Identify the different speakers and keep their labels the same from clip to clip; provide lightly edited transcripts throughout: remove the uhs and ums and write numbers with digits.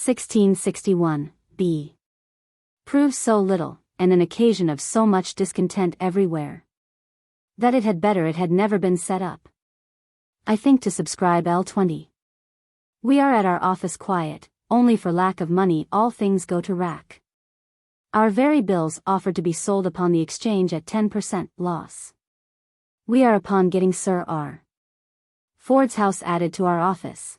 Speaker 1: 1661, b. Proves so little, and an occasion of so much discontent everywhere, that it had never been set up. I think to subscribe L20. We are at our office quiet, only for lack of money all things go to rack. Our very bills offered to be sold upon the exchange at 10% loss. We are upon getting Sir R. Ford's house added to our office.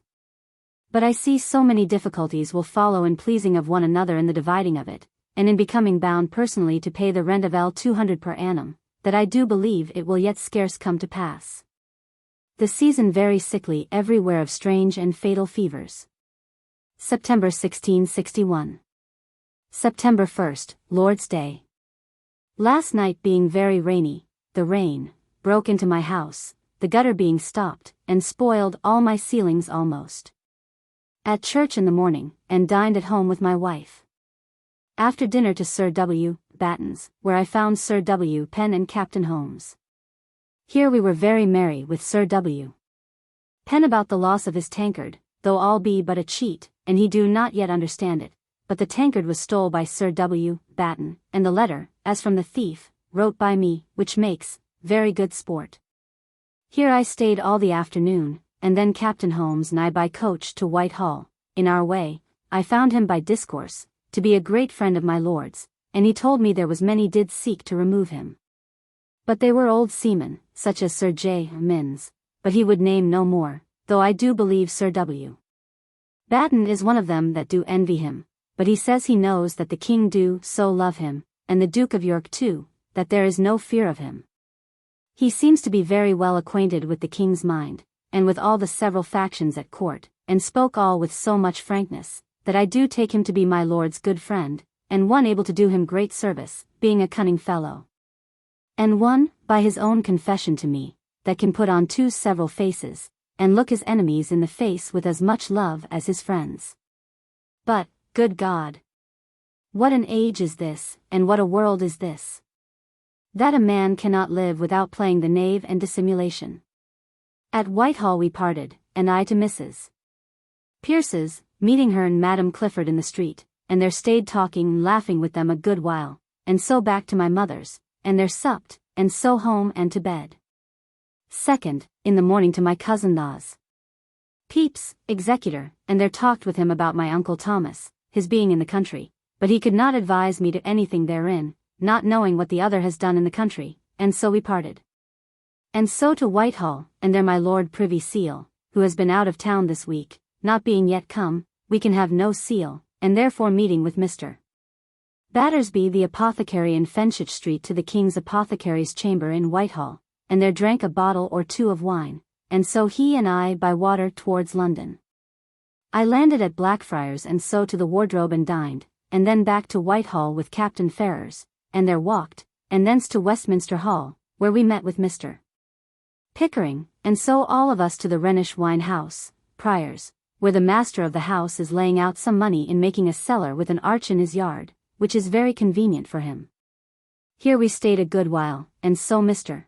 Speaker 1: But I see so many difficulties will follow in pleasing of one another in the dividing of it, and in becoming bound personally to pay the rent of L200 per annum, that I do believe it will yet scarce come to pass. The season very sickly everywhere of strange and fatal fevers. September 1661. September 1st, Lord's Day. Last night being very rainy, the rain broke into my house, the gutter being stopped, and spoiled all my ceilings almost. At church in the morning, and dined at home with my wife. After dinner to Sir W. Batten's, where I found Sir W. Penn and Captain Holmes. Here we were very merry with Sir W. Penn about the loss of his tankard, though all be but a cheat, and he do not yet understand it, but the tankard was stole by Sir W. Batten, and the letter, as from the thief, wrote by me, which makes very good sport. Here I stayed all the afternoon, and then Captain Holmes and I by coach to Whitehall. In our way, I found him by discourse, to be a great friend of my lord's, and he told me there was many did seek to remove him. But they were old seamen, such as Sir J. Minns, but he would name no more, though I do believe Sir W. Batten is one of them that do envy him, but he says he knows that the king do so love him, and the Duke of York too, that there is no fear of him. He seems to be very well acquainted with the king's mind, and with all the several factions at court, and spoke all with so much frankness, that I do take him to be my lord's good friend, and one able to do him great service, being a cunning fellow. And one, by his own confession to me, that can put on two several faces, and look his enemies in the face with as much love as his friends. But, good God! What an age is this, and what a world is this! That a man cannot live without playing the knave and dissimulation. At Whitehall we parted, and I to Mrs. Pierce's, meeting her and Madam Clifford in the street, and there stayed talking and laughing with them a good while, and so back to my mother's, and there supped, and so home and to bed. Second, in the morning to my cousin Nas. Pepys, executor, and there talked with him about my uncle Thomas, his being in the country, but he could not advise me to anything therein, not knowing what the other has done in the country, and so we parted. And so to Whitehall, and there my Lord Privy Seal, who has been out of town this week, not being yet come, we can have no seal, and therefore meeting with Mr. Battersby the apothecary in Fenchurch Street to the King's apothecary's chamber in Whitehall, and there drank a bottle or two of wine, and so he and I by water towards London. I landed at Blackfriars and so to the Wardrobe and dined, and then back to Whitehall with Captain Ferrers, and there walked, and thence to Westminster Hall, where we met with Mr. Pickering, and so all of us to the Rhenish wine house, Prior's, where the master of the house is laying out some money in making a cellar with an arch in his yard, which is very convenient for him. Here we stayed a good while, and so Mr.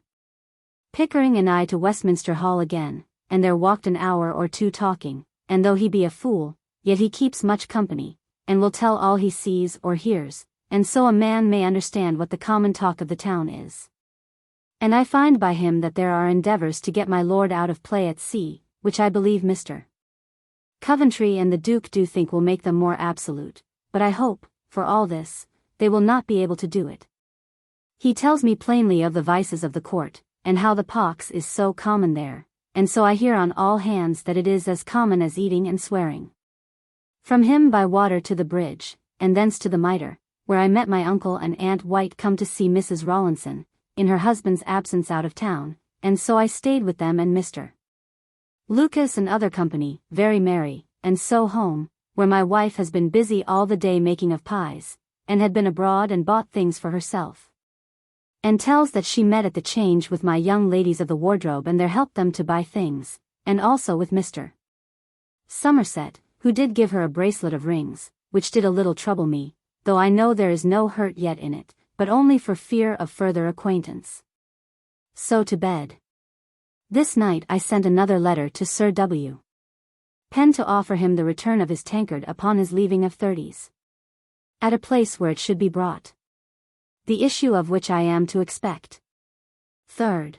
Speaker 1: Pickering and I to Westminster Hall again, and there walked an hour or two talking, and though he be a fool, yet he keeps much company, and will tell all he sees or hears, and so a man may understand what the common talk of the town is. And I find by him that there are endeavors to get my lord out of play at sea, which I believe Mr. Coventry and the Duke do think will make them more absolute, but I hope, for all this, they will not be able to do it. He tells me plainly of the vices of the court, and how the pox is so common there, and so I hear on all hands that it is as common as eating and swearing. From him by water to the bridge, and thence to the Mitre, where I met my uncle and Aunt White come to see Mrs. Rawlinson, in her husband's absence out of town, and so I stayed with them and Mr. Lucas and other company, very merry, and so home, where my wife has been busy all the day making of pies, and had been abroad and bought things for herself. And tells that she met at the change with my young ladies of the wardrobe and there helped them to buy things, and also with Mr. Somerset, who did give her a bracelet of rings, which did a little trouble me, though I know there is no hurt yet in it, but only for fear of further acquaintance. So to bed. This night I sent another letter to Sir W. Pen to offer him the return of his tankard upon his leaving of 30s. At a place where it should be brought. The issue of which I am to expect. 3rd.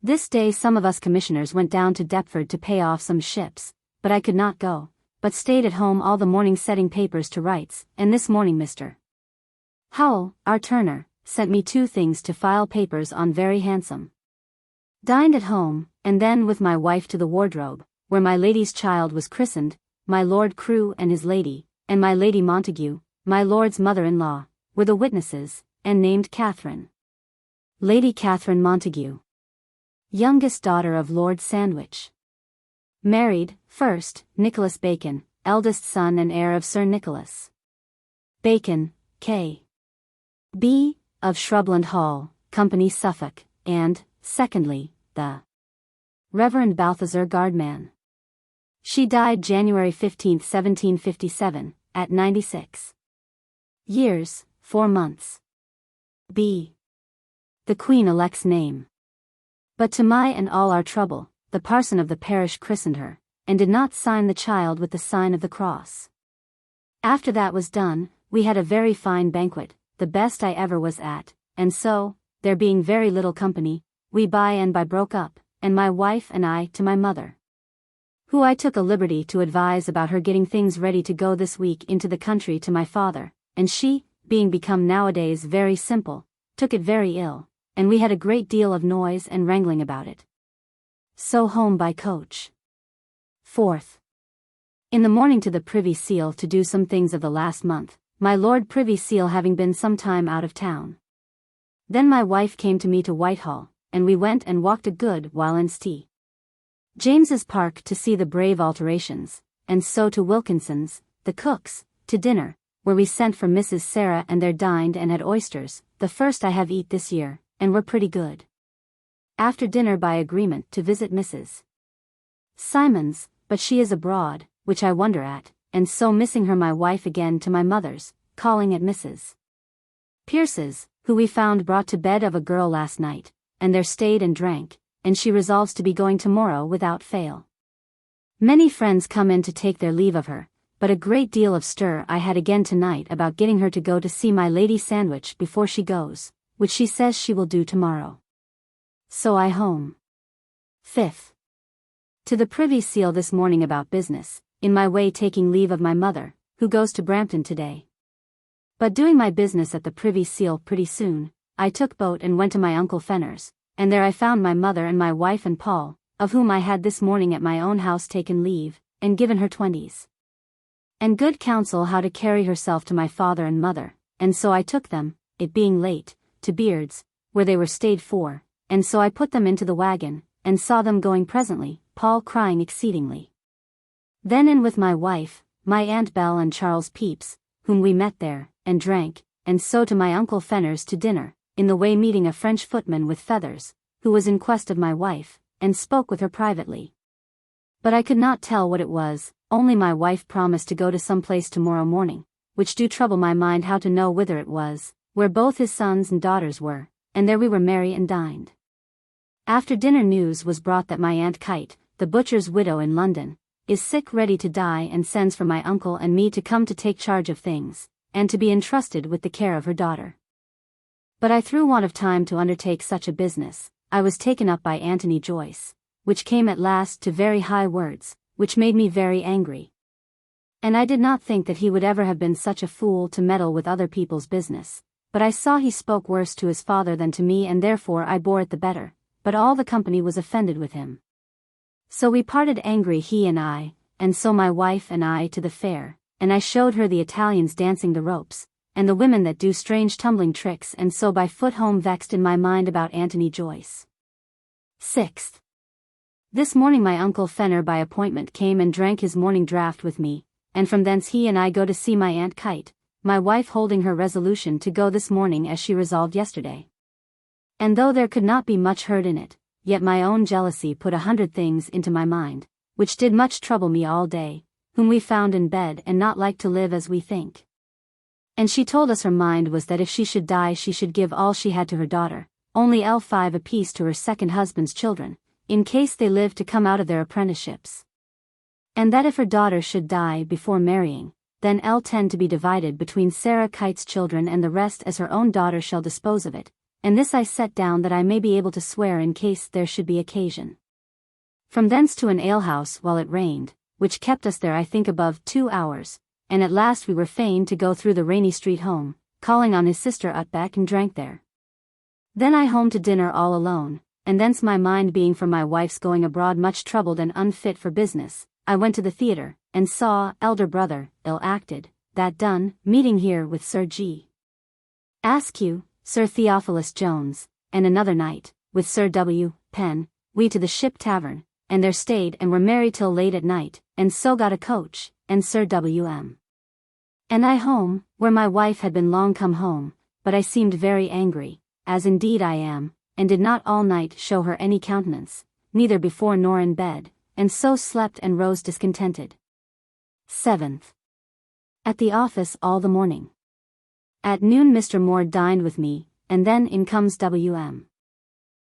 Speaker 1: This day some of us commissioners went down to Deptford to pay off some ships, but I could not go, but stayed at home all the morning setting papers to rights, and this morning Mr. Howell, our turner, sent me 2 things to file papers on very handsome. Dined at home, and then with my wife to the wardrobe, where my lady's child was christened, my Lord Crewe and his lady, and my Lady Montague, my lord's mother-in-law, were the witnesses, and named Catherine. Lady Catherine Montague. Youngest daughter of Lord Sandwich. Married, first, Nicholas Bacon, eldest son and heir of Sir Nicholas Bacon, K.B., of Shrubland Hall, Company Suffolk, and, secondly, the Reverend Balthazar Guardman. She died January 15, 1757, at 96 years, 4 months. B. The Queen-elect's name. But to my and all our trouble, the parson of the parish christened her, and did not sign the child with the sign of the cross. After that was done, we had a very fine banquet, the best I ever was at, and so, there being very little company, we by and by broke up, and my wife and I to my mother, who I took a liberty to advise about her getting things ready to go this week into the country to my father, and she, being become nowadays very simple, took it very ill, and we had a great deal of noise and wrangling about it. So home by coach. 4th. In the morning to the Privy Seal to do some things of the last month, my Lord Privy Seal having been some time out of town. Then my wife came to me to Whitehall, and we went and walked a good while in St. James's Park to see the brave alterations, and so to Wilkinson's, the cook's, to dinner, where we sent for Mrs. Sarah and there dined and had oysters, the first I have eat this year, and were pretty good. After dinner by agreement to visit Mrs. Simon's, but she is abroad, which I wonder at, and so missing her my wife again to my mother's, calling at Mrs. Pierce's, who we found brought to bed of a girl last night, and there stayed and drank, and she resolves to be going tomorrow without fail. Many friends come in to take their leave of her, but a great deal of stir I had again tonight about getting her to go to see my Lady Sandwich before she goes, which she says she will do tomorrow. So I home. 5th. To the Privy Seal this morning about business, in my way taking leave of my mother, who goes to Brampton today. But doing my business at the Privy Seal pretty soon, I took boat and went to my Uncle Fenner's, and there I found my mother and my wife and Paul, of whom I had this morning at my own house taken leave, and given her 20s. And good counsel how to carry herself to my father and mother, and so I took them, it being late, to Beard's, where they were stayed for, and so I put them into the wagon, and saw them going presently, Paul crying exceedingly. Then in with my wife, my Aunt Bell and Charles Pepys, whom we met there, and drank, and so to my Uncle Fenner's to dinner, in the way meeting a French footman with feathers, who was in quest of my wife, and spoke with her privately. But I could not tell what it was, only my wife promised to go to some place tomorrow morning, which do trouble my mind how to know whither it was, where both his sons and daughters were, and there we were merry and dined. After dinner news was brought that my Aunt Kite, the butcher's widow in London, is sick ready to die and sends for my uncle and me to come to take charge of things, and to be entrusted with the care of her daughter. But I through want of time to undertake such a business, I was taken up by Anthony Joyce, which came at last to very high words, which made me very angry. And I did not think that he would ever have been such a fool to meddle with other people's business, but I saw he spoke worse to his father than to me, and therefore I bore it the better, but all the company was offended with him. So we parted angry, he and I, and so my wife and I to the fair, and I showed her the Italians dancing the ropes, and the women that do strange tumbling tricks, and so by foot home vexed in my mind about Anthony Joyce. 6th. This morning my Uncle Fenner by appointment came and drank his morning draught with me, and from thence he and I go to see my Aunt Kite, my wife holding her resolution to go this morning as she resolved yesterday. And though there could not be much hurt in it, yet my own jealousy put 100 things into my mind, which did much trouble me all day, whom we found in bed and not like to live as we think. And she told us her mind was that if she should die she should give all she had to her daughter, only L5 apiece to her second husband's children, in case they lived to come out of their apprenticeships. And that if her daughter should die before marrying, then L10 to be divided between Sarah Kite's children and the rest as her own daughter shall dispose of it, and this I set down that I may be able to swear in case there should be occasion. From thence to an alehouse while it rained, which kept us there I think above 2 hours, and at last we were fain to go through the rainy street home, calling on his sister Utbeck and drank there. Then I home to dinner all alone, and thence my mind being from my wife's going abroad much troubled and unfit for business, I went to the theatre, and saw Elder Brother, ill acted, that done, meeting here with Sir G. Askew, Sir Theophilus Jones, and another knight, with Sir W. Penn, we to the Ship Tavern, and there stayed and were merry till late at night, and so got a coach, and Sir W. M. And I home, where my wife had been long come home, but I seemed very angry, as indeed I am, and did not all night show her any countenance, neither before nor in bed, and so slept and rose discontented. 7th. At the office all the morning. At noon Mr. Moore dined with me, and then in comes W.M.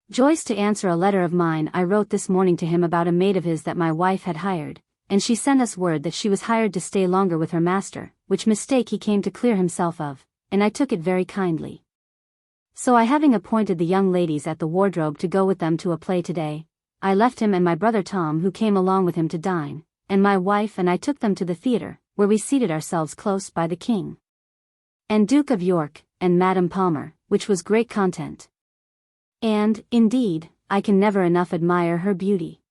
Speaker 1: Joyce to answer a letter of mine I wrote this morning to him about a maid of his that my wife had hired, and she sent us word that she was hired to stay longer with her master, which mistake he came to clear himself of, and I took it very kindly. So I having appointed the young ladies at the wardrobe to go with them to a play today, I left him and my brother Tom who came along with him to dine, and my wife and I took them to the theatre, where we seated ourselves close by the King and Duke of York, and Madame Palmer, which was great content. And, indeed, I can never enough admire her beauty.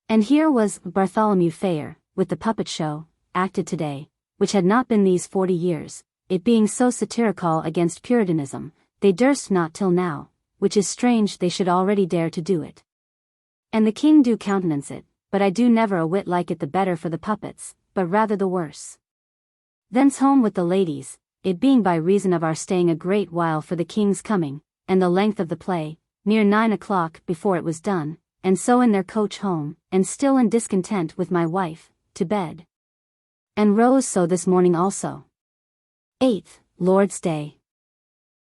Speaker 1: And here was Bartholomew Fair, with the puppet show, acted today, which had not been these 40 years, it being so satirical against Puritanism, they durst not till now, which is strange they should already dare to do it. And the King do countenance it, but I do never a whit like it the better for the puppets, but rather the worse. Thence home with the ladies, it being by reason of our staying a great while for the King's coming, and the length of the play, near 9 o'clock before it was done, and so in their coach home, and still in discontent with my wife, to bed. And rose so this morning also. 8th, Lord's Day.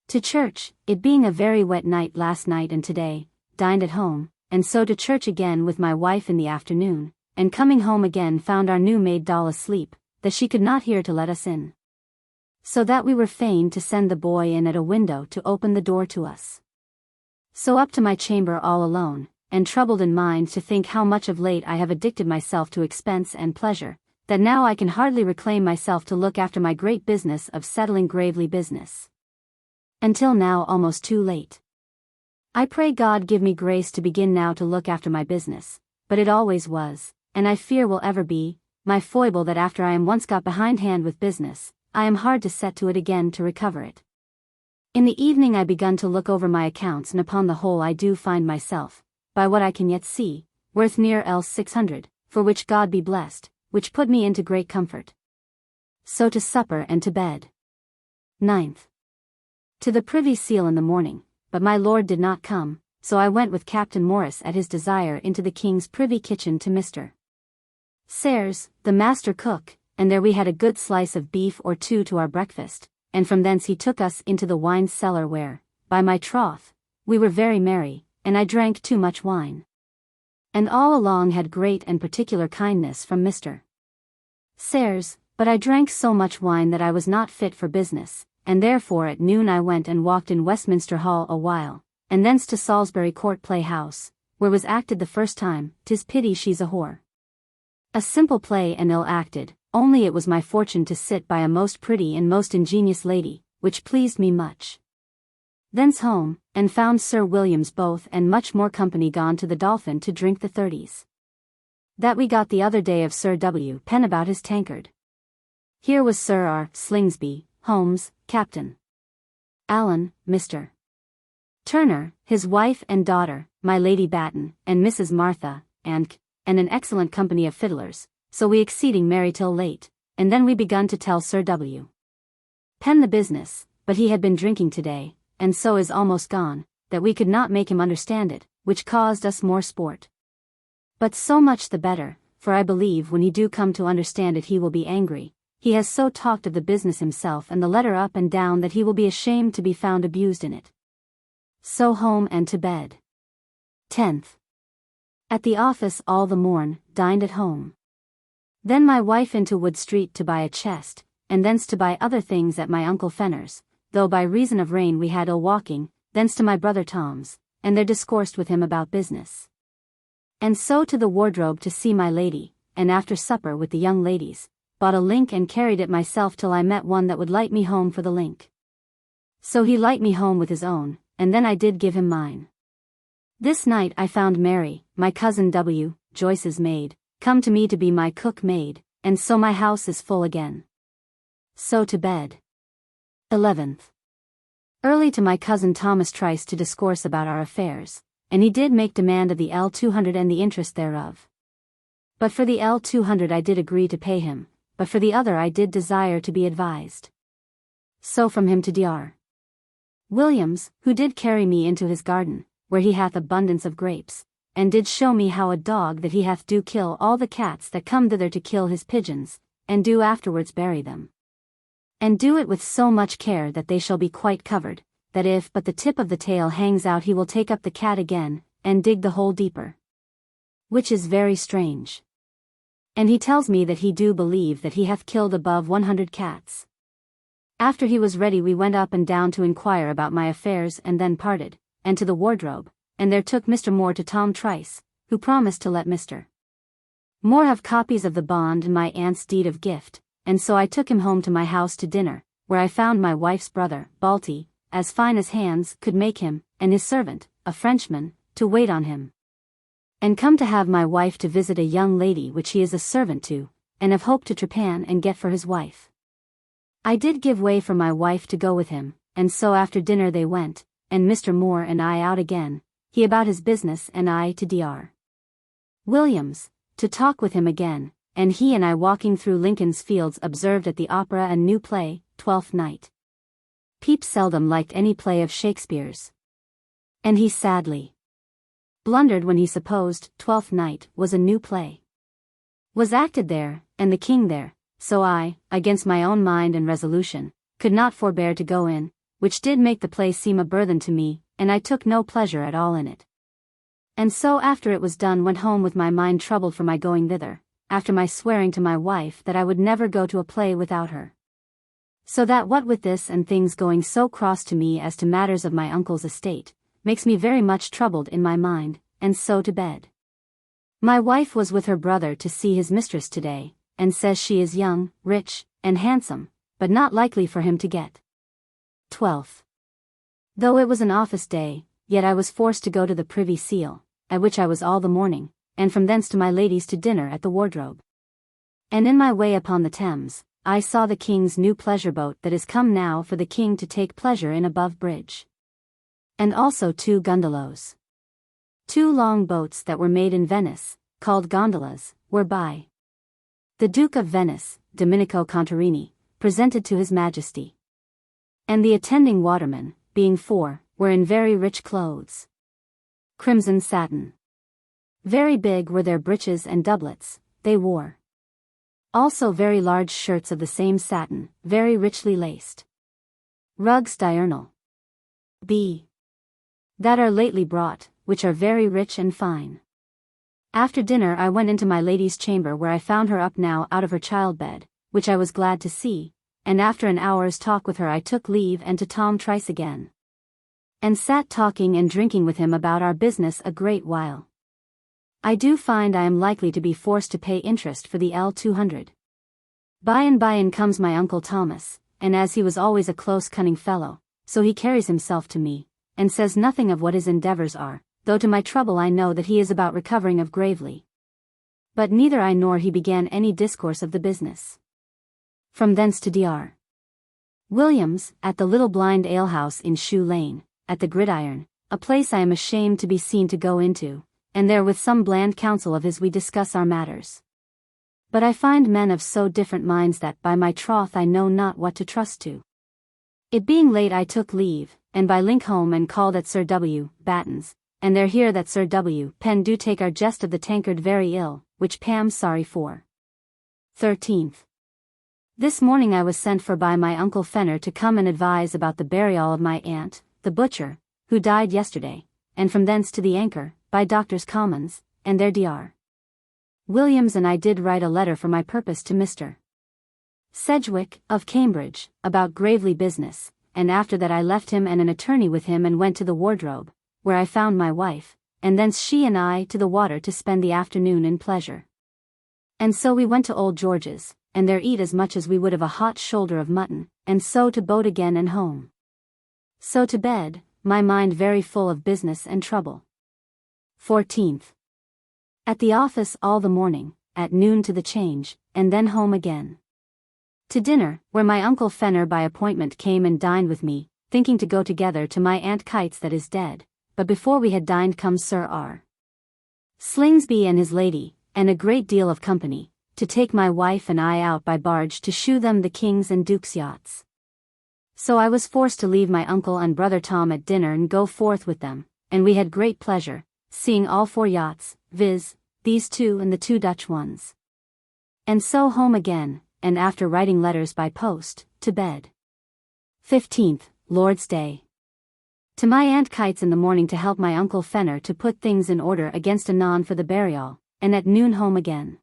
Speaker 1: To church, it being a very wet night last night and today, dined at home, and so to church again with my wife in the afternoon, and coming home again found our new maid doll asleep, that she could not hear to let us in. So that we were fain to send the boy in at a window to open the door to us. So up to my chamber all alone, and troubled in mind to think how much of late I have addicted myself to expense and pleasure, that now I can hardly reclaim myself to look after my great business of settling gravely business. Until now almost too late. I pray God give me grace to begin now to look after my business, but it always was, and I fear will ever be, my foible that after I am once got behindhand with business, I am hard to set to it again to recover it. In the evening I begun to look over my accounts, and upon the whole I do find myself, by what I can yet see, worth near else 600, for which God be blessed, which put me into great comfort. So to supper and to bed. 9th. To the Privy Seal in the morning, but my lord did not come, so I went with Captain Morris at his desire into the King's privy kitchen to Mr. Sayres, the master cook, and there we had a good slice of beef or two to our breakfast, and from thence he took us into the wine cellar where, by my troth, we were very merry, and I drank too much wine. And all along had great and particular kindness from Mr. Sayres, but I drank so much wine that I was not fit for business, and therefore at noon I went and walked in Westminster Hall a while, and thence to Salisbury Court Playhouse, where was acted the first time, "'Tis Pity She's a Whore." A simple play and ill acted, only it was my fortune to sit by a most pretty and most ingenious lady, which pleased me much. Thence home, and found Sir Williams both and much more company gone to the Dolphin to drink the 30s. That we got the other day of Sir W. Penn about his tankard. Here was Sir R. Slingsby, Holmes, Captain Allen, Mr. Turner, his wife and daughter, my Lady Batten, and Mrs. Martha, and an excellent company of fiddlers, so we exceeding merry till late, and then we begun to tell Sir W. Penn the business, but he had been drinking today, and so is almost gone, that we could not make him understand it, which caused us more sport. But so much the better, for I believe when he do come to understand it he will be angry. He has so talked of the business himself and the letter up and down that he will be ashamed to be found abused in it. So home and to bed. 10th. At the office all the morn, dined at home. Then my wife into Wood Street to buy a chest, and thence to buy other things at my uncle Fenner's, though by reason of rain we had ill walking, thence to my brother Tom's, and there discoursed with him about business. And so to the wardrobe to see my lady, and after supper with the young ladies, bought a link and carried it myself till I met one that would light me home for the link. So he light me home with his own, and then I did give him mine. This night I found Mary, my cousin W., Joyce's maid, come to me to be my cook maid, and so my house is full again. So to bed. 11th. Early to my cousin Thomas Trice to discourse about our affairs, and he did make demand of the L200 and the interest thereof. But for the L200 I did agree to pay him, but for the other I did desire to be advised. So from him to Dr. Williams, who did carry me into his garden, where he hath abundance of grapes, and did show me how a dog that he hath do kill all the cats that come thither to kill his pigeons, and do afterwards bury them. And do it with so much care that they shall be quite covered, that if but the tip of the tail hangs out he will take up the cat again, and dig the hole deeper. Which is very strange. And he tells me that he do believe that he hath killed above 100 cats. After he was ready we went up and down to inquire about my affairs and then parted, and to the wardrobe, and there took Mr. Moore to Tom Trice, who promised to let Mr. Moore have copies of the bond and my aunt's deed of gift, and so I took him home to my house to dinner, where I found my wife's brother, Balty, as fine as hands could make him, and his servant, a Frenchman, to wait on him. And come to have my wife to visit a young lady which he is a servant to, and have hoped to trepan and get for his wife. I did give way for my wife to go with him, and so after dinner they went, and Mr. Moore and I out again, he about his business and I to Dr. Williams, to talk with him again, and he and I walking through Lincoln's Fields observed at the opera a new play, Twelfth Night. Pepys seldom liked any play of Shakespeare's. And he sadly blundered when he supposed Twelfth Night was a new play. Was acted there, and the king there, so I, against my own mind and resolution, could not forbear to go in, which did make the play seem a burthen to me, and I took no pleasure at all in it. And so after it was done went home with my mind troubled for my going thither, after my swearing to my wife that I would never go to a play without her. So that what with this and things going so cross to me as to matters of my uncle's estate, makes me very much troubled in my mind, and so to bed. My wife was with her brother to see his mistress today, and says she is young, rich, and handsome, but not likely for him to get. 12th. Though it was an office day, yet I was forced to go to the Privy Seal, at which I was all the morning, and from thence to my lady's to dinner at the Wardrobe. And in my way upon the Thames, I saw the King's new pleasure boat that is come now for the King to take pleasure in above bridge. And also 2 gondolas. 2 long boats that were made in Venice, called gondolas, were by the Duke of Venice, Domenico Contarini, presented to His Majesty. And the attending watermen, being 4, were in very rich clothes. Crimson satin. Very big were their breeches and doublets, they wore. Also very large shirts of the same satin, very richly laced. Rugs diurnal. B. That are lately brought, which are very rich and fine. After dinner I went into my lady's chamber where I found her up now out of her child-bed, which I was glad to see, and after an hour's talk with her I took leave and to Tom Trice again. And sat talking and drinking with him about our business a great while. I do find I am likely to be forced to pay interest for the L200. By and by in comes my Uncle Thomas, and as he was always a close cunning fellow, so he carries himself to me, and says nothing of what his endeavors are, though to my trouble I know that he is about recovering of gravely. But neither I nor he began any discourse of the business. From thence to Dr. Williams, at the little blind alehouse in Shoe Lane, at the Gridiron, a place I am ashamed to be seen to go into, and there with some bland counsel of his we discuss our matters. But I find men of so different minds that by my troth I know not what to trust to. It being late I took leave, and by link home and called at Sir W. Batten's, and there hear that Sir W. Penn do take our jest of the tankard very ill, which Pam's sorry for. 13th. This morning I was sent for by my Uncle Fenner to come and advise about the burial of my aunt, the butcher, who died yesterday, and from thence to the Anchor, by Doctors' Commons, and there Dr. Williams and I did write a letter for my purpose to Mr. Sedgwick, of Cambridge, about Gravely business, and after that I left him and an attorney with him and went to the wardrobe, where I found my wife, and thence she and I to the water to spend the afternoon in pleasure. And so we went to Old George's, and there eat as much as we would of a hot shoulder of mutton, and so to boat again and home. So to bed, my mind very full of business and trouble. 14th. At the office all the morning, at noon to the change, and then home again. To dinner, where my Uncle Fenner by appointment came and dined with me, thinking to go together to my Aunt Kite's that is dead, but before we had dined come Sir R. Slingsby and his lady, and a great deal of company, to take my wife and I out by barge to shew them the King's and Duke's yachts. So I was forced to leave my uncle and brother Tom at dinner and go forth with them, and we had great pleasure, seeing all 4 yachts, viz., these 2 and the 2 Dutch ones. And so home again, and after writing letters by post, to bed. 15th, Lord's Day. To my Aunt Kite's in the morning to help my Uncle Fenner to put things in order against anon for the burial, and at noon home again.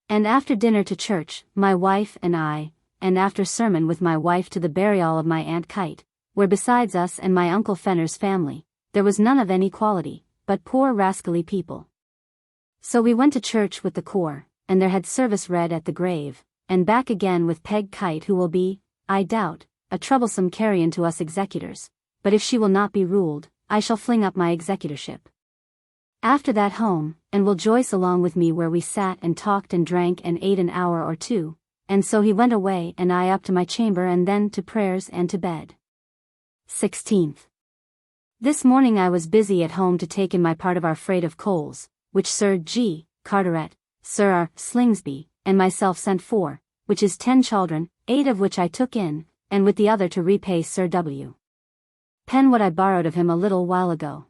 Speaker 1: And after dinner to church, my wife and I, and after sermon with my wife to the burial of my Aunt Kite, where besides us and my Uncle Fenner's family, there was none of any quality, but poor rascally people. So we went to church with the corps, and there had service read at the grave, and back again with Peg Kite, who will be, I doubt, a troublesome carrion to us executors, but if she will not be ruled, I shall fling up my executorship. After that home, and will Joyce along with me, where we sat and talked and drank and ate an hour or 2, and so he went away and I up to my chamber and then to prayers and to bed. 16th. This morning I was busy at home to take in my part of our freight of coals, which Sir G. Carteret, Sir R. Slingsby, and myself sent for, which is 10 chaldron, 8 of which I took in, and with the other to repay Sir W. Penn what I borrowed of him a little while ago.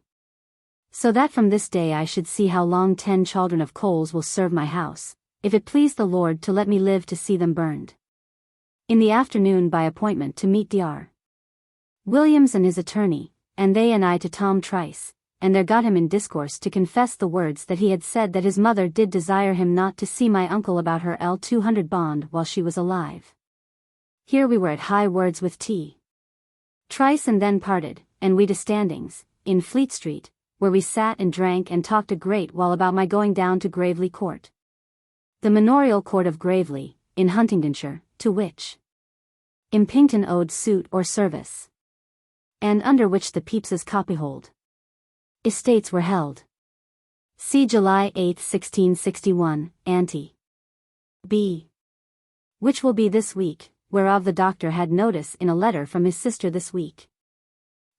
Speaker 1: So that from this day I should see how long 10 chaldron of coals will serve my house, if it please the Lord to let me live to see them burned. In the afternoon by appointment to meet Dr. Williams and his attorney, and they and I to Tom Trice, and there got him in discourse to confess the words that he had said, that his mother did desire him not to see my uncle about her L200 bond while she was alive. Here we were at high words with T. Trice, and then parted, and we to Standings, in Fleet Street, where we sat and drank and talked a great while about my going down to Gravely Court, the manorial court of Gravely, in Huntingdonshire, to which Impington owed suit or service, and under which the Pepys copyhold estates were held. See July 8, 1661, ante. B. Which will be this week, whereof the doctor had notice in a letter from his sister this week.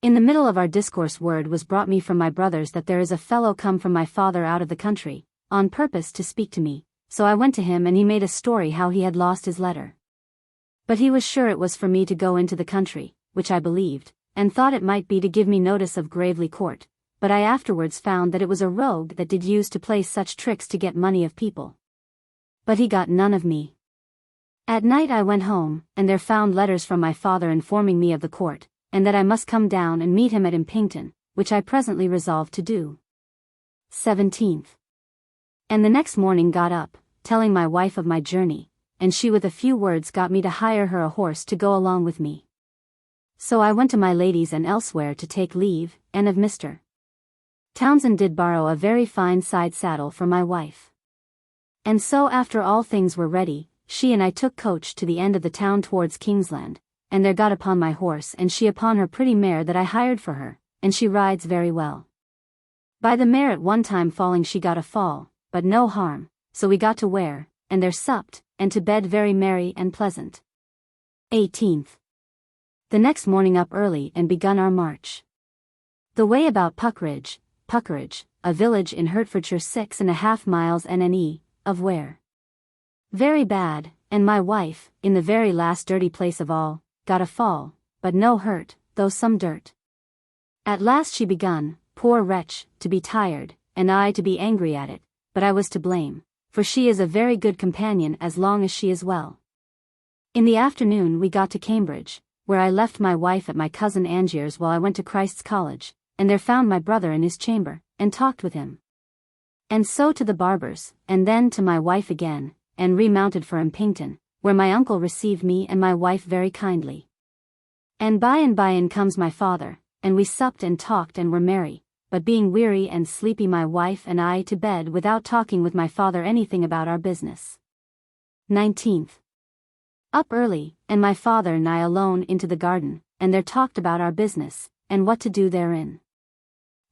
Speaker 1: In the middle of our discourse word was brought me from my brothers that there is a fellow come from my father out of the country, on purpose to speak to me, so I went to him and he made a story how he had lost his letter. But he was sure it was for me to go into the country, which I believed, and thought it might be to give me notice of Gravely Court, but I afterwards found that it was a rogue that did use to play such tricks to get money of people. But he got none of me. At night I went home, and there found letters from my father informing me of the court, and that I must come down and meet him at Impington, which I presently resolved to do. 17th. And the next morning got up, telling my wife of my journey, and she with a few words got me to hire her a horse to go along with me. So I went to my lady's and elsewhere to take leave, and of Mr. Townsend did borrow a very fine side saddle for my wife. And so after all things were ready, she and I took coach to the end of the town towards Kingsland, and there got upon my horse and she upon her pretty mare that I hired for her, and she rides very well. By the mare at one time falling she got a fall, but no harm, so we got to Ware, and there supped, and to bed very merry and pleasant. 18th. The next morning up early and begun our march. The way about Puckeridge, a village in Hertfordshire 6.5 miles NNE, of Ware. Very bad, and my wife, in the very last dirty place of all, got a fall, but no hurt, though some dirt. At last she begun, poor wretch, to be tired, and I to be angry at it, but I was to blame, for she is a very good companion as long as she is well. In the afternoon we got to Cambridge, where I left my wife at my cousin Angier's while I went to Christ's College, and there found my brother in his chamber, and talked with him. And so to the barber's, and then to my wife again, and remounted for Impington, where my uncle received me and my wife very kindly. And by in comes my father, and we supped and talked and were merry, but being weary and sleepy my wife and I to bed without talking with my father anything about our business. 19th. Up early, and my father and I alone into the garden, and there talked about our business, and what to do therein.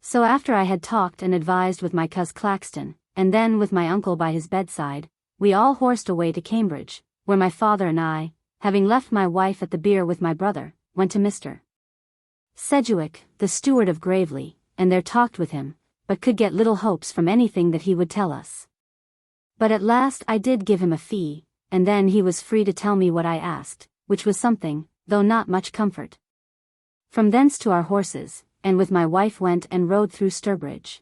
Speaker 1: So after I had talked and advised with my coz Claxton, and then with my uncle by his bedside, we all horsed away to Cambridge, where my father and I, having left my wife at the bier with my brother, went to Mr. Sedgwick, the steward of Gravely, and there talked with him, but could get little hopes from anything that he would tell us. But at last I did give him a fee, and then he was free to tell me what I asked, which was something, though not much comfort. From thence to our horses, and with my wife went and rode through Sturbridge.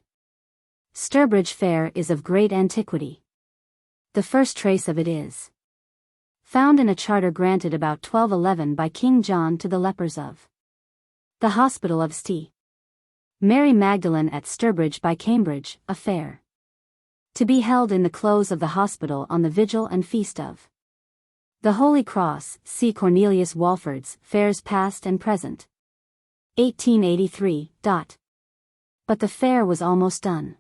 Speaker 1: Sturbridge fair is of great antiquity. The first trace of it is found in a charter granted about 1211 by King John to the lepers of the Hospital of St. Mary Magdalene at Sturbridge by Cambridge, a fair to be held in the close of the hospital on the vigil and feast of the Holy Cross. See Cornelius Walford's Fairs Past and Present. 1883. But the fair was almost done.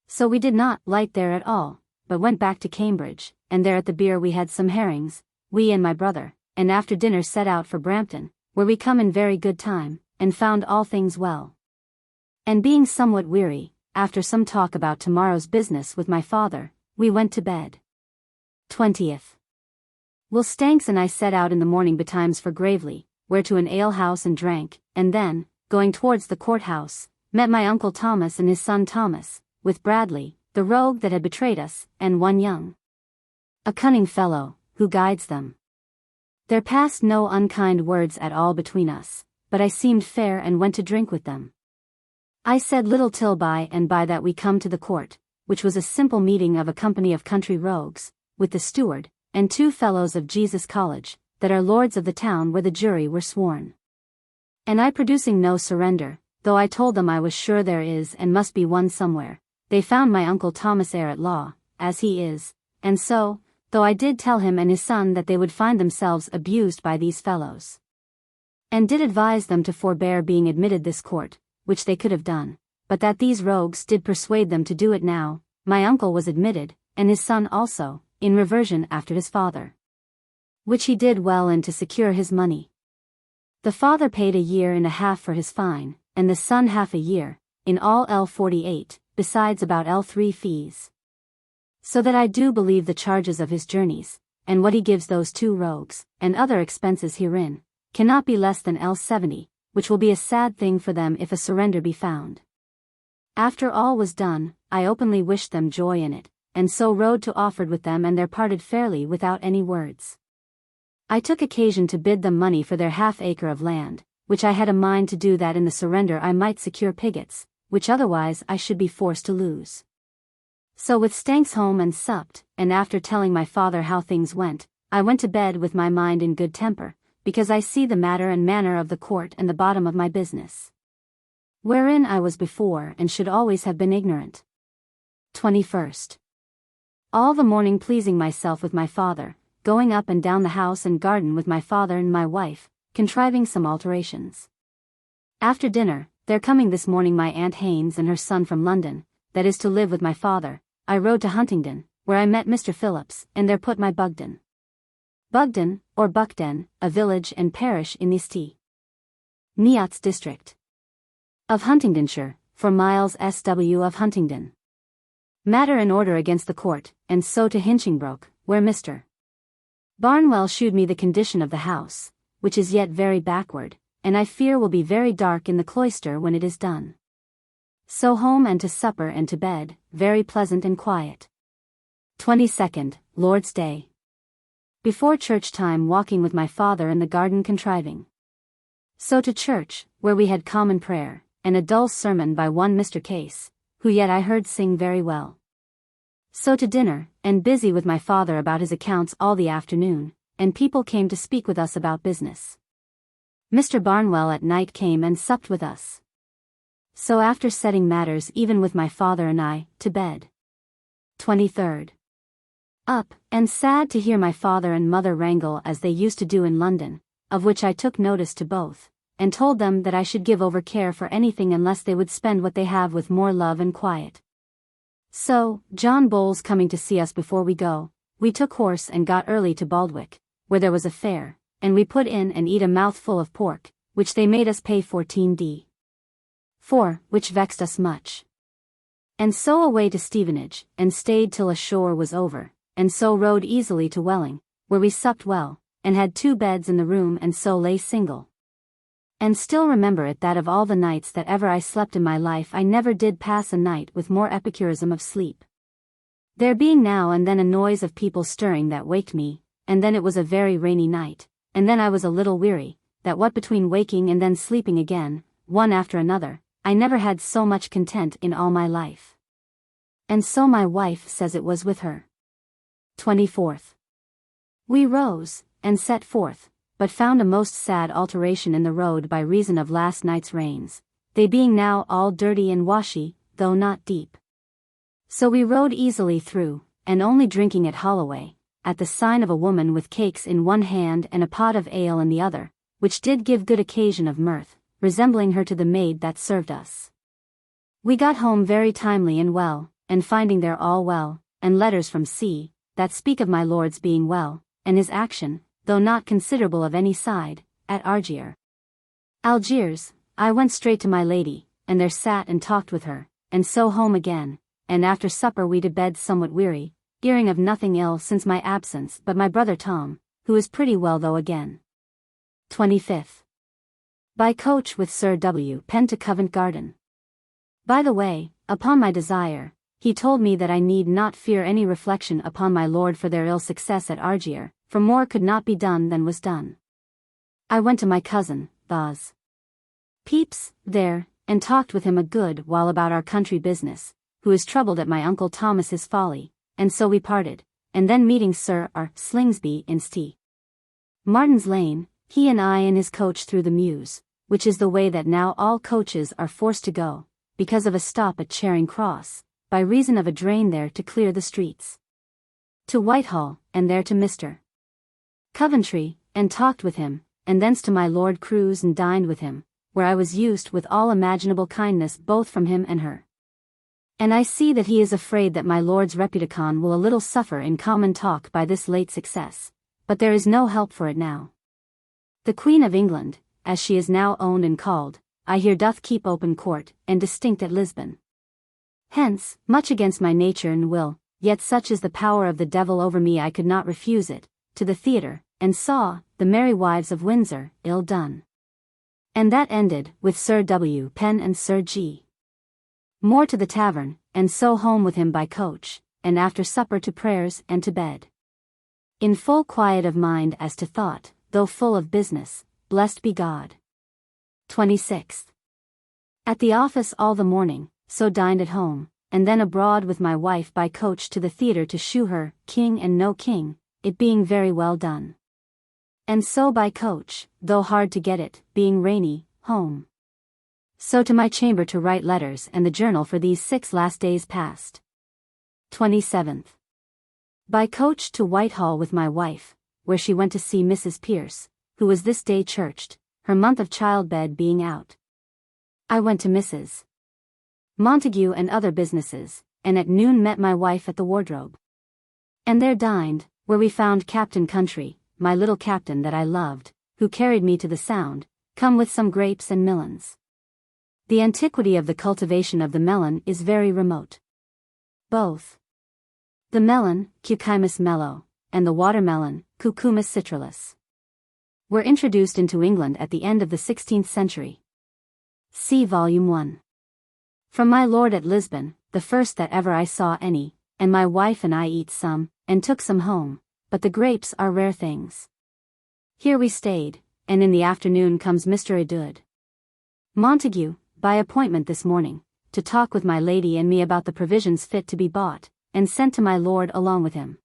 Speaker 1: So we did not light there at all, but went back to Cambridge, and there at the bier we had some herrings, we and my brother, and after dinner set out for Brampton, where we come in very good time, and found all things well. And being somewhat weary, after some talk about tomorrow's business with my father, we went to bed. 20th. Will Stanks and I set out in the morning betimes for Gravely, where to an ale-house and drank, and then, going towards the court-house, met my uncle Thomas and his son Thomas, with Bradley, the rogue that had betrayed us, and one young, a cunning fellow, who guides them. There passed no unkind words at all between us, but I seemed fair and went to drink with them. I said little till by and by that we come to the court, which was a simple meeting of a company of country rogues, with the steward, and 2 fellows of Jesus College, that are lords of the town where the jury were sworn. And I producing no surrender, though I told them I was sure there is and must be one somewhere, they found my uncle Thomas heir at law, as he is, and so, though I did tell him and his son that they would find themselves abused by these fellows, and did advise them to forbear being admitted this court, which they could have done, but that these rogues did persuade them to do it now, my uncle was admitted, and his son also, in reversion after his father. Which he did well and to secure his money. The father paid 1.5 years for his fine, and the son half a year, in all L48, besides about L3 fees. So that I do believe the charges of his journeys, and what he gives those 2 rogues, and other expenses herein, cannot be less than L70, which will be a sad thing for them if a surrender be found. After all was done, I openly wished them joy in it, and so rode to Offord with them and there parted fairly without any words. I took occasion to bid them money for their half-acre of land, which I had a mind to do that in the surrender I might secure piggats, which otherwise I should be forced to lose. So with Stanks home and supped, and after telling my father how things went, I went to bed with my mind in good temper, because I see the matter and manner of the court and the bottom of my business, wherein I was before and should always have been ignorant. 21st. All the morning pleasing myself with my father, going up and down the house and garden with my father and my wife, contriving some alterations. After dinner, there coming this morning my Aunt Haynes and her son from London, that is to live with my father, I rode to Huntingdon, where I met Mr. Phillips, and there put my Bugden. Bugden, or Buckden, a village and parish in the St. Neots district of Huntingdonshire, for miles SW of Huntingdon. Matter in order against the court, and so to Hinchingbroke, where Mr. Barnwell shewed me the condition of the house, which is yet very backward, and I fear will be very dark in the cloister when it is done. So home and to supper and to bed, very pleasant and quiet. 22nd, Lord's Day. Before church time walking with my father in the garden contriving. So to church, where we had common prayer, and a dull sermon by one Mr. Case, who yet I heard sing very well. So to dinner, and busy with my father about his accounts all the afternoon, and people came to speak with us about business. Mr. Barnwell at night came and supped with us. So after setting matters even with my father and I, to bed. 23rd. Up, and sad to hear my father and mother wrangle as they used to do in London, of which I took notice to both, and told them that I should give over care for anything unless they would spend what they have with more love and quiet. So, John Bowles coming to see us before we go, we took horse and got early to Baldwick, where there was a fair, and we put in and eat a mouthful of pork, which they made us pay 14d. For, which vexed us much. And so away to Stevenage, and stayed till ashore was over, and so rode easily to Welling, where we supped well, and had 2 beds in the room and so lay single. And still remember it that of all the nights that ever I slept in my life I never did pass a night with more epicurism of sleep. There being now and then a noise of people stirring that waked me, and then it was a very rainy night, and then I was a little weary, that what between waking and then sleeping again, one after another, I never had so much content in all my life. And so my wife says it was with her. 24th. We rose, and set forth, but found a most sad alteration in the road by reason of last night's rains, they being now all dirty and washy, though not deep. So we rode easily through, and only drinking at Holloway, at the sign of a woman with cakes in one hand and a pot of ale in the other, which did give good occasion of mirth, resembling her to the maid that served us. We got home very timely and well, and finding there all well, and letters from sea, that speak of my lord's being well, and his action, though not considerable of any side, at Algiers, I went straight to my lady, and there sat and talked with her, and so home again, and after supper we to bed somewhat weary, hearing of nothing ill since my absence but my brother Tom, who is pretty well though again. 25th. By coach with Sir W. Penn to Covent Garden. By the way, upon my desire, he told me that I need not fear any reflection upon my lord for their ill success at Algiers, for more could not be done than was done. I went to my cousin, Thos. Pepys, there, and talked with him a good while about our country business, who is troubled at my uncle Thomas's folly, and so we parted, and then meeting Sir R. Slingsby in St. Martin's Lane, he and I in his coach through the Mews, which is the way that now all coaches are forced to go, because of a stop at Charing Cross, by reason of a drain there to clear the streets. To Whitehall, and there to Mr. Coventry, and talked with him, and thence to my Lord Crewe's and dined with him, where I was used with all imaginable kindness both from him and her. And I see that he is afraid that my lord's reputation will a little suffer in common talk by this late success, but there is no help for it now. The Queen of England, as she is now owned and called, I hear doth keep open court, and distinct at Lisbon. Hence, much against my nature and will, yet such is the power of the devil over me I could not refuse it, to the theatre, and saw, The Merry Wives of Windsor, ill done. And that ended, with Sir W. Penn and Sir G. More to the tavern, and so home with him by coach, and after supper to prayers and to bed. In full quiet of mind as to thought, though full of business, blessed be God. 26th. At the office all the morning, so dined at home, and then abroad with my wife by coach to the theatre to shew her King and No King, it being very well done. And so by coach, though hard to get it, being rainy, home. So to my chamber to write letters and the journal for these 6 last days past. 27th. By coach to Whitehall with my wife, where she went to see Mrs. Pierce, who was this day churched, her month of childbed being out. I went to Mrs. Montague and other businesses, and at noon met my wife at the wardrobe. And there dined, where we found Captain Country, my little captain that I loved, who carried me to the Sound, come with some grapes and melons. The antiquity of the cultivation of the melon is very remote. Both the melon, Cucumis mello, and the watermelon, Cucumis citrullus, were introduced into England at the end of the 16th century. See Volume 1. From my lord at Lisbon, the first that ever I saw any, and my wife and I eat some, and took some home, but the grapes are rare things. Here we stayed, and in the afternoon comes Mr. Edud Montague, by appointment this morning, to talk with my lady and me about the provisions fit to be bought, and sent to my lord along with him.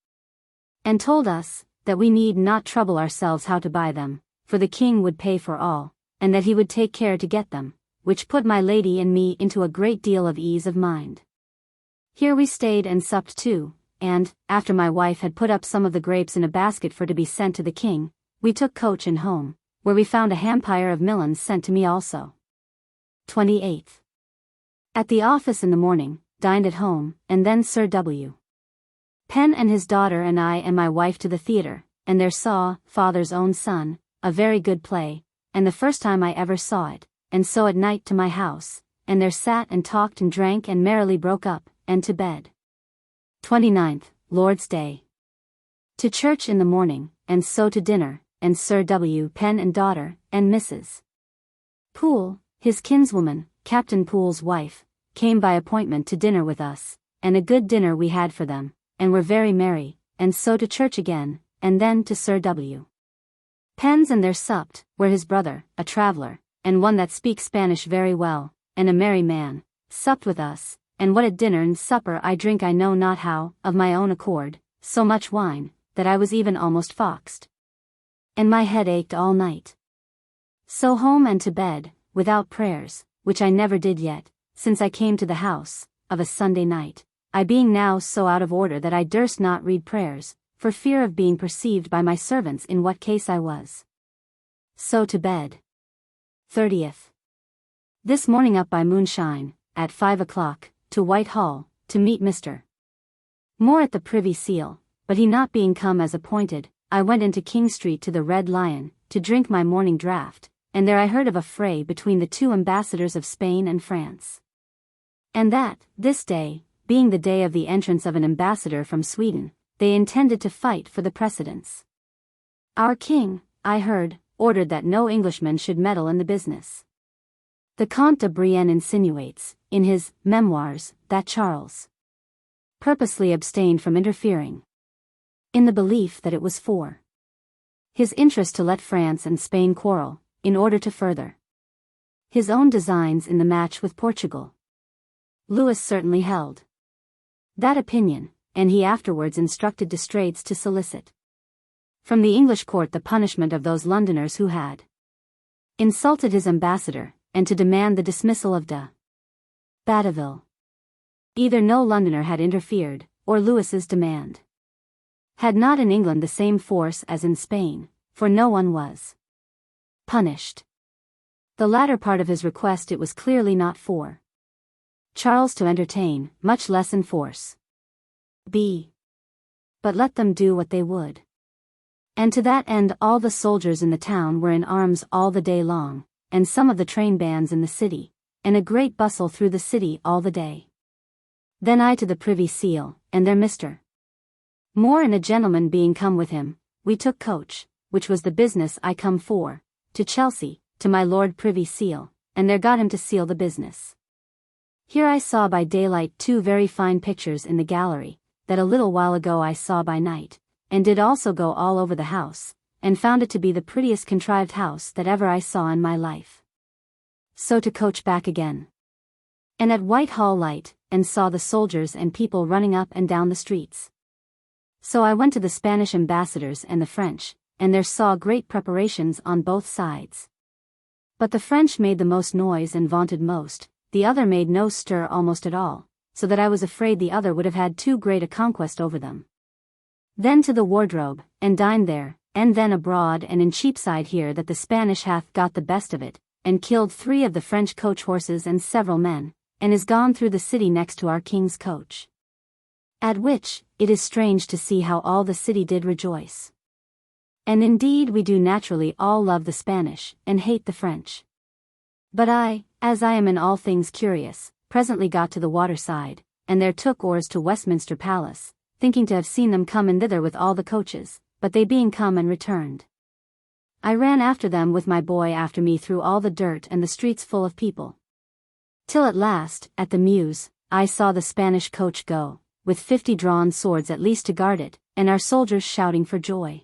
Speaker 1: And told us, that we need not trouble ourselves how to buy them, for the king would pay for all, and that he would take care to get them, which put my lady and me into a great deal of ease of mind. Here we stayed and supped too, and, after my wife had put up some of the grapes in a basket for to be sent to the king, we took coach and home, where we found a hampire of Millans sent to me also. 28th. At the office in the morning, dined at home, and then Sir W. Penn and his daughter and I and my wife to the theatre, and there saw Father's Own Son, a very good play, and the first time I ever saw it, and so at night to my house, and there sat and talked and drank and merrily broke up, and to bed. 29th, Lord's Day. To church in the morning, and so to dinner, and Sir W. Penn and daughter, and Mrs. Poole, his kinswoman, Captain Poole's wife, came by appointment to dinner with us, and a good dinner we had for them, and were very merry, and so to church again, and then to Sir W. Penn's, and there supped, where his brother, a traveller, and one that speaks Spanish very well, and a merry man, supped with us, and what at dinner and supper I drink I know not how, of my own accord, so much wine, that I was even almost foxed. And my head ached all night. So home and to bed, without prayers, which I never did yet, since I came to the house, of a Sunday night, I being now so out of order that I durst not read prayers, for fear of being perceived by my servants in what case I was. So to bed. 30th. This morning up by moonshine, at 5 o'clock, to Whitehall, to meet Mr. Moore at the Privy Seal, but he not being come as appointed, I went into King Street to the Red Lion, to drink my morning draught, and there I heard of a fray between the two ambassadors of Spain and France. And that, this day, being the day of the entrance of an ambassador from Sweden, they intended to fight for the precedence. Our king, I heard, ordered that no Englishman should meddle in the business. The Comte de Brienne insinuates, in his Memoirs, that Charles purposely abstained from interfering, in the belief that it was for his interest to let France and Spain quarrel, in order to further his own designs in the match with Portugal. Louis certainly held that opinion, and he afterwards instructed D'Estrades to solicit from the English court the punishment of those Londoners who had insulted his ambassador, and to demand the dismissal of de Batteville. Either no Londoner had interfered, or Louis's demand had not in England the same force as in Spain, for no one was punished. The latter part of his request it was clearly not for Charles to entertain, much less enforce. B. But let them do what they would. And to that end all the soldiers in the town were in arms all the day long, and some of the train bands in the city, and a great bustle through the city all the day. Then I to the Privy Seal, and there Mr. Moore and a gentleman being come with him, we took coach, which was the business I come for, to Chelsea, to my Lord Privy Seal, and there got him to seal the business. Here I saw by daylight two very fine pictures in the gallery, that a little while ago I saw by night, and did also go all over the house, and found it to be the prettiest contrived house that ever I saw in my life. So to coach back again. And at Whitehall light, and saw the soldiers and people running up and down the streets. So I went to the Spanish ambassadors and the French, and there saw great preparations on both sides. But the French made the most noise and vaunted most, the other made no stir almost at all, so that I was afraid the other would have had too great a conquest over them. Then to the wardrobe, and dined there, and then abroad and in Cheapside here that the Spanish hath got the best of it, and killed 3 of the French coach horses and several men, and is gone through the city next to our king's coach. At which, it is strange to see how all the city did rejoice. And indeed we do naturally all love the Spanish, and hate the French. But I, as I am in all things curious, presently got to the water side, and there took oars to Westminster Palace, thinking to have seen them come in thither with all the coaches, but they being come and returned, I ran after them with my boy after me through all the dirt and the streets full of people. Till at last, at the Mews, I saw the Spanish coach go, with 50 drawn swords at least to guard it, and our soldiers shouting for joy.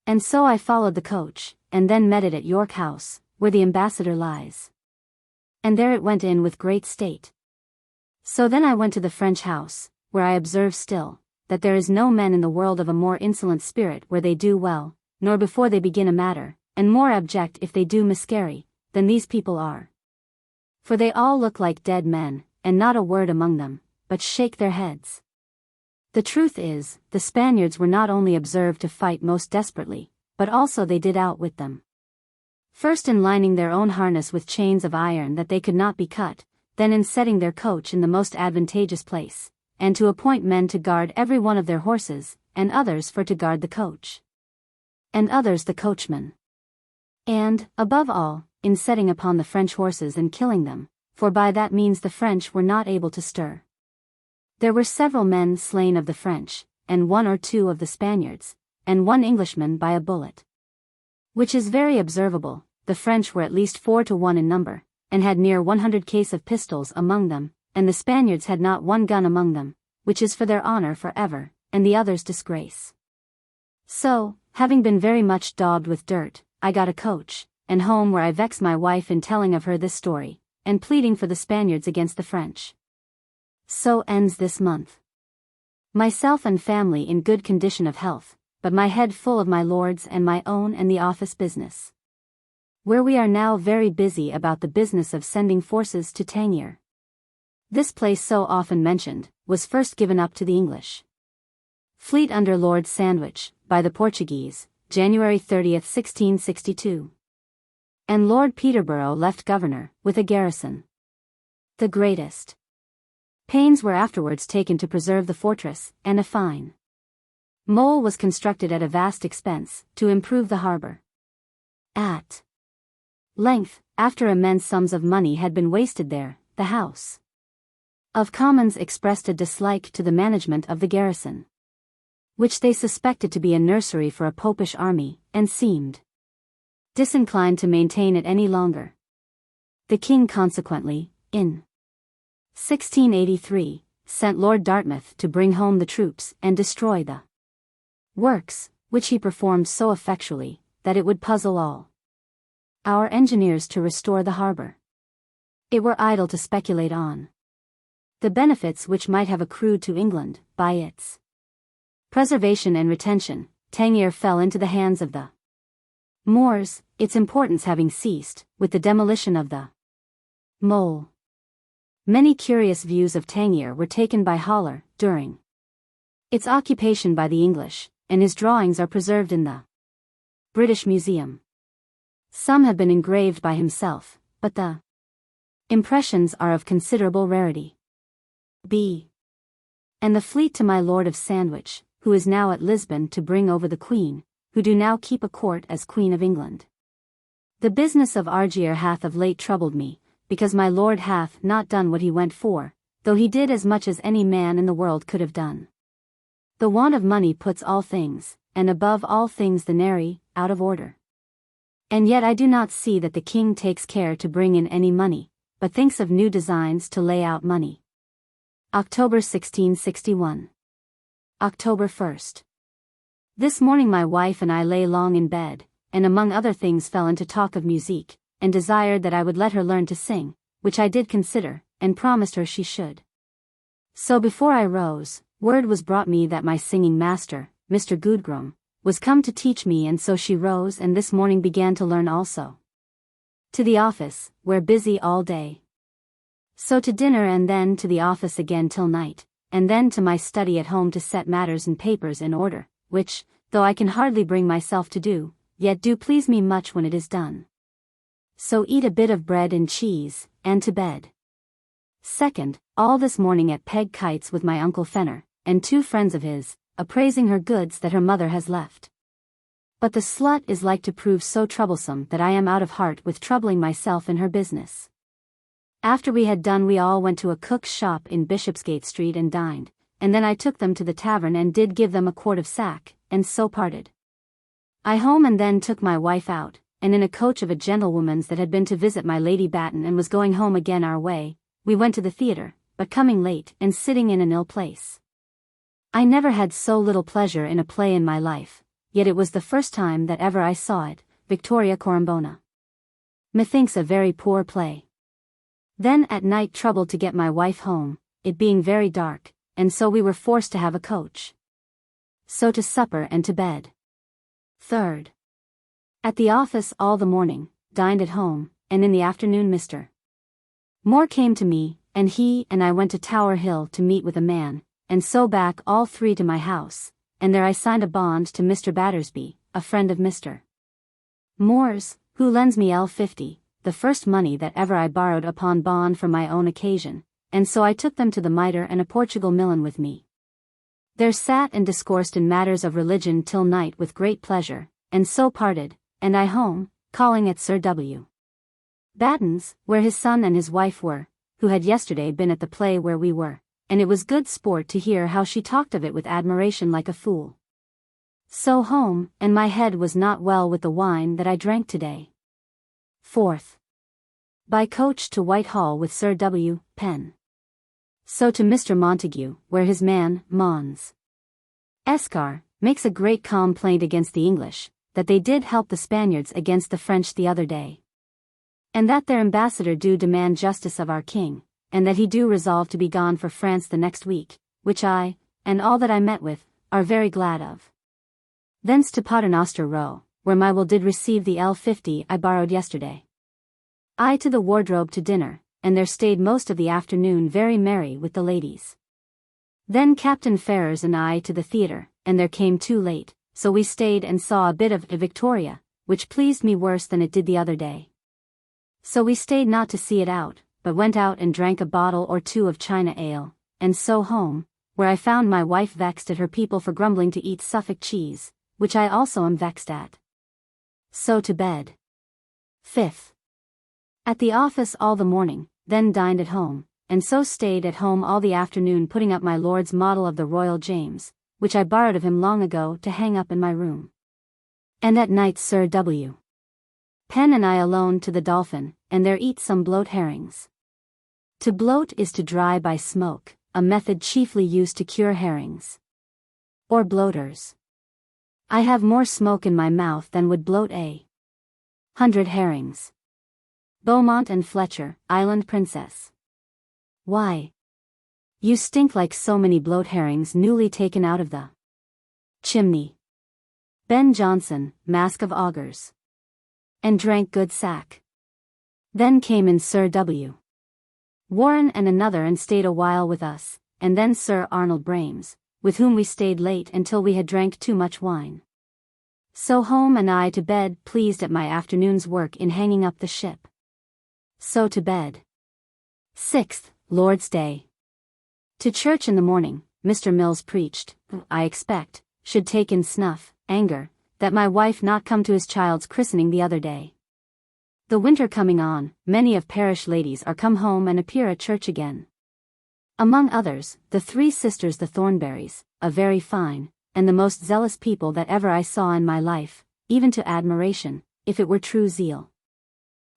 Speaker 1: And so I followed the coach, and then met it at York House, where the ambassador lies. And there it went in with great state. So then I went to the French house, where I observe still, that there is no men in the world of a more insolent spirit where they do well, nor before they begin a matter, and more abject if they do miscarry, than these people are. For they all look like dead men, and not a word among them, but shake their heads. The truth is, the Spaniards were not only observed to fight most desperately, but also they did outwit them. First in lining their own harness with chains of iron that they could not be cut, then in setting their coach in the most advantageous place, and to appoint men to guard every one of their horses, and others for to guard the coach, and others the coachman. And, above all, in setting upon the French horses and killing them, for by that means the French were not able to stir. There were several men slain of the French, and 1 or 2 of the Spaniards, and 1 Englishman by a bullet. Which is very observable. The French were at least 4 to 1 in number, and had near 100 case of pistols among them, and the Spaniards had not 1 gun among them, which is for their honor for ever, and the others disgrace. So, having been very much daubed with dirt, I got a coach, and home where I vex my wife in telling of her this story, and pleading for the Spaniards against the French. So ends this month. Myself and family in good condition of health, but my head full of my lord's and my own and the office business. Where we are now very busy about the business of sending forces to Tangier. This place so often mentioned, was first given up to the English fleet under Lord Sandwich, by the Portuguese, January 30th, 1662. And Lord Peterborough left governor, with a garrison. The greatest pains were afterwards taken to preserve the fortress, and a fine mole was constructed at a vast expense, to improve the harbour. At length, after immense sums of money had been wasted there, the House of Commons expressed a dislike to the management of the garrison, which they suspected to be a nursery for a popish army, and seemed disinclined to maintain it any longer. The king consequently, in 1683, sent Lord Dartmouth to bring home the troops and destroy the works, which he performed so effectually, that it would puzzle all our engineers to restore the harbour. It were idle to speculate on the benefits which might have accrued to England, by its preservation and retention. Tangier fell into the hands of the Moors, its importance having ceased, with the demolition of the mole. Many curious views of Tangier were taken by Haller, during its occupation by the English, and his drawings are preserved in the British Museum. Some have been engraved by himself, but the impressions are of considerable rarity. B. And the fleet to my Lord of Sandwich, who is now at Lisbon to bring over the Queen, who do now keep a court as Queen of England. The business of Argier hath of late troubled me, because my Lord hath not done what he went for, though he did as much as any man in the world could have done. The want of money puts all things, and above all things the nary, out of order. And yet I do not see that the king takes care to bring in any money, but thinks of new designs to lay out money. October 1661. October 1st. This morning my wife and I lay long in bed, and among other things fell into talk of music, and desired that I would let her learn to sing, which I did consider, and promised her she should. So before I rose, word was brought me that my singing master, Mr. Goodgrum, was come to teach me, and so she rose and this morning began to learn also. To the office, where busy all day. So to dinner and then to the office again till night, and then to my study at home to set matters and papers in order, which, though I can hardly bring myself to do, yet do please me much when it is done. So eat a bit of bread and cheese, and to bed. Second, all this morning at Peg Kites with my Uncle Fenner, and 2 friends of his, appraising her goods that her mother has left. But the slut is like to prove so troublesome that I am out of heart with troubling myself in her business. After we had done we all went to a cook's shop in Bishopsgate Street and dined, and then I took them to the tavern and did give them a quart of sack, and so parted. I home and then took my wife out, and in a coach of a gentlewoman's that had been to visit my Lady Batten and was going home again our way, we went to the theatre, but coming late and sitting in an ill place. I never had so little pleasure in a play in my life, yet it was the first time that ever I saw it, Victoria Corombona. Methinks a very poor play. Then at night troubled to get my wife home, it being very dark, and so we were forced to have a coach. So to supper and to bed. Third. At the office all the morning, dined at home, and in the afternoon Mr. More came to me, and he and I went to Tower Hill to meet with a man, and so back all three to my house, and there I signed a bond to Mr. Battersby, a friend of Mr. Moore's, who lends me L50, the first money that ever I borrowed upon bond for my own occasion, and so I took them to the Mitre and a Portugal Milan with me. There sat and discoursed in matters of religion till night with great pleasure, and so parted, and I home, calling at Sir W. Batten's, where his son and his wife were, who had yesterday been at the play where we were, and it was good sport to hear how she talked of it with admiration like a fool. So home, and my head was not well with the wine that I drank today. 4th. By coach to Whitehall with Sir W. Penn. So to Mr. Montague, where his man, Mons. Escar, makes a great complaint against the English, that they did help the Spaniards against the French the other day. And that their ambassador do demand justice of our king, and that he do resolve to be gone for France the next week, which I, and all that I met with, are very glad of. Thence to Paternoster Row, where my will did receive the L50 I borrowed yesterday. I to the wardrobe to dinner, and there stayed most of the afternoon very merry with the ladies. Then Captain Ferrers and I to the theatre, and there came too late, so we stayed and saw a bit of Victoria, which pleased me worse than it did the other day. So we stayed not to see it out, but went out and drank a bottle or two of China ale, and so home, where I found my wife vexed at her people for grumbling to eat Suffolk cheese, which I also am vexed at. So to bed. 5th. At the office all the morning, then dined at home, and so stayed at home all the afternoon putting up my lord's model of the Royal James, which I borrowed of him long ago to hang up in my room. And at night Sir W. Penn and I alone to the Dolphin, and there eat some bloat herrings. To bloat is to dry by smoke, a method chiefly used to cure herrings. Or bloaters. I have more smoke in my mouth than would bloat 100 herrings. Beaumont and Fletcher, Island Princess. Why? You stink like so many bloat herrings newly taken out of the chimney. Ben Jonson, Mask of Augurs. And drank good sack. Then came in Sir W. Warren and another and stayed a while with us, and then Sir Arnold Brames, with whom we stayed late until we had drank too much wine. So home and I to bed, pleased at my afternoon's work in hanging up the ship. So to bed. 6th, Lord's Day. To church in the morning, Mr. Mills preached, I expect, should take in snuff, anger, that my wife not come to his child's christening the other day. The winter coming on, many of parish ladies are come home and appear at church again. Among others, the 3 sisters the Thornberrys, a very fine, and the most zealous people that ever I saw in my life, even to admiration, if it were true zeal.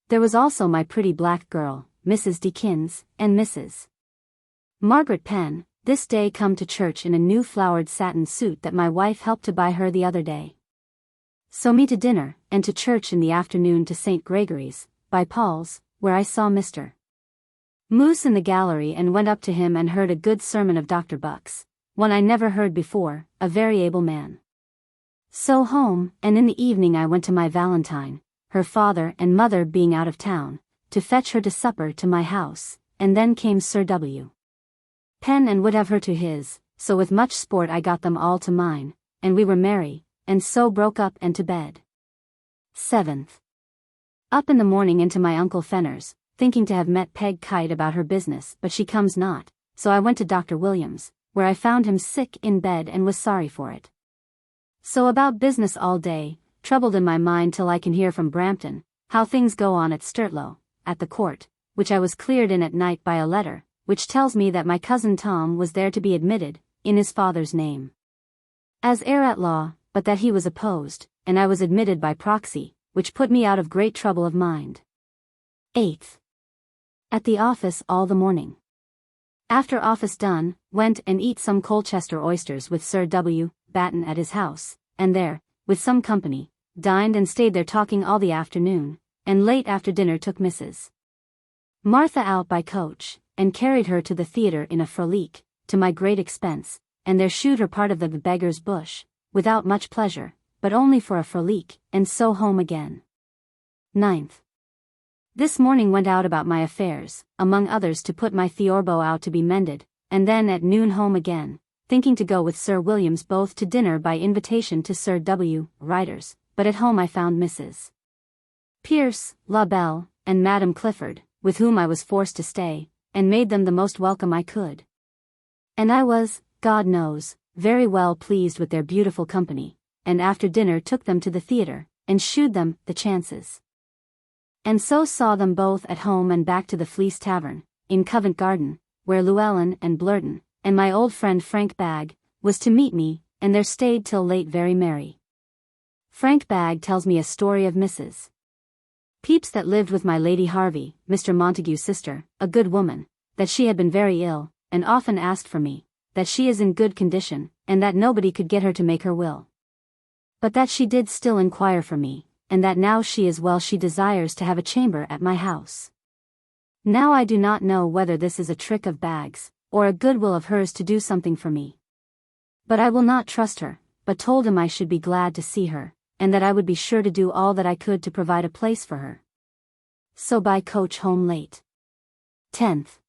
Speaker 1: There was also my pretty black girl, Mrs. Dekins, and Mrs. Margaret Penn, this day come to church in a new flowered satin suit that my wife helped to buy her the other day. So me to dinner, and to church in the afternoon to St. Gregory's, by Paul's, where I saw Mr. Moose in the gallery and went up to him and heard a good sermon of Dr. Buck's, one I never heard before, a very able man. So home, and in the evening I went to my Valentine, her father and mother being out of town, to fetch her to supper to my house, and then came Sir W. Penn and would have her to his, so with much sport I got them all to mine, and we were merry, and so broke up and to bed. 7th. Up in the morning into my Uncle Fenner's, thinking to have met Peg Kite about her business, but she comes not, so I went to Dr. Williams, where I found him sick in bed and was sorry for it. So about business all day, troubled in my mind till I can hear from Brampton, how things go on at Sturtlow, at the court, which I was cleared in at night by a letter, which tells me that my cousin Tom was there to be admitted, in his father's name, as heir at law, but that he was opposed, and I was admitted by proxy, which put me out of great trouble of mind. 8th. At the office all the morning. After office done, went and eat some Colchester oysters with Sir W. Batten at his house, and there, with some company, dined and stayed there talking all the afternoon, and late after dinner took Mrs. Martha out by coach, and carried her to the theatre in a frolic, to my great expense, and there shewed her part of the Beggar's Bush, without much pleasure, but only for a frolic, and so home again. 9th. This morning went out about my affairs, among others to put my theorbo out to be mended, and then at noon home again, thinking to go with Sir Williams both to dinner by invitation to Sir W. Ryder's, but at home I found Mrs. Pierce, La Belle, and Madam Clifford, with whom I was forced to stay, and made them the most welcome I could. And I was, God knows, very well pleased with their beautiful company, and after dinner took them to the theatre, and shewed them the chances. And so saw them both at home and back to the Fleece Tavern, in Covent Garden, where Llewellyn and Blurton, and my old friend Frank Bagg, was to meet me, and there stayed till late very merry. Frank Bagg tells me a story of Mrs. Pepys that lived with my Lady Harvey, Mr. Montague's sister, a good woman, that she had been very ill, and often asked for me, that she is in good condition, and that nobody could get her to make her will. But that she did still inquire for me, and that now she is well she desires to have a chamber at my house. Now I do not know whether this is a trick of Bagg's, or a goodwill of hers to do something for me. But I will not trust her, but told him I should be glad to see her, and that I would be sure to do all that I could to provide a place for her. So by coach home late. 10th.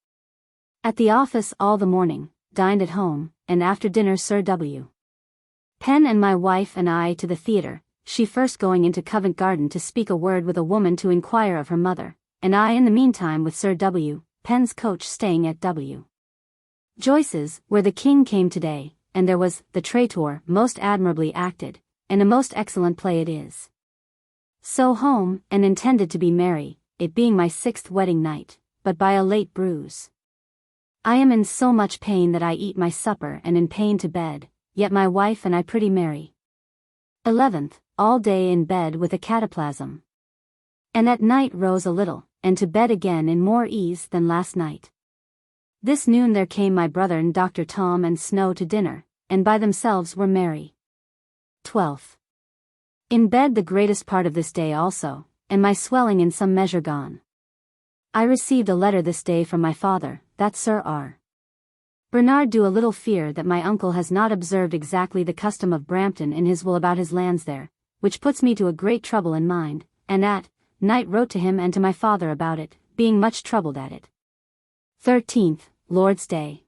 Speaker 1: At the office all the morning, dined at home, and after dinner Sir W. Penn and my wife and I to the theatre, she first going into Covent Garden to speak a word with a woman to inquire of her mother, and I in the meantime with Sir W. Penn's coach staying at W. Joyce's, where the King came today, and there was The Traitor most admirably acted, and a most excellent play it is. So home, and intended to be merry, it being my 6th wedding night, but by a late bruise. I am in so much pain that I eat my supper and in pain to bed, yet my wife and I pretty merry. 11th, all day in bed with a cataplasm. And at night rose a little, and to bed again in more ease than last night. This noon there came my brother and Dr. Tom and Snow to dinner, and by themselves were merry. 12th. In bed the greatest part of this day also, and my swelling in some measure gone. I received a letter this day from my father, that Sir R. Bernard do a little fear that my uncle has not observed exactly the custom of Brampton in his will about his lands there, which puts me to a great trouble in mind, and at night wrote to him and to my father about it, being much troubled at it. 13th, Lord's Day.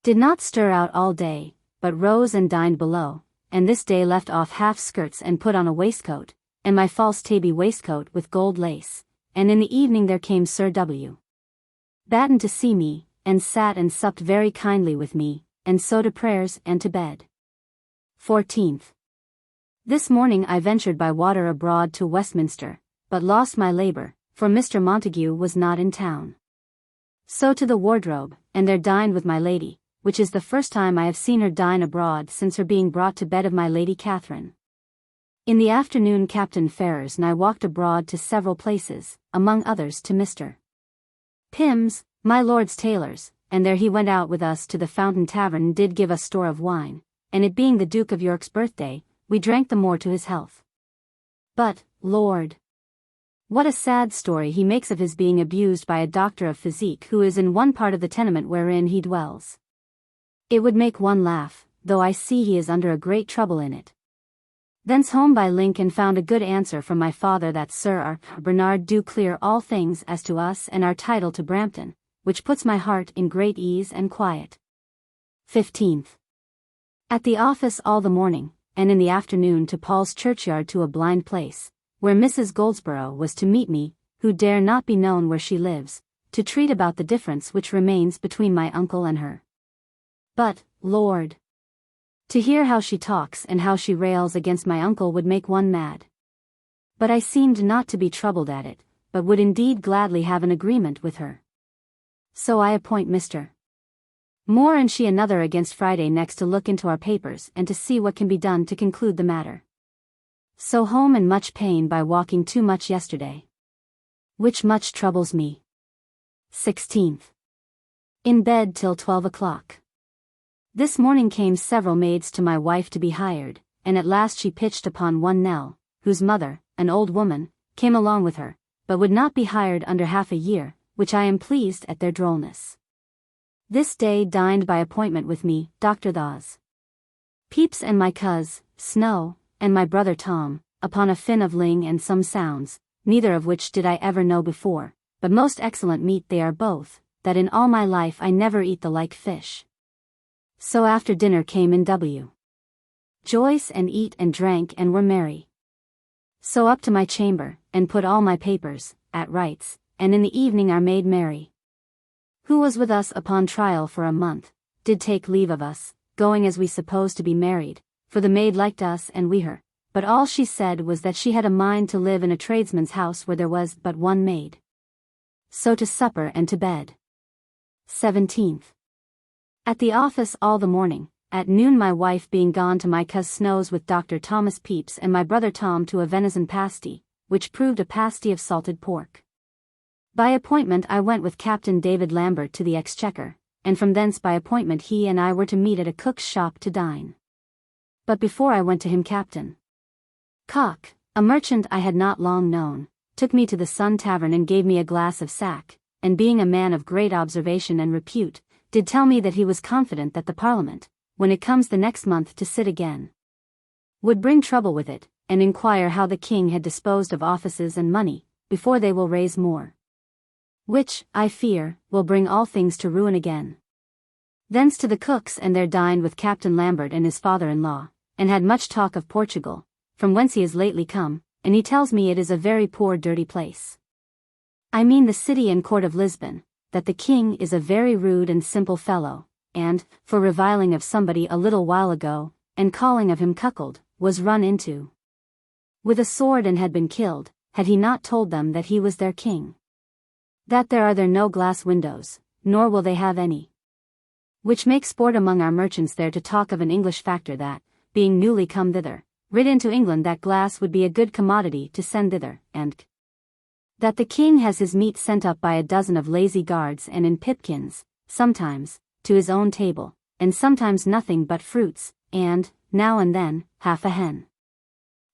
Speaker 1: Did not stir out all day, but rose and dined below, and this day left off half skirts and put on a waistcoat, and my false tabby waistcoat with gold lace, and in the evening there came Sir W. Batten to see me, and sat and supped very kindly with me, and so to prayers and to bed. 14th. This morning I ventured by water abroad to Westminster, but lost my labour, for Mr. Montague was not in town. So to the wardrobe, and there dined with my lady, which is the first time I have seen her dine abroad since her being brought to bed of my Lady Catherine. In the afternoon Captain Ferrers and I walked abroad to several places, among others to Mr. Pym's, my lord's tailor's, and there he went out with us to the Fountain Tavern and did give us store of wine, and it being the Duke of York's birthday, we drank the more to his health. But, Lord! What a sad story he makes of his being abused by a doctor of physique who is in one part of the tenement wherein he dwells. It would make one laugh, though I see he is under a great trouble in it. Thence home by link and found a good answer from my father that Sir R. Bernard do clear all things as to us and our title to Brampton, which puts my heart in great ease and quiet. 15th. At the office all the morning, and in the afternoon to Paul's churchyard to a blind place, where Mrs. Goldsborough was to meet me, who dare not be known where she lives, to treat about the difference which remains between my uncle and her. But, Lord! To hear how she talks and how she rails against my uncle would make one mad. But I seemed not to be troubled at it, but would indeed gladly have an agreement with her. So I appoint Mr. Moore and she another against Friday next to look into our papers and to see what can be done to conclude the matter. So home in much pain by walking too much yesterday, which much troubles me. 16th. In bed till 12 o'clock. This morning came several maids to my wife to be hired, and at last she pitched upon one Nell, whose mother, an old woman, came along with her, but would not be hired under half a year, which I am pleased at their drollness. This day dined by appointment with me, Dr. Thos. Pepys and my coz, Snow, and my brother Tom, upon a fin of ling and some sounds, neither of which did I ever know before, but most excellent meat they are both, that in all my life I never eat the like fish. So after dinner came in W. Joyce and eat and drank and were merry. So up to my chamber, and put all my papers, at rights, and in the evening our maid Mary, who was with us upon trial for a month, did take leave of us, going as we supposed to be married, for the maid liked us and we her, but all she said was that she had a mind to live in a tradesman's house where there was but one maid. So to supper and to bed. 17th. At the office all the morning, at noon my wife being gone to my coz Snow's with Dr. Thomas Pepys and my brother Tom to a venison pasty, which proved a pasty of salted pork. By appointment I went with Captain David Lambert to the Exchequer, and from thence by appointment he and I were to meet at a cook's shop to dine. But before I went to him Captain Cock, a merchant I had not long known, took me to the Sun Tavern and gave me a glass of sack, and being a man of great observation and repute, did tell me that he was confident that the Parliament, when it comes the next month to sit again, would bring trouble with it, and inquire how the king had disposed of offices and money, before they will raise more. Which, I fear, will bring all things to ruin again. Thence to the Cook's and there dined with Captain Lambert and his father-in-law, and had much talk of Portugal, from whence he is lately come, and he tells me it is a very poor dirty place. I mean the city and court of Lisbon, that the king is a very rude and simple fellow, and, for reviling of somebody a little while ago, and calling of him cuckold, was run into with a sword and had been killed, had he not told them that he was their king. That there are no glass windows, nor will they have any. Which makes sport among our merchants there to talk of an English factor that, being newly come thither, writ into England that glass would be a good commodity to send thither, and that the king has his meat sent up by a dozen of lazy guards and in pipkins, sometimes, to his own table, and sometimes nothing but fruits, and, now and then, half a hen.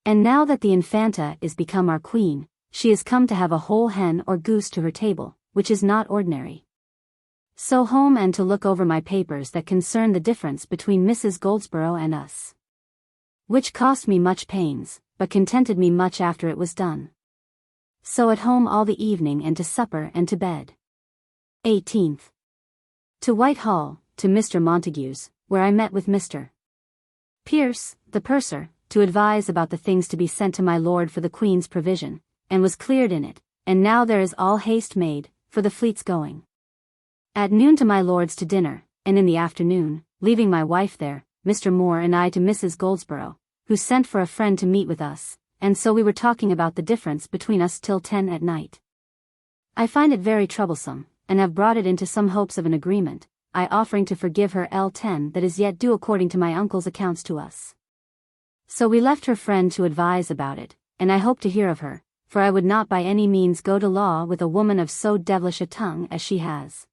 Speaker 1: And now that the Infanta is become our queen, she is come to have a whole hen or goose to her table, which is not ordinary. So home and to look over my papers that concern the difference between Mrs. Goldsborough and us. Which cost me much pains, but contented me much after it was done. So at home all the evening and to supper and to bed. 18th. To Whitehall, to Mr. Montague's, where I met with Mr. Pierce, the purser, to advise about the things to be sent to my lord for the Queen's provision, and was cleared in it, and now there is all haste made, for the fleet's going. At noon to my lord's to dinner, and in the afternoon, leaving my wife there, Mr. Moore and I to Mrs. Goldsborough, who sent for a friend to meet with us, and so we were talking about the difference between us till 10 at night. I find it very troublesome, and have brought it into some hopes of an agreement, I offering to forgive her L10 that is yet due according to my uncle's accounts to us. So we left her friend to advise about it, and I hope to hear of her, for I would not by any means go to law with a woman of so devilish a tongue as she has.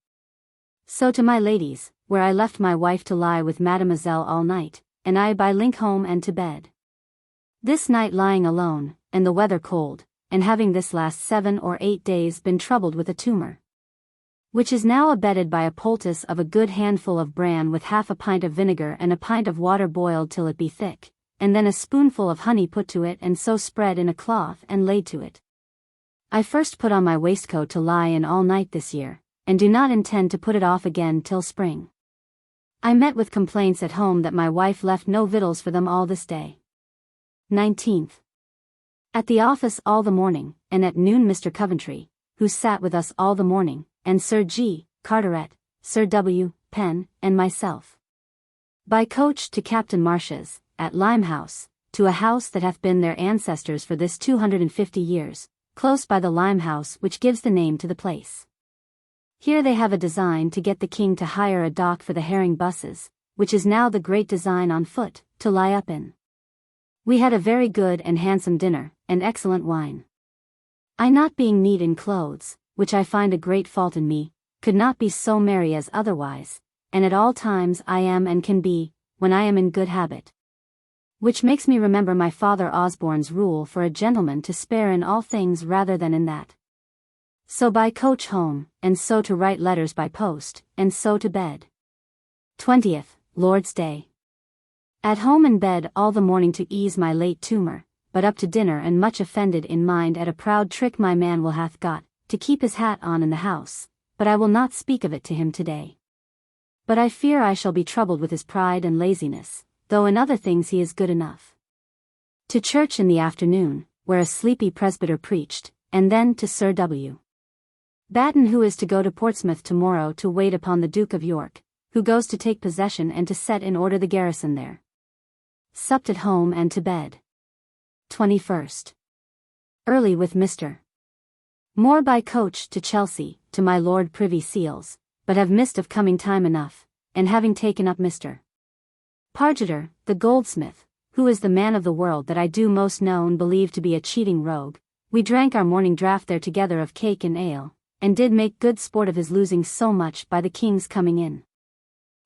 Speaker 1: So to my lady's, where I left my wife to lie with mademoiselle all night, and I by link home and to bed. This night lying alone, and the weather cold, and having this last 7 or 8 days been troubled with a tumour, which is now abated by a poultice of a good handful of bran with half a pint of vinegar and a pint of water boiled till it be thick, and then a spoonful of honey put to it and so spread in a cloth and laid to it. I first put on my waistcoat to lie in all night this year, and do not intend to put it off again till spring. I met with complaints at home that my wife left no victuals for them all this day. 19th. At the office all the morning, and at noon Mr. Coventry, who sat with us all the morning, and Sir G. Carteret, Sir W. Penn, and myself. By coach to Captain Marsh's, at Limehouse, to a house that hath been their ancestors for this 250 years, close by the Limehouse which gives the name to the place. Here they have a design to get the king to hire a dock for the herring busses, which is now the great design on foot, to lie up in. We had a very good and handsome dinner, and excellent wine. I not being neat in clothes, which I find a great fault in me, could not be so merry as otherwise, and at all times I am and can be, when I am in good habit. Which makes me remember my father Osborne's rule for a gentleman to spare in all things rather than in that. So by coach home, and so to write letters by post, and so to bed. 20th, Lord's Day. At home in bed all the morning to ease my late tumour, but up to dinner and much offended in mind at a proud trick my man will hath got, to keep his hat on in the house, but I will not speak of it to him today. But I fear I shall be troubled with his pride and laziness, though in other things he is good enough. To church in the afternoon, where a sleepy presbyter preached, and then to Sir W. Batten, who is to go to Portsmouth tomorrow to wait upon the Duke of York, who goes to take possession and to set in order the garrison there. Supped at home and to bed. 21st. Early with Mr. Moore by coach to Chelsea, to my Lord Privy Seal's, but have missed of coming time enough, and having taken up Mr. Pargeter, the goldsmith, who is the man of the world that I do most know and believe to be a cheating rogue, we drank our morning draught there together of cake and ale, and did make good sport of his losing so much by the king's coming in.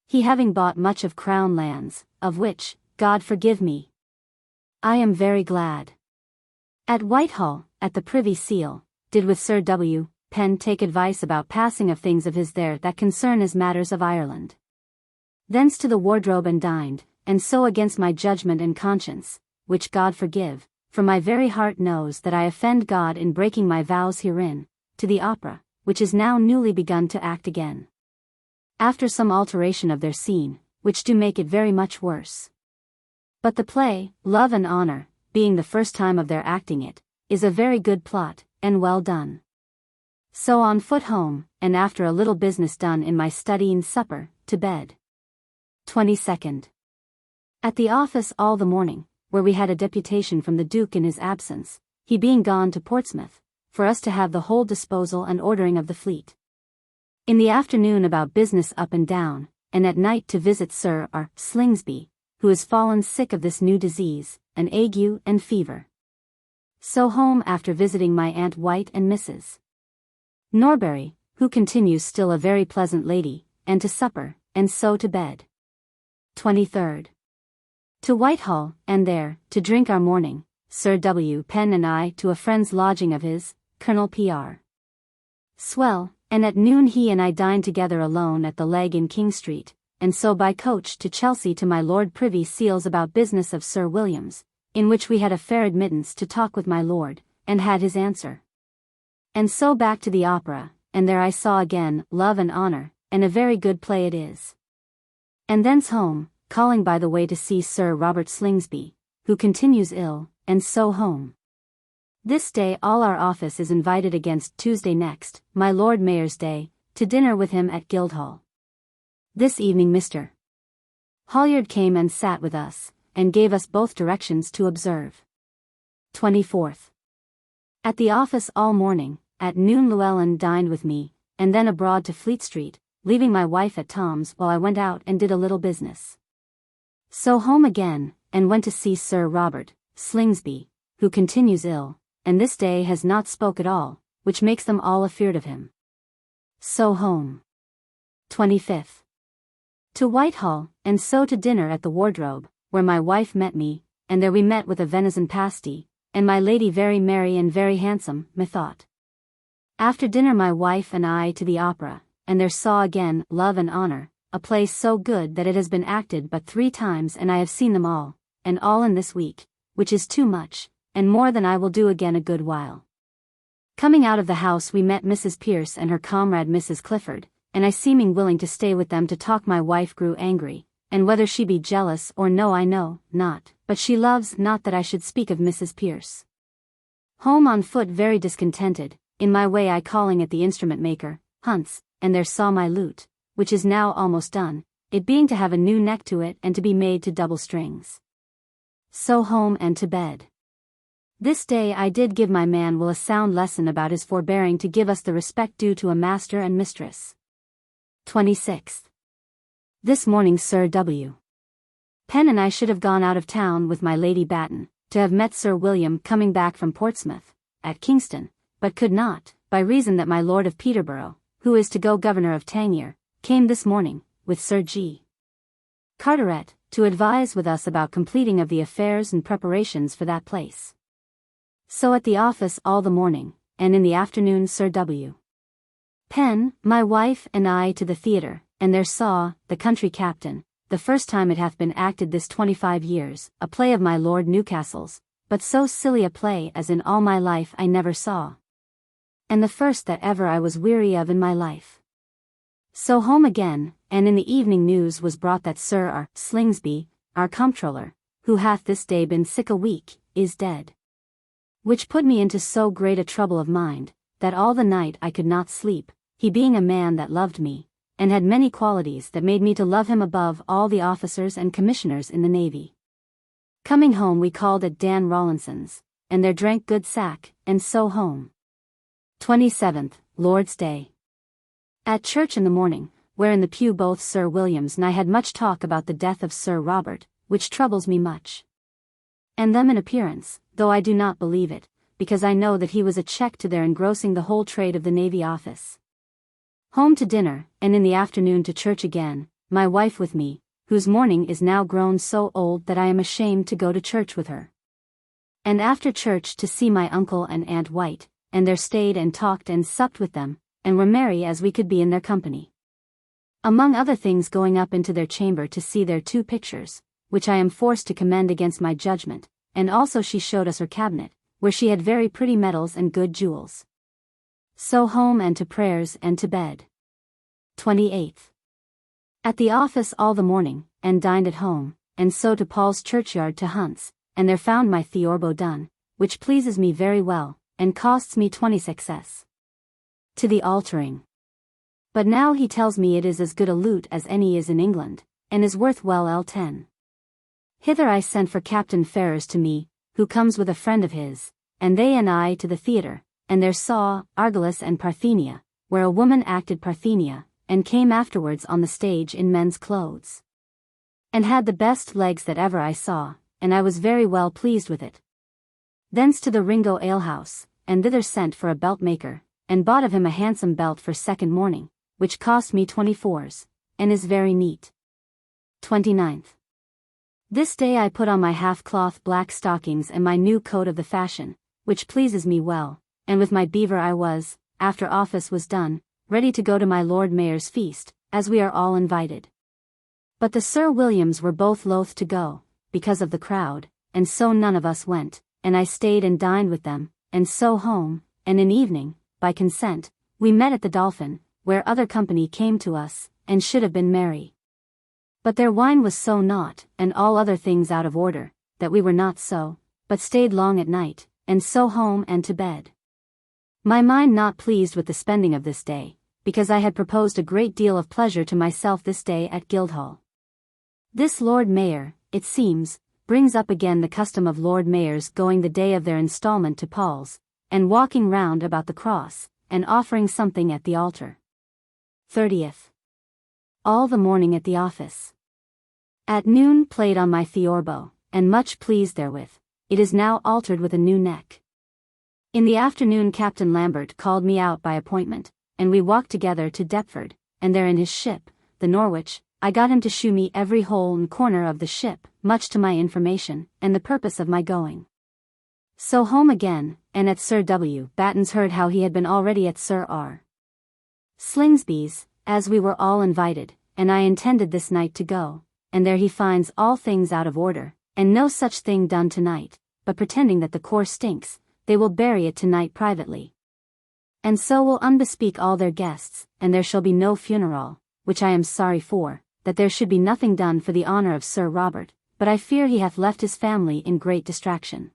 Speaker 1: He having bought much of crown lands, of which, God forgive me, I am very glad. At Whitehall, at the Privy Seal, did with Sir W. Penn take advice about passing of things of his there that concern as matters of Ireland. Thence to the wardrobe and dined, and so against my judgment and conscience, which God forgive, for my very heart knows that I offend God in breaking my vows herein, to the opera, which is now newly begun to act again. After some alteration of their scene, which do make it very much worse. But the play, Love and Honor, being the first time of their acting it, is a very good plot, and well done. So on foot home, and after a little business done in my study and supper, to bed. 22nd. At the office all the morning, where we had a deputation from the Duke in his absence, he being gone to Portsmouth, for us to have the whole disposal and ordering of the fleet. In the afternoon about business up and down, and at night to visit Sir R. Slingsby, who is fallen sick of this new disease, an ague and fever. So home after visiting my Aunt White and Mrs. Norbury, who continues still a very pleasant lady, and to supper, and so to bed. 23rd. To Whitehall, and there, to drink our morning, Sir W. Penn and I to a friend's lodging of his, Colonel P.R. Swell, and at noon he and I dined together alone at the Leg in King Street, and so by coach to Chelsea to my Lord Privy Seal's about business of Sir William's, in which we had a fair admittance to talk with my lord, and had his answer. And so back to the opera, and there I saw again Love and Honor, and a very good play it is. And thence home, calling by the way to see Sir Robert Slingsby, who continues ill, and so home. This day all our office is invited against Tuesday next, my Lord Mayor's Day, to dinner with him at Guildhall. This evening Mr. Holliard came and sat with us, and gave us both directions to observe. 24th. At the office all morning, at noon Llewellyn dined with me, and then abroad to Fleet Street, leaving my wife at Tom's while I went out and did a little business. So home again, and went to see Sir Robert Slingsby, who continues ill, and this day has not spoke at all, which makes them all afeard of him. So home. 25th. To Whitehall, and so to dinner at the Wardrobe, where my wife met me, and there we met with a venison pasty, and my lady very merry and very handsome, methought. After dinner my wife and I to the opera, and there saw again Love and Honor, a play so good that it has been acted but 3 times and I have seen them all, and all in this week, which is too much, and more than I will do again a good while. Coming out of the house we met Mrs. Pierce and her comrade Mrs. Clifford, and I seeming willing to stay with them to talk my wife grew angry, and whether she be jealous or no I know not, but she loves not that I should speak of Mrs. Pierce. Home on foot very discontented, in my way I calling at the instrument maker, Hunt's, and there saw my lute, which is now almost done, it being to have a new neck to it and to be made to double strings. So home and to bed. This day I did give my man Will a sound lesson about his forbearing to give us the respect due to a master and mistress. 26th. This morning Sir W. Penn and I should have gone out of town with my Lady Batten, to have met Sir William coming back from Portsmouth, at Kingston, but could not, by reason that my Lord of Peterborough, who is to go Governor of Tangier, came this morning, with Sir G. Carteret, to advise with us about completing of the affairs and preparations for that place. So at the office all the morning, and in the afternoon Sir W. Penn, my wife and I to the theatre, and there saw, The Country Captain, the first time it hath been acted this 25 years, a play of my Lord Newcastle's, but so silly a play as in all my life I never saw. And the first that ever I was weary of in my life. So home again, and in the evening news was brought that Sir R. Slingsby, our comptroller, who hath this day been sick a week, is dead. Which put me into so great a trouble of mind, that all the night I could not sleep, he being a man that loved me, and had many qualities that made me to love him above all the officers and commissioners in the navy. Coming home we called at Dan Rawlinson's, and there drank good sack, and so home. 27th, Lord's Day. At church in the morning, where in the pew both Sir Williams and I had much talk about the death of Sir Robert, which troubles me much. And them in appearance, though I do not believe it, because I know that he was a check to their engrossing the whole trade of the Navy office. Home to dinner, and in the afternoon to church again, my wife with me, whose mourning is now grown so old that I am ashamed to go to church with her. And after church to see my uncle and Aunt White, and there stayed and talked and supped with them, and were merry as we could be in their company. Among other things going up into their chamber to see their 2 pictures, which I am forced to commend against my judgment, and also she showed us her cabinet, where she had very pretty medals and good jewels. So home and to prayers and to bed. 28th. At the office all the morning, and dined at home, and so to Paul's churchyard to Hunt's, and there found my Theorbo done, which pleases me very well, and costs me 26s. To the altering. But now he tells me it is as good a lute as any is in England, and is worth well L10. Hither I sent for Captain Ferrers to me, who comes with a friend of his, and they and I to the theatre, and there saw Argyllis and Parthenia, where a woman acted Parthenia, and came afterwards on the stage in men's clothes. And had the best legs that ever I saw, and I was very well pleased with it. Thence to the Ringo alehouse, and thither sent for a belt maker, and bought of him a handsome belt for second mourning, which cost me 24s, and is very neat. 29th. This day I put on my half-cloth black stockings and my new coat of the fashion, which pleases me well, and with my beaver I was, after office was done, ready to go to my Lord Mayor's feast, as we are all invited. But the Sir Williams were both loath to go, because of the crowd, and so none of us went, and I stayed and dined with them, and so home, and in evening, by consent, we met at the Dolphin, where other company came to us, and should have been merry. But their wine was so naught, and all other things out of order, that we were not so, but stayed long at night, and so home and to bed. My mind not pleased with the spending of this day, because I had proposed a great deal of pleasure to myself this day at Guildhall. This Lord Mayor, it seems, brings up again the custom of Lord Mayors going the day of their instalment to Paul's, and walking round about the cross, and offering something at the altar. 30th. All the morning at the office. At noon played on my Theorbo, and much pleased therewith. It is now altered with a new neck. In the afternoon Captain Lambert called me out by appointment, and we walked together to Deptford, and there in his ship, the Norwich, I got him to shew me every hole and corner of the ship, much to my information, and the purpose of my going. So home again, and at Sir W. Batten's heard how he had been already at Sir R. Slingsby's, as we were all invited, and I intended this night to go, and there he finds all things out of order, and no such thing done tonight, but pretending that the corse stinks, they will bury it tonight privately. And so will unbespeak all their guests, and there shall be no funeral, which I am sorry for, that there should be nothing done for the honor of Sir Robert, but I fear he hath left his family in great distraction.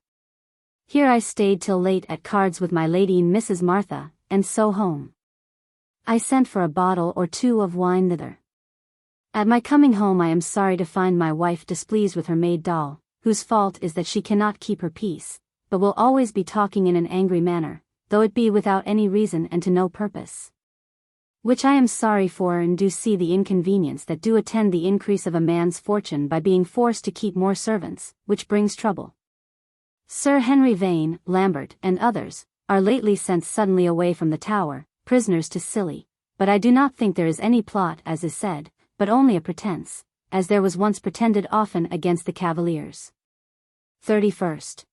Speaker 1: Here I stayed till late at cards with my lady Mrs. Martha, and so home. I sent for a bottle or 2 of wine thither. At my coming home I am sorry to find my wife displeased with her maid doll, whose fault is that she cannot keep her peace, but will always be talking in an angry manner, though it be without any reason and to no purpose. Which I am sorry for, and do see the inconvenience that do attend the increase of a man's fortune by being forced to keep more servants, which brings trouble. Sir Henry Vane, Lambert, and others, are lately sent suddenly away from the Tower, prisoners to Scilly, but I do not think there is any plot as is said, but only a pretence, as there was once pretended often against the Cavaliers. 31st.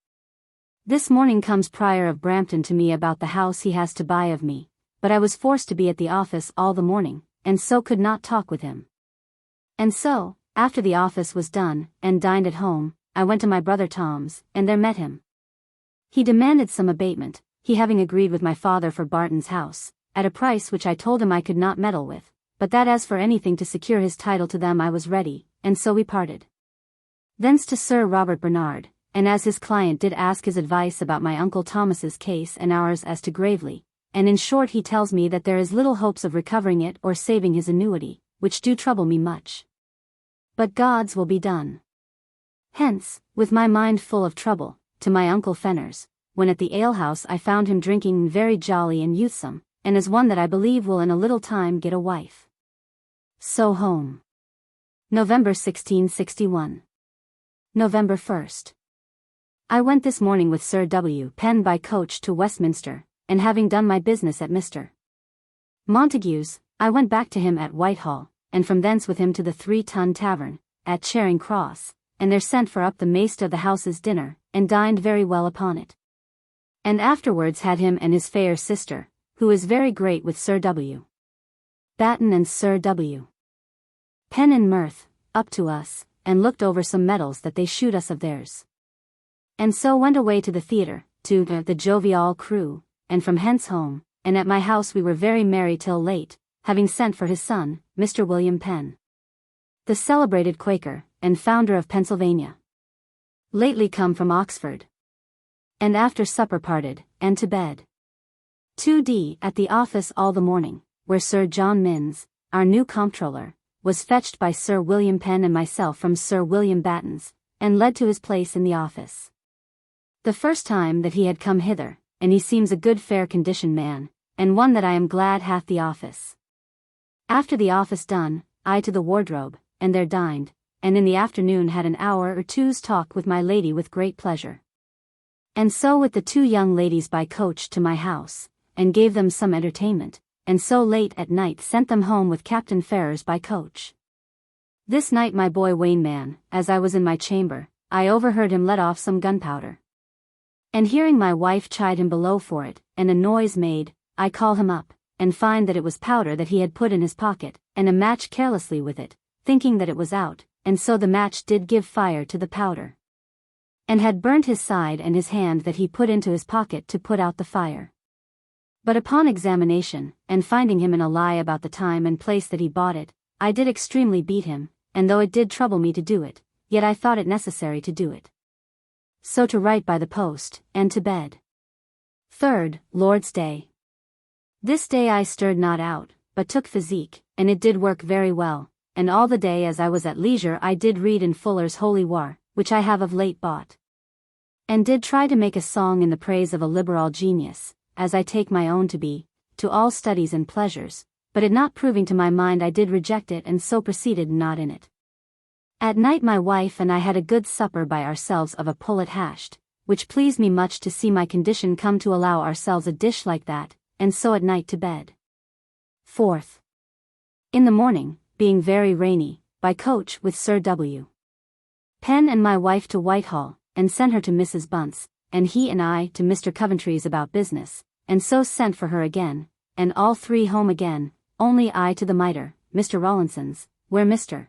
Speaker 1: This morning comes Prior of Brampton to me about the house he has to buy of me, but I was forced to be at the office all the morning, and so could not talk with him. And so, after the office was done, and dined at home, I went to my brother Tom's, and there met him, He demanded some abatement, he having agreed with my father for Barton's house, at a price which I told him I could not meddle with, but that as for anything to secure his title to them I was ready, and so we parted. Thence to Sir Robert Bernard, and as his client did ask his advice about my Uncle Thomas's case and ours as to Gravely, and in short he tells me that there is little hopes of recovering it or saving his annuity, which do trouble me much. But God's will be done. Hence, with my mind full of trouble, to my Uncle Fenner's, when at the alehouse I found him drinking very jolly and youthsome, and as one that I believe will in a little time get a wife. So home. November 1661. November 1st. I went this morning with Sir W. Penn by coach to Westminster, and having done my business at Mr. Montague's, I went back to him at Whitehall, and from thence with him to the 3-Ton Tavern, at Charing Cross, and there sent for up the maist of the house's dinner, and dined very well upon it. And afterwards had him and his fair sister, who is very great with Sir W. Batten and Sir W. Penn in mirth, up to us, and looked over some medals that they shewed us of theirs. And so went away to the theatre, to the jovial crew, and from hence home, and at my house we were very merry till late, having sent for his son, Mr. William Penn, the celebrated Quaker, and founder of Pennsylvania, lately come from Oxford. And after supper parted, and to bed. 2d at the office all the morning, where Sir John Minns, our new comptroller, was fetched by Sir William Penn and myself from Sir William Batten's, and led to his place in the office. The first time that he had come hither, and he seems a good fair condition man, and one that I am glad hath the office. After the office done, I to the wardrobe, and there dined, and in the afternoon had an hour or two's talk with my lady with great pleasure. And so with the 2 young ladies by coach to my house, and gave them some entertainment, and so late at night sent them home with Captain Ferrers by coach. This night my boy Wainman, as I was in my chamber, I overheard him let off some gunpowder. And hearing my wife chide him below for it, and a noise made, I call him up, and find that it was powder that he had put in his pocket, and a match carelessly with it, thinking that it was out, and so the match did give fire to the powder, and had burnt his side and his hand that he put into his pocket to put out the fire. But upon examination, and finding him in a lie about the time and place that he bought it, I did extremely beat him, and though it did trouble me to do it, yet I thought it necessary to do it. So to write by the post, and to bed. 3rd, Lord's Day. This day I stirred not out, but took physique, and it did work very well, and all the day as I was at leisure I did read in Fuller's Holy War, which I have of late bought. And did try to make a song in the praise of a liberal genius, as I take my own to be, to all studies and pleasures, but it not proving to my mind I did reject it and so proceeded not in it. At night my wife and I had a good supper by ourselves of a pullet hashed, which pleased me much to see my condition come to allow ourselves a dish like that, and so at night to bed. 4th. In the morning, being very rainy, by coach with Sir W. Penn and my wife to Whitehall, and sent her to Mrs. Bunce, and he and I to Mr. Coventry's about business, and so sent for her again, and all 3 home again, only I to the Mitre, Mr. Rawlinson's, where Mr.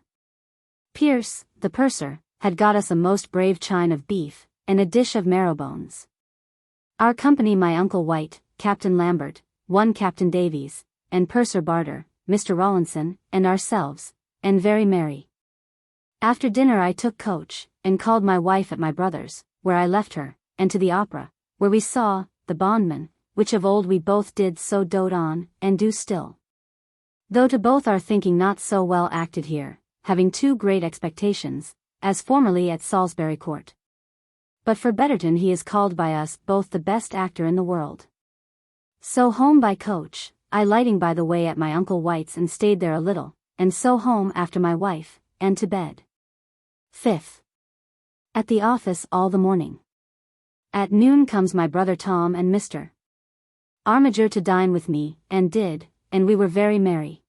Speaker 1: Pierce, the purser, had got us a most brave chine of beef, and a dish of marrowbones. Our company my Uncle White, Captain Lambert, one Captain Davies, and Purser Barter, Mr. Rawlinson, and ourselves, and very merry. After dinner I took coach, and called my wife at my brother's, where I left her, and to the opera, where we saw the Bondman, which of old we both did so dote on, and do still. Though to both our thinking not so well acted here, having too great expectations, as formerly at Salisbury Court. But for Betterton he is called by us both the best actor in the world. So home by coach, I lighting by the way at my Uncle White's and stayed there a little, and so home after my wife, and to bed. 5th. At the office all the morning. At noon comes my brother Tom and Mr. Armiger to dine with me, and did, and we were very merry.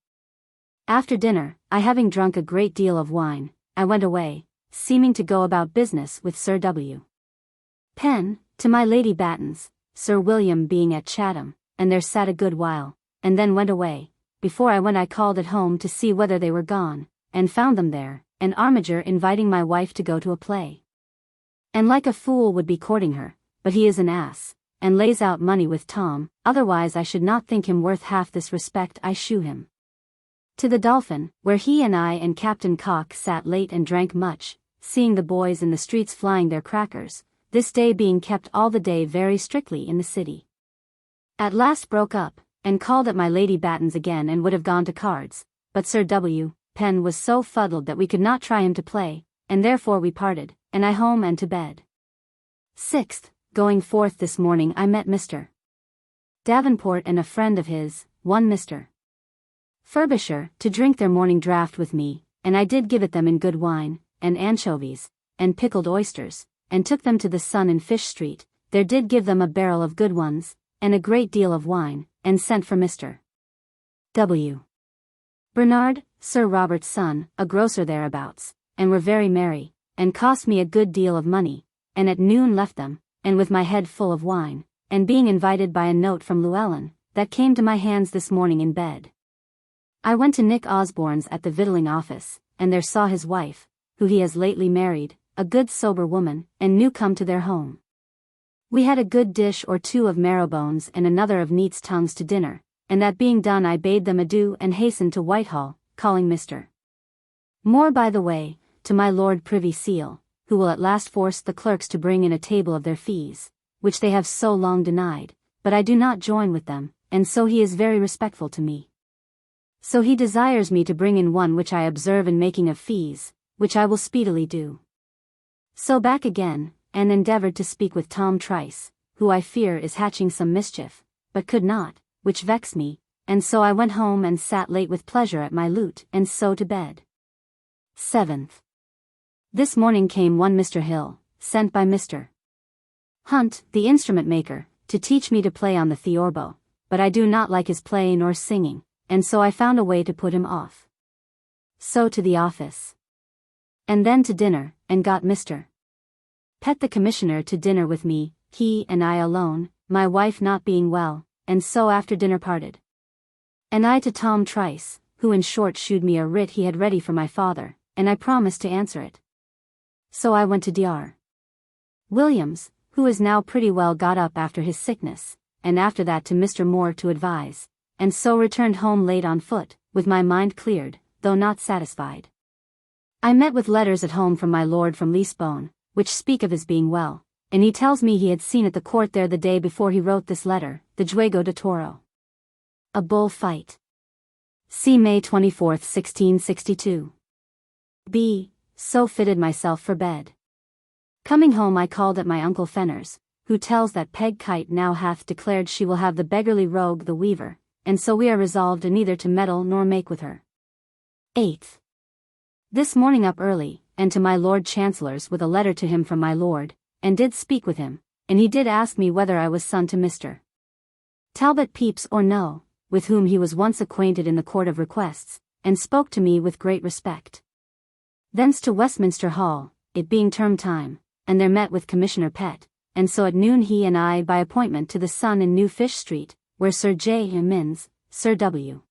Speaker 1: After dinner, I having drunk a great deal of wine, I went away, seeming to go about business with Sir W. Penn, to my Lady Batten's, Sir William being at Chatham, and there sat a good while, and then went away. Before I went I called at home to see whether they were gone, and found them there, and Armiger inviting my wife to go to a play. And like a fool would be courting her, but he is an ass, and lays out money with Tom, otherwise I should not think him worth half this respect I shew him. To the Dolphin, where he and I and Captain Cock sat late and drank much, seeing the boys in the streets flying their crackers, this day being kept all the day very strictly in the city. At last broke up, and called at my Lady Batten's again and would have gone to cards, but Sir W. Penn was so fuddled that we could not try him to play, and therefore we parted, and I home and to bed. 6th, going forth this morning I met Mr. Davenport and a friend of his, one Mr. Frobisher, to drink their morning draught with me, and I did give it them in good wine, and anchovies, and pickled oysters, and took them to the Sun in Fish Street, there did give them a barrel of good ones, and a great deal of wine, and sent for Mr. W. Bernard, Sir Robert's son, a grocer thereabouts, and were very merry, and cost me a good deal of money, and at noon left them, and with my head full of wine, and being invited by a note from Llewellyn, that came to my hands this morning in bed. I went to Nick Osborne's at the victualling office, and there saw his wife, who he has lately married, a good sober woman, and new come to their home. We had a good dish or two of marrowbones and another of neat's tongues to dinner, and that being done I bade them adieu and hastened to Whitehall, calling Mr. Moore by the way, to my Lord Privy Seal, who will at last force the clerks to bring in a table of their fees, which they have so long denied, but I do not join with them, and so he is very respectful to me. So he desires me to bring in one which I observe in making of fees, which I will speedily do. So back again, and endeavored to speak with Tom Trice, who I fear is hatching some mischief, but could not, which vexed me, and so I went home and sat late with pleasure at my lute, and so to bed. 7th. This morning came one Mr. Hill, sent by Mr. Hunt, the instrument maker, to teach me to play on the theorbo, but I do not like his playing or singing, and so I found a way to put him off. So to the office. And then to dinner, and got Mr. Pett the commissioner to dinner with me, he and I alone, my wife not being well, and so after dinner parted. And I to Tom Trice, who in short shewed me a writ he had ready for my father, and I promised to answer it. So I went to Dr. Williams, who is now pretty well got up after his sickness, and after that to Mr. Moore to advise, and so returned home late on foot, with my mind cleared, though not satisfied. I met with letters at home from my lord from Lisbon, which speak of his being well, and he tells me he had seen at the court there the day before he wrote this letter, the Juego de Toro. A bull fight. See May 24, 1662. B. So fitted myself for bed. Coming home I called at my uncle Fenner's, who tells that Peg Kite now hath declared she will have the beggarly rogue the weaver, and so we are resolved neither to meddle nor make with her. 8th. This morning up early, and to my Lord Chancellor's with a letter to him from my lord, and did speak with him, and he did ask me whether I was son to Mr. Talbot Pepys or no, with whom he was once acquainted in the Court of Requests, and spoke to me with great respect. Thence to Westminster Hall, it being term time, and there met with Commissioner Pett, and so at noon he and I by appointment to the Sun in New Fish Street, where Sir J. Minns, Sir W.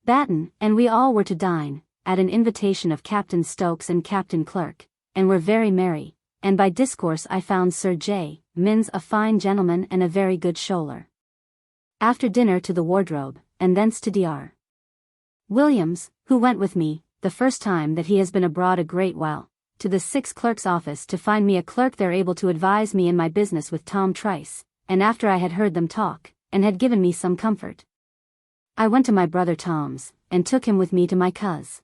Speaker 1: Batten, and we all were to dine, at an invitation of Captain Stokes and Captain Clerk, and were very merry, and by discourse I found Sir J. Minns a fine gentleman and a very good shoaler. After dinner to the wardrobe, and thence to Dr. Williams, who went with me, the first time that he has been abroad a great while, to the 6th clerk's office to find me a clerk there able to advise me in my business with Tom Trice, and after I had heard them talk, and had given me some comfort, I went to my brother Tom's, and took him with me to my coz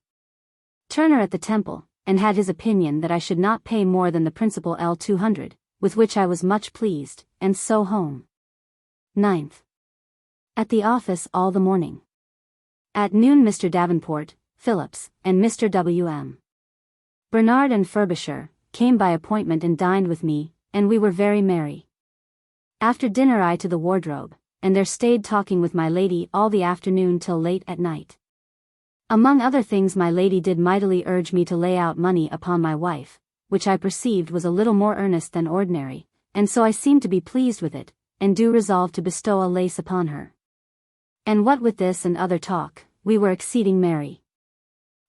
Speaker 1: Turner at the Temple, and had his opinion that I should not pay more than the principal L200, with which I was much pleased, and so home. 9th. At the office all the morning. At noon Mr. Davenport, Phillips, and Mr. W.M. Bernard and Frobisher came by appointment and dined with me, and we were very merry. After dinner I to the wardrobe, and there stayed talking with my lady all the afternoon till late at night. Among other things my lady did mightily urge me to lay out money upon my wife, which I perceived was a little more earnest than ordinary, and so I seemed to be pleased with it, and do resolve to bestow a lace upon her. And what with this and other talk, we were exceeding merry.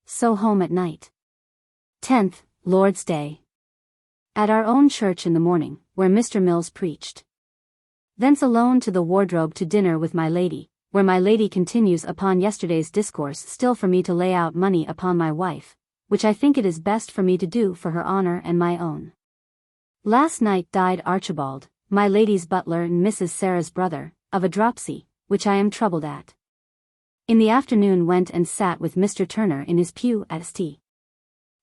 Speaker 1: So home at night. 10th, Lord's Day. At our own church in the morning, where Mr. Mills preached. Thence alone to the wardrobe to dinner with my lady, where my lady continues upon yesterday's discourse still for me to lay out money upon my wife, which I think it is best for me to do for her honor and my own. Last night died Archibald, my lady's butler and Mrs. Sarah's brother, of a dropsy, which I am troubled at. In the afternoon went and sat with Mr. Turner in his pew at St.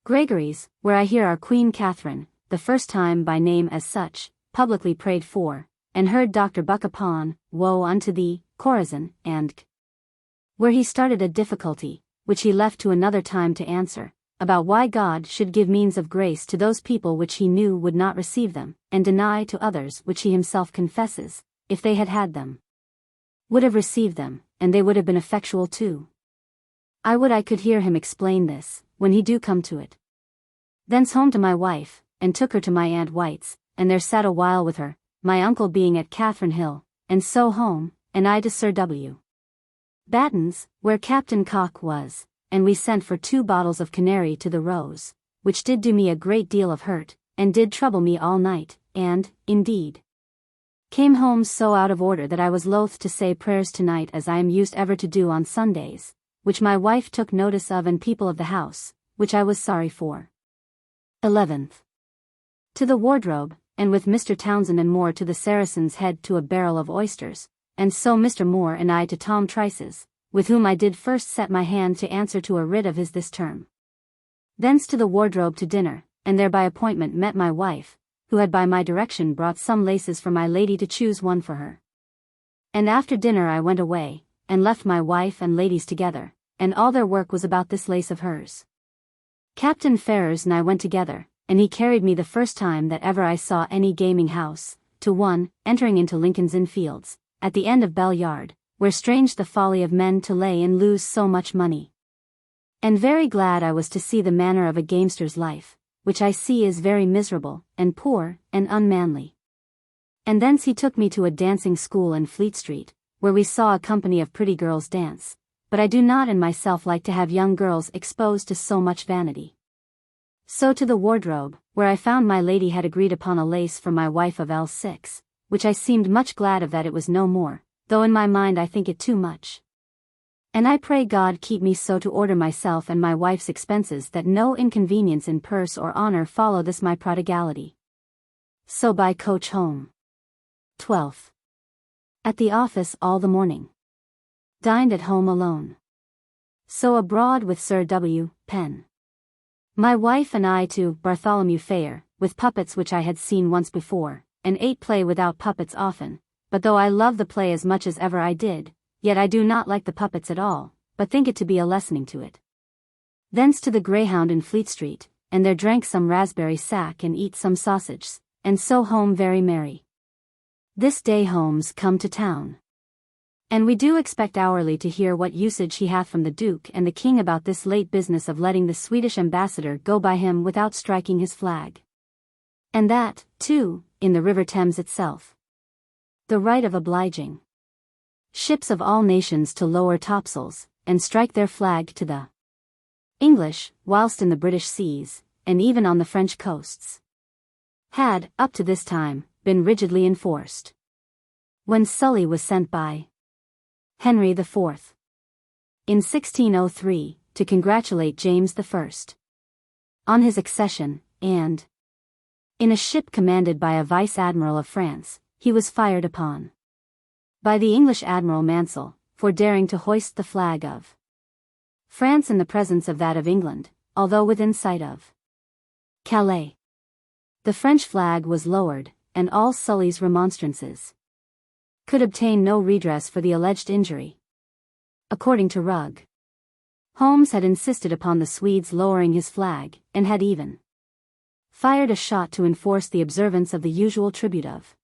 Speaker 1: Gregory's, where I hear our Queen Catherine, the first time by name as such, publicly prayed for, and heard Dr. Buck upon, Woe unto thee, Chorazin, and where he started a difficulty, which he left to another time to answer, about why God should give means of grace to those people which he knew would not receive them, and deny to others which he himself confesses, if they had had them, would have received them, and they would have been effectual too. I would I could hear him explain this, when he do come to it. Thence home to my wife, and took her to my Aunt White's, and there sat a while with her, my uncle being at Catherine Hill, and so home, and I to Sir W. Batten's, where Captain Cock was, and we sent for 2 bottles of Canary to the Rose, which did do me a great deal of hurt, and did trouble me all night, and, indeed, came home so out of order that I was loath to say prayers tonight as I am used ever to do on Sundays, which my wife took notice of and people of the house, which I was sorry for. 11th. To the wardrobe, and with Mr. Townsend and Moore to the Saracen's Head to a barrel of oysters, and so Mr. Moore and I to Tom Trice's, with whom I did first set my hand to answer to a writ of his this term. Thence to the wardrobe to dinner, and there by appointment met my wife, who had by my direction brought some laces for my lady to choose one for her. And after dinner I went away, and left my wife and ladies together, and all their work was about this lace of hers. Captain Ferrers and I went together, and he carried me the first time that ever I saw any gaming house, to one, entering into Lincoln's Inn Fields, at the end of Bell Yard, where strange the folly of men to lay and lose so much money. And very glad I was to see the manner of a gamester's life, which I see is very miserable, and poor, and unmanly. And thence he took me to a dancing school in Fleet Street, where we saw a company of pretty girls dance, but I do not in myself like to have young girls exposed to so much vanity. So to the wardrobe, where I found my lady had agreed upon a lace for my wife of L6, which I seemed much glad of that it was no more, though in my mind I think it too much. And I pray God keep me so to order myself and my wife's expenses that no inconvenience in purse or honor follow this my prodigality. So by coach home. 12th. At the office all the morning. Dined at home alone. So abroad with Sir W. Penn. My wife and I to Bartholomew Fair, with puppets which I had seen once before, and ate play without puppets often, but though I love the play as much as ever I did, yet I do not like the puppets at all, but think it to be a lessening to it. Thence to the Greyhound in Fleet Street, and there drank some raspberry sack and eat some sausages, and so home very merry. This day Holmes come to town. And we do expect hourly to hear what usage he hath from the Duke and the King about this late business of letting the Swedish ambassador go by him without striking his flag. And that, too, in the River Thames itself. The right of obliging ships of all nations to lower topsails, and strike their flag to the English, whilst in the British seas, and even on the French coasts, had, up to this time, been rigidly enforced. When Sully was sent by Henry IV in 1603, to congratulate James I on his accession, and in a ship commanded by a vice-admiral of France, he was fired upon by the English Admiral Mansell, for daring to hoist the flag of France in the presence of that of England, although within sight of Calais. The French flag was lowered, and all Sully's remonstrances could obtain no redress for the alleged injury. According to Rugg, Holmes had insisted upon the Swedes lowering his flag, and had even fired a shot to enforce the observance of the usual tribute of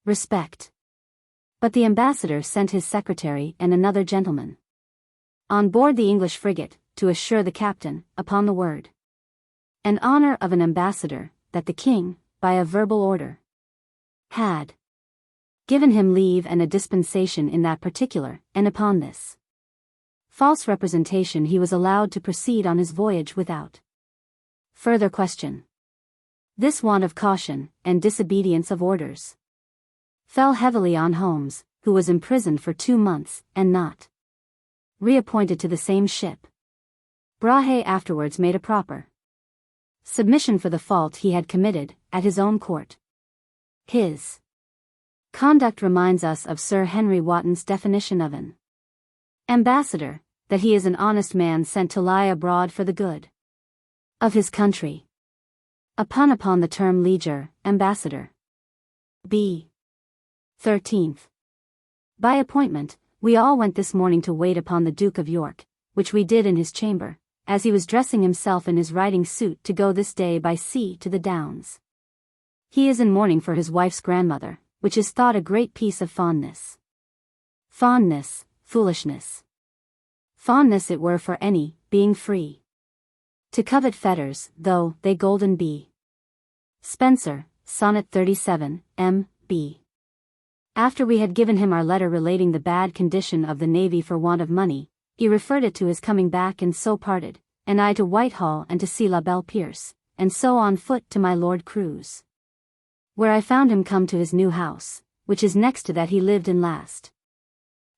Speaker 1: respect. But the ambassador sent his secretary and another gentleman on board the English frigate, to assure the captain, upon the word and honor of an ambassador, that the king, by a verbal order, had given him leave and a dispensation in that particular, and upon this false representation he was allowed to proceed on his voyage without further question. This want of caution, and disobedience of orders, fell heavily on Holmes, who was imprisoned for 2 months, and not reappointed to the same ship. Brahe afterwards made a proper submission for the fault he had committed, at his own court. His conduct reminds us of Sir Henry Wotton's definition of an ambassador, that he is an honest man sent to lie abroad for the good of his country. A pun upon the term lieger, ambassador. B. 13th. By appointment, we all went this morning to wait upon the Duke of York, which we did in his chamber, as he was dressing himself in his riding suit to go this day by sea to the Downs. He is in mourning for his wife's grandmother, which is thought a great piece of fondness. Fondness, foolishness. Fondness it were for any, being free to covet fetters, though they golden be. Spenser, Sonnet 37, M.B. After we had given him our letter relating the bad condition of the navy for want of money, he referred it to his coming back and so parted, and I to Whitehall and to see La Belle Pierce, and so on foot to my Lord Crew's, where I found him come to his new house, which is next to that he lived in last.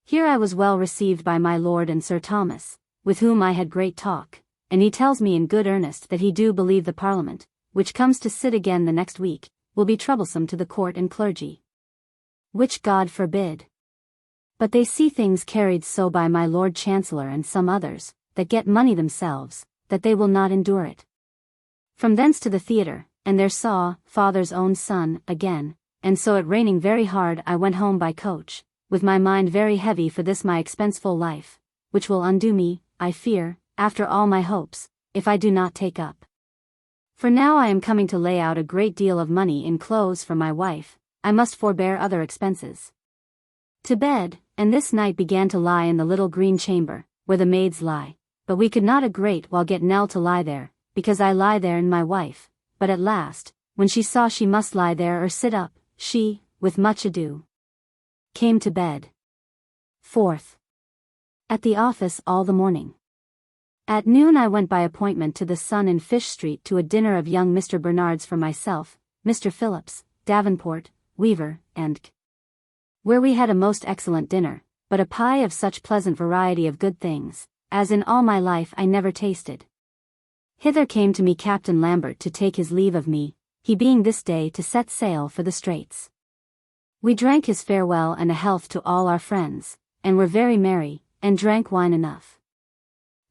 Speaker 1: Here I was well received by my lord and Sir Thomas, with whom I had great talk, and he tells me in good earnest that he do believe the Parliament, which comes to sit again the next week, will be troublesome to the court and clergy. Which God forbid. But they see things carried so by my Lord Chancellor and some others, that get money themselves, that they will not endure it. From thence to the theatre, and there saw father's own son again, and so it raining very hard I went home by coach, with my mind very heavy for this my expenseful life, which will undo me, I fear, after all my hopes, if I do not take up. For now I am coming to lay out a great deal of money in clothes for my wife, I must forbear other expenses. To bed, and this night began to lie in the little green chamber, where the maids lie, but we could not a great while get Nell to lie there, because I lie there and my wife, but at last, when she saw she must lie there or sit up, she, with much ado, came to bed. 4th. At the office all the morning. At noon I went by appointment to the Sun in Fish Street to a dinner of young Mr. Bernard's for myself, Mr. Phillips, Davenport, Weaver, and where we had a most excellent dinner, but a pie of such pleasant variety of good things, as in all my life I never tasted. Hither came to me Captain Lambert to take his leave of me, he being this day to set sail for the Straits. We drank his farewell and a health to all our friends, and were very merry, and drank wine enough.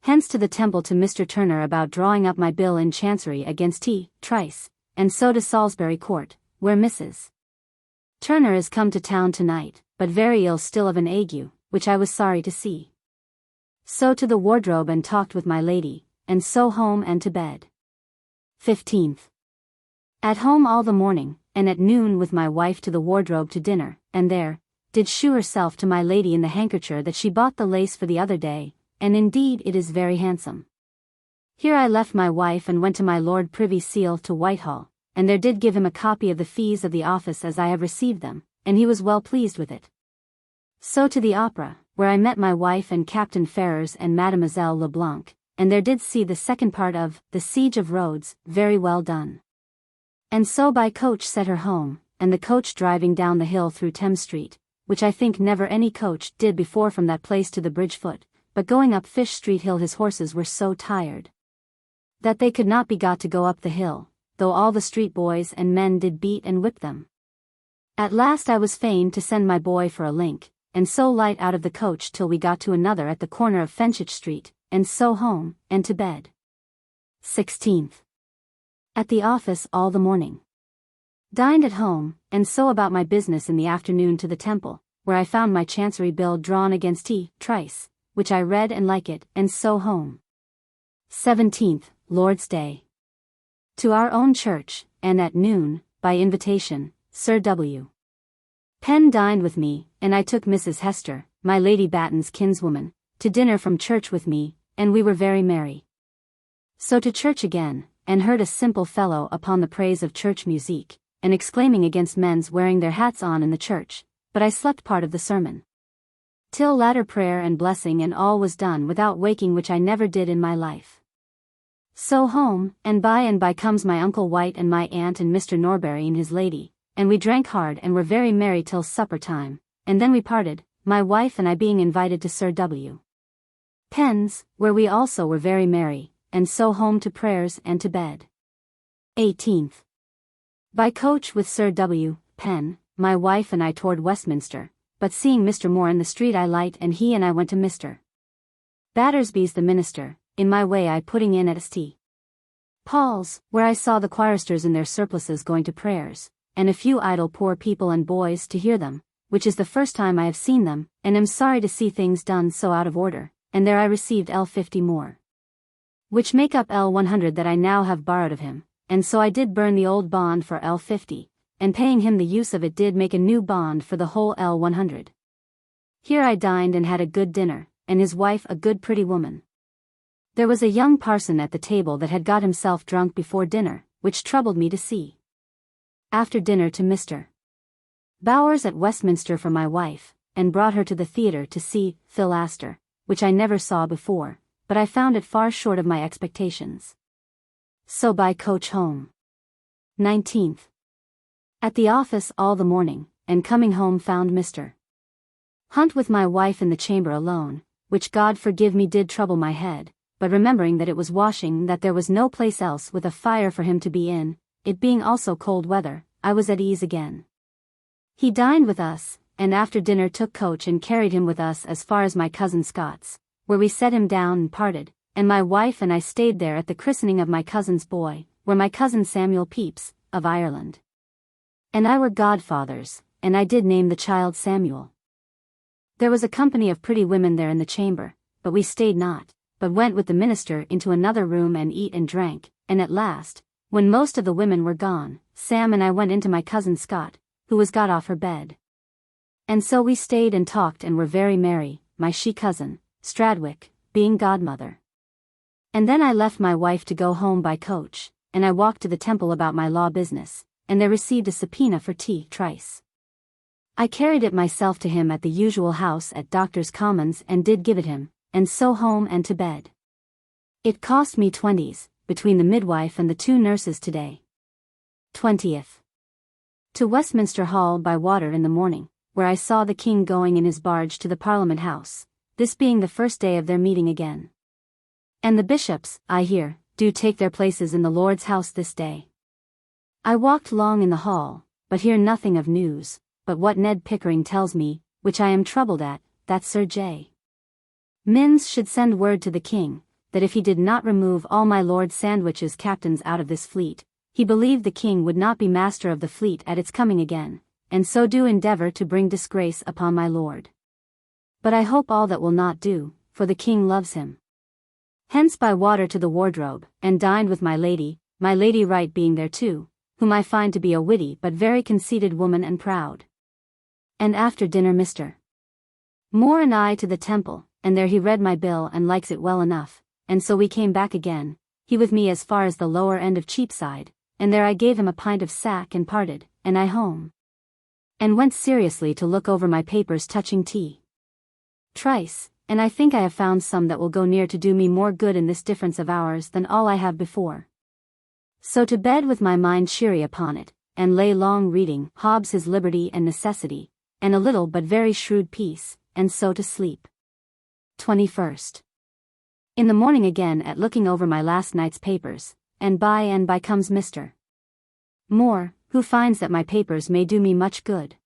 Speaker 1: Hence to the Temple to Mr. Turner about drawing up my bill in Chancery against T. Trice, and so to Salisbury Court, where Mrs. Turner is come to town tonight, but very ill still of an ague, which I was sorry to see. So to the wardrobe and talked with my lady, and so home and to bed. 15th. At home all the morning, and at noon with my wife to the wardrobe to dinner, and there did shew herself to my lady in the handkerchief that she bought the lace for the other day, and indeed it is very handsome. Here I left my wife and went to my Lord Privy Seal to Whitehall, and there did give him a copy of the fees of the office as I have received them, and he was well pleased with it. So to the opera, where I met my wife and Captain Ferrers and Mademoiselle Leblanc, and there did see the second part of The Siege of Rhodes, very well done. And so by coach set her home, and the coach driving down the hill through Thames Street, which I think never any coach did before from that place to the bridge foot, but going up Fish Street Hill his horses were so tired that they could not be got to go up the hill, though all the street boys and men did beat and whip them. At last I was fain to send my boy for a link, and so light out of the coach till we got to another at the corner of Fenchurch Street, and so home, and to bed. 16th. At the office all the morning. Dined at home, and so about my business in the afternoon to the Temple, where I found my Chancery bill drawn against T. Trice, which I read and like it, and so home. 17th, Lord's Day. To our own church, and at noon, by invitation, Sir W. Penn dined with me, and I took Mrs. Hester, my Lady Batten's kinswoman, to dinner from church with me, and we were very merry. So to church again, and heard a simple fellow upon the praise of church music, and exclaiming against men's wearing their hats on in the church, but I slept part of the sermon. Till latter prayer and blessing and all was done without waking, which I never did in my life. So home, and by comes my Uncle White and my aunt and Mr. Norbury and his lady, and we drank hard and were very merry till supper time, and then we parted, my wife and I being invited to Sir W. Penn's, where we also were very merry, and so home to prayers and to bed. 18th. By coach with Sir W. Penn, my wife and I toward Westminster, but seeing Mr. Moore in the street I light and he and I went to Mr. Battersby's the minister, in my way I putting in at St. Paul's, where I saw the choristers in their surplices going to prayers, and a few idle poor people and boys to hear them, which is the first time I have seen them, and am sorry to see things done so out of order, and there I received L50 more, which make up L100 that I now have borrowed of him, and so I did burn the old bond for L50, and paying him the use of it did make a new bond for the whole L100. Here I dined and had a good dinner, and his wife a good pretty woman. There was a young parson at the table that had got himself drunk before dinner, which troubled me to see. After dinner to Mr. Bowers at Westminster for my wife, and brought her to the theatre to see Phil Astor, which I never saw before, but I found it far short of my expectations. So by coach home. 19th. At the office all the morning, and coming home found Mr. Hunt with my wife in the chamber alone, which God forgive me did trouble my head, but remembering that it was washing that there was no place else with a fire for him to be in, it being also cold weather, I was at ease again. He dined with us, and after dinner took coach and carried him with us as far as my cousin Scott's, where we set him down and parted, and my wife and I stayed there at the christening of my cousin's boy, where my cousin Samuel Pepys, of Ireland, and I were godfathers, and I did name the child Samuel. There was a company of pretty women there in the chamber, but we stayed not, but went with the minister into another room and eat and drank, and at last, when most of the women were gone, Sam and I went into my cousin Scott, who was got off her bed. And so we stayed and talked and were very merry, my she-cousin, Stradwick, being godmother. And then I left my wife to go home by coach, and I walked to the Temple about my law business, and there received a subpoena for T. Trice. I carried it myself to him at the usual house at Doctors' Commons and did give it him, and so home and to bed. It cost me 20s, between the midwife and the 2 nurses today. 20th. To Westminster Hall by water in the morning, where I saw the King going in his barge to the Parliament House, this being the first day of their meeting again. And the bishops, I hear, do take their places in the Lord's house this day. I walked long in the hall, but hear nothing of news, but what Ned Pickering tells me, which I am troubled at, that Sir J. Minns should send word to the King, that if he did not remove all my Lord Sandwich's captains out of this fleet, he believed the King would not be master of the fleet at its coming again, and so do endeavour to bring disgrace upon my lord. But I hope all that will not do, for the King loves him. Hence by water to the wardrobe, and dined with my Lady Wright being there too, whom I find to be a witty but very conceited woman and proud. And after dinner Mr. Moore and I to the Temple, and there he read my bill and likes it well enough, and so we came back again, he with me as far as the lower end of Cheapside, and there I gave him a pint of sack and parted, and I home. And went seriously to look over my papers touching T. Trice, and I think I have found some that will go near to do me more good in this difference of hours than all I have before. So to bed with my mind cheery upon it, and lay long reading Hobbes his Liberty and Necessity, and a little but very shrewd piece, and so to sleep. 21st. In the morning again at looking over my last night's papers, and by comes Mr. Moore, who finds that my papers may do me much good.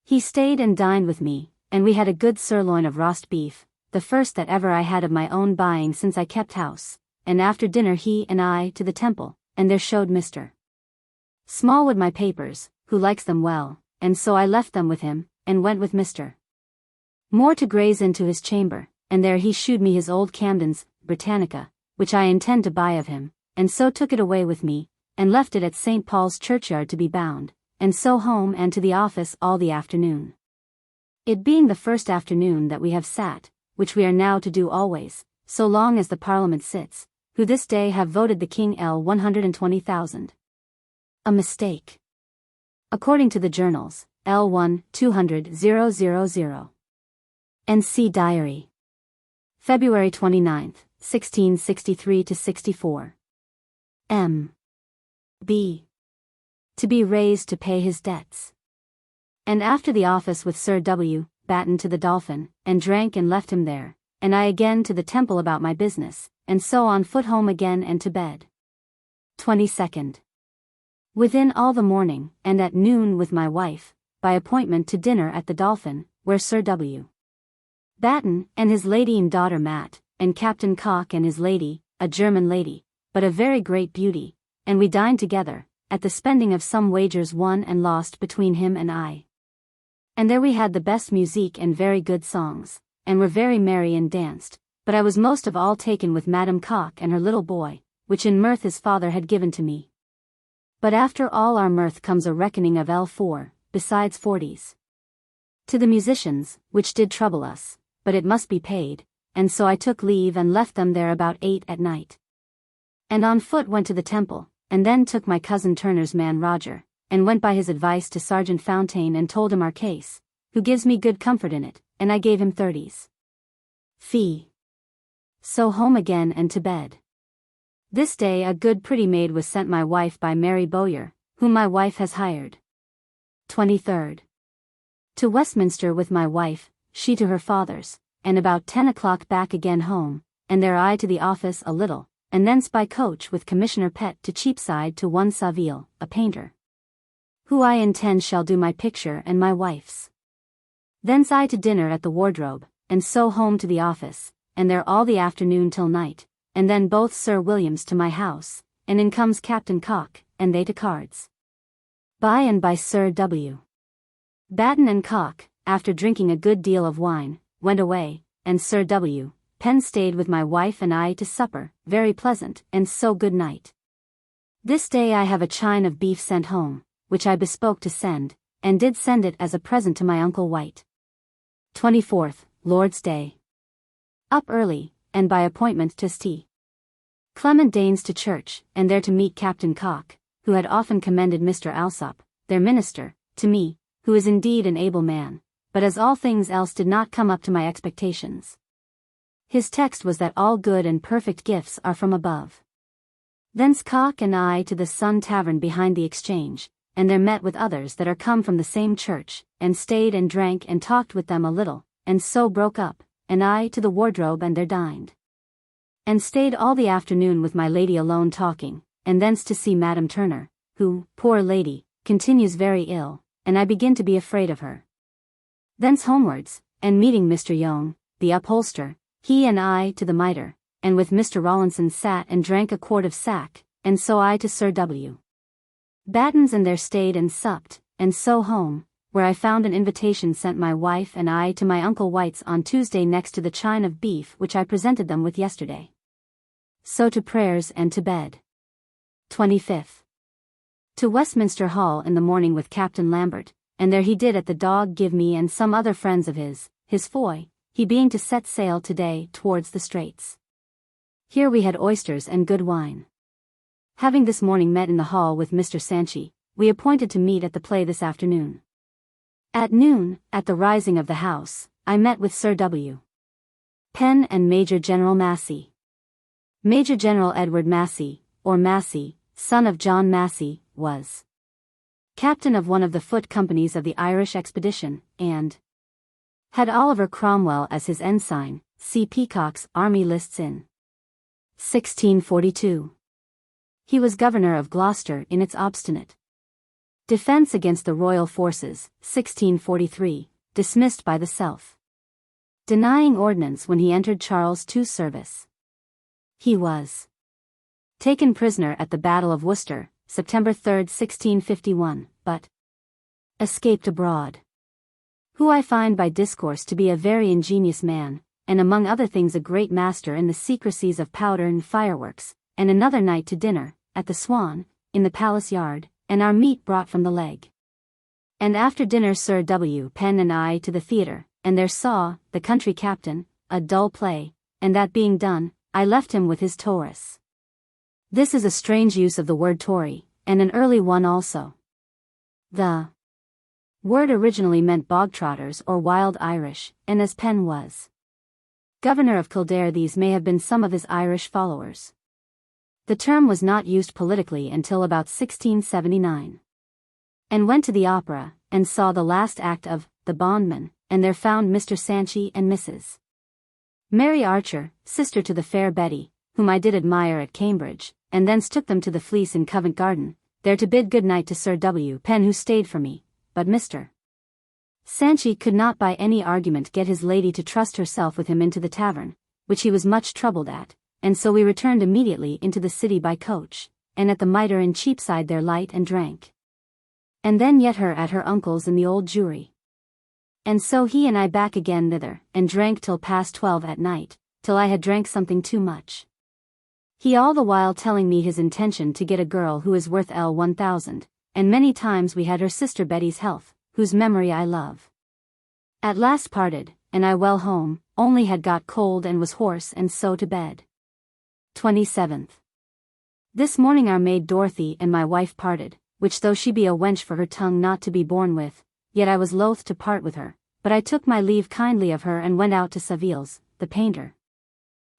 Speaker 1: He stayed and dined with me, and we had a good sirloin of roast beef, the first that ever I had of my own buying since I kept house, and after dinner he and I to the Temple, and there showed Mr. Smallwood my papers, who likes them well, and so I left them with him, and went with Mr. Moore to Gray's into his chamber, and there he shewed me his old Camden's Britannica, which I intend to buy of him, and so took it away with me, and left it at St. Paul's churchyard to be bound, and so home and to the office all the afternoon. It being the first afternoon that we have sat, which we are now to do always, so long as the Parliament sits, who this day have voted the King L 120,000. A mistake. According to the journals, L1 200,000. NC Diary. February 29th, 1663–64. M. B. To be raised to pay his debts. And after the office with Sir W. Batten to the Dolphin, and drank and left him there, and I again to the Temple about my business, and so on foot home again and to bed. 22nd. Within all the morning, and at noon with my wife, by appointment to dinner at the Dolphin, where Sir W. Batten, and his lady and daughter Matt, and Captain Cock and his lady, a German lady, but a very great beauty, and we dined together, at the spending of some wagers won and lost between him and I. And there we had the best musique and very good songs, and were very merry and danced, but I was most of all taken with Madam Cock and her little boy, which in mirth his father had given to me. But after all our mirth comes a reckoning of L4, besides 40s. To the musicians, which did trouble us, but it must be paid, and so I took leave and left them there about 8 at night. And on foot went to the Temple, and then took my cousin Turner's man Roger, and went by his advice to Sergeant Fountaine and told him our case, who gives me good comfort in it, and I gave him 30s. Fee. So home again and to bed. This day a good pretty maid was sent my wife by Mary Bowyer, whom my wife has hired. 23rd. To Westminster with my wife, she to her father's, and about 10 o'clock back again home, and there I to the office a little, and thence by coach with Commissioner Pett to Cheapside to one Saville, a painter, who I intend shall do my picture and my wife's. Thence I to dinner at the Wardrobe, and so home to the office, and there all the afternoon till night, and then both Sir Williams to my house, and in comes Captain Cock, and they to cards. By and by Sir W. Batten and Cock, after drinking a good deal of wine, went away, and Sir W. Penn stayed with my wife and I to supper, very pleasant, and so good night. This day I have a chine of beef sent home, which I bespoke to send, and did send it as a present to my Uncle White. 24th, Lord's Day. Up early, and by appointment to St. Clement Danes to church, and there to meet Captain Cock, who had often commended Mr. Alsop, their minister, to me, who is indeed an able man, but as all things else did not come up to my expectations. His text was that all good and perfect gifts are from above. Thence Cock and I to the Sun Tavern behind the Exchange, and there met with others that are come from the same church, and stayed and drank and talked with them a little, and so broke up, and I to the Wardrobe and there dined. And stayed all the afternoon with my lady alone talking, and thence to see Madam Turner, who, poor lady, continues very ill, and I begin to be afraid of her. Thence homewards, and meeting Mr. Yonge, the upholster, he and I to the Mitre, and with Mr. Rawlinson sat and drank a quart of sack, and so I to Sir W. Batten's and there stayed and supped, and so home, where I found an invitation sent my wife and I to my Uncle White's on Tuesday next to the chine of beef which I presented them with yesterday. So to prayers and to bed. 25th. To Westminster Hall in the morning with Captain Lambert, and there he did at the Dog give me and some other friends of his foy, he being to set sail today towards the Straits. Here we had oysters and good wine. Having this morning met in the hall with Mr. Sanchy, we appointed to meet at the play this afternoon. At noon, at the rising of the house, I met with Sir W. Penn and Major General Massey. Major General Edward Massey, or Massey, son of John Massey, was captain of one of the foot companies of the Irish expedition, and had Oliver Cromwell as his ensign. See Peacock's Army Lists in 1642. He was governor of Gloucester in its obstinate defense against the royal forces, 1643, dismissed by the self-denying ordnance when he entered Charles II's service. He was taken prisoner at the Battle of Worcester, September 3, 1651, but escaped abroad. Who I find by discourse to be a very ingenious man, and among other things a great master in the secrecies of powder and fireworks, and another night to dinner, at the Swan, in the Palace Yard, and our meat brought from the Leg. And after dinner Sir W. Penn and I to the theatre, and there saw, The Country Captain, a dull play, and that being done, I left him with his Taurus. This is a strange use of the word Tory, and an early one also. The word originally meant bog trotters or wild Irish, and as Penn was Governor of Kildare. These may have been some of his Irish followers. The term was not used politically until about 1679. And went to the opera, and saw the last act of The Bondman, and there found Mr. Sanchy and Mrs. Mary Archer, sister to the fair Betty, whom I did admire at Cambridge, and thence took them to the Fleece in Covent Garden, there to bid good night to Sir W. Penn, who stayed for me, but Mr. Sanchy could not by any argument get his lady to trust herself with him into the tavern, which he was much troubled at, and so we returned immediately into the city by coach, and at the Mitre in Cheapside there light and drank. And then yet her at her uncle's in the Old Jewry. And so he and I back again thither, and drank till past 12 at night, till I had drank something too much. He all the while telling me his intention to get a girl who is worth 1,000, and many times we had her sister Betty's health, whose memory I love. At last parted, and I well home, only had got cold and was hoarse, and so to bed. 27th. This morning our maid Dorothy and my wife parted, which though she be a wench for her tongue not to be borne with, yet I was loath to part with her, but I took my leave kindly of her and went out to Saville's, the painter.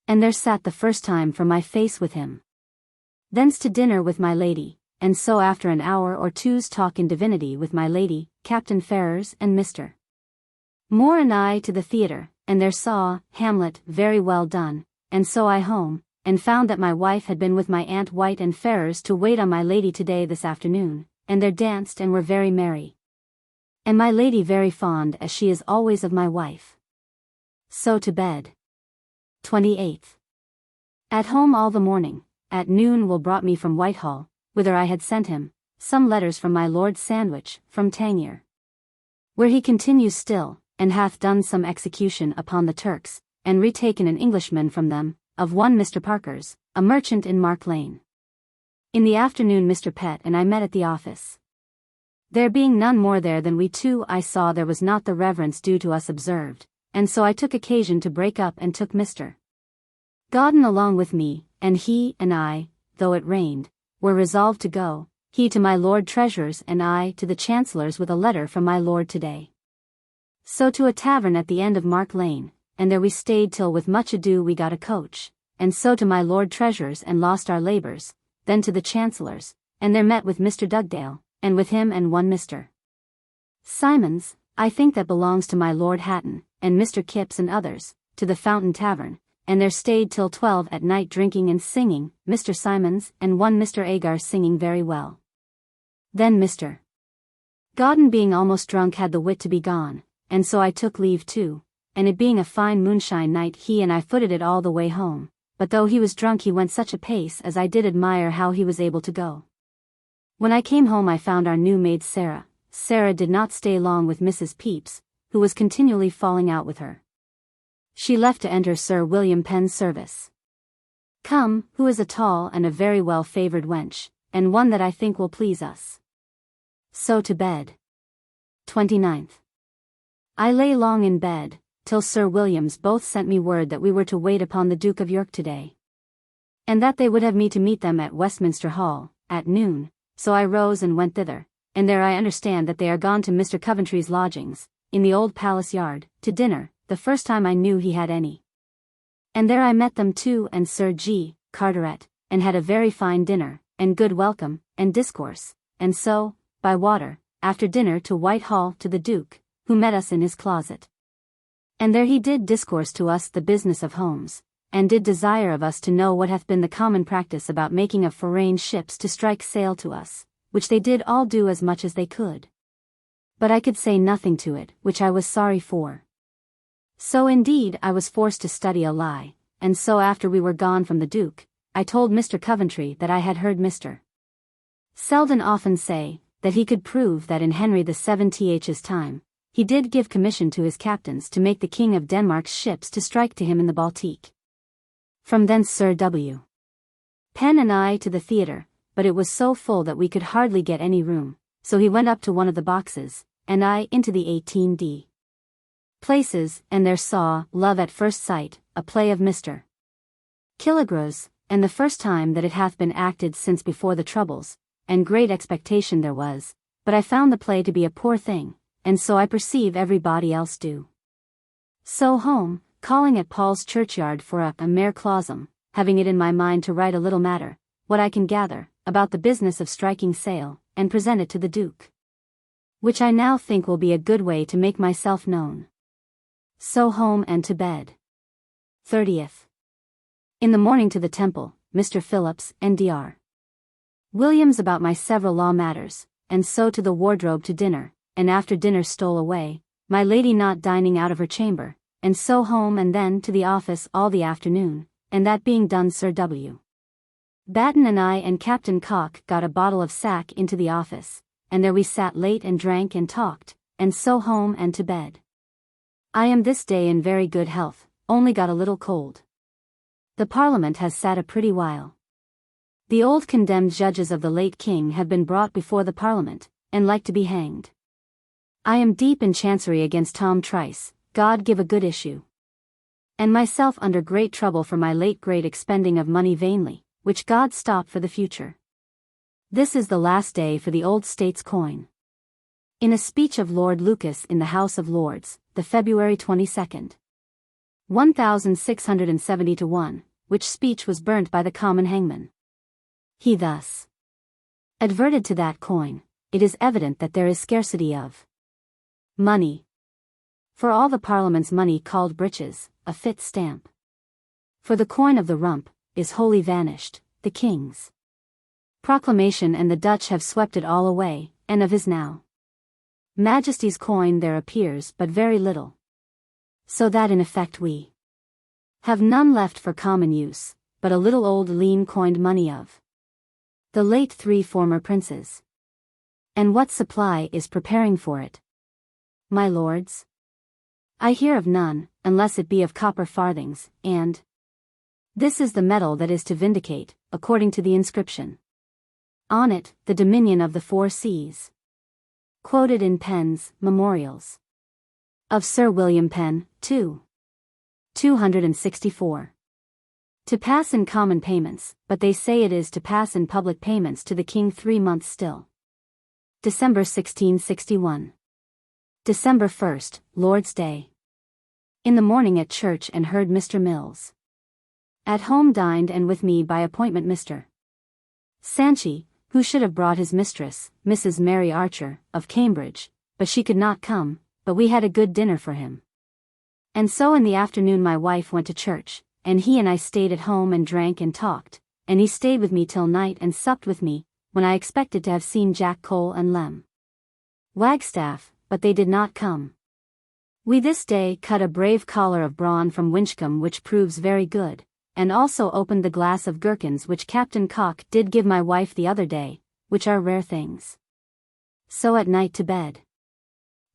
Speaker 1: And there sat the first time for my face with him. Thence to dinner with my lady, and so after an hour or two's talk in divinity with my lady, Captain Ferrers and Mr. Moore and I to the theatre, and there saw Hamlet very well done, and so I home, and found that my wife had been with my Aunt White and Ferrers to wait on my lady today this afternoon, and there danced and were very merry. And my lady very fond as she is always of my wife. So to bed. 28th. At home all the morning. At noon Will brought me from Whitehall, whither I had sent him, some letters from my Lord Sandwich, from Tangier, where he continues still, and hath done some execution upon the Turks, and retaken an Englishman from them, of one Mr. Parker's, a merchant in Mark Lane. In the afternoon Mr. Pett and I met at the office. There being none more there than we two, I saw there was not the reverence due to us observed, and so I took occasion to break up and took Mr. Godden along with me, and he and I, though it rained, were resolved to go, he to my Lord Treasurer's and I to the Chancellor's with a letter from my Lord today. So to a tavern at the end of Mark Lane, and there we stayed till with much ado we got a coach, and so to my Lord Treasurer's and lost our labours, then to the Chancellor's, and there met with Mr. Dugdale, and with him and one Mr. Simons, I think that belongs to my Lord Hatton, and Mr. Kipps and others, to the Fountain Tavern, and there stayed till 12 at night drinking and singing, Mr. Simons and one Mr. Agar singing very well. Then Mr. Godden being almost drunk had the wit to be gone, and so I took leave too, and it being a fine moonshine night he and I footed it all the way home, but though he was drunk he went such a pace as I did admire how he was able to go. When I came home I found our new maid Sarah. Sarah did not stay long with Mrs. Pepys, who was continually falling out with her. She left to enter Sir William Penn's service. Come, who is a tall and a very well-favoured wench, and one that I think will please us. So to bed. 29th. I lay long in bed, till Sir Williams both sent me word that we were to wait upon the Duke of York today, and that they would have me to meet them at Westminster Hall, at noon, so I rose and went thither, and there I understand that they are gone to Mr. Coventry's lodgings, in the old Palace Yard, to dinner, the first time I knew he had any. And there I met them too and Sir G. Carteret, and had a very fine dinner, and good welcome, and discourse, and so, by water, after dinner to Whitehall to the Duke, who met us in his closet. And there he did discourse to us the business of homes, and did desire of us to know what hath been the common practice about making of foreign ships to strike sail to us, which they did all do as much as they could. But I could say nothing to it, which I was sorry for. So indeed I was forced to study a lie, and so after we were gone from the Duke, I told Mr. Coventry that I had heard Mr. Selden often say, that he could prove that in Henry VII's time, he did give commission to his captains to make the King of Denmark's ships to strike to him in the Baltique. From thence Sir W. Penn and I to the theatre, but it was so full that we could hardly get any room, so he went up to one of the boxes, and I into the 18d places, and there saw Love at First Sight, a play of Mr. Killigrew's, and the first time that it hath been acted since before the troubles, and great expectation there was, but I found the play to be a poor thing, and so I perceive everybody else do. So home, calling at Paul's churchyard for a mere clausum, having it in my mind to write a little matter, what I can gather, about the business of striking sail, and present it to the Duke. Which I now think will be a good way to make myself known. So home and to bed. 30th. In the morning to the Temple, Mr. Phillips, and Dr. Williams about my several law matters, and so to the wardrobe to dinner, and after dinner stole away, my lady not dining out of her chamber, and so home and then to the office all the afternoon, and that being done Sir W. Batten and I and Captain Cock got a bottle of sack into the office, and there we sat late and drank and talked, and so home and to bed. I am this day in very good health, only got a little cold. The Parliament has sat a pretty while. The old condemned judges of the late King have been brought before the Parliament, and like to be hanged. I am deep in chancery against Tom Trice, God give a good issue. And myself under great trouble for my late great expending of money vainly, which God stop for the future. This is the last day for the old state's coin. In a speech of Lord Lucas in the House of Lords, the February 22nd. 1670-1, which speech was burnt by the common hangman. He thus adverted to that coin, it is evident that there is scarcity of money. For all the Parliament's money called breeches, a fit stamp. For the coin of the rump, is wholly vanished, the King's proclamation and the Dutch have swept it all away, and of his now Majesty's coin there appears but very little. So that in effect we have none left for common use, but a little old lean coined money of the late 3 former princes. And what supply is preparing for it? My lords? I hear of none, unless it be of copper farthings, and this is the metal that is to vindicate, according to the inscription on it, the dominion of the 4 seas. Quoted in Penn's Memorials of Sir William Penn, 264. To pass in common payments, but they say it is to pass in public payments to the King 3 months still. December 1661. December 1st, Lord's Day. In the morning at church and heard Mr. Mills. At home dined and with me by appointment Mr. Sanchy, who should have brought his mistress, Mrs. Mary Archer, of Cambridge, but she could not come, but we had a good dinner for him. And so in the afternoon my wife went to church, and he and I stayed at home and drank and talked, and he stayed with me till night and supped with me, when I expected to have seen Jack Cole and Lem Wagstaff, but they did not come. We this day cut a brave collar of brawn from Winchcombe which proves very good, and also opened the glass of gherkins which Captain Cock did give my wife the other day, which are rare things. So at night to bed.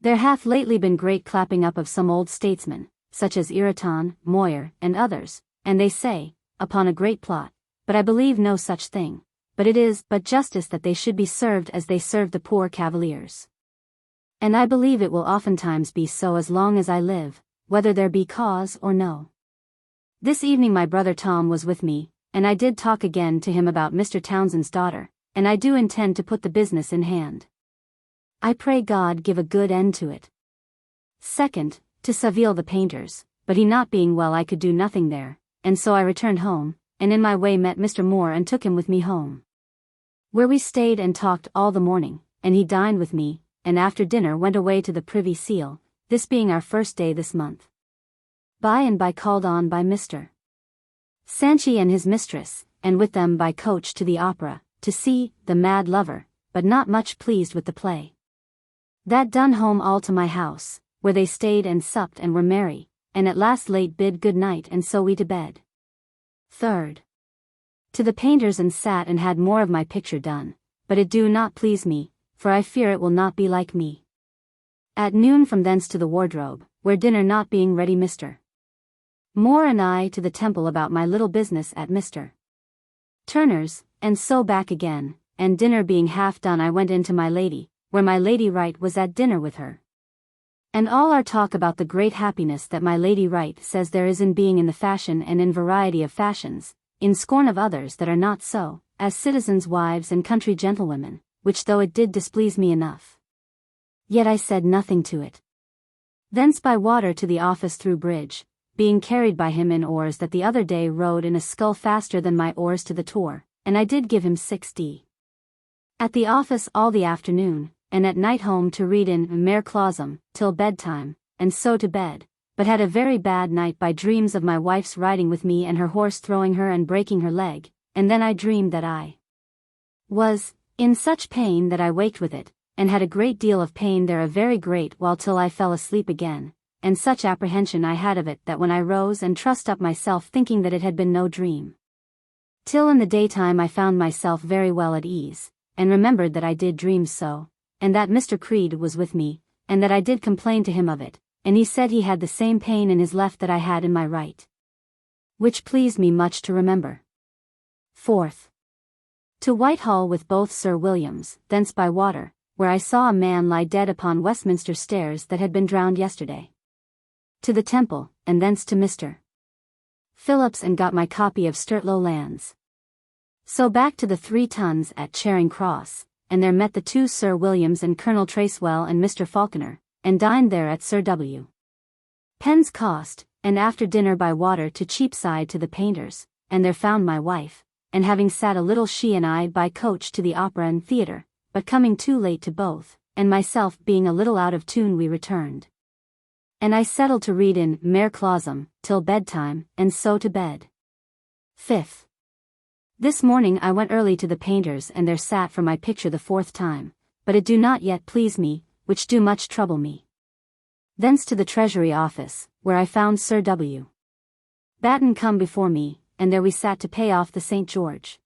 Speaker 1: There hath lately been great clapping up of some old statesmen, such as Ireton, Moyer, and others, and they say, upon a great plot, but I believe no such thing, but it is but justice that they should be served as they served the poor cavaliers. And I believe it will oftentimes be so as long as I live, whether there be cause or no. This evening my brother Tom was with me, and I did talk again to him about Mr. Townsend's daughter, and I do intend to put the business in hand. I pray God give a good end to it. Second, to Saville the painter's, but he not being well I could do nothing there, and so I returned home, and in my way met Mr. Moore and took him with me home. Where we stayed and talked all the morning, and he dined with me, and after dinner went away to the Privy Seal, this being our first day this month. By and by called on by Mr. Sanchy and his mistress, and with them by coach to the opera, to see The Mad Lover, but not much pleased with the play. That done home all to my house, where they stayed and supped and were merry, and at last late bid good night and so we to bed. Third. To the painters and sat and had more of my picture done, but it do not please me, for I fear it will not be like me. At noon from thence to the wardrobe, where dinner not being ready Mr. Moore and I to the Temple about my little business at Mr. Turner's, and so back again, and dinner being half done I went in to my lady, where my Lady Wright was at dinner with her. And all our talk about the great happiness that my Lady Wright says there is in being in the fashion and in variety of fashions, in scorn of others that are not so, as citizens' wives and country gentlewomen, which though it did displease me enough, yet I said nothing to it. Thence by water to the office through bridge, being carried by him in oars that the other day rowed in a scull faster than my oars to the Tor, and I did give him 6d. At the office all the afternoon, and at night home to read in mere clausum, till bedtime, and so to bed, but had a very bad night by dreams of my wife's riding with me and her horse throwing her and breaking her leg, and then I dreamed that I was in such pain that I waked with it, and had a great deal of pain there, a very great while till I fell asleep again, and such apprehension I had of it that when I rose and trussed up myself thinking that it had been no dream, till in the daytime I found myself very well at ease, and remembered that I did dream so, and that Mr. Creed was with me, and that I did complain to him of it, and he said he had the same pain in his left that I had in my right, which pleased me much to remember. 4th. To Whitehall with both Sir Williams, thence by water, where I saw a man lie dead upon Westminster stairs that had been drowned yesterday. To the Temple, and thence to Mr. Phillips and got my copy of Sturtlow Lands. So back to the 3 Tons at Charing Cross, and there met the 2 Sir Williams and Colonel Tracewell and Mr. Falconer, and dined there at Sir W. Penn's cost, and after dinner by water to Cheapside to the painters, and there found my wife, and having sat a little she and I by coach to the opera and theatre, but coming too late to both, and myself being a little out of tune we returned. And I settled to read in mere clausum, till bedtime, and so to bed. 5th. This morning I went early to the painters and there sat for my picture the 4th time, but it do not yet please me, which do much trouble me. Thence to the Treasury Office, where I found Sir W. Batten come before me, and there we sat to pay off the St. George.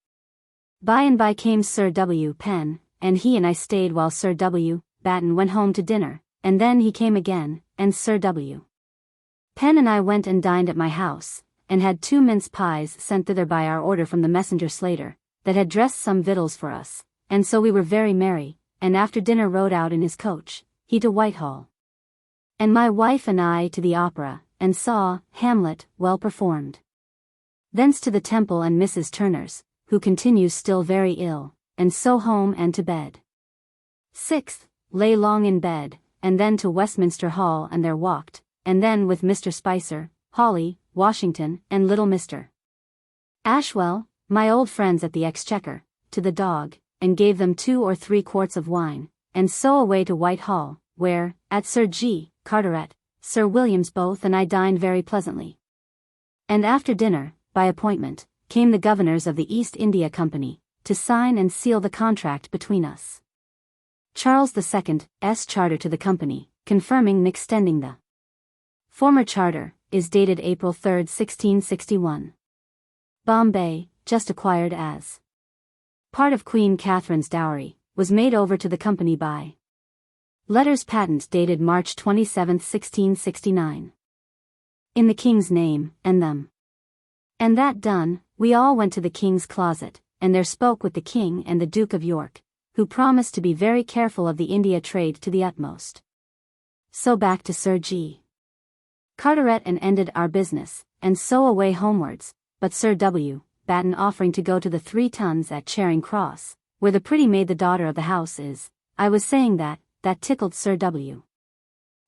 Speaker 1: By and by came Sir W. Penn, and he and I stayed while Sir W. Batten went home to dinner, and then he came again, and Sir W. Penn and I went and dined at my house, and had 2 mince pies sent thither by our order from the messenger Slater, that had dressed some victuals for us, and so we were very merry, and after dinner rode out in his coach, he to Whitehall, and my wife and I to the opera, and saw Hamlet well performed. Thence to the Temple and Mrs. Turner's, who continues still very ill, and so home and to bed. 6th, lay long in bed, and then to Westminster Hall and there walked, and then with Mr. Spicer, Hawley, Washington, and little Mr. Ashwell, my old friends at the Exchequer, to the Dog, and gave them 2 or 3 quarts of wine, and so away to Whitehall, where, at Sir G. Carteret, Sir Williams both and I dined very pleasantly. And after dinner, by appointment, came the governors of the East India Company, to sign and seal the contract between us. Charles II's charter to the company, confirming and extending the former charter, is dated April 3, 1661. Bombay, just acquired as part of Queen Catherine's dowry, was made over to the company by letters patent dated March 27, 1669. In the King's name, and them. And that done, we all went to the King's closet, and there spoke with the King and the Duke of York, who promised to be very careful of the India trade to the utmost. So back to Sir G. Carteret and ended our business, and so away homewards, but Sir W. Batten offering to go to the 3 Tons at Charing Cross, where the pretty maid the daughter of the house is. I was saying that tickled Sir W.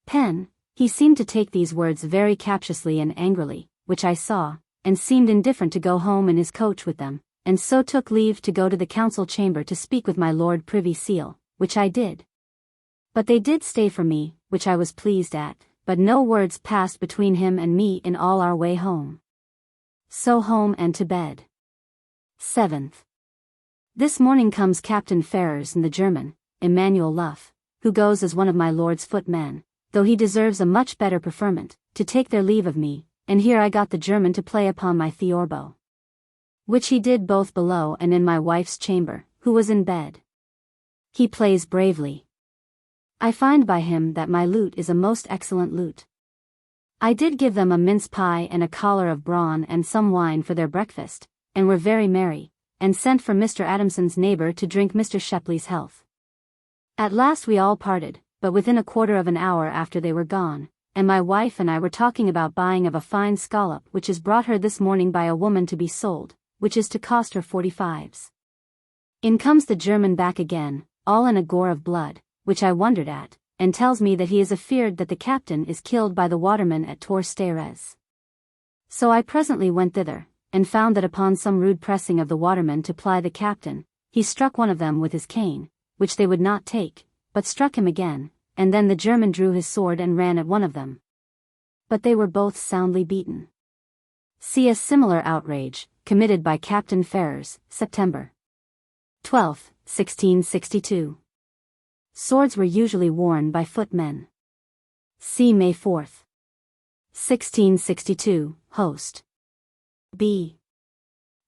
Speaker 1: Penn. He seemed to take these words very captiously and angrily, which I saw, and seemed indifferent to go home in his coach with them, and so took leave to go to the council chamber to speak with my Lord Privy Seal, which I did. But they did stay for me, which I was pleased at, but no words passed between him and me in all our way home. So home and to bed. 7th. This morning comes Captain Ferrers and the German, Emmanuel Luff, who goes as one of my lord's footmen, though he deserves a much better preferment, to take their leave of me, and here I got the German to play upon my theorbo, which he did both below and in my wife's chamber, who was in bed. He plays bravely. I find by him that my lute is a most excellent lute. I did give them a mince pie and a collar of brawn and some wine for their breakfast, and were very merry, and sent for Mr. Adamson's neighbor to drink Mr. Shepley's health. At last we all parted, but within a quarter of an hour after they were gone, and my wife and I were talking about buying of a fine scallop which is brought her this morning by a woman to be sold, which is to cost her 45s. In comes the German back again, all in a gore of blood, which I wondered at, and tells me that he is afeard that the captain is killed by the waterman at Torres. So I presently went thither, and found that upon some rude pressing of the watermen to ply the captain, he struck one of them with his cane, which they would not take, but struck him again, and then the German drew his sword and ran at one of them. But they were both soundly beaten. See a similar outrage, committed by Captain Ferrers, September 12, 1662. Swords were usually worn by footmen. See May 4, 1662, Host. B.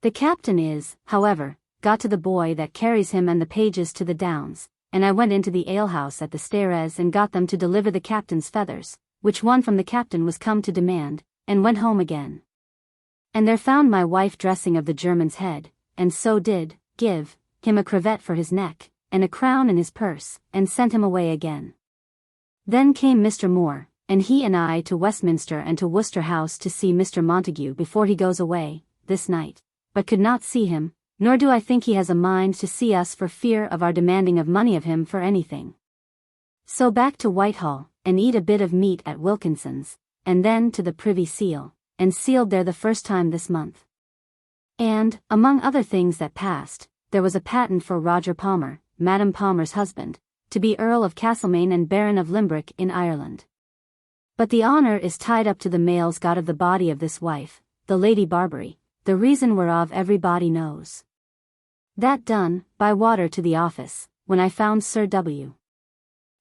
Speaker 1: The captain is, however, got to the boy that carries him and the pages to the Downs, and I went into the alehouse at the Stairs and got them to deliver the captain's feathers, which one from the captain was come to demand, and went home again. And there found my wife dressing of the German's head, and so did give him a cravat for his neck, and a crown in his purse, and sent him away again. Then came Mr. Moore, and he and I to Westminster and to Worcester House to see Mr. Montague before he goes away, this night, but could not see him, nor do I think he has a mind to see us for fear of our demanding of money of him for anything. So back to Whitehall, and eat a bit of meat at Wilkinson's, and then to the Privy Seal, and sealed there the first time this month. And, among other things that passed, there was a patent for Roger Palmer, Madam Palmer's husband, to be Earl of Castlemaine and Baron of Limerick in Ireland. But the honour is tied up to the males got of the body of this wife, the Lady Barbary, the reason whereof everybody knows. That done, by water to the office, when I found Sir W.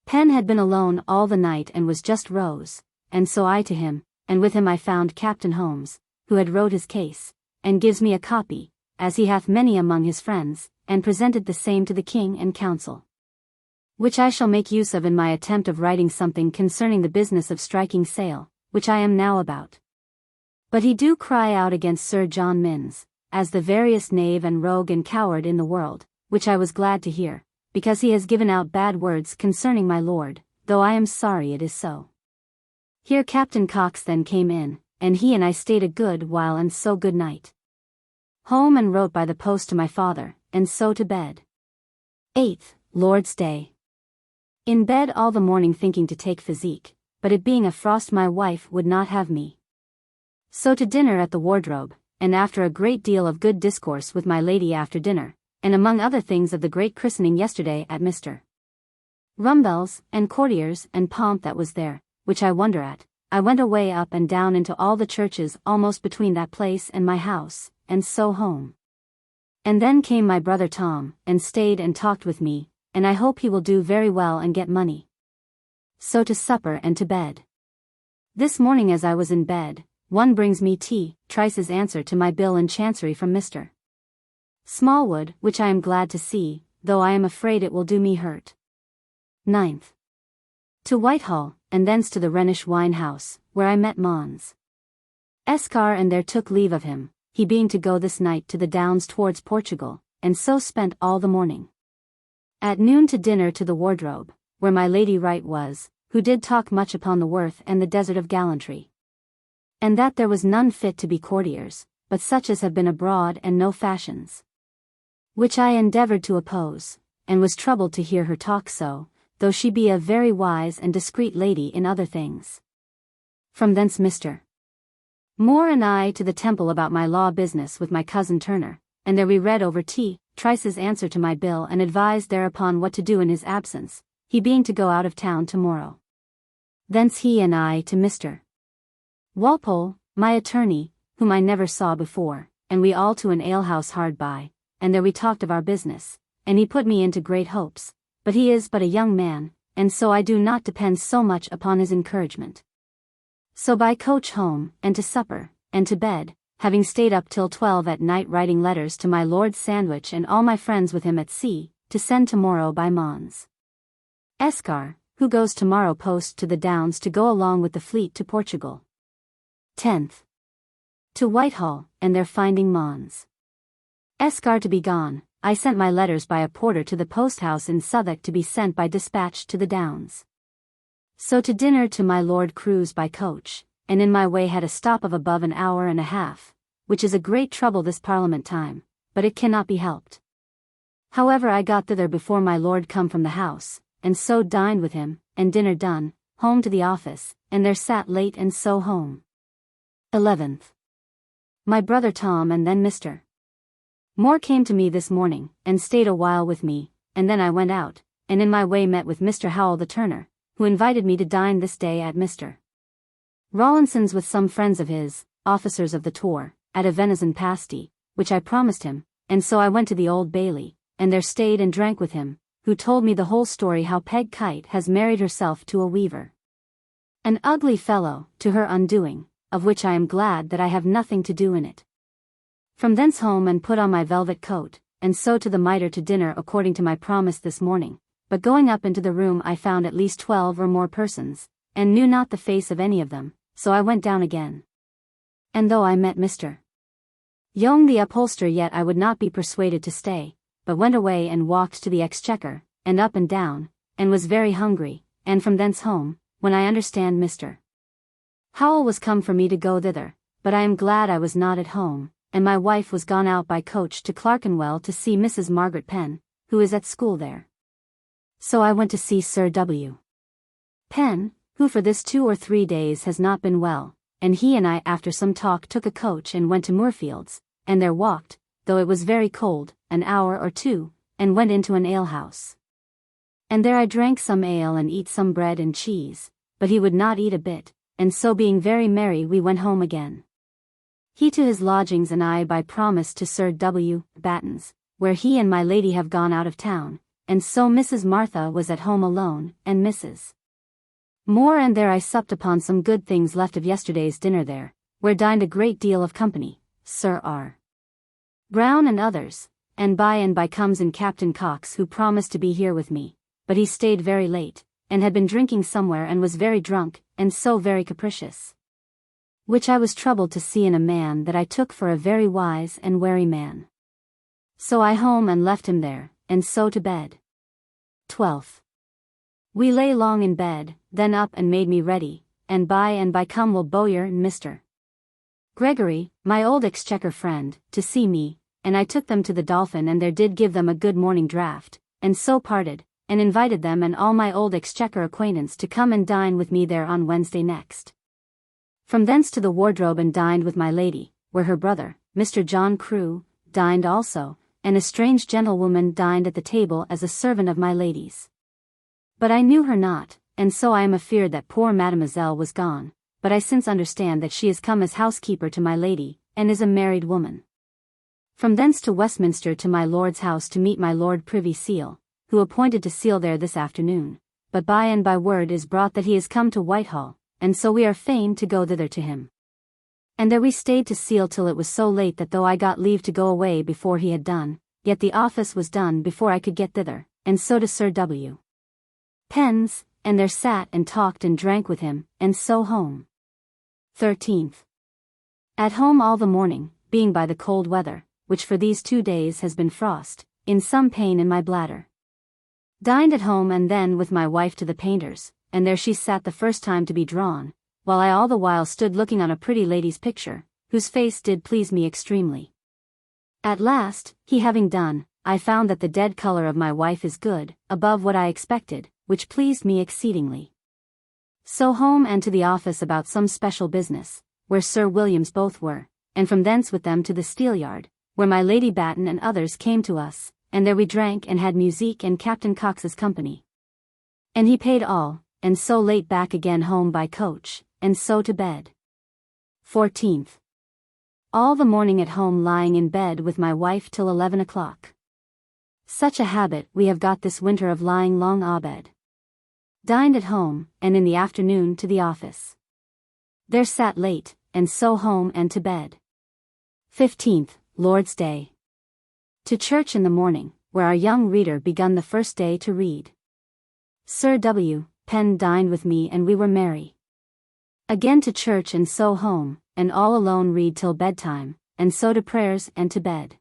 Speaker 1: Penn had been alone all the night and was just rose, and so I to him, and with him I found Captain Holmes, who had wrote his case, and gives me a copy, as he hath many among his friends, and presented the same to the King and Council. Which I shall make use of in my attempt of writing something concerning the business of striking sail, which I am now about. But he do cry out against Sir John Minns, as the veriest knave and rogue and coward in the world, which I was glad to hear, because he has given out bad words concerning my lord, though I am sorry it is so. Here Captain Cox then came in, and he and I stayed a good while, and so good night. Home and wrote by the post to my father, and so to bed. 8th, Lord's Day. In bed all the morning thinking to take physique, but it being a frost my wife would not have me. So to dinner at the Wardrobe, and after a great deal of good discourse with my lady after dinner, and among other things of the great christening yesterday at Mr. Rumbell's, and courtiers and pomp that was there, which I wonder at, I went away up and down into all the churches almost between that place and my house, and so home. And then came my brother Tom, and stayed and talked with me, and I hope he will do very well and get money. So to supper and to bed. This morning as I was in bed, one brings me T. Trice's answer to my bill in Chancery from Mr. Smallwood, which I am glad to see, though I am afraid it will do me hurt. 9th. To Whitehall, and thence to the Rhenish wine house, where I met Mons. Escar, and there took leave of him, he being to go this night to the Downs towards Portugal, and so spent all the morning. At noon to dinner to the Wardrobe, where my Lady Wright was, who did talk much upon the worth and the desert of gallantry. And that there was none fit to be courtiers, but such as have been abroad and no fashions. Which I endeavoured to oppose, and was troubled to hear her talk so, though she be a very wise and discreet lady in other things. From thence Mr. Moore and I to the Temple about my law business with my cousin Turner, and there we read over T. Trice's answer to my bill and advised thereupon what to do in his absence, he being to go out of town tomorrow. Thence he and I to Mr. Walpole, my attorney, whom I never saw before, and we all to an alehouse hard by, and there we talked of our business, and he put me into great hopes, but he is but a young man, and so I do not depend so much upon his encouragement. So by coach home, and to supper, and to bed, having stayed up till 12 at night writing letters to my Lord Sandwich and all my friends with him at sea, to send tomorrow by Mons. Escar, who goes tomorrow post to the Downs to go along with the fleet to Portugal. 10th. To Whitehall, and there finding Mons. Escar to be gone, I sent my letters by a porter to the post-house in Southwark to be sent by dispatch to the Downs. So to dinner to my Lord Crewe's by coach, and in my way had a stop of above an hour and a half, which is a great trouble this Parliament time, but it cannot be helped. However I got thither before my Lord come from the house, and so dined with him, and dinner done, home to the office, and there sat late and so home. 11th. my brother Tom and then Mr. Moore came to me this morning, and stayed a while with me, and then I went out, and in my way met with Mr. Howell the turner, who invited me to dine this day at Mr. Rawlinson's with some friends of his, officers of the tour, at a venison pasty, which I promised him, and so I went to the Old Bailey, and there stayed and drank with him, who told me the whole story how Peg Kite has married herself to a weaver. An ugly fellow, to her undoing, of which I am glad that I have nothing to do in it. From thence home and put on my velvet coat, and so to the Mitre to dinner according to my promise this morning, but going up into the room I found at least 12 or more persons, and knew not the face of any of them, so I went down again. And though I met Mr. Young the upholsterer, yet I would not be persuaded to stay, but went away and walked to the Exchequer, and up and down, and was very hungry, and from thence home, when I understand Mr. Howell was come for me to go thither, but I am glad I was not at home, and my wife was gone out by coach to Clerkenwell to see Mrs. Margaret Penn, who is at school there. So I went to see Sir W. Penn, who for this 2 or 3 days has not been well, and he and I after some talk took a coach and went to Moorfields, and there walked, though it was very cold, an hour or 2, and went into an alehouse. And there I drank some ale and eat some bread and cheese, but he would not eat a bit, and so being very merry we went home again. He to his lodgings and I by promise to Sir W. Batten's, where he and my lady have gone out of town, and so Mrs. Martha was at home alone, and Mrs. Moore, and there I supped upon some good things left of yesterday's dinner there, where dined a great deal of company, Sir R. Brown and others, and by comes in Captain Cox, who promised to be here with me, but he stayed very late, and had been drinking somewhere and was very drunk, and so very capricious. Which I was troubled to see in a man that I took for a very wise and wary man. So I home and left him there, and so to bed. 12th. We lay long in bed, then up and made me ready, and by come Will Bowyer and Mr. Gregory, my old Exchequer friend, to see me, and I took them to the Dolphin and there did give them a good morning draught, and so parted, and invited them and all my old Exchequer acquaintance to come and dine with me there on Wednesday next. From thence to the Wardrobe and dined with my lady, where her brother, Mr. John Crew, dined also, and a strange gentlewoman dined at the table as a servant of my lady's. But I knew her not, and so I am afeard that poor mademoiselle was gone, but I since understand that she is come as housekeeper to my lady, and is a married woman. From thence to Westminster to my lord's house to meet my Lord Privy Seal, who appointed to seal there this afternoon, but by word is brought that he is come to Whitehall, and so we are fain to go thither to him. And there we stayed to seal till it was so late that though I got leave to go away before he had done, yet the office was done before I could get thither, and so to Sir W. Penn's, and there sat and talked and drank with him, and so home. 13th. At home all the morning, being by the cold weather, which for these 2 days has been frost, in some pain in my bladder. Dined at home and then with my wife to the painter's, and there she sat the first time to be drawn, while I all the while stood looking on a pretty lady's picture, whose face did please me extremely. At last, he having done, I found that the dead colour of my wife is good, above what I expected, which pleased me exceedingly. So home and to the office about some special business, where Sir Williams both were, and from thence with them to the Steelyard, where my Lady Batten and others came to us, and there we drank and had musique and Captain Cox's company. And he paid all, and so late back again home by coach, and so to bed. 14th. All the morning at home lying in bed with my wife till 11 o'clock. Such a habit we have got this winter of lying long abed. Dined at home, and in the afternoon to the office. There sat late, and so home and to bed. 15th, Lord's Day. To church in the morning, where our young reader begun the first day to read. Sir W. Penn dined with me and we were merry. Again to church and so home, and all alone read till bedtime, and so to prayers and to bed.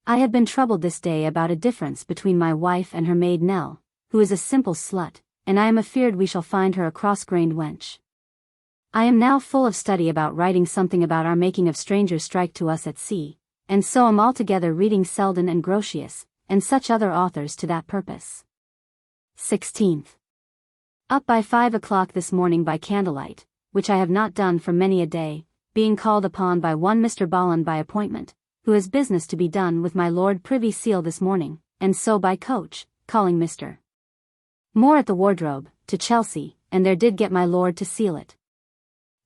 Speaker 1: I have been troubled this day about a difference between my wife and her maid Nell, who is a simple slut, and I am afeard we shall find her a cross-grained wench. I am now full of study about writing something about our making of strangers strike to us at sea, and so am altogether reading Selden and Grotius, and such other authors to that purpose. 16th. Up by 5 o'clock this morning by candlelight, which I have not done for many a day, being called upon by one Mr. Bolland by appointment, who has business to be done with my Lord Privy Seal this morning, and so by coach, calling Mr. Moore at the wardrobe, to Chelsea, and there did get my Lord to seal it.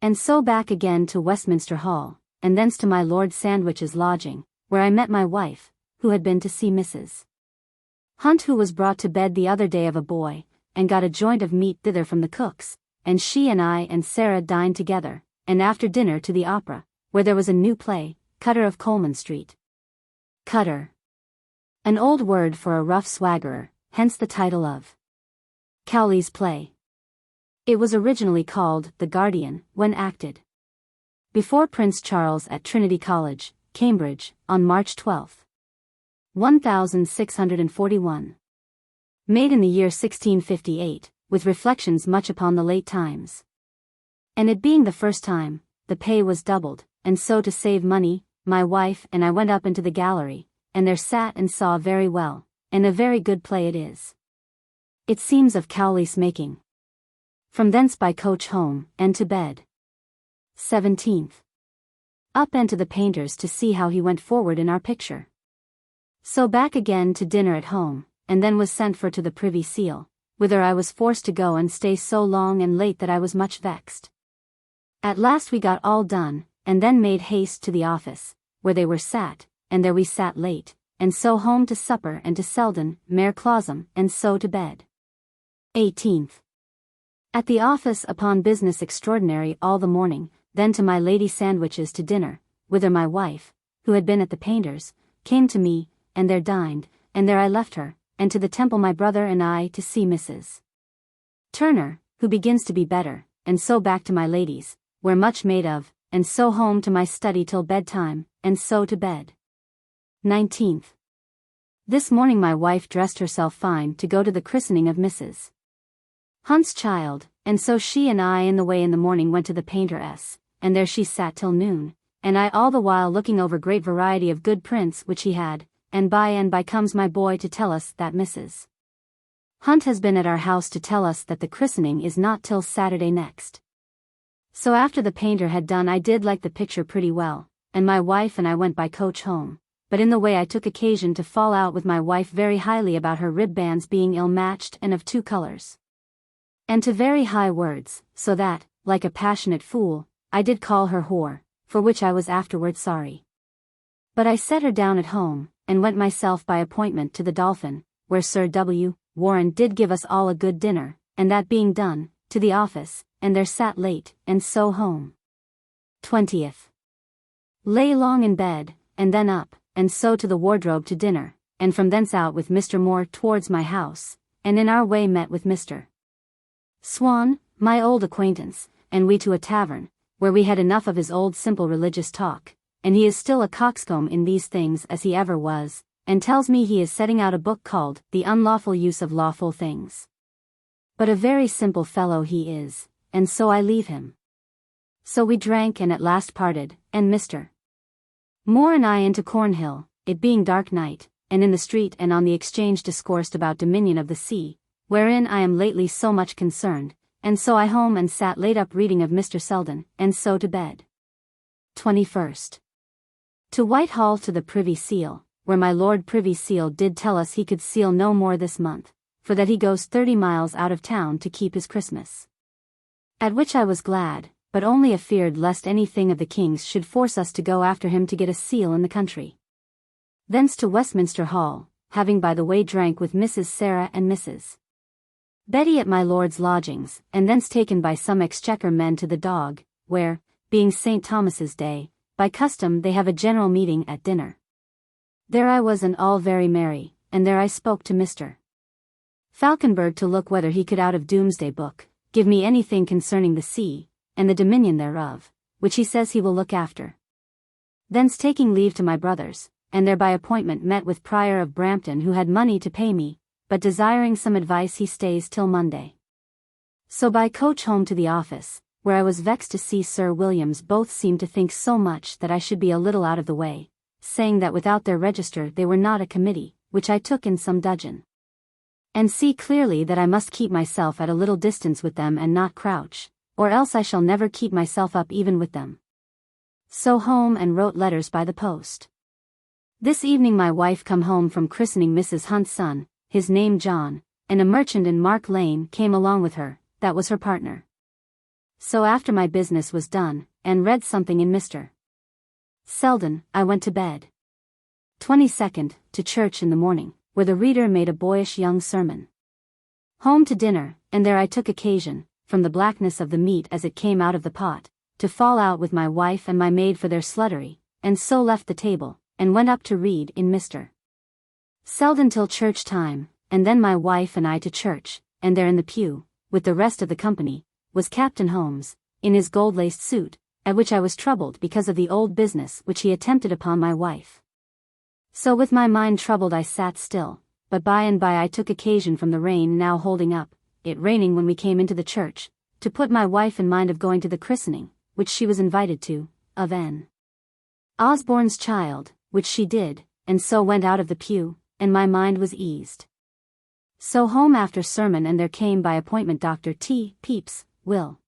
Speaker 1: And so back again to Westminster Hall, and thence to my Lord Sandwich's lodging, where I met my wife, who had been to see Mrs. Hunt, who was brought to bed the other day of a boy, and got a joint of meat thither from the cook's, and she and I and Sarah dined together, and after dinner to the opera, where there was a new play, Cutter of Coleman Street. Cutter. An old word for a rough swaggerer, hence the title of Cowley's play. It was originally called The Guardian, when acted before Prince Charles at Trinity College, Cambridge, on March 12, 1641. Made in the year 1658, with reflections much upon the late times. And it being the first time, the pay was doubled, and so to save money, my wife and I went up into the gallery, and there sat and saw very well, and a very good play it is. It seems of Cowley's making. From thence by coach home, and to bed. 17th. Up and to the painter's to see how he went forward in our picture. So back again to dinner at home, and then was sent for to the Privy Seal, whither I was forced to go and stay so long and late that I was much vexed. At last we got all done, and then made haste to the office, where they were sat, and there we sat late, and so home to supper and to Selden, Mare Clausum, and so to bed. 18th. At the office upon business extraordinary all the morning, then to my Lady Sandwich's to dinner, whither my wife, who had been at the painter's, came to me, and there dined, and there I left her, and to the Temple my brother and I to see Mrs. Turner, who begins to be better, and so back to my lady's, where much made of, and so home to my study till bedtime, and so to bed. 19th. This morning my wife dressed herself fine to go to the christening of Mrs. Hunt's child, and so she and I in the way in the morning went to the painter's, and there she sat till noon, and I all the while looking over great variety of good prints which he had, and by comes my boy to tell us that Mrs. Hunt has been at our house to tell us that the christening is not till Saturday next. So after the painter had done I did like the picture pretty well, and my wife and I went by coach home, but in the way I took occasion to fall out with my wife very highly about her ribbands being ill-matched and of two colors. And to very high words, so that, like a passionate fool, I did call her whore, for which I was afterward sorry. But I set her down at home, and went myself by appointment to the Dolphin, where Sir W. Warren did give us all a good dinner, and that being done, to the office, and there sat late, and so home. 20th. Lay long in bed, and then up, and so to the wardrobe to dinner, and from thence out with Mr. Moore towards my house, and in our way met with Mr. Swan, my old acquaintance, and we to a tavern, where we had enough of his old simple religious talk, and he is still a coxcomb in these things as he ever was, and tells me he is setting out a book called The Unlawful Use of Lawful Things. But a very simple fellow he is, and so I leave him. So we drank and at last parted, and Mr. Moore and I into Cornhill, it being dark night, and in the street and on the Exchange discoursed about dominion of the sea, wherein I am lately so much concerned, and so I home and sat late up reading of Mr. Selden, and so to bed. 21st. To Whitehall to the Privy Seal, where my Lord Privy Seal did tell us he could seal no more this month, for that he goes 30 miles out of town to keep his Christmas. At which I was glad, but only afeared lest anything of the King's should force us to go after him to get a seal in the country. Thence to Westminster Hall, having by the way drank with Mrs. Sarah and Mrs. Betty at my Lord's lodgings, and thence taken by some Exchequer men to the Dog, where, being St. Thomas's Day, by custom they have a general meeting at dinner. There I was and all very merry, and there I spoke to Mr. Falconberg to look whether he could out of Doomsday Book, give me anything concerning the sea, and the dominion thereof, which he says he will look after. Thence taking leave to my brothers, and there by appointment met with Prior of Brampton who had money to pay me, but desiring some advice he stays till Monday. So by coach home to the office, where I was vexed to see Sir Williams both seemed to think so much that I should be a little out of the way, saying that without their register they were not a committee, which I took in some dudgeon. And see clearly that I must keep myself at a little distance with them and not crouch, or else I shall never keep myself up even with them. So home and wrote letters by the post. This evening my wife come home from christening Mrs. Hunt's son, his name John, and a merchant in Mark Lane came along with her, that was her partner. So after my business was done, and read something in Mr. Selden, I went to bed. 22nd, to church in the morning, where the reader made a boyish young sermon. Home to dinner, and there I took occasion, from the blackness of the meat as it came out of the pot, to fall out with my wife and my maid for their sluttery, and so left the table, and went up to read in Mr. Selden till church time, and then my wife and I to church, and there in the pew, with the rest of the company, was Captain Holmes, in his gold-laced suit, at which I was troubled because of the old business which he attempted upon my wife. So with my mind troubled I sat still, but by and by I took occasion from the rain now holding up, it raining when we came into the church, to put my wife in mind of going to the christening, which she was invited to, of N. Osborne's child, which she did, and so went out of the pew, and my mind was eased. So home after sermon, and there came by appointment Dr. T. Pepys, Will.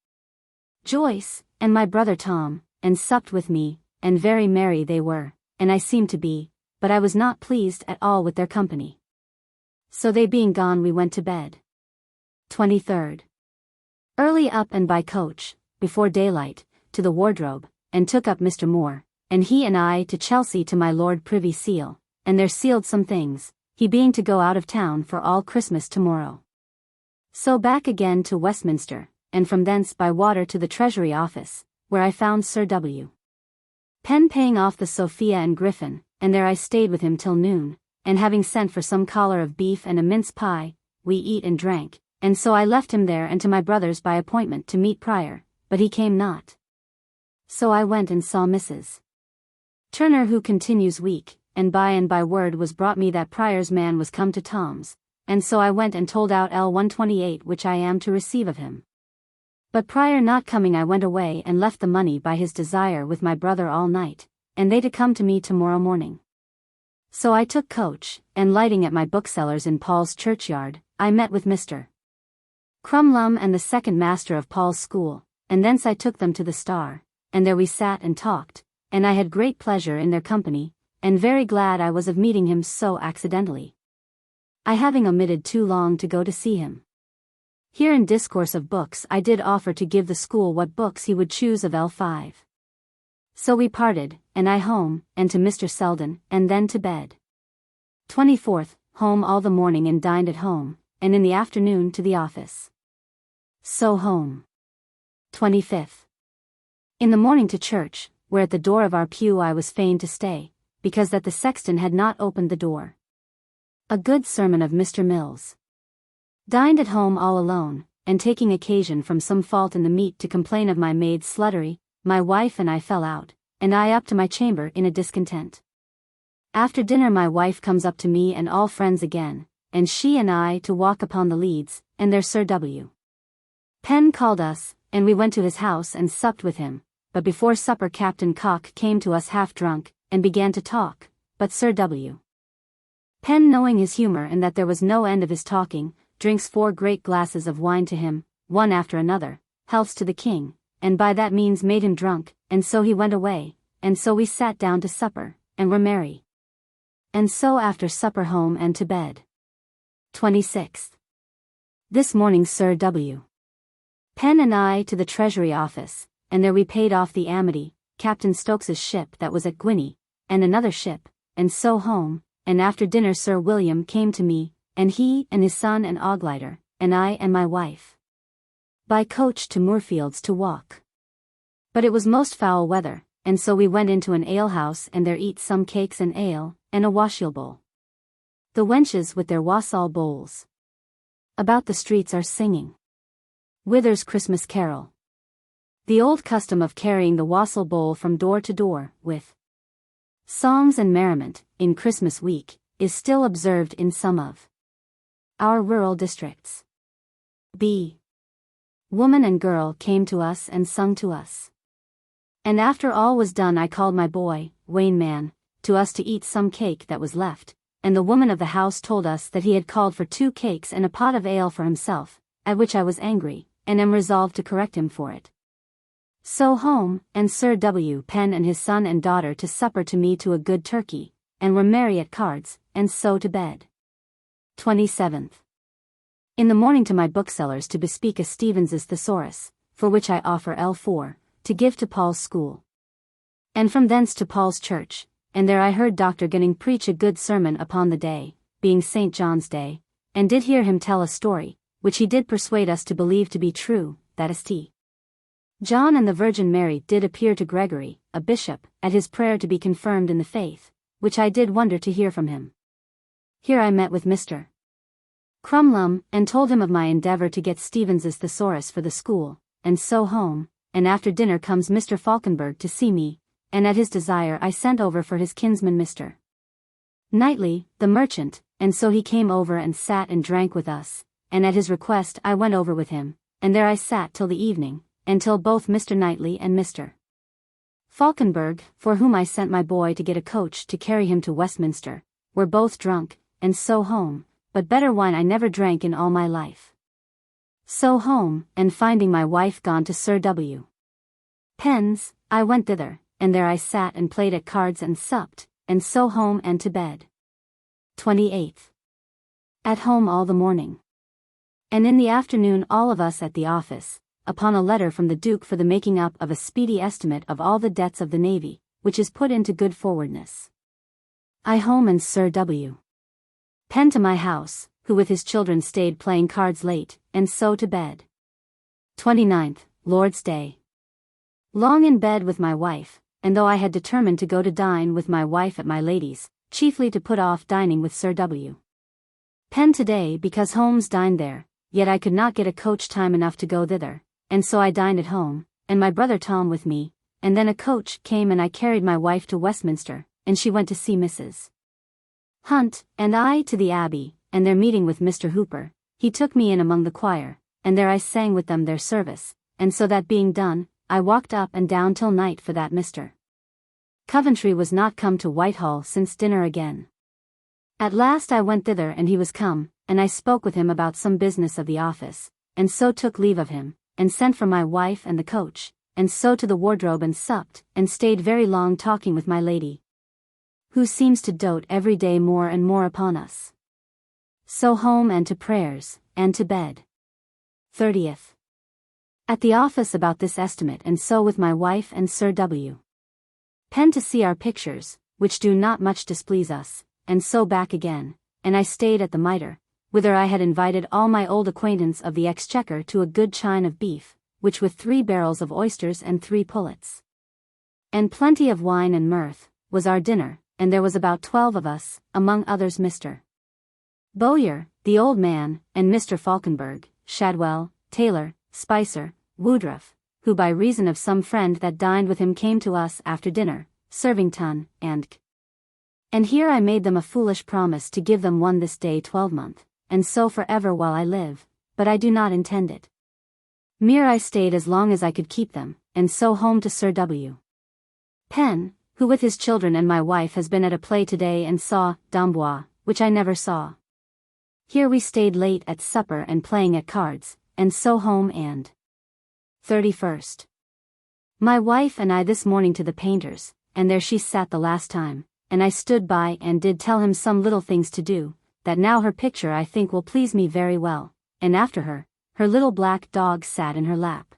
Speaker 1: Joyce, and my brother Tom, and supped with me, and very merry they were, and I seemed to be, but I was not pleased at all with their company. So they being gone we went to bed. 23rd. Early up and by coach, before daylight, to the wardrobe, and took up Mr. Moore, and he and I to Chelsea to my Lord Privy Seal, and there sealed some things, he being to go out of town for all Christmas tomorrow. So back again to Westminster, and from thence by water to the Treasury Office, where I found Sir W. Penn paying off the Sophia and Griffin, and there I stayed with him till noon, and having sent for some collar of beef and a mince pie, we eat and drank, and so I left him there and to my brother's by appointment to meet Prior, but he came not. So I went and saw Mrs. Turner, who continues weak, and by word was brought me that Prior's man was come to Tom's, and so I went and told out L128 which I am to receive of him. But Prior not coming I went away and left the money by his desire with my brother all night, and they to come to me tomorrow morning. So I took coach, and lighting at my bookseller's in Paul's churchyard, I met with Mr. Crumlum and the second master of Paul's school, and thence I took them to the Star, and there we sat and talked, and I had great pleasure in their company, and very glad I was of meeting him so accidentally, I having omitted too long to go to see him. Here in discourse of books I did offer to give the school what books he would choose of L5. So we parted, and I home, and to Mr. Selden, and then to bed. 24th, home all the morning and dined at home, and in the afternoon to the office. So home. 25th. In the morning to church, where at the door of our pew I was fain to stay, because that the sexton had not opened the door. A good sermon of Mr. Mills. Dined at home all alone, and taking occasion from some fault in the meat to complain of my maid's sluttery, my wife and I fell out, and I up to my chamber in a discontent. After dinner my wife comes up to me and all friends again, and she and I to walk upon the leads, and there Sir W. Penn called us, and we went to his house and supped with him, but before supper Captain Cock came to us half drunk, and began to talk, but Sir W. Penn knowing his humour and that there was no end of his talking, drinks 4 great glasses of wine to him, one after another, healths to the king, and by that means made him drunk, and so he went away, and so we sat down to supper, and were merry. And so after supper home and to bed. 26th. This morning Sir W. Penn and I to the Treasury Office, and there we paid off the Amity, Captain Stokes's ship that was at Guinea, and another ship, and so home, and after dinner Sir William came to me, and he and his son and Oglider, and I and my wife. By coach to Moorfields to walk. But it was most foul weather, and so we went into an alehouse and there eat some cakes and ale, and a wassail bowl. The wenches with their wassail bowls. About the streets are singing Wither's Christmas Carol. The old custom of carrying the wassail bowl from door to door, with songs and merriment, in Christmas week, is still observed in some of our rural districts. B. Woman and girl came to us and sung to us. And after all was done I called my boy, Wayne man, to us to eat some cake that was left, and the woman of the house told us that he had called for 2 cakes and a pot of ale for himself, at which I was angry, and am resolved to correct him for it. So home, and Sir W. Penn and his son and daughter to supper to me to a good turkey, and were merry at cards, and so to bed. 27th. In the morning to my booksellers to bespeak a Stevens's Thesaurus, for which I offer L4, to give to Paul's school. And from thence to Paul's church, and there I heard Dr. Gunning preach a good sermon upon the day, being St. John's Day, and did hear him tell a story, which he did persuade us to believe to be true, that is T. John and the Virgin Mary did appear to Gregory, a bishop, at his prayer to be confirmed in the faith, which I did wonder to hear from him. Here I met with Mr. Crumlum, and told him of my endeavor to get Stevens's Thesaurus for the school, and so home, and after dinner comes Mr. Falkenberg to see me, and at his desire I sent over for his kinsman Mr. Knightley, the merchant, and so he came over and sat and drank with us, and at his request I went over with him, and there I sat till the evening, until both Mr. Knightley and Mr. Falkenberg, for whom I sent my boy to get a coach to carry him to Westminster, were both drunk, and so home, but better wine I never drank in all my life. So home, and finding my wife gone to Sir W. Penn's, I went thither, and there I sat and played at cards and supped, and so home and to bed. 28th. At home all the morning. And in the afternoon all of us at the office, upon a letter from the Duke for the making up of a speedy estimate of all the debts of the Navy, which is put into good forwardness. I home and Sir W. Penn to my house, who with his children stayed playing cards late, and so to bed. 29th, Lord's Day. Long in bed with my wife, and though I had determined to go to dine with my wife at my lady's, chiefly to put off dining with Sir W. Penn today because Holmes dined there, yet I could not get a coach time enough to go thither, and so I dined at home, and my brother Tom with me, and then a coach came and I carried my wife to Westminster, and she went to see Mrs. Hunt, and I to the Abbey, and there meeting with Mr. Hooper, he took me in among the choir, and there I sang with them their service, and so that being done, I walked up and down till night for that Mr. Coventry was not come to Whitehall since dinner again. At last I went thither and he was come, and I spoke with him about some business of the office, and so took leave of him, and sent for my wife and the coach, and so to the wardrobe and supped, and stayed very long talking with my lady, who seems to dote every day more and more upon us. So home and to prayers, and to bed. 30th. At the office about this estimate and so with my wife and Sir W. Penn to see our pictures, which do not much displease us, and so back again, and I stayed at the Mitre, whither I had invited all my old acquaintance of the Exchequer to a good chine of beef, which with 3 barrels of oysters and 3 pullets, and plenty of wine and mirth, was our dinner, and there was about 12 of us, among others Mr. Bowyer, the old man, and Mr. Falkenberg, Shadwell, Taylor, Spicer, Woodruff, who by reason of some friend that dined with him came to us after dinner, Servington, and here I made them a foolish promise to give them one this day 12month, and so for ever while I live, but I do not intend it. Mere I stayed as long as I could keep them, and so home to Sir W. Penn, who with his children and my wife has been at a play today and saw D'Amboise, which I never saw. Here we stayed late at supper and playing at cards, and so home and 31st. My wife and I this morning to the painter's, and there she sat the last time, and I stood by and did tell him some little things to do, that now her picture I think will please me very well, and after her, her little black dog sat in her lap,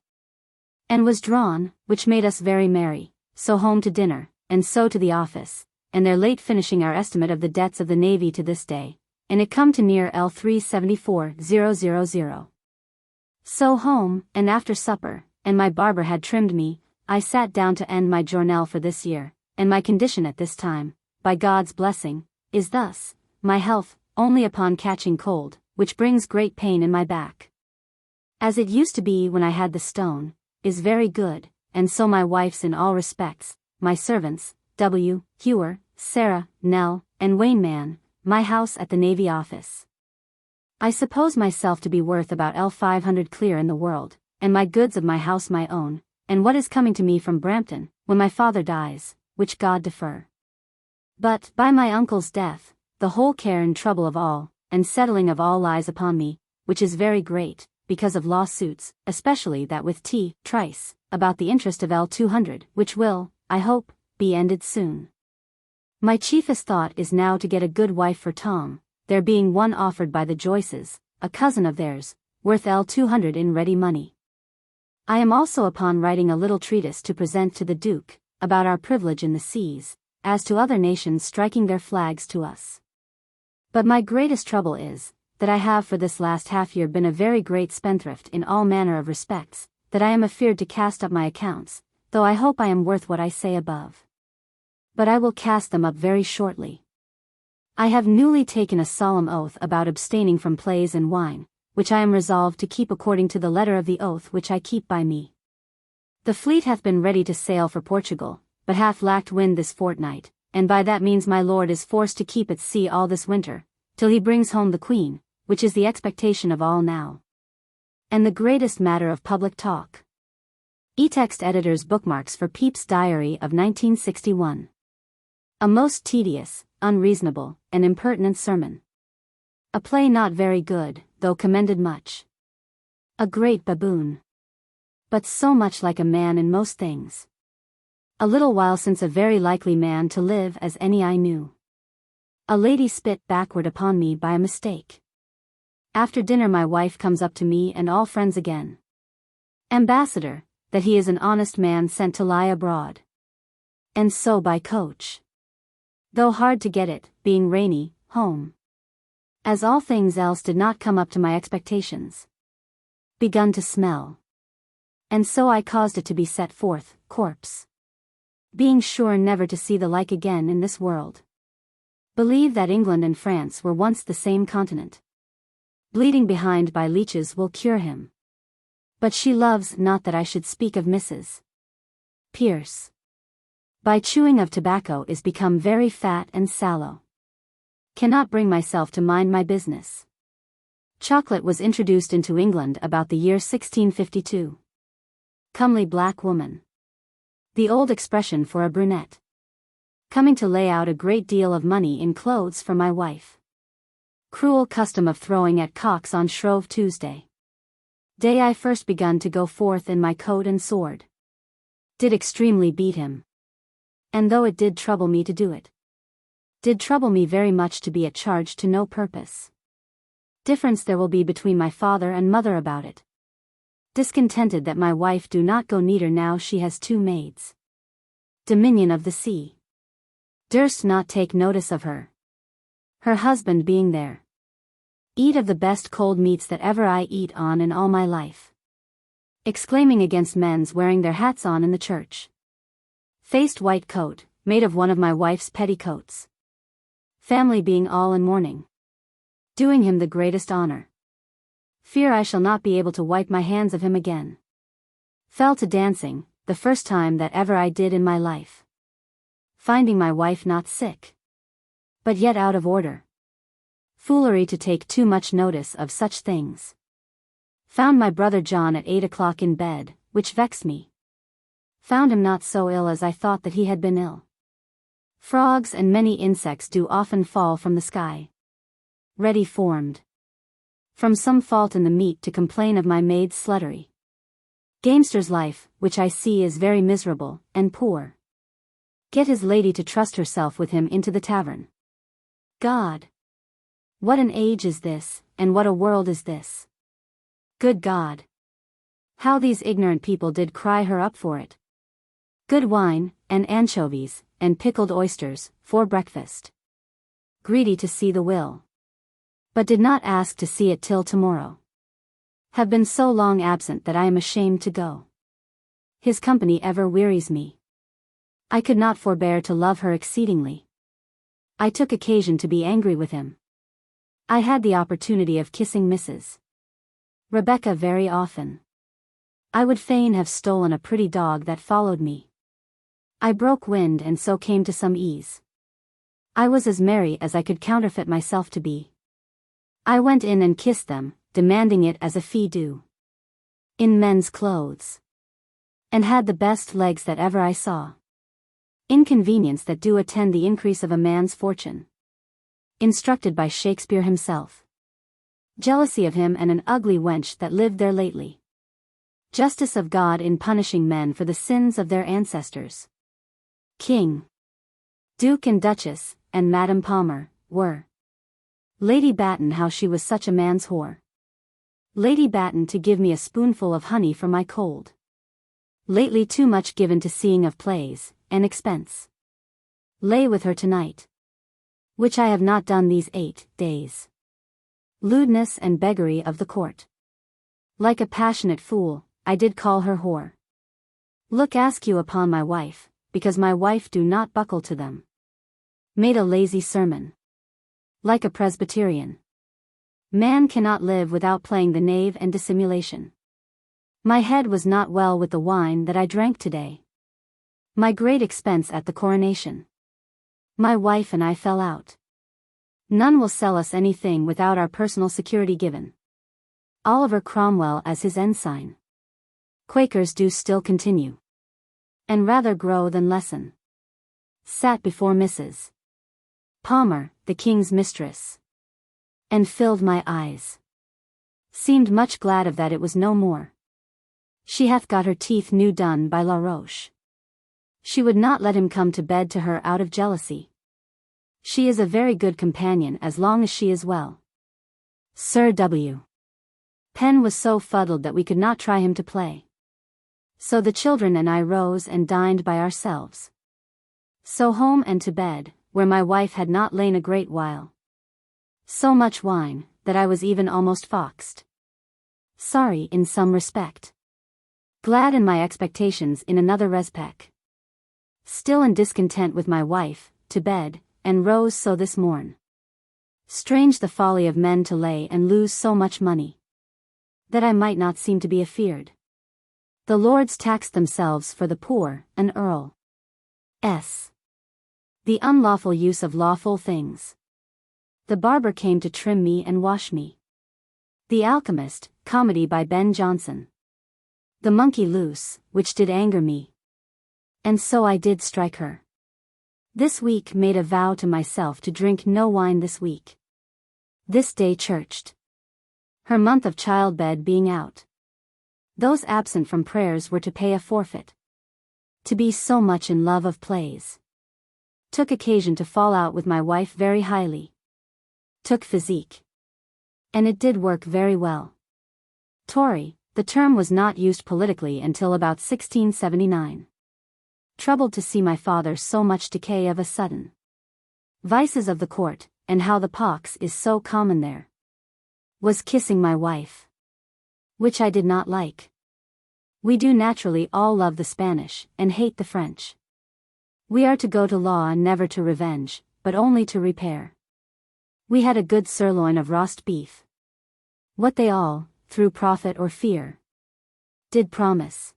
Speaker 1: and was drawn, which made us very merry, so home to dinner, and so to the office, and there late finishing our estimate of the debts of the Navy to this day, and it come to near L374,000. So home, and after supper, and my barber had trimmed me, I sat down to end my journal for this year, and my condition at this time, by God's blessing, is thus, my health, only upon catching cold, which brings great pain in my back, as it used to be when I had the stone, is very good, and so my wife's in all respects, my servants, W. Hewer, Sarah, Nell, and Wainman, my house at the Navy Office. I suppose myself to be worth about L500 clear in the world, and my goods of my house my own, and what is coming to me from Brampton, when my father dies, which God defer. But, by my uncle's death, the whole care and trouble of all, and settling of all lies upon me, which is very great, because of lawsuits, especially that with T. Trice, about the interest of L200, which will, I hope, be ended soon. My chiefest thought is now to get a good wife for Tom, there being one offered by the Joyces, a cousin of theirs, worth L200 in ready money. I am also upon writing a little treatise to present to the Duke, about our privilege in the seas, as to other nations striking their flags to us. But my greatest trouble is, that I have for this last half year been a very great spendthrift in all manner of respects, that I am afeard to cast up my accounts, though I hope I am worth what I say above. But I will cast them up very shortly. I have newly taken a solemn oath about abstaining from plays and wine, which I am resolved to keep according to the letter of the oath which I keep by me. The fleet hath been ready to sail for Portugal, but hath lacked wind this fortnight, and by that means my lord is forced to keep at sea all this winter, till he brings home the Queen, which is the expectation of all now. And the greatest matter of public talk. E-text editor's bookmarks for Pepys' diary of 1961. A most tedious, unreasonable, and impertinent sermon. A play not very good, though commended much. A great baboon. But so much like a man in most things. A little while since a very likely man to live as any I knew. A lady spit backward upon me by a mistake. After dinner my wife comes up to me and all friends again. Ambassador, that he is an honest man sent to lie abroad. And so by coach. Though hard to get it, being rainy, home. As all things else did not come up to my expectations. Begun to smell. And so I caused it to be set forth, corpse. Being sure never to see the like again in this world. Believe that England and France were once the same continent. Bleeding behind by leeches will cure him. But she loves not that I should speak of Mrs. Pierce. By chewing of tobacco is become very fat and sallow. Cannot bring myself to mind my business. Chocolate was introduced into England about the year 1652. Comely black woman. The old expression for a brunette. Coming to lay out a great deal of money in clothes for my wife. Cruel custom of throwing at cocks on Shrove Tuesday. Day I first begun to go forth in my coat and sword. Did extremely beat him. And though it did trouble me to do it. Did trouble me very much to be at charge to no purpose. Difference there will be between my father and mother about it. Discontented that my wife do not go neater now she has 2 maids. Dominion of the sea. Durst not take notice of her. Her husband being there. Eat of the best cold meats that ever I eat on in all my life. Exclaiming against men's wearing their hats on in the church. Faced white coat, made of one of my wife's petticoats. Family being all in mourning. Doing him the greatest honor. Fear I shall not be able to wipe my hands of him again. Fell to dancing, the first time that ever I did in my life. Finding my wife not sick. But yet out of order. Foolery to take too much notice of such things. Found my brother John at 8 o'clock in bed, which vexed me. Found him not so ill as I thought that he had been ill. Frogs and many insects do often fall from the sky. Ready formed. From some fault in the meat to complain of my maid's sluttery. Gamester's life, which I see is very miserable, and poor. Get his lady to trust herself with him into the tavern. God! What an age is this, and what a world is this! Good God! How these ignorant people did cry her up for it! Good wine, and anchovies, and pickled oysters, for breakfast. Greedy to see the will. But did not ask to see it till tomorrow. Have been so long absent that I am ashamed to go. His company ever wearies me. I could not forbear to love her exceedingly. I took occasion to be angry with him. I had the opportunity of kissing Mrs. Rebecca very often. I would fain have stolen a pretty dog that followed me. I broke wind and so came to some ease. I was as merry as I could counterfeit myself to be. I went in and kissed them, demanding it as a fee due. In men's clothes. And had the best legs that ever I saw. Inconvenience that do attend the increase of a man's fortune. Instructed by Shakespeare himself. Jealousy of him and an ugly wench that lived there lately. Justice of God in punishing men for the sins of their ancestors. King, Duke and Duchess, and Madame Palmer, were. Lady Batten, how she was such a man's whore. Lady Batten to give me a spoonful of honey for my cold. Lately too much given to seeing of plays, and expense. Lay with her tonight. Which I have not done these 8 days. Lewdness and beggary of the court. Like a passionate fool, I did call her whore. Look ask you upon my wife, because my wife do not buckle to them. Made a lazy sermon. Like a Presbyterian. Man cannot live without playing the knave and dissimulation. My head was not well with the wine that I drank today. My great expense at the coronation. My wife and I fell out. None will sell us anything without our personal security given. Oliver Cromwell as his ensign. Quakers do still continue. And rather grow than lessen. Sat before Mrs. Palmer, the king's mistress. And filled my eyes. Seemed much glad of that it was no more. She hath got her teeth new done by La Roche. She would not let him come to bed to her out of jealousy. She is a very good companion as long as she is well. Sir W. Penn was so fuddled that we could not try him to play. So the children and I rose and dined by ourselves. So home and to bed, where my wife had not lain a great while. So much wine, that I was even almost foxed. Sorry in some respect. Glad in my expectations in another respect. Still in discontent with my wife, to bed, and rose so this morn. Strange the folly of men to lay and lose so much money. That I might not seem to be afeard. The lords taxed themselves for the poor, an earl. S. The unlawful use of lawful things. The barber came to trim me and wash me. The Alchemist, comedy by Ben Jonson. The monkey loose, which did anger me. And so I did strike her. This week made a vow to myself to drink no wine this week. This day churched. Her month of childbed being out. Those absent from prayers were to pay a forfeit. To be so much in love of plays. Took occasion to fall out with my wife very highly. Took physique. And it did work very well. Tory, the term was not used politically until about 1679. Troubled to see my father so much decay of a sudden. Vices of the court, and how the pox is so common there. Was kissing my wife. Which I did not like. We do naturally all love the Spanish, and hate the French. We are to go to law and never to revenge, but only to repair. We had a good sirloin of roast beef. What they all, through profit or fear, did promise.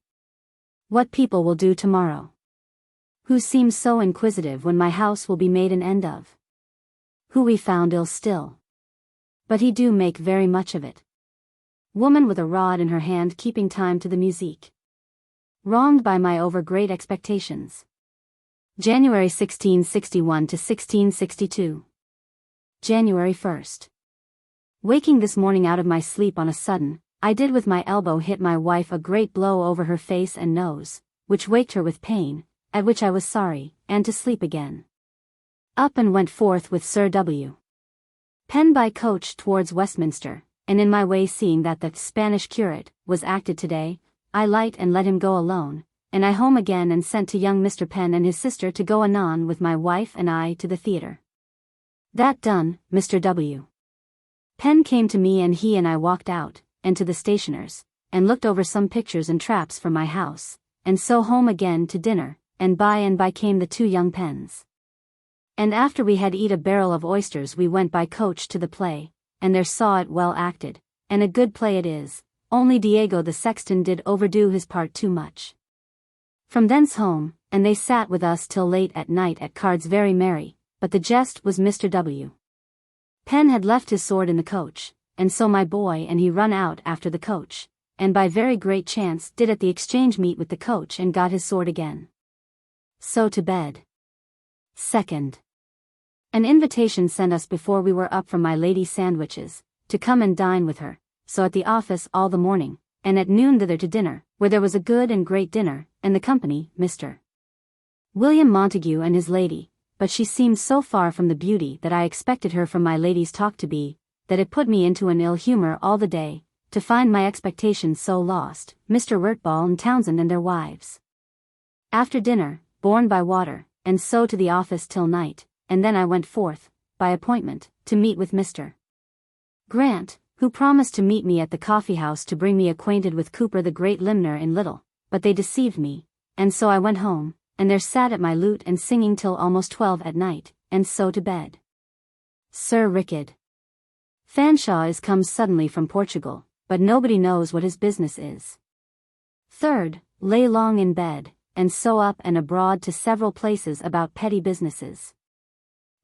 Speaker 1: What people will do tomorrow. Who seems so inquisitive when my house will be made an end of. Who we found ill still. But he do make very much of it. Woman with a rod in her hand keeping time to the musique. Wronged by my over great expectations. January 1661 to 1662. January 1st. Waking this morning out of my sleep on a sudden, I did with my elbow hit my wife a great blow over her face and nose, which waked her with pain, at which I was sorry, and to sleep again. Up and went forth with Sir W. Penn by coach towards Westminster, and in my way seeing that the Spanish curate was acted today, I light and let him go alone, and I home again and sent to young Mr. Penn and his sister to go anon with my wife and I to the theatre. That done, Mr. W. Penn came to me and he and I walked out, and to the stationer's, and looked over some pictures and traps for my house, and so home again to dinner, and by came the 2 young Penns. And after we had eat a barrel of oysters we went by coach to the play, and there saw it well acted, and a good play it is, only Diego the sexton did overdo his part too much. From thence home, and they sat with us till late at night at cards very merry, but the jest was Mr. W. Penn had left his sword in the coach, and so my boy and he run out after the coach, and by very great chance did at the exchange meet with the coach and got his sword again. So to bed. 2nd. An invitation sent us before we were up from my lady's sandwiches, to come and dine with her, so at the office all the morning, and at noon thither to dinner, where there was a good and great dinner, and the company, Mr. William Montague and his lady, but she seemed so far from the beauty that I expected her from my lady's talk to be, that it put me into an ill humor all the day, to find my expectations so lost, Mr. Rurtball and Townsend and their wives. After dinner, borne by water, and so to the office till night, and then I went forth, by appointment, to meet with Mr. Grant, who promised to meet me at the coffee-house to bring me acquainted with Cooper the great limner in Little, but they deceived me, and so I went home, and there sat at my lute and singing till almost 12 at night, and so to bed. Sir Rickard Fanshawe is come suddenly from Portugal, but nobody knows what his business is. Third, lay long in bed, and so up and abroad to several places about petty businesses.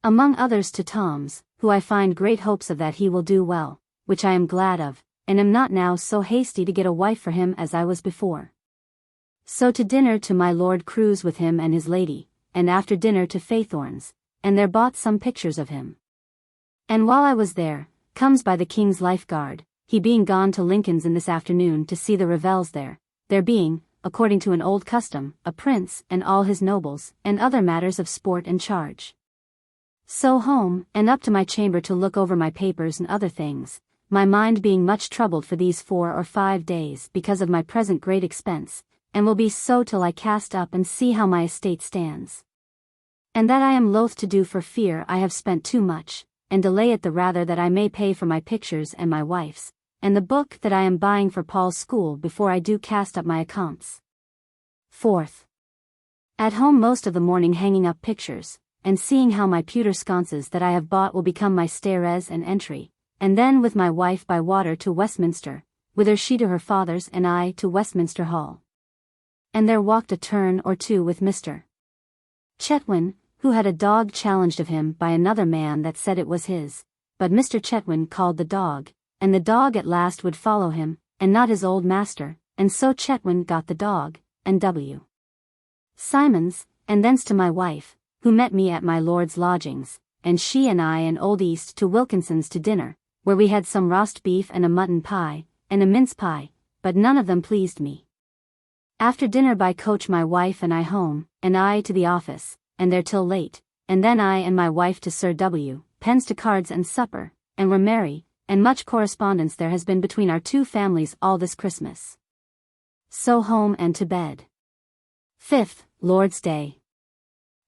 Speaker 1: Among others to Tom's, who I find great hopes of that he will do well, which I am glad of, and am not now so hasty to get a wife for him as I was before. So to dinner to my Lord Crewe's with him and his lady, and after dinner to Faithorn's, and there bought some pictures of him. And while I was there, comes by the King's Life Guard, he being gone to Lincoln's in this afternoon to see the revels there being, according to an old custom, a prince and all his nobles, and other matters of sport and charge. So home, and up to my chamber to look over my papers and other things, my mind being much troubled for these 4 or 5 days because of my present great expense, and will be so till I cast up and see how my estate stands. And that I am loath to do for fear I have spent too much, and delay it the rather that I may pay for my pictures and my wife's, and the book that I am buying for Paul's school before I do cast up my accounts. Fourth, at home most of the morning hanging up pictures, and seeing how my pewter sconces that I have bought will become my stairs and entry, and then with my wife by water to Westminster, whither she to her father's and I to Westminster Hall. And there walked a turn or two with Mr. Chetwynd, who had a dog challenged of him by another man that said it was his, but Mr. Chetwynd called the dog, and the dog at last would follow him, and not his old master, and so Chetwynd got the dog, and W. Simons, and thence to my wife, who met me at my lord's lodgings, and she and I and Old East to Wilkinson's to dinner, where we had some roast beef and a mutton pie, and a mince pie, but none of them pleased me. After dinner by coach my wife and I home, and I to the office, and there till late, and then I and my wife to Sir W. Penn's to cards and supper, and were merry, and much correspondence there has been between our two families all this Christmas. So home and to bed. Fifth, Lord's Day.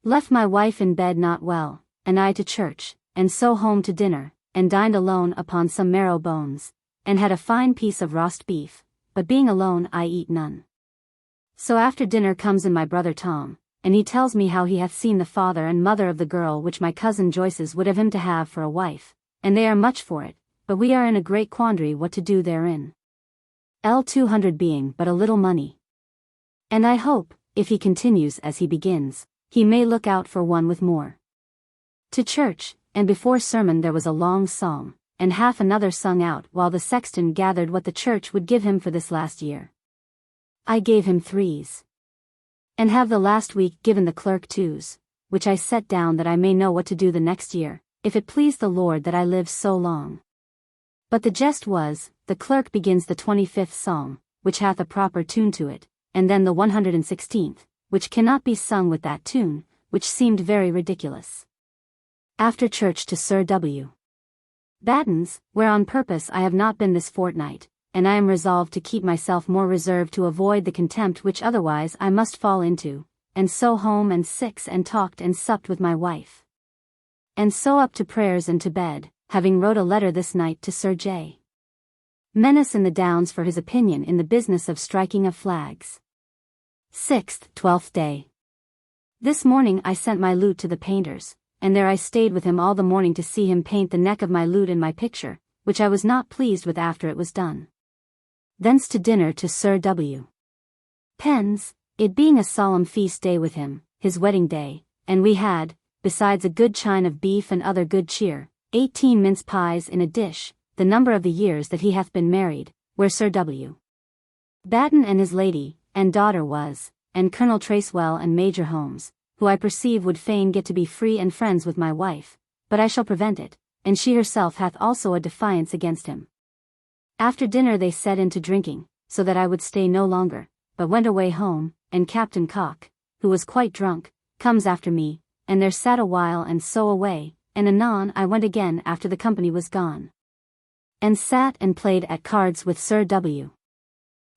Speaker 1: Left my wife in bed not well, and I to church, and so home to dinner, and dined alone upon some marrow bones, and had a fine piece of roast beef, but being alone I eat none. So after dinner comes in my brother Tom, and he tells me how he hath seen the father and mother of the girl which my cousin Joyces would have him to have for a wife, and they are much for it, but we are in a great quandary what to do therein. L200 being but a little money. And I hope, if he continues as he begins, he may look out for one with more. To church, and before sermon there was a long psalm, and half another sung out while the sexton gathered what the church would give him for this last year. I gave him 3s. And have the last week given the clerk 2s, which I set down that I may know what to do the next year, if it please the Lord that I live so long. But the jest was, the clerk begins the 25th psalm, which hath a proper tune to it, and then the 116th, which cannot be sung with that tune, which seemed very ridiculous. After church to Sir W. Batten's, where on purpose I have not been this fortnight, and I am resolved to keep myself more reserved to avoid the contempt which otherwise I must fall into, and so home and six and talked and supped with my wife. And so up to prayers and to bed, having wrote a letter this night to Sir J. Menace in the Downs for his opinion in the business of striking of flags. 6th, 12th day. This morning I sent my lute to the painter's, and there I stayed with him all the morning to see him paint the neck of my lute in my picture, which I was not pleased with after it was done. Thence to dinner to Sir W. Penn's, it being a solemn feast day with him, his wedding day, and we had, besides a good chine of beef and other good cheer, 18 mince pies in a dish, the number of the years that he hath been married, where Sir W. Batten and his lady, and daughter was, and Colonel Tracewell and Major Holmes, who I perceive would fain get to be free and friends with my wife, but I shall prevent it, and she herself hath also a defiance against him. After dinner they set in to drinking, so that I would stay no longer, but went away home, and Captain Cock, who was quite drunk, comes after me, and there sat a while and so away, and anon I went again after the company was gone. And sat and played at cards with Sir W.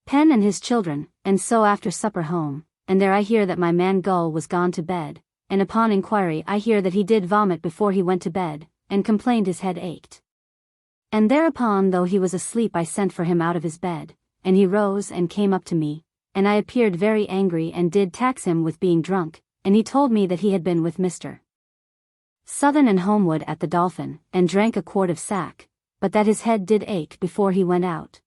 Speaker 1: Penn and his children, and so after supper home, and there I hear that my man Gull was gone to bed, and upon inquiry I hear that he did vomit before he went to bed, and complained his head ached. And thereupon though he was asleep I sent for him out of his bed, and he rose and came up to me, and I appeared very angry and did tax him with being drunk, and he told me that he had been with Mr. Southern and Homewood at the Dolphin, and drank a quart of sack, but that his head did ache before he went out.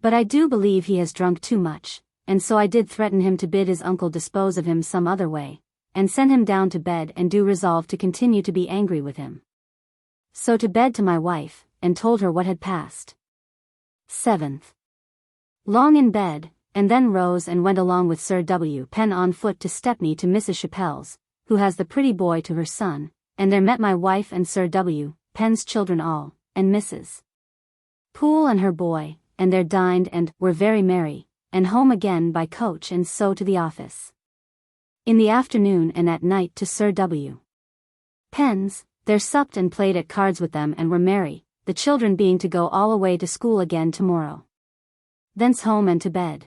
Speaker 1: But I do believe he has drunk too much, and so I did threaten him to bid his uncle dispose of him some other way, and send him down to bed and do resolve to continue to be angry with him. So to bed to my wife, and told her what had passed. 7th. Long in bed, and then rose and went along with Sir W. Penn on foot to Stepney to Mrs. Chappell's, who has the pretty boy to her son, and there met my wife and Sir W. Penn's children all, and Mrs. Poole and her boy, and there dined and were very merry, and home again by coach and so to the office. In the afternoon and at night to Sir W. Penn's, there supped and played at cards with them and were merry, the children being to go all away to school again tomorrow. Thence home and to bed.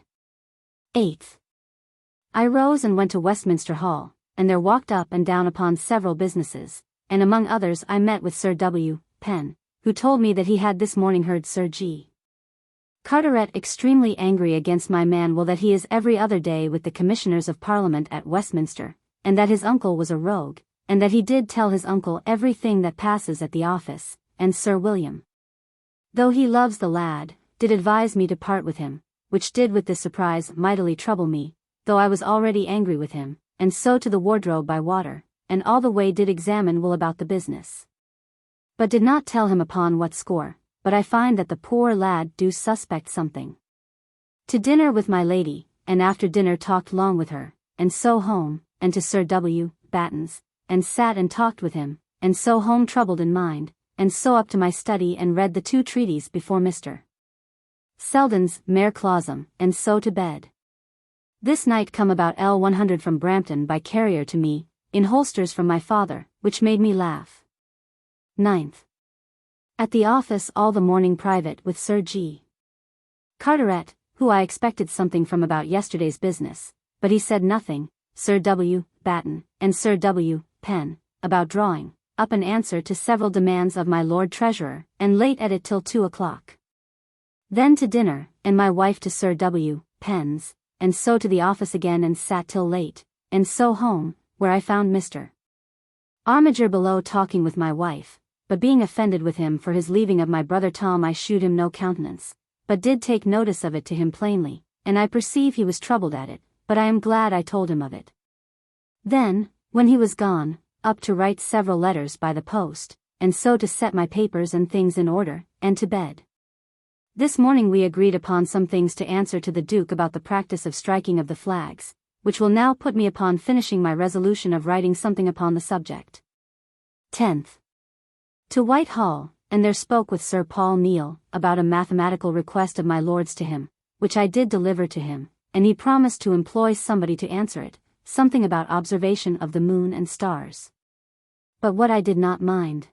Speaker 1: 8th. I rose and went to Westminster Hall, and there walked up and down upon several businesses, and among others I met with Sir W. Penn, who told me that he had this morning heard Sir G. Carteret extremely angry against my man Will, that he is every other day with the Commissioners of Parliament at Westminster, and that his uncle was a rogue, and that he did tell his uncle everything that passes at the office, and Sir William, though he loves the lad, did advise me to part with him, which did with this surprise mightily trouble me, though I was already angry with him, and so to the wardrobe by water, and all the way did examine Will about the business. But did not tell him upon what score, but I find that the poor lad do suspect something. To dinner with my lady, and after dinner talked long with her, and so home, and to Sir W. Batten's, and sat and talked with him, and so home troubled in mind, and so up to my study and read the 2 treaties before Mr. Selden's Mare Clausum, and so to bed. This night come about L100 from Brampton by carrier to me, in holsters from my father, which made me laugh. 9th. At the office all the morning private with Sir G. Carteret, who I expected something from about yesterday's business, but he said nothing, Sir W. Batten, and Sir W. Penn, about drawing up an answer to several demands of my Lord Treasurer, and late at it till 2 o'clock. Then to dinner, and my wife to Sir W. Penn's, and so to the office again and sat till late, and so home, where I found Mr. Armiger below talking with my wife, but being offended with him for his leaving of my brother Tom I shewed him no countenance, but did take notice of it to him plainly, and I perceive he was troubled at it, but I am glad I told him of it. Then, when he was gone, up to write several letters by the post, and so to set my papers and things in order, and to bed. This morning we agreed upon some things to answer to the Duke about the practice of striking of the flags, which will now put me upon finishing my resolution of writing something upon the subject. 10th. To Whitehall, and there spoke with Sir Paul Neale, about a mathematical request of my Lord's to him, which I did deliver to him, and he promised to employ somebody to answer it, something about observation of the moon and stars. But what I did not mind.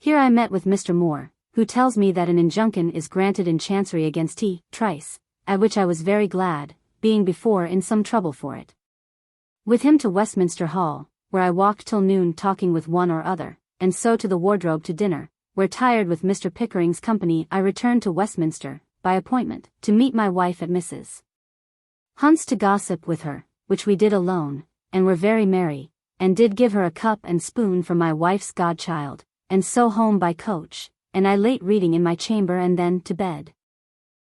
Speaker 1: Here I met with Mr. Moore, who tells me that an injunction is granted in Chancery against T. Trice, at which I was very glad, being before in some trouble for it. With him to Westminster Hall, where I walked till noon talking with one or other, and so to the wardrobe to dinner, where tired with Mr. Pickering's company I returned to Westminster, by appointment, to meet my wife at Mrs. Hunt's to gossip with her, which we did alone, and were very merry, and did give her a cup and spoon from my wife's godchild, and so home by coach, and I late reading in my chamber and then to bed.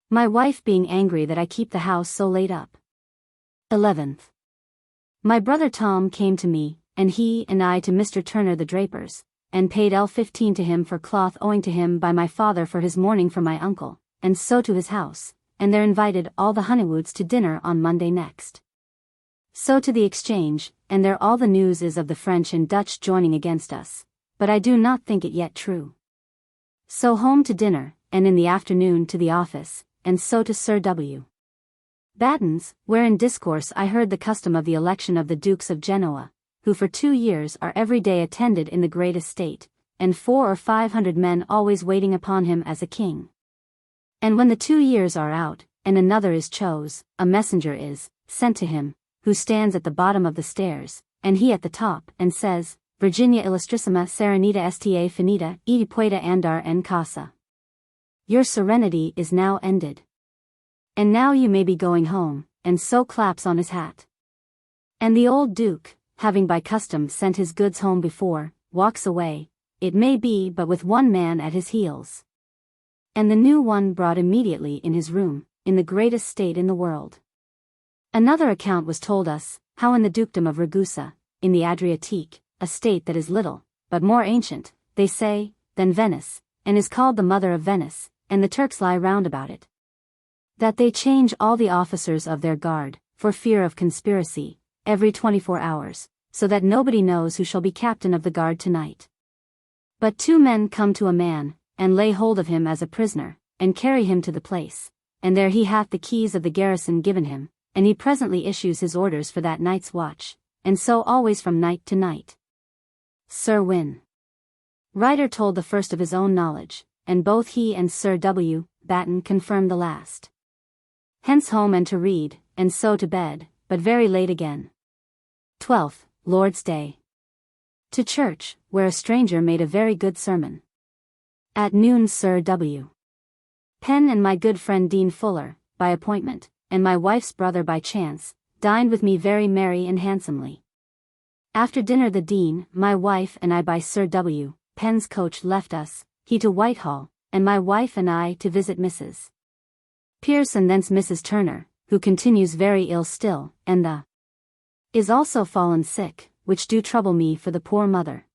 Speaker 1: My wife being angry that I keep the house so late up. 11th. My brother Tom came to me, and he and I to Mr. Turner the draper's, and paid L15 to him for cloth owing to him by my father for his mourning for my uncle, and so to his house, and there invited all the Honeywoods to dinner on Monday next. So to the Exchange, and there all the news is of the French and Dutch joining against us, but I do not think it yet true. So home to dinner, and in the afternoon to the office, and so to Sir W. Batten's, where in discourse I heard the custom of the election of the Dukes of Genoa, who for 2 years are every day attended in the great estate, and 400 or 500 men always waiting upon him as a king. And when the 2 years are out, and another is chose, a messenger is sent to him, who stands at the bottom of the stairs, and he at the top, and says, Virginia illustrissima serenita esta finita, e pueda andar en casa. Your serenity is now ended. And now you may be going home, and so claps on his hat. And the old Duke, having by custom sent his goods home before, walks away, it may be but with one man at his heels. And the new one brought immediately in his room, in the greatest state in the world. Another account was told us, how in the dukedom of Ragusa, in the Adriatique, a state that is little, but more ancient, they say, than Venice, and is called the mother of Venice, and the Turks lie round about it, that they change all the officers of their guard, for fear of conspiracy, every 24 hours, so that nobody knows who shall be captain of the guard tonight. But 2 men come to a man, and lay hold of him as a prisoner, and carry him to the place, and there he hath the keys of the garrison given him, and he presently issues his orders for that night's watch, and so always from night to night. Sir Win. Writer told the first of his own knowledge, and both he and Sir W. Batten confirmed the last. Hence home and to read, and so to bed, but very late again. 12th, Lord's Day. To church, where a stranger made a very good sermon. At noon Sir W. Penn and my good friend Dean Fuller, by appointment, and my wife's brother by chance, dined with me very merry and handsomely. After dinner the Dean, my wife and I by Sir W. Penn's coach left us, he to Whitehall, and my wife and I to visit Mrs. Pierce and thence Mrs. Turner, who continues very ill still, and the is also fallen sick, which do trouble me for the poor mother.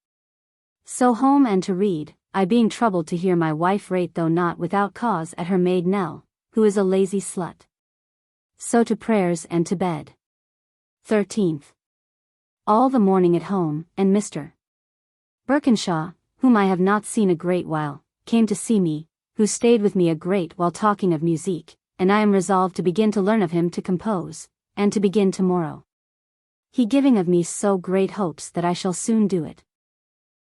Speaker 1: So home and to read, I being troubled to hear my wife rate though not without cause at her maid Nell, who is a lazy slut. So to prayers and to bed. 13th. All the morning at home, and Mr. Birkinshaw, whom I have not seen a great while, came to see me, who stayed with me a great while talking of musique, and I am resolved to begin to learn of him to compose, and to begin tomorrow. He giving of me so great hopes that I shall soon do it.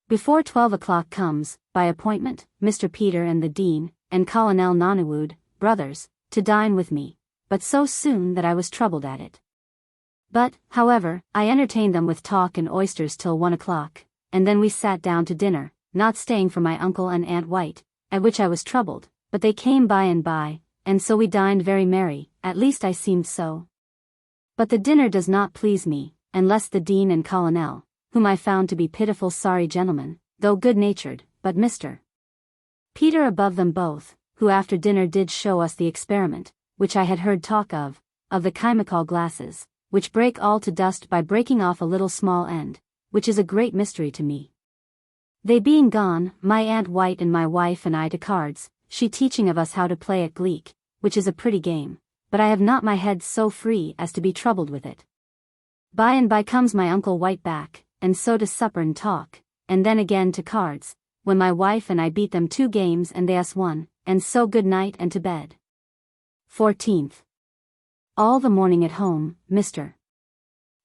Speaker 1: Before 12 o'clock comes, by appointment, Mr. Peter and the Dean, and Colonel Nonnywood, brothers, to dine with me, but so soon that I was troubled at it. But, however, I entertained them with talk and oysters till 1 o'clock, and then we sat down to dinner, not staying for my uncle and Aunt White, at which I was troubled, but they came by and by, and so we dined very merry, at least I seemed so. But the dinner does not please me, unless the Dean and Colonel, whom I found to be pitiful sorry gentlemen, though good-natured, but Mr. Peter above them both, who after dinner did show us the experiment, which I had heard talk of the chimical glasses, which break all to dust by breaking off a little small end, which is a great mystery to me. They being gone, my Aunt White and my wife and I to cards, she teaching of us how to play at gleek, which is a pretty game, but I have not my head so free as to be troubled with it. By and by comes my Uncle White back, and so to supper and talk, and then again to cards, when my wife and I beat them 2 games and they us 1, and so good night and to bed. 14th. All the morning at home, Mr.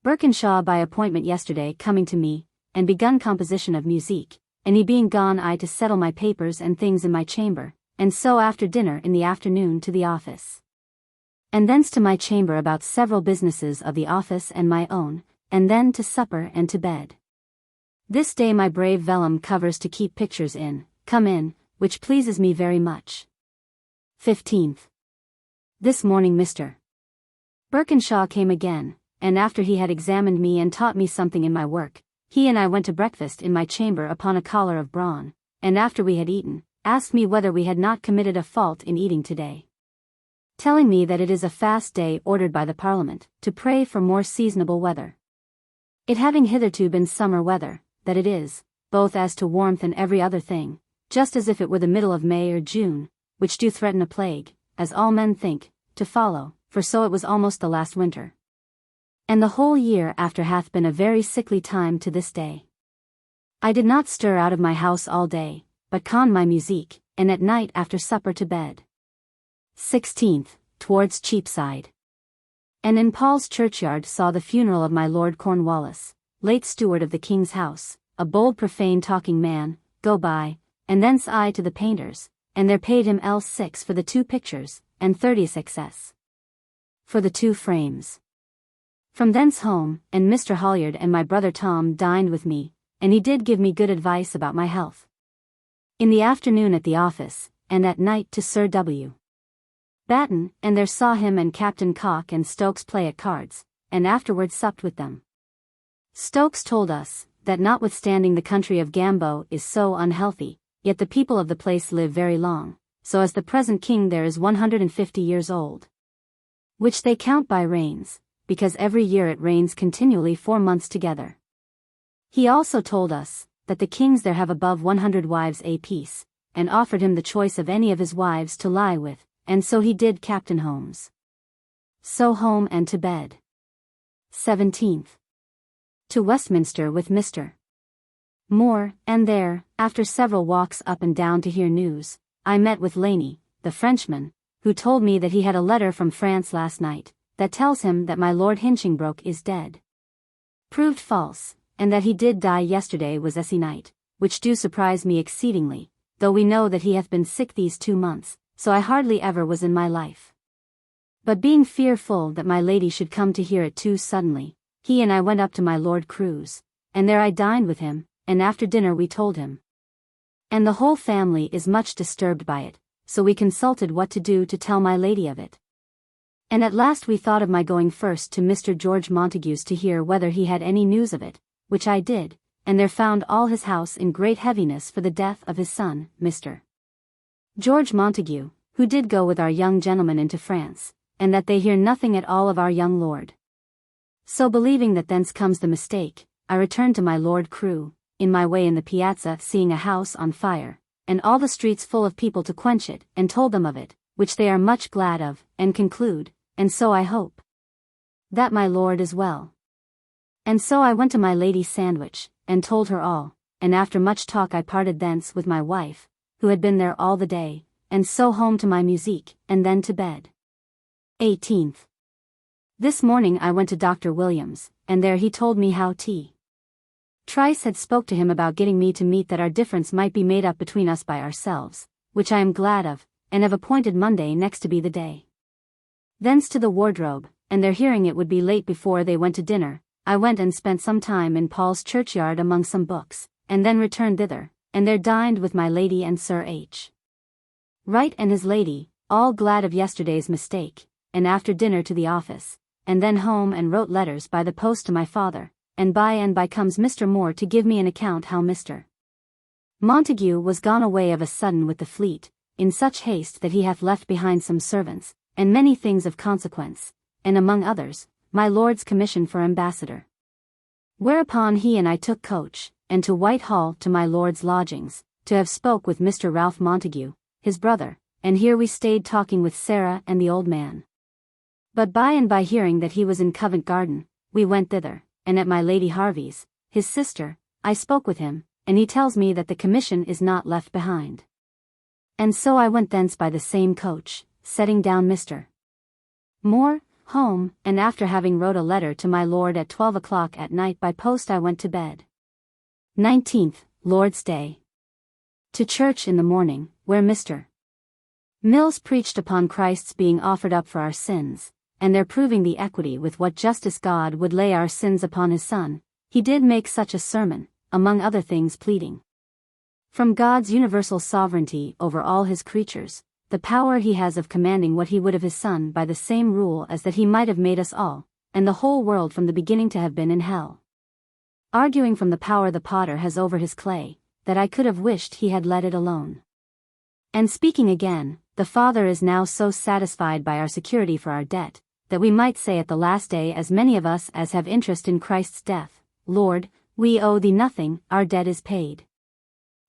Speaker 1: Birkinshaw by appointment yesterday coming to me, and begun composition of musique, and he being gone I to settle my papers and things in my chamber, and so after dinner in the afternoon to the office. And thence to my chamber about several businesses of the office and my own, and then to supper and to bed. This day my brave vellum covers to keep pictures in, come in, which pleases me very much. 15th. This morning Mr. Birkinshaw came again, and after he had examined me and taught me something in my work, he and I went to breakfast in my chamber upon a collar of brawn, and after we had eaten, asked me whether we had not committed a fault in eating today. Telling me that it is a fast day ordered by the Parliament, to pray for more seasonable weather. It having hitherto been summer weather, that it is, both as to warmth and every other thing, just as if it were the middle of May or June, which do threaten a plague, as all men think, to follow, for so it was almost the last winter. And the whole year after hath been a very sickly time to this day. I did not stir out of my house all day, but conned my musique, and at night after supper to bed. 16th, towards Cheapside. And in Paul's churchyard saw the funeral of my Lord Cornwallis, late steward of the king's house, a bold profane talking man, go by, and thence I to the painters, and there paid him L6 for the 2 pictures, and 30 for the 2 frames. From thence home, and Mr. Holliard and my brother Tom dined with me, and he did give me good advice about my health. In the afternoon at the office, and at night to Sir W. Batten, and there saw him and Captain Cock and Stokes play at cards, and afterwards supped with them. Stokes told us, that notwithstanding the country of Gambo is so unhealthy, yet the people of the place live very long, so as the present king there is 150 years old. Which they count by rains, because every year it rains continually 4 months together. He also told us, that the kings there have above 100 wives apiece, and offered him the choice of any of his wives to lie with, and so he did Captain Holmes. So home and to bed. 17th. To Westminster with Mr. Moore, and there, after several walks up and down to hear news, I met with Laney, the Frenchman, who told me that he had a letter from France last night, that tells him that my Lord Hinchingbroke is dead. Proved false, and that he did die yesterday was essay night, which do surprise me exceedingly, though we know that he hath been sick these 2 months, so I hardly ever was in my life. But being fearful that my lady should come to hear it too suddenly, he and I went up to my Lord Crew's, and there I dined with him, and after dinner we told him. And the whole family is much disturbed by it, so we consulted what to do to tell my lady of it. And at last we thought of my going first to Mr. George Montague's to hear whether he had any news of it, which I did, and there found all his house in great heaviness for the death of his son, Mr. George Montague, who did go with our young gentleman into France, and that they hear nothing at all of our young lord. So believing that thence comes the mistake, I returned to my Lord Crew, in my way in the piazza seeing a house on fire, and all the streets full of people to quench it, and told them of it, which they are much glad of, and conclude, and so I hope, that my lord is well. And so I went to my Lady Sandwich, and told her all, and after much talk I parted thence with my wife, who had been there all the day, and so home to my musique, and then to bed. 18th. This morning I went to Dr. Williams, and there he told me how T. Trice had spoke to him about getting me to meet that our difference might be made up between us by ourselves, which I am glad of, and have appointed Monday next to be the day. Thence to the wardrobe, and their hearing it would be late before they went to dinner, I went and spent some time in Paul's churchyard among some books, and then returned thither, and there dined with my lady and Sir H. Wright and his lady, all glad of yesterday's mistake, and after dinner to the office, and then home and wrote letters by the post to my father, and by comes Mr. Moore to give me an account how Mr. Montague was gone away of a sudden with the fleet, in such haste that he hath left behind some servants, and many things of consequence, and among others, my lord's commission for ambassador. Whereupon he and I took coach, and to Whitehall to my lord's lodgings, to have spoke with Mr. Ralph Montague, his brother, and here we stayed talking with Sarah and the old man. But by and by hearing that he was in Covent Garden, we went thither, and at my Lady Harvey's, his sister, I spoke with him, and he tells me that the commission is not left behind. And so I went thence by the same coach, setting down Mr. Moore, home, and after having wrote a letter to my lord at 12 o'clock at night by post I went to bed. 19th, Lord's Day. To church in the morning, where Mr. Mills preached upon Christ's being offered up for our sins, and there proving the equity with what justice God would lay our sins upon his Son, he did make such a sermon, among other things pleading from God's universal sovereignty over all his creatures, the power he has of commanding what he would of his Son by the same rule as that he might have made us all, and the whole world from the beginning to have been in hell. Arguing from the power the potter has over his clay, that I could have wished he had let it alone. And speaking again, the Father is now so satisfied by our security for our debt, that we might say at the last day as many of us as have interest in Christ's death, Lord, we owe thee nothing, our debt is paid.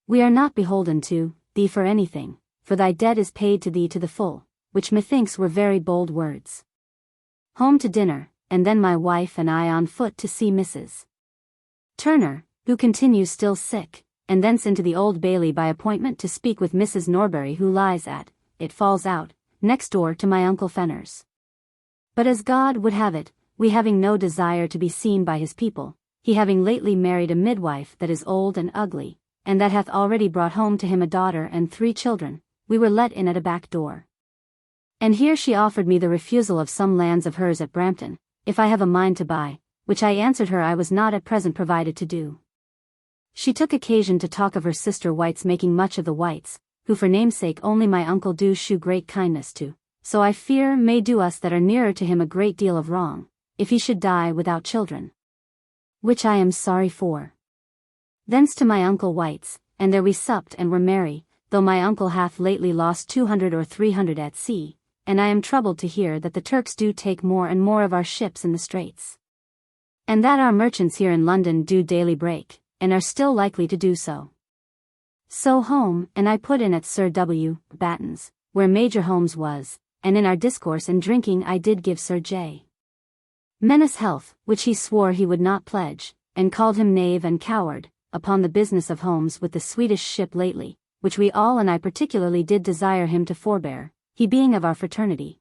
Speaker 1: We are not beholden to thee for anything, for thy debt is paid to thee to the full, which methinks were very bold words. Home to dinner, and then my wife and I on foot to see Mrs. Turner, who continues still sick, and thence into the Old Bailey by appointment to speak with Mrs. Norbury who lies at, it falls out, next door to my uncle Fenner's. But as God would have it, we having no desire to be seen by his people, he having lately married a midwife that is old and ugly, and that hath already brought home to him a daughter and 3 children, we were let in at a back door. And here she offered me the refusal of some lands of hers at Brampton, if I have a mind to buy, which I answered her I was not at present provided to do. She took occasion to talk of her sister Whites making much of the Whites, who for namesake only my uncle do shew great kindness to, so I fear may do us that are nearer to him a great deal of wrong, if he should die without children. Which I am sorry for. Thence to my uncle White's, and there we supped and were merry, though my uncle hath lately lost 200 or 300 at sea, and I am troubled to hear that the Turks do take more and more of our ships in the straits. And that our merchants here in London do daily break, and are still likely to do so. So home, and I put in at Sir W. Batten's, where Major Holmes was, and in our discourse and drinking I did give Sir J. Menace health, which he swore he would not pledge, and called him knave and coward, upon the business of Holmes with the Swedish ship lately, which we all and I particularly did desire him to forbear, he being of our fraternity.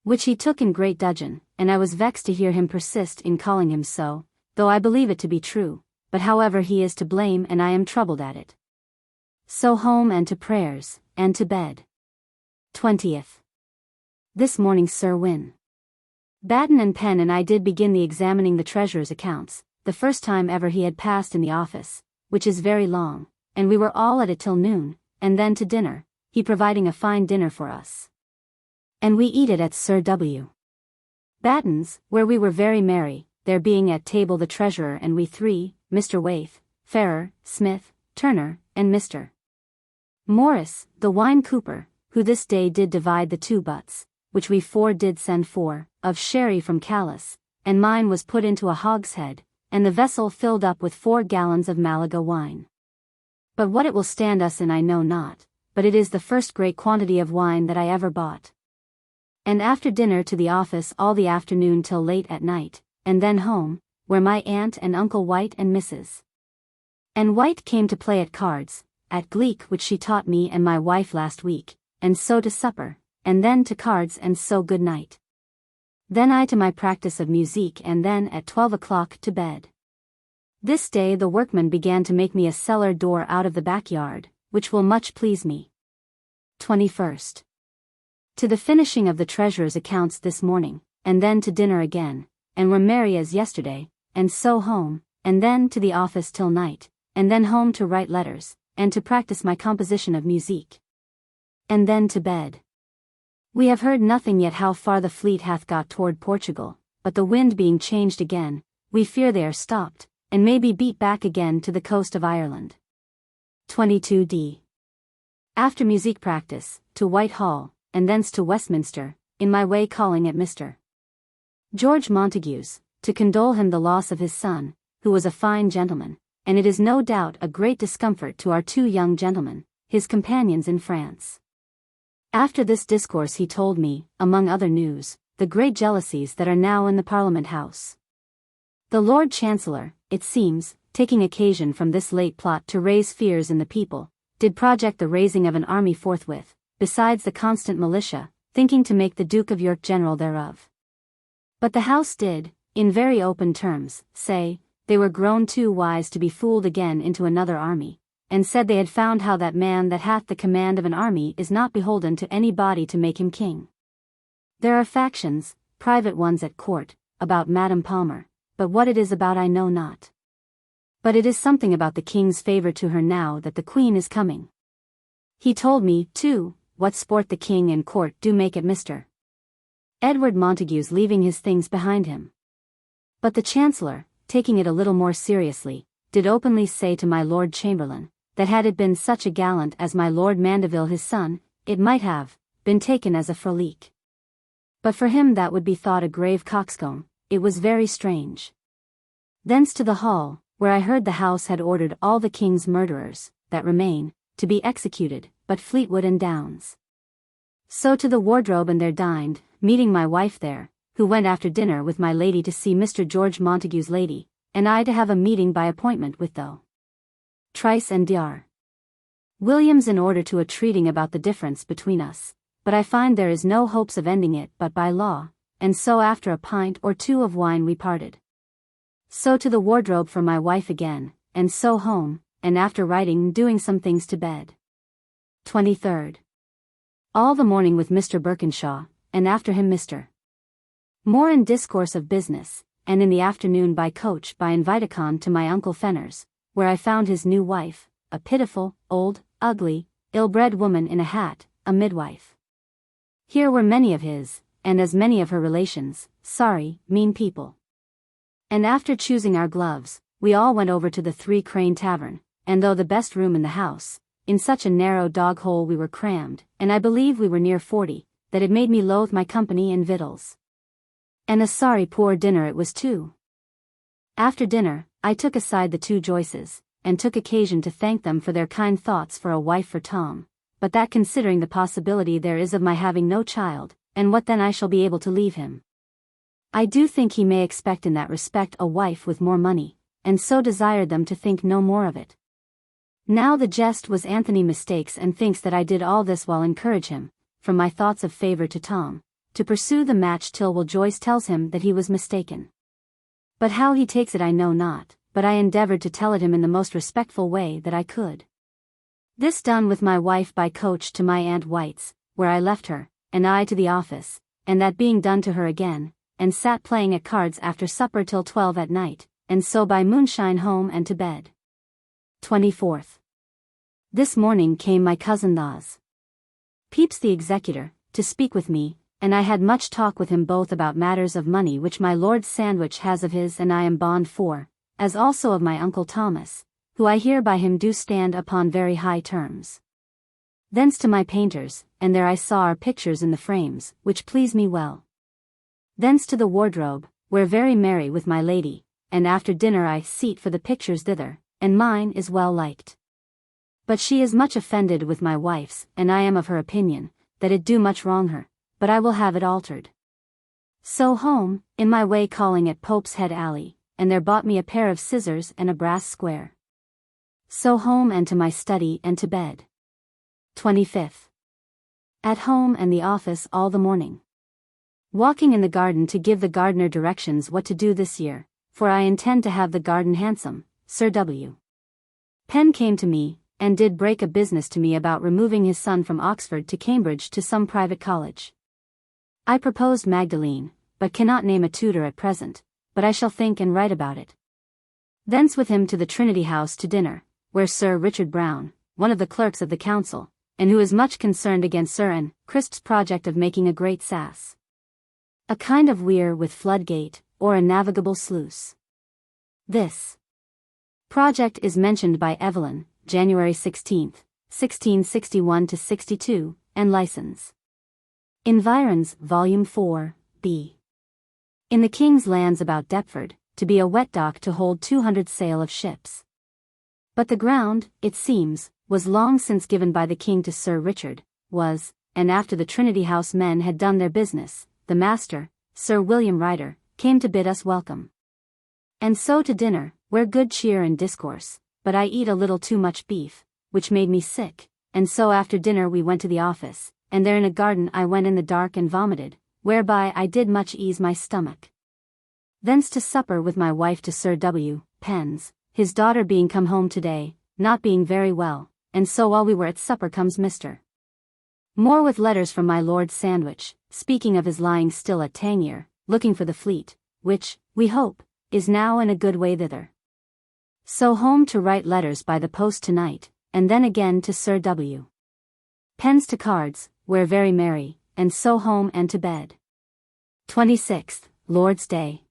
Speaker 1: Which he took in great dudgeon, and I was vexed to hear him persist in calling him so, though I believe it to be true, but however he is to blame and I am troubled at it. So home and to prayers, and to bed. 20th. This morning Sir Win. Batten and Penn and I did begin the examining the treasurer's accounts, the first time ever he had passed in the office, which is very long, and we were all at it till noon, and then to dinner, he providing a fine dinner for us. And we eat it at Sir W. Batten's, where we were very merry, there being at table the treasurer and we 3, Mr. Waith, Ferrer, Smith, Turner, and Mr. Morris, the wine cooper, who this day did divide the 2 butts, which we 4 did send for, of sherry from Calais, and mine was put into a hogshead, and the vessel filled up with 4 gallons of Malaga wine. But what it will stand us in I know not, but it is the first great quantity of wine that I ever bought. And after dinner to the office all the afternoon till late at night, and then home, where my aunt and Uncle White and Mrs. and White came to play at cards, at Gleek which she taught me and my wife last week, and so to supper, and then to cards and so good night. Then I to my practice of musique and then at 12 o'clock to bed. This day the workmen began to make me a cellar door out of the backyard, which will much please me. 21st. To the finishing of the treasurer's accounts this morning, and then to dinner again, and were merry as yesterday, and so home, and then to the office till night, and then home to write letters, and to practice my composition of musique. And then to bed. We have heard nothing yet how far the fleet hath got toward Portugal, but the wind being changed again, we fear they are stopped, and may be beat back again to the coast of Ireland. 22d. After musique practice, to Whitehall, and thence to Westminster, in my way calling at Mr. George Montague's, to condole him the loss of his son, who was a fine gentleman, and it is no doubt a great discomfort to our 2 young gentlemen, his companions in France. After this discourse he told me, among other news, the great jealousies that are now in the Parliament House. The Lord Chancellor, it seems, taking occasion from this late plot to raise fears in the people, did project the raising of an army forthwith, besides the constant militia, thinking to make the Duke of York general thereof. But the House did, in very open terms, say, they were grown too wise to be fooled again into another army, and said they had found how that man that hath the command of an army is not beholden to any body to make him king. There are factions, private ones at court, about Madame Palmer, but what it is about I know not. But it is something about the king's favour to her now that the queen is coming. He told me, too, what sport the king and court do make at Mr. Edward Montague's leaving his things behind him. But the Chancellor, taking it a little more seriously, did openly say to my Lord Chamberlain, that had it been such a gallant as my Lord Mandeville his son, it might have been taken as a frolic. But for him that would be thought a grave coxcomb, it was very strange. Thence to the hall, where I heard the House had ordered all the king's murderers, that remain, to be executed, but Fleetwood and Downes. So to the wardrobe and there dined, meeting my wife there, who went after dinner with my lady to see Mr. George Montague's lady, and I to have a meeting by appointment with Tho. Trice and Dr. Williams in order to a treating about the difference between us, but I find there is no hopes of ending it but by law, and so after a pint or two of wine we parted. So to the wardrobe for my wife again, and so home, and after writing doing some things to bed. 23rd. All the morning with Mr. Birkinshaw, and after him Mr. Moore in discourse of business, and in the afternoon by coach by Inviticon to my uncle Fenner's, where I found his new wife, a pitiful, old, ugly, ill-bred woman in a hat, a midwife. Here were many of his, and as many of her relations, sorry, mean people. And after choosing our gloves, we all went over to the Three Crane Tavern, and though the best room in the house, in such a narrow dog-hole we were crammed, and I believe we were near 40, that it made me loathe my company and victuals. And a sorry poor dinner it was too. After dinner, I took aside the two Joyces, and took occasion to thank them for their kind thoughts for a wife for Tom, but that considering the possibility there is of my having no child, and what then I shall be able to leave him. I do think he may expect in that respect a wife with more money, and so desired them to think no more of it. Now the jest was Anthony mistakes and thinks that I did all this while encourage him, from my thoughts of favor to Tom, to pursue the match till Will Joyce tells him that he was mistaken. But how he takes it I know not, but I endeavored to tell it him in the most respectful way that I could. This done with my wife by coach to my Aunt White's, where I left her, and I to the office, and that being done to her again, and sat playing at cards after supper till 12 at night, and so by moonshine home and to bed. 24th. This morning came my cousin Thos. Pepys the executor, to speak with me, and I had much talk with him both about matters of money which my Lord Sandwich has of his and I am bond for, as also of my uncle Thomas, who I hear by him do stand upon very high terms. Thence to my painters, and there I saw our pictures in the frames, which please me well. Thence to the wardrobe, where very merry with my lady, and after dinner I seat for the pictures thither, and mine is well liked. But she is much offended with my wife's, and I am of her opinion, that it do much wrong her, but I will have it altered. So home, in my way calling at Pope's Head Alley, and there bought me a pair of scissors and a brass square. So home and to my study and to bed. 25th. At home and the office all the morning. Walking in the garden to give the gardener directions what to do this year, for I intend to have the garden handsome. Sir W. Penn came to me, and did break a business to me about removing his son from Oxford to Cambridge to some private college. I proposed Magdalene, but cannot name a tutor at present, but I shall think and write about it. Thence with him to the Trinity House to dinner, where Sir Richard Brown, one of the clerks of the council, and who is much concerned against Sir N. Crisp's project of making a great sass, a kind of weir with floodgate, or a navigable sluice. This project is mentioned by Evelyn, January 16, 1661-62, and license. Environs, Volume 4, B. In the King's lands about Deptford, to be a wet dock to hold 200 sail of ships. But the ground, it seems, was long since given by the King to Sir Richard, was, and after the Trinity House men had done their business, the master, Sir William Ryder, came to bid us welcome. And so to dinner, where good cheer and discourse, but I eat a little too much beef, which made me sick, and so after dinner we went to the office, and there in a garden I went in the dark and vomited, whereby I did much ease my stomach. Thence to supper with my wife to Sir W. Penn's, his daughter being come home today, not being very well, and so while we were at supper comes Mr. Moore with letters from my Lord Sandwich, speaking of his lying still at Tangier, looking for the fleet, which, we hope, is now in a good way thither. So home to write letters by the post tonight, and then again to Sir W. Penn's to cards, where very merry, and so home and to bed. 26th, Lord's Day.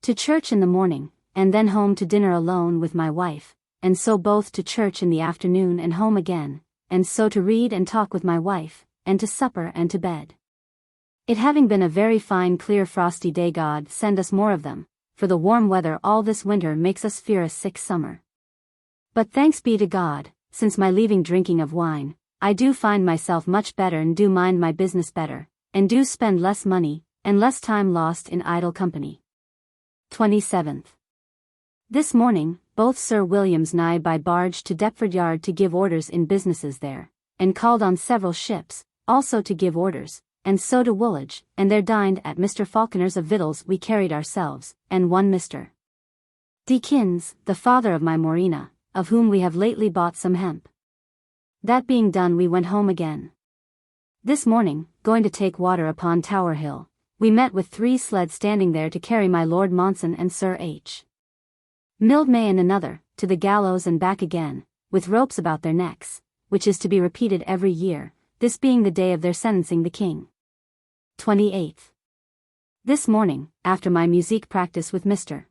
Speaker 1: To church in the morning, and then home to dinner alone with my wife, and so both to church in the afternoon and home again, and so to read and talk with my wife, and to supper and to bed. It having been a very fine clear frosty day, God send us more of them, for the warm weather all this winter makes us fear a sick summer. But thanks be to God, since my leaving drinking of wine, I do find myself much better and do mind my business better, and do spend less money, and less time lost in idle company. 27th. This morning, both Sir Williams nigh by barge to Deptford Yard to give orders in businesses there, and called on several ships, also to give orders, and so to Woolwich, and there dined at Mr. Falconer's of victuals we carried ourselves, and one Mr. Deakins, the father of my Morena, of whom we have lately bought some hemp. That being done we went home again. This morning, going to take water upon Tower Hill, we met with 3 sleds standing there to carry my Lord Monson and Sir H. Mildmay and another, to the gallows and back again, with ropes about their necks, which is to be repeated every year, this being the day of their sentencing the king. 28th. This morning, after my musique practice with Mr.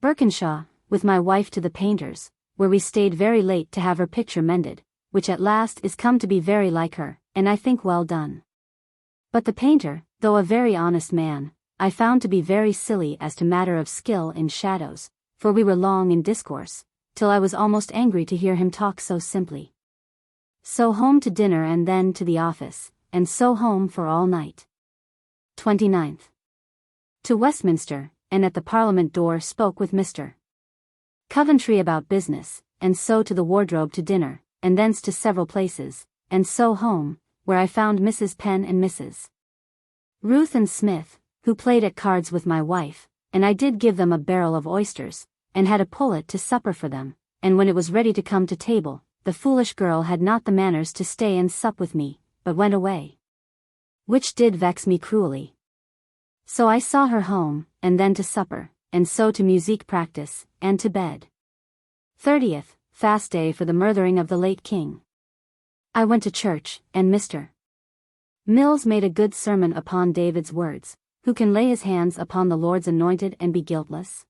Speaker 1: Birkinshaw, with my wife to the painter's, where we stayed very late to have her picture mended, which at last is come to be very like her, and I think well done. But the painter, though a very honest man, I found to be very silly as to matter of skill in shadows, for we were long in discourse, till I was almost angry to hear him talk so simply. So home to dinner and then to the office, and so home for all night. 29th. To Westminster, and at the Parliament door spoke with Mr. Coventry about business, and so to the Wardrobe to dinner, and thence to several places, and so home, where I found Mrs. Penn and Mrs. Ruth and Smith, who played at cards with my wife, and I did give them a barrel of oysters, and had a pullet to supper for them, and when it was ready to come to table, the foolish girl had not the manners to stay and sup with me, but went away. Which did vex me cruelly. So I saw her home, and then to supper, and so to musique practice, and to bed. 30th, fast day for the murthering of the late king. I went to church, and Mr. Mills made a good sermon upon David's words, who can lay his hands upon the Lord's anointed and be guiltless.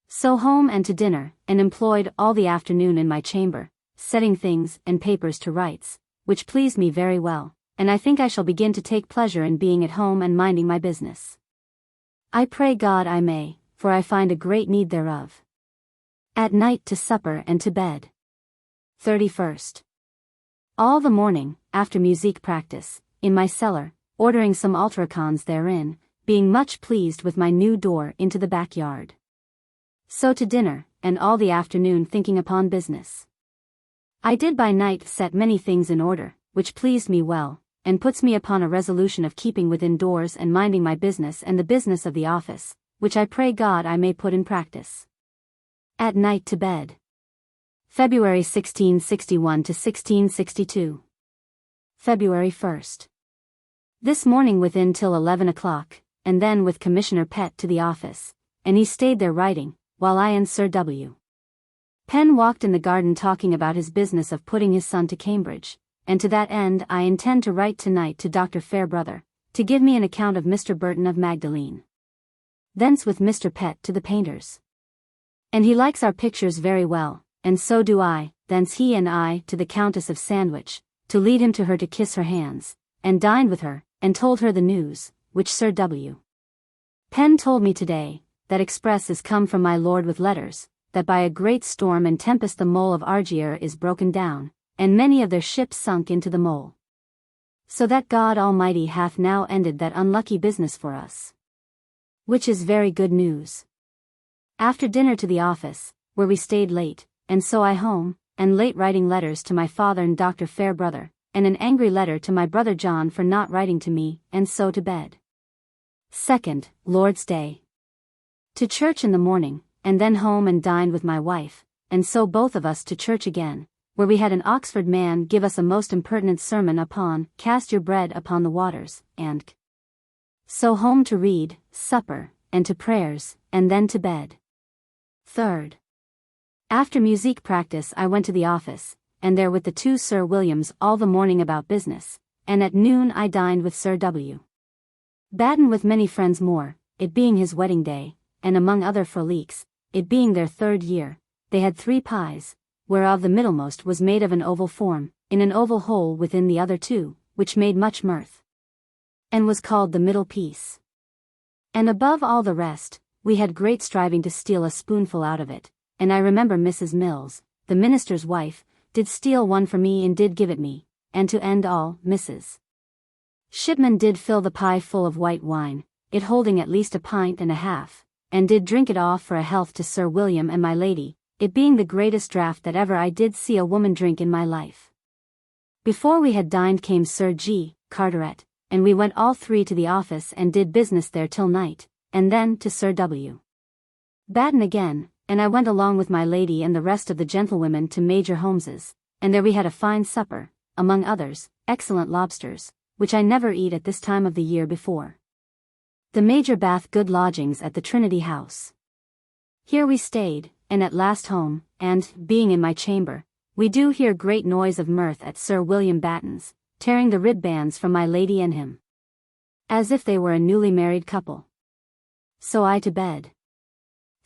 Speaker 1: So home and to dinner, and employed all the afternoon in my chamber, setting things and papers to rights, which pleased me very well, and I think I shall begin to take pleasure in being at home and minding my business. I pray God I may, for I find a great need thereof. At night to supper and to bed. 31st. All the morning, after musique practice, in my cellar, ordering some altericons therein, being much pleased with my new door into the backyard. So to dinner, and all the afternoon thinking upon business. I did by night set many things in order, which pleased me well, and puts me upon a resolution of keeping within doors and minding my business and the business of the office, which I pray God I may put in practice. At night to bed. February 1661 to 1662. February 1st. This morning within till 11 o'clock, and then with Commissioner Pett to the office, and he stayed there writing, while I and Sir W. Penn walked in the garden talking about his business of putting his son to Cambridge, and to that end I intend to write tonight to Dr. Fairbrother, to give me an account of Mr. Burton of Magdalene. Thence with Mr. Pett to the painter's. And he likes our pictures very well, and so do I. Thence he and I to the Countess of Sandwich, to lead him to her to kiss her hands, and dined with her, and told her the news, which Sir W. Penn told me today, that express is come from my lord with letters, that by a great storm and tempest the mole of Argier is broken down, and many of their ships sunk into the mole. So that God Almighty hath now ended that unlucky business for us. Which is very good news. After dinner to the office, where we stayed late, and so I home, and late writing letters to my father and Dr. Fairbrother, and an angry letter to my brother John for not writing to me, and so to bed. 2nd, Lord's Day. To church in the morning, and then home and dined with my wife, and so both of us to church again, where we had an Oxford man give us a most impertinent sermon upon cast your bread upon the waters, and so home to read, supper, and to prayers, and then to bed. 3rd. After musique practice I went to the office, and there with the 2 Sir Williams all the morning about business, and at noon I dined with Sir W. Batten with many friends more, it being his wedding day, and among other frolics, it being their 3rd year, they had 3 pies, whereof the middlemost was made of an oval form, in an oval hole within the other 2, which made much mirth, and was called the middle piece. And above all the rest, we had great striving to steal a spoonful out of it, and I remember Mrs. Mills, the minister's wife, did steal one for me and did give it me, and to end all, Mrs. Shipman did fill the pie full of white wine, it holding at least a pint and a half, and did drink it off for a health to Sir William and my lady, it being the greatest draught that ever I did see a woman drink in my life. Before we had dined came Sir G. Carteret, and we went all three to the office and did business there till night, and then to Sir W. Batten again, and I went along with my lady and the rest of the gentlewomen to Major Holmes's, and there we had a fine supper, among others, excellent lobsters, which I never eat at this time of the year before. The Major bath good lodgings at the Trinity House. Here we stayed, and at last home, and, being in my chamber, we do hear great noise of mirth at Sir William Batten's, tearing the ribbands from my lady and him, as if they were a newly married couple. So I to bed.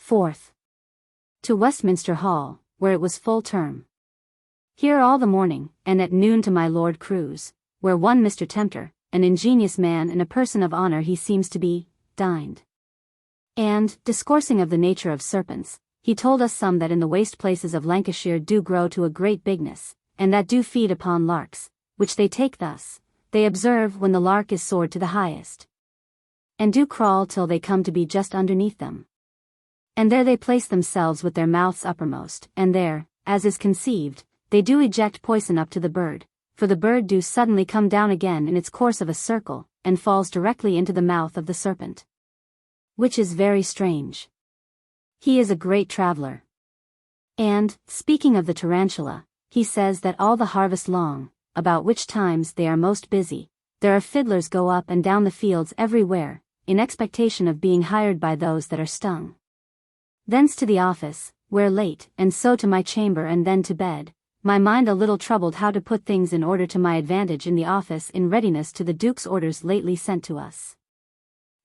Speaker 1: 4th. To Westminster Hall, where it was full term. Here all the morning, and at noon to my Lord Crewe's, where one Mr. Tempter, an ingenious man and a person of honour he seems to be, dined. And, discoursing of the nature of serpents, he told us some that in the waste places of Lancashire do grow to a great bigness, and that do feed upon larks, which they take thus, they observe when the lark is soared to the highest, and do crawl till they come to be just underneath them. And there they place themselves with their mouths uppermost, and there, as is conceived, they do eject poison up to the bird, for the bird do suddenly come down again in its course of a circle, and falls directly into the mouth of the serpent. Which is very strange. He is a great traveller. And, speaking of the tarantula, he says that all the harvest long, about which times they are most busy, there are fiddlers go up and down the fields everywhere, in expectation of being hired by those that are stung. Thence to the office, where late, and so to my chamber and then to bed, my mind a little troubled how to put things in order to my advantage in the office in readiness to the Duke's orders lately sent to us,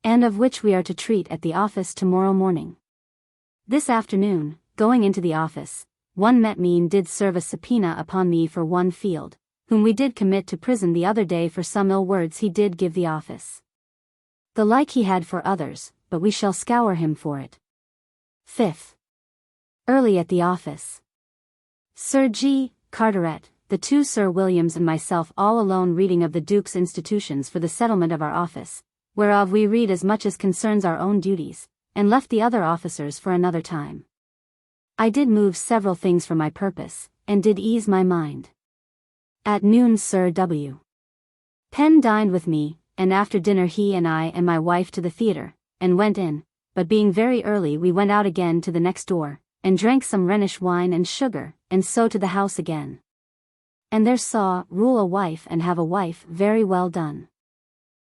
Speaker 1: and of which we are to treat at the office tomorrow morning. This afternoon, going into the office, one met me and did serve a subpoena upon me for one Field, whom we did commit to prison the other day for some ill words he did give the office. The like he had for others, but we shall scour him for it. 5th. Early at the office. Sir G. Carteret, the two Sir Williams and myself all alone reading of the Duke's institutions for the settlement of our office, whereof we read as much as concerns our own duties, and left the other officers for another time. I did move several things for my purpose, and did ease my mind. At noon Sir W. Penn dined with me, and after dinner he and I and my wife to the theatre, and went in, but being very early we went out again to the next door, and drank some Rhenish wine and sugar, and so to the house again. And there saw Rule a Wife and Have a Wife very well done.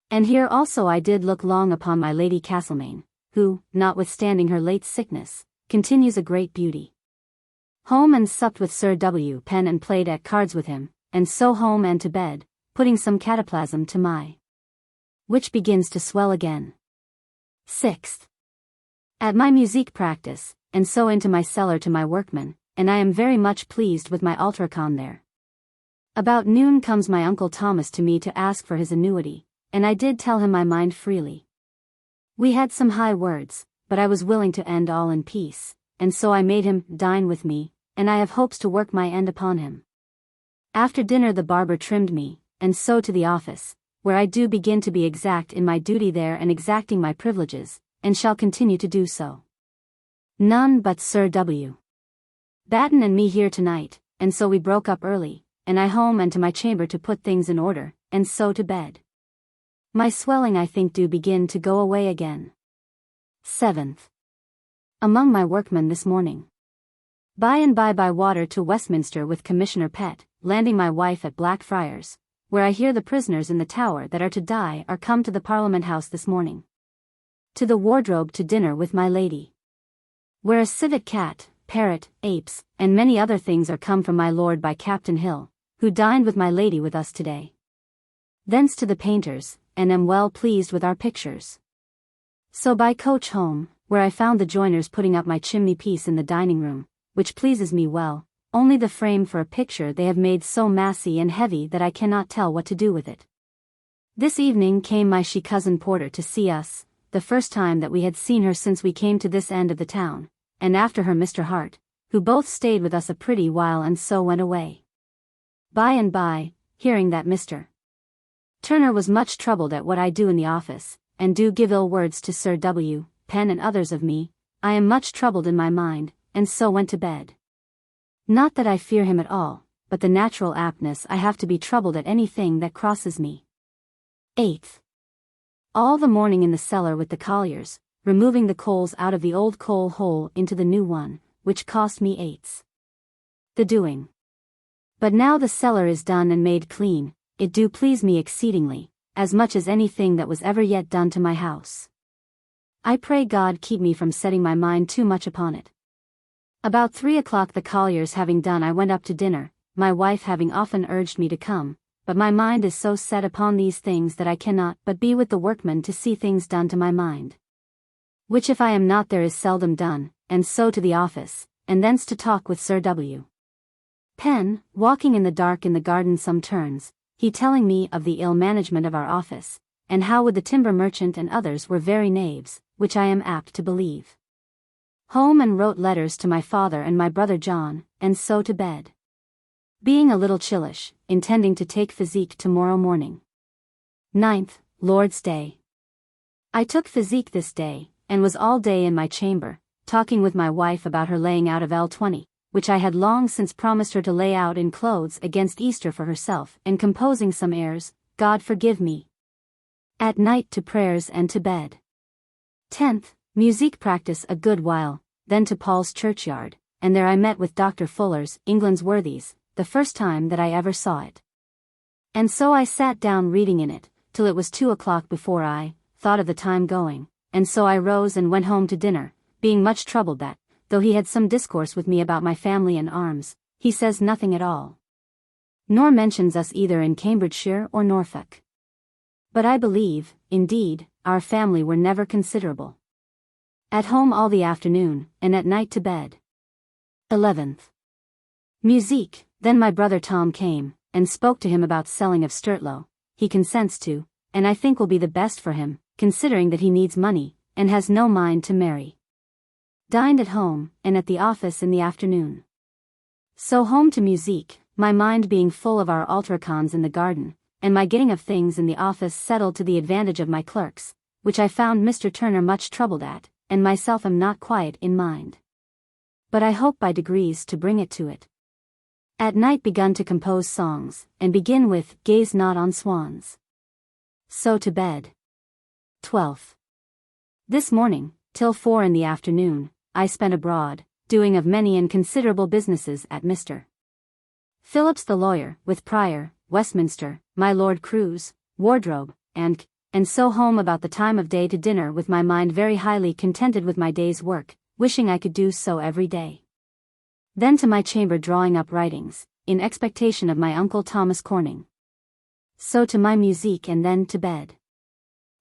Speaker 1: And here also I did look long upon my Lady Castlemaine, who, notwithstanding her late sickness, continues a great beauty. Home and supped with Sir W. Penn and played at cards with him, and so home and to bed, putting some cataplasm to my which begins to swell again. 6th. At my musique practice, and so into my cellar to my workmen, and I am very much pleased with my Altricon there. About noon comes my Uncle Thomas to me to ask for his annuity, and I did tell him my mind freely. We had some high words, but I was willing to end all in peace, and so I made him dine with me, and I have hopes to work my end upon him. After dinner the barber trimmed me, and so to the office, where I do begin to be exact in my duty there and exacting my privileges, and shall continue to do so. None but Sir W. Batten and me here tonight, and so we broke up early, and I home and to my chamber to put things in order, and so to bed. My swelling I think do begin to go away again. 7th. Among my workmen this morning. By and by water to Westminster with Commissioner Pett, landing my wife at Blackfriars, where I hear the prisoners in the Tower that are to die are come to the Parliament House this morning. To the wardrobe to dinner with my lady, where a civet cat, parrot, apes, and many other things are come from my lord by Captain Hill, who dined with my lady with us today. Thence to the painters, and am well pleased with our pictures. So by coach home, where I found the joiners putting up my chimney piece in the dining room, which pleases me well, only the frame for a picture they have made so massy and heavy that I cannot tell what to do with it. This evening came my she-cousin Porter to see us, the first time that we had seen her since we came to this end of the town, and after her Mr. Hart, who both stayed with us a pretty while and so went away. By and by, hearing that Mr. Turner was much troubled at what I do in the office, and do give ill words to Sir W. Penn and others of me, I am much troubled in my mind, and so went to bed. Not that I fear him at all, but the natural aptness I have to be troubled at anything that crosses me. 8th. All the morning in the cellar with the colliers, removing the coals out of the old coal hole into the new one, which cost me 8s. The doing. But now the cellar is done and made clean, it do please me exceedingly, as much as anything that was ever yet done to my house. I pray God keep me from setting my mind too much upon it. About 3 o'clock the colliers having done I went up to dinner, my wife having often urged me to come, but my mind is so set upon these things that I cannot but be with the workmen to see things done to my mind. Which if I am not there is seldom done, and so to the office, and thence to talk with Sir W. Penn, walking in the dark in the garden some turns, he telling me of the ill management of our office, and how with the timber merchant and others were very knaves, which I am apt to believe. Home and wrote letters to my father and my brother John, and so to bed. Being a little chillish, intending to take physique tomorrow morning. 9th, Lord's Day. I took physique this day, and was all day in my chamber, talking with my wife about her laying out of L20, which I had long since promised her to lay out in clothes against Easter for herself, and composing some airs, God forgive me. At night to prayers and to bed. 10th, musique practice a good while, then to Paul's churchyard, and there I met with Dr. Fuller's England's Worthies, the first time that I ever saw it. And so I sat down reading in it, till it was 2 o'clock before I thought of the time going, and so I rose and went home to dinner, being much troubled that, though he had some discourse with me about my family and arms, he says nothing at all. Nor mentions us either in Cambridgeshire or Norfolk. But I believe, indeed, our family were never considerable. At home all the afternoon, and at night to bed. 11th. Musique, then my brother Tom came, and spoke to him about selling of Sturtlow, he consents to, and I think will be the best for him, considering that he needs money, and has no mind to marry. Dined at home, and at the office in the afternoon. So home to musique, my mind being full of our ultracons in the garden, and my getting of things in the office settled to the advantage of my clerks, which I found Mr. Turner much troubled at, and myself am not quiet in mind. But I hope by degrees to bring it to it. At night begun to compose songs, and begin with Gaze Not on Swans. So to bed. 12th. This morning, till 4 in the afternoon, I spent abroad, doing of many and considerable businesses at Mr. Phillips the lawyer, with Prior, Westminster, my Lord Crew's, wardrobe, and so home about the time of day to dinner with my mind very highly contented with my day's work, wishing I could do so every day. Then to my chamber drawing up writings, in expectation of my uncle Thomas Corning. So to my musique and then to bed.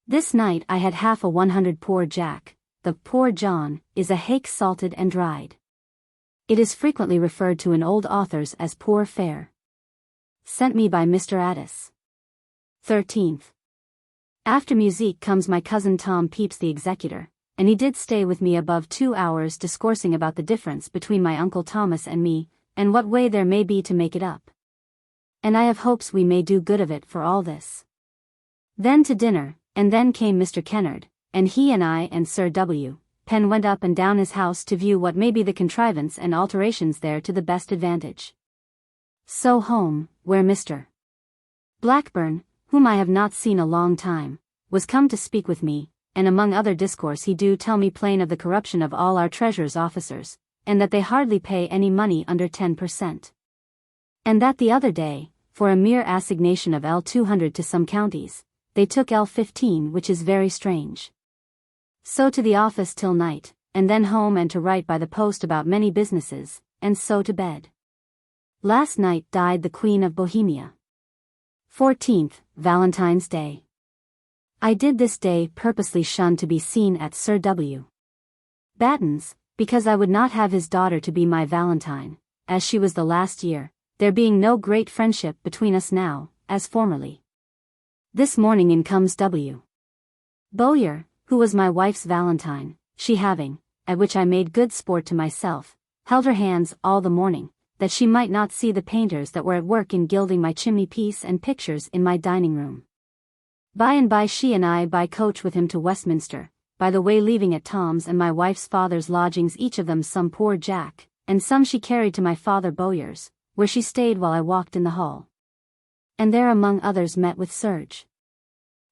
Speaker 1: This night I had half a 100 poor Jack, the poor John, is a hake salted and dried. It is frequently referred to in old authors as poor fare. Sent me by Mr. Addis. 13th. After musique comes my cousin Tom Pepys the executor, and he did stay with me above 2 hours discoursing about the difference between my uncle Thomas and me, and what way there may be to make it up. And I have hopes we may do good of it for all this. Then to dinner, and then came Mr. Kennard, and he and I and Sir W. Penn went up and down his house to view what may be the contrivance and alterations there to the best advantage. So home, where Mr. Blackburn, whom I have not seen a long time, was come to speak with me, and among other discourse he do tell me plain of the corruption of all our treasurer's officers, and that they hardly pay any money under 10%. And that the other day, for a mere assignation of L200 to some counties, they took L15, which is very strange. So to the office till night, and then home and to write by the post about many businesses, and so to bed. Last night died the Queen of Bohemia. 14th, Valentine's Day. I did this day purposely shun to be seen at Sir W. Batten's, because I would not have his daughter to be my Valentine, as she was the last year, there being no great friendship between us now, as formerly. This morning in comes W. Bowyer, who was my wife's Valentine, she having, at which I made good sport to myself, held her hands all the morning, that she might not see the painters that were at work in gilding my chimney piece and pictures in my dining room. By and by she and I by coach with him to Westminster, by the way leaving at Tom's and my wife's father's lodgings each of them some poor Jack, and some she carried to my father Bowyer's, where she stayed while I walked in the hall. And there among others met with Serge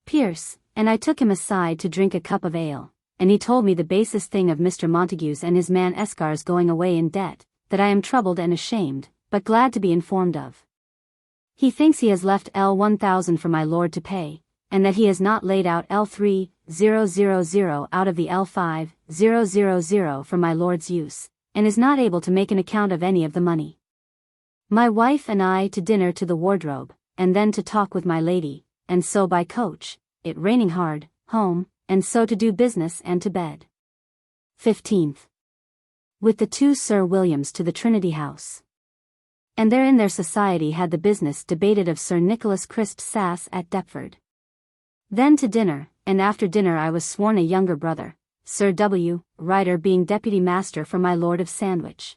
Speaker 1: Pierce, and I took him aside to drink a cup of ale, and he told me the basest thing of Mr. Montague's and his man Escar's going away in debt, that I am troubled and ashamed, but glad to be informed of. He thinks he has left L1000 for my lord to pay, and that he has not laid out L3000 out of the L5000 for my lord's use, and is not able to make an account of any of the money. My wife and I to dinner to the wardrobe, and then to talk with my lady, and so by coach, it raining hard, home, and so to do business and to bed. 15th. With the two Sir Williams to the Trinity House. And there in their society had the business debated of Sir Nicholas Crisp's sass at Deptford. Then to dinner, and after dinner I was sworn a younger brother, Sir W. Ryder being deputy master for my lord of Sandwich.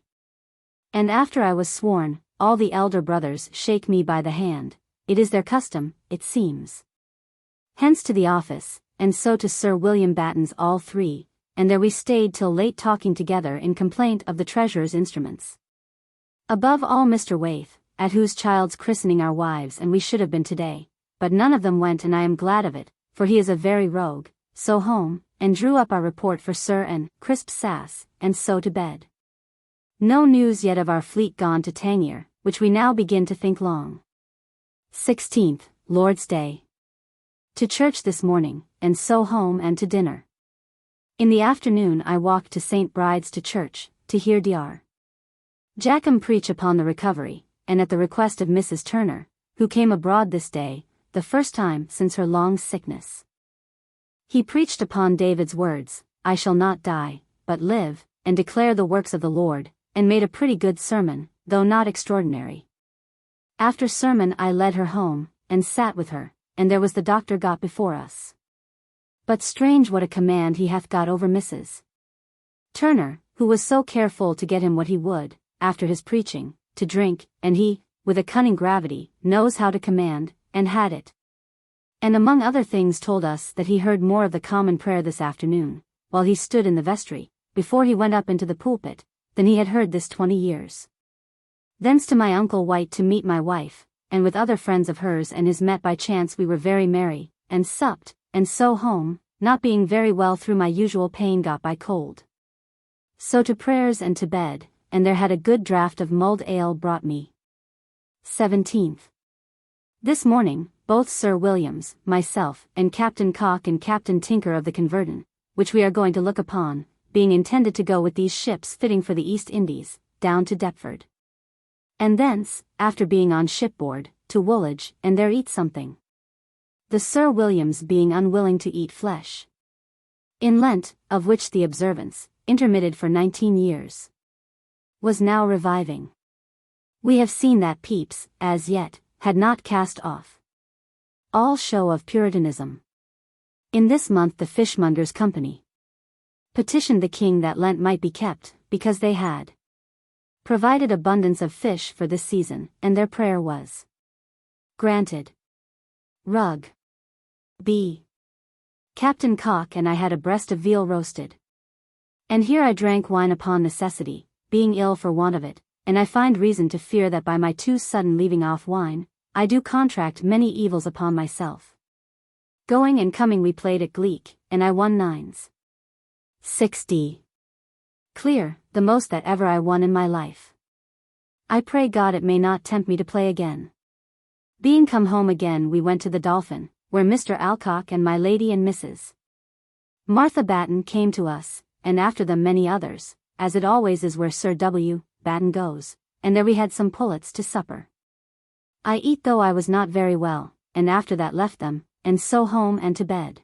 Speaker 1: And after I was sworn, all the elder brothers shake me by the hand, it is their custom, it seems. Hence to the office, and so to Sir William Batten's all three, and there we stayed till late talking together in complaint of the treasurer's instruments. Above all Mr. Waith, at whose child's christening our wives and we should have been today, but none of them went, and I am glad of it, for he is a very rogue, so home, and drew up our report for Sir and Crisp Sass, and so to bed. No news yet of our fleet gone to Tangier, which we now begin to think long. 16th, Lord's Day. To church this morning, and so home and to dinner. In the afternoon I walked to St. Bride's to church, to hear Dr. Jackham preach upon the recovery, and at the request of Mrs. Turner, who came abroad this day, the first time since her long sickness. He preached upon David's words, I shall not die, but live, and declare the works of the Lord, and made a pretty good sermon, though not extraordinary. After sermon I led her home, and sat with her, and there was the doctor got before us. But strange what a command he hath got over Mrs. Turner, who was so careful to get him what he would, after his preaching, to drink, and he, with a cunning gravity, knows how to command, and had it. And among other things told us that he heard more of the common prayer this afternoon, while he stood in the vestry, before he went up into the pulpit, than he had heard this 20 years. Thence to my uncle White to meet my wife, and with other friends of hers and his met by chance we were very merry, and supped, and so home, not being very well through my usual pain got by cold. So to prayers and to bed, and there had a good draught of mulled ale brought me. 17th. This morning, both Sir Williams, myself, and Captain Cock and Captain Tinker of the Converton, which we are going to look upon, being intended to go with these ships fitting for the East Indies, down to Deptford. And thence, after being on shipboard, to Woolwich, and there eat something. The Sir Williams being unwilling to eat flesh. In Lent, of which the observance, intermitted for 19 years, was now reviving. We have seen that Pepys, as yet, had not cast off all show of Puritanism. In this month the Fishmongers' Company petitioned the king that Lent might be kept, because they had provided abundance of fish for this season, and their prayer was granted. Rugg. B. Captain Cock and I had a breast of veal roasted. And here I drank wine upon necessity, being ill for want of it, and I find reason to fear that by my too sudden leaving off wine, I do contract many evils upon myself. Going and coming we played at Gleek, and I won 9s. 60. Clear, the most that ever I won in my life. I pray God it may not tempt me to play again. Being come home again we went to the Dolphin, where Mr. Alcock and my lady and Mrs. Martha Batten came to us, and after them many others, as it always is where Sir W. Batten goes, and there we had some pullets to supper. I eat though I was not very well, and after that left them, and so home and to bed.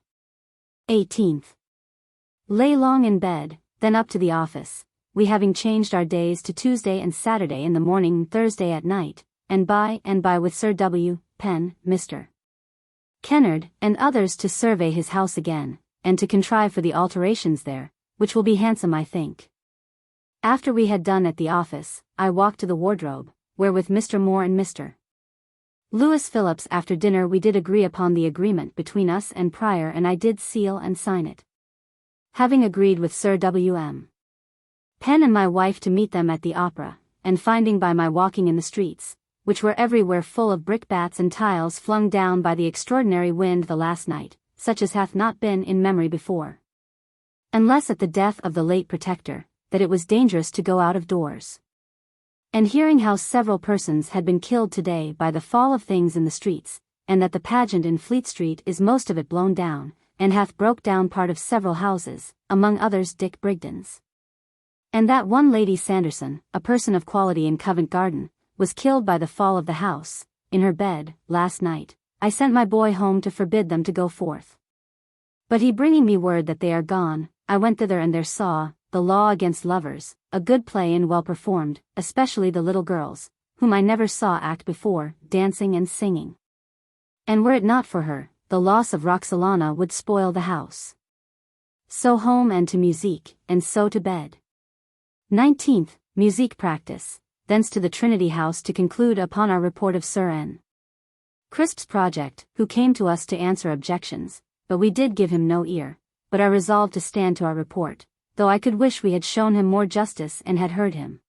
Speaker 1: 18th. Lay long in bed, then up to the office, we having changed our days to Tuesday and Saturday in the morning and Thursday at night, and by with Sir W. Penn, Mr. Kennard, and others to survey his house again, and to contrive for the alterations there, which will be handsome I think. After we had done at the office, I walked to the wardrobe, where with Mr. Moore and Mr. Lewis Phillips after dinner we did agree upon the agreement between us and Prior, and I did seal and sign it. Having agreed with Sir W. M. Penn and my wife to meet them at the opera, and finding by my walking in the streets, which were everywhere full of brickbats and tiles flung down by the extraordinary wind the last night, such as hath not been in memory before. Unless at the death of the late Protector, that it was dangerous to go out of doors. And hearing how several persons had been killed today by the fall of things in the streets, and that the pageant in Fleet Street is most of it blown down, and hath broke down part of several houses, among others Dick Brigden's. And that one Lady Sanderson, a person of quality in Covent Garden, was killed by the fall of the house, in her bed, last night. I sent my boy home to forbid them to go forth. But he bringing me word that they are gone, I went thither and there saw, The Law Against Lovers, a good play and well performed, especially the little girls, whom I never saw act before, dancing and singing. And were it not for her, the loss of Roxalana would spoil the house. So home and to musique, and so to bed. 19th, musique practice, thence to the Trinity House to conclude upon our report of Sir N. Crisp's project, who came to us to answer objections, but we did give him no ear, but I resolved to stand to our report, though I could wish we had shown him more justice and had heard him.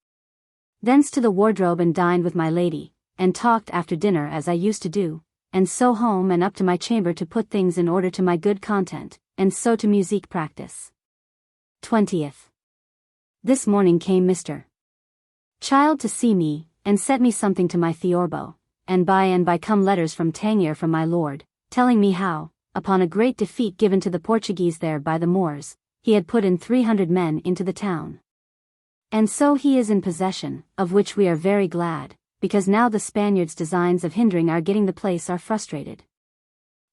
Speaker 1: Thence to the wardrobe and dined with my lady, and talked after dinner as I used to do, and so home and up to my chamber to put things in order to my good content, and so to musique practice. 20th. This morning came Mr. Child to see me, and set me something to my Theorbo, and by come letters from Tangier from my lord, telling me how, upon a great defeat given to the Portuguese there by the Moors, he had put in 300 men into the town. And so he is in possession, of which we are very glad, because now the Spaniards' designs of hindering our getting the place are frustrated.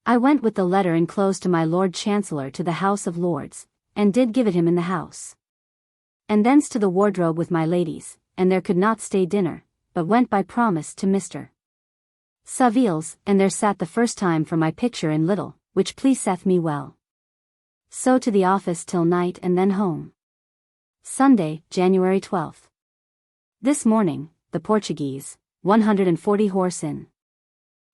Speaker 1: I went with the letter enclosed to my Lord Chancellor to the House of Lords, and did give it him in the house. And thence to the wardrobe with my ladies, and there could not stay dinner, but went by promise to Mr. Saville's, and there sat the first time for my picture in little, which pleaseth me well. So to the office till night and then home. Sunday, January 12th. This morning, the Portuguese, 140 horse in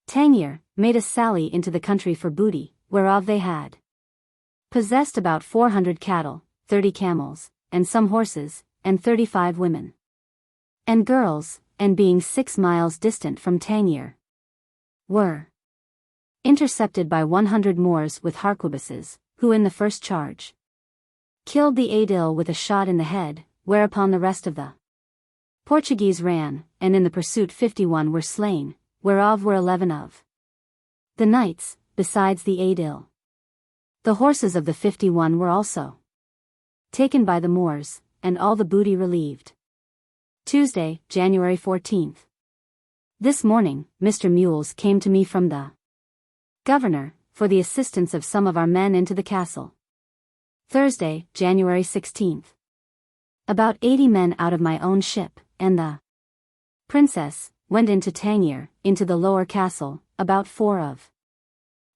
Speaker 1: Tangier, made a sally into the country for booty, whereof they had possessed about 400 cattle, 30 camels, and some horses, and 35 women and girls, and being 6 miles distant from Tangier, were intercepted by 100 Moors with harquebuses, who in the first charge killed the aedile with a shot in the head, whereupon the rest of the Portuguese ran, and in the pursuit 51 were slain, whereof were 11 of the knights, besides the aedile. The horses of the 51 were also taken by the Moors, and all the booty relieved. Tuesday, January 14th. This morning, Mr. Mules came to me from the governor, for the assistance of some of our men into the castle. Thursday, January 16th. About 80 men out of my own ship, and the princess, went into Tangier, into the lower castle, about 4 of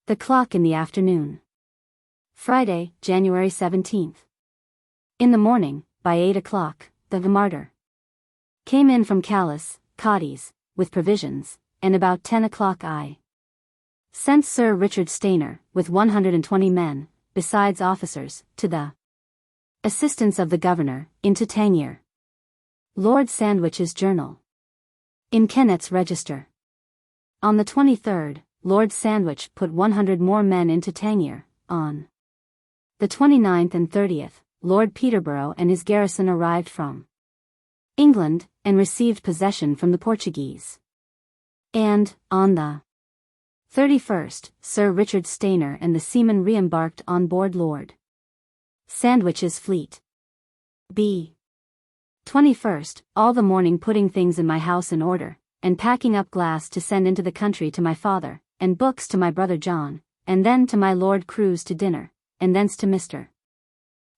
Speaker 1: the clock in the afternoon. Friday, January 17th. In the morning, by 8 o'clock, the martyr came in from Calais, Cadiz, with provisions, and about 10 o'clock I sent Sir Richard Stainer, with 120 men, besides officers, to the assistance of the governor, into Tangier. Lord Sandwich's journal. In Kennet's register. On the 23rd, Lord Sandwich put 100 more men into Tangier. On the 29th and 30th, Lord Peterborough and his garrison arrived from England, and received possession from the Portuguese. And, on the 31st, Sir Richard Stainer and the seamen re-embarked on board Lord Sandwich's fleet. B. 21st, all the morning putting things in my house in order, and packing up glass to send into the country to my father, and books to my brother John, and then to my Lord Crew's to dinner, and thence to Mr.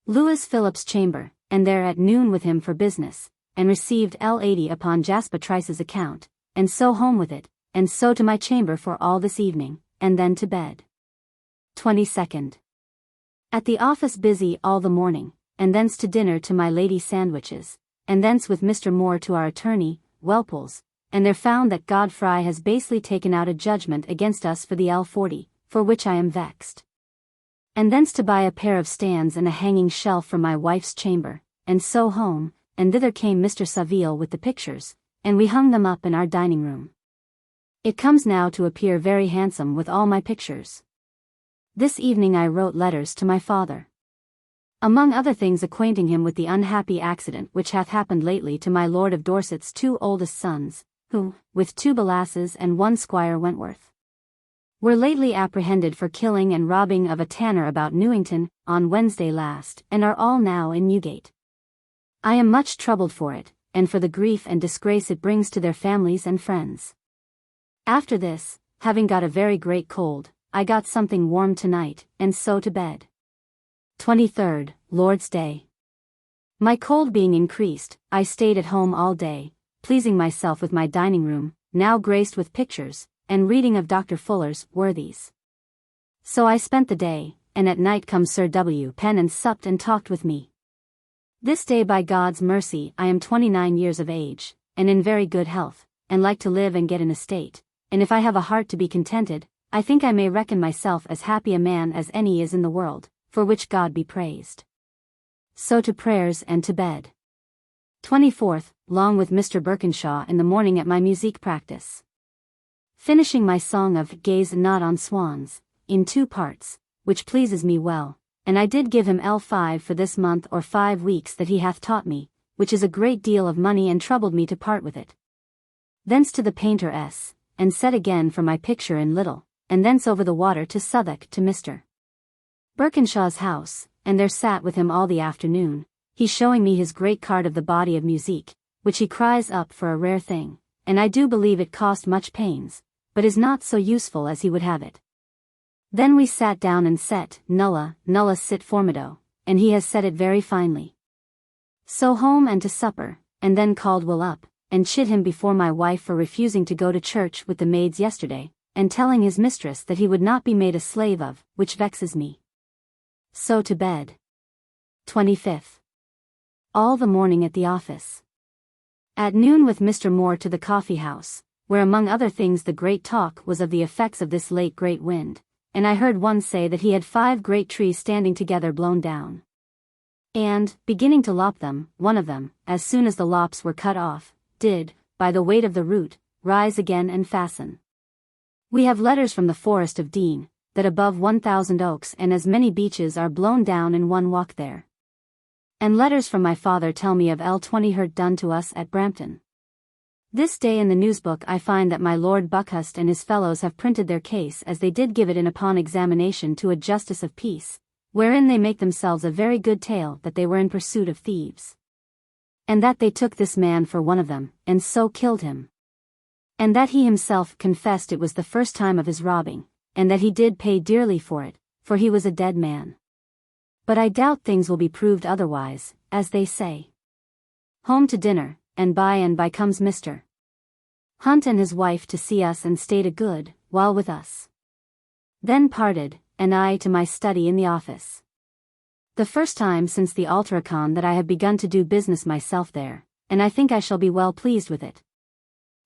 Speaker 1: Lewis Phillip's chamber, and there at noon with him for business, and received L80 upon Jasper Trice's account, and so home with it, and so to my chamber for all this evening, and then to bed. 22nd. At the office busy all the morning, and thence to dinner to my Lady Sandwich's, and thence with Mr. Moore to our attorney, Welple's, and there found that Godfrey has basely taken out a judgment against us for the L40, for which I am vexed. And thence to buy a pair of stands and a hanging shelf for my wife's chamber, and so home, and thither came Mr. Saville with the pictures, and we hung them up in our dining room. It comes now to appear very handsome with all my pictures. This evening I wrote letters to my father, among other things acquainting him with the unhappy accident which hath happened lately to my Lord of Dorset's 2 oldest sons, who, with 2 Belasses and 1 Squire Wentworth, were lately apprehended for killing and robbing of a tanner about Newington, on Wednesday last, and are all now in Newgate. I am much troubled for it, and for the grief and disgrace it brings to their families and friends. After this, having got a very great cold, I got something warm tonight, and so to bed. 23rd, Lord's Day. My cold being increased, I stayed at home all day, pleasing myself with my dining room, now graced with pictures, and reading of Dr. Fuller's Worthies. So I spent the day, and at night come Sir W. Penn and supped and talked with me. This day by God's mercy I am 29 years of age, and in very good health, and like to live and get an estate, and if I have a heart to be contented, I think I may reckon myself as happy a man as any is in the world, for which God be praised. So to prayers and to bed. 24th, long with Mr. Birkinshaw in the morning at my musique practice, finishing my song of Gaze Not on Swans, in 2 parts, which pleases me well, and I did give him L5 for this month or 5 weeks that he hath taught me, which is a great deal of money and troubled me to part with it. Thence to the painter S., and set again for my picture in Little, and thence over the water to Southwark to Mr. Birkinshaw's house, and there sat with him all the afternoon, he showing me his great card of the body of musique, which he cries up for a rare thing, and I do believe it cost much pains, but is not so useful as he would have it. Then we sat down and set Nulla sit formido, and he has set it very finely. So home and to supper, and then called Will up, and chid him before my wife for refusing to go to church with the maids yesterday, and telling his mistress that he would not be made a slave of, which vexes me. So to bed. 25th. All the morning at the office. At noon with Mr. Moore to the coffee house, where among other things the great talk was of the effects of this late great wind, and I heard one say that he had 5 great trees standing together blown down, and, beginning to lop them, one of them, as soon as the lops were cut off, did, by the weight of the root, rise again and fasten. We have letters from the forest of Dean, that above 1,000 oaks and as many beeches are blown down in one walk there. And letters from my father tell me of L20 hurt done to us at Brampton. This day in the newsbook I find that my Lord Buckhurst and his fellows have printed their case as they did give it in upon examination to a justice of peace, wherein they make themselves a very good tale that they were in pursuit of thieves, and that they took this man for one of them, and so killed him, and that he himself confessed it was the first time of his robbing, and that he did pay dearly for it, for he was a dead man. But I doubt things will be proved otherwise, as they say. Home to dinner, and by comes Mr. Hunt and his wife to see us and stayed a good while with us. Then parted, and I to my study in the office. The first time since the Altericon that I have begun to do business myself there, and I think I shall be well pleased with it.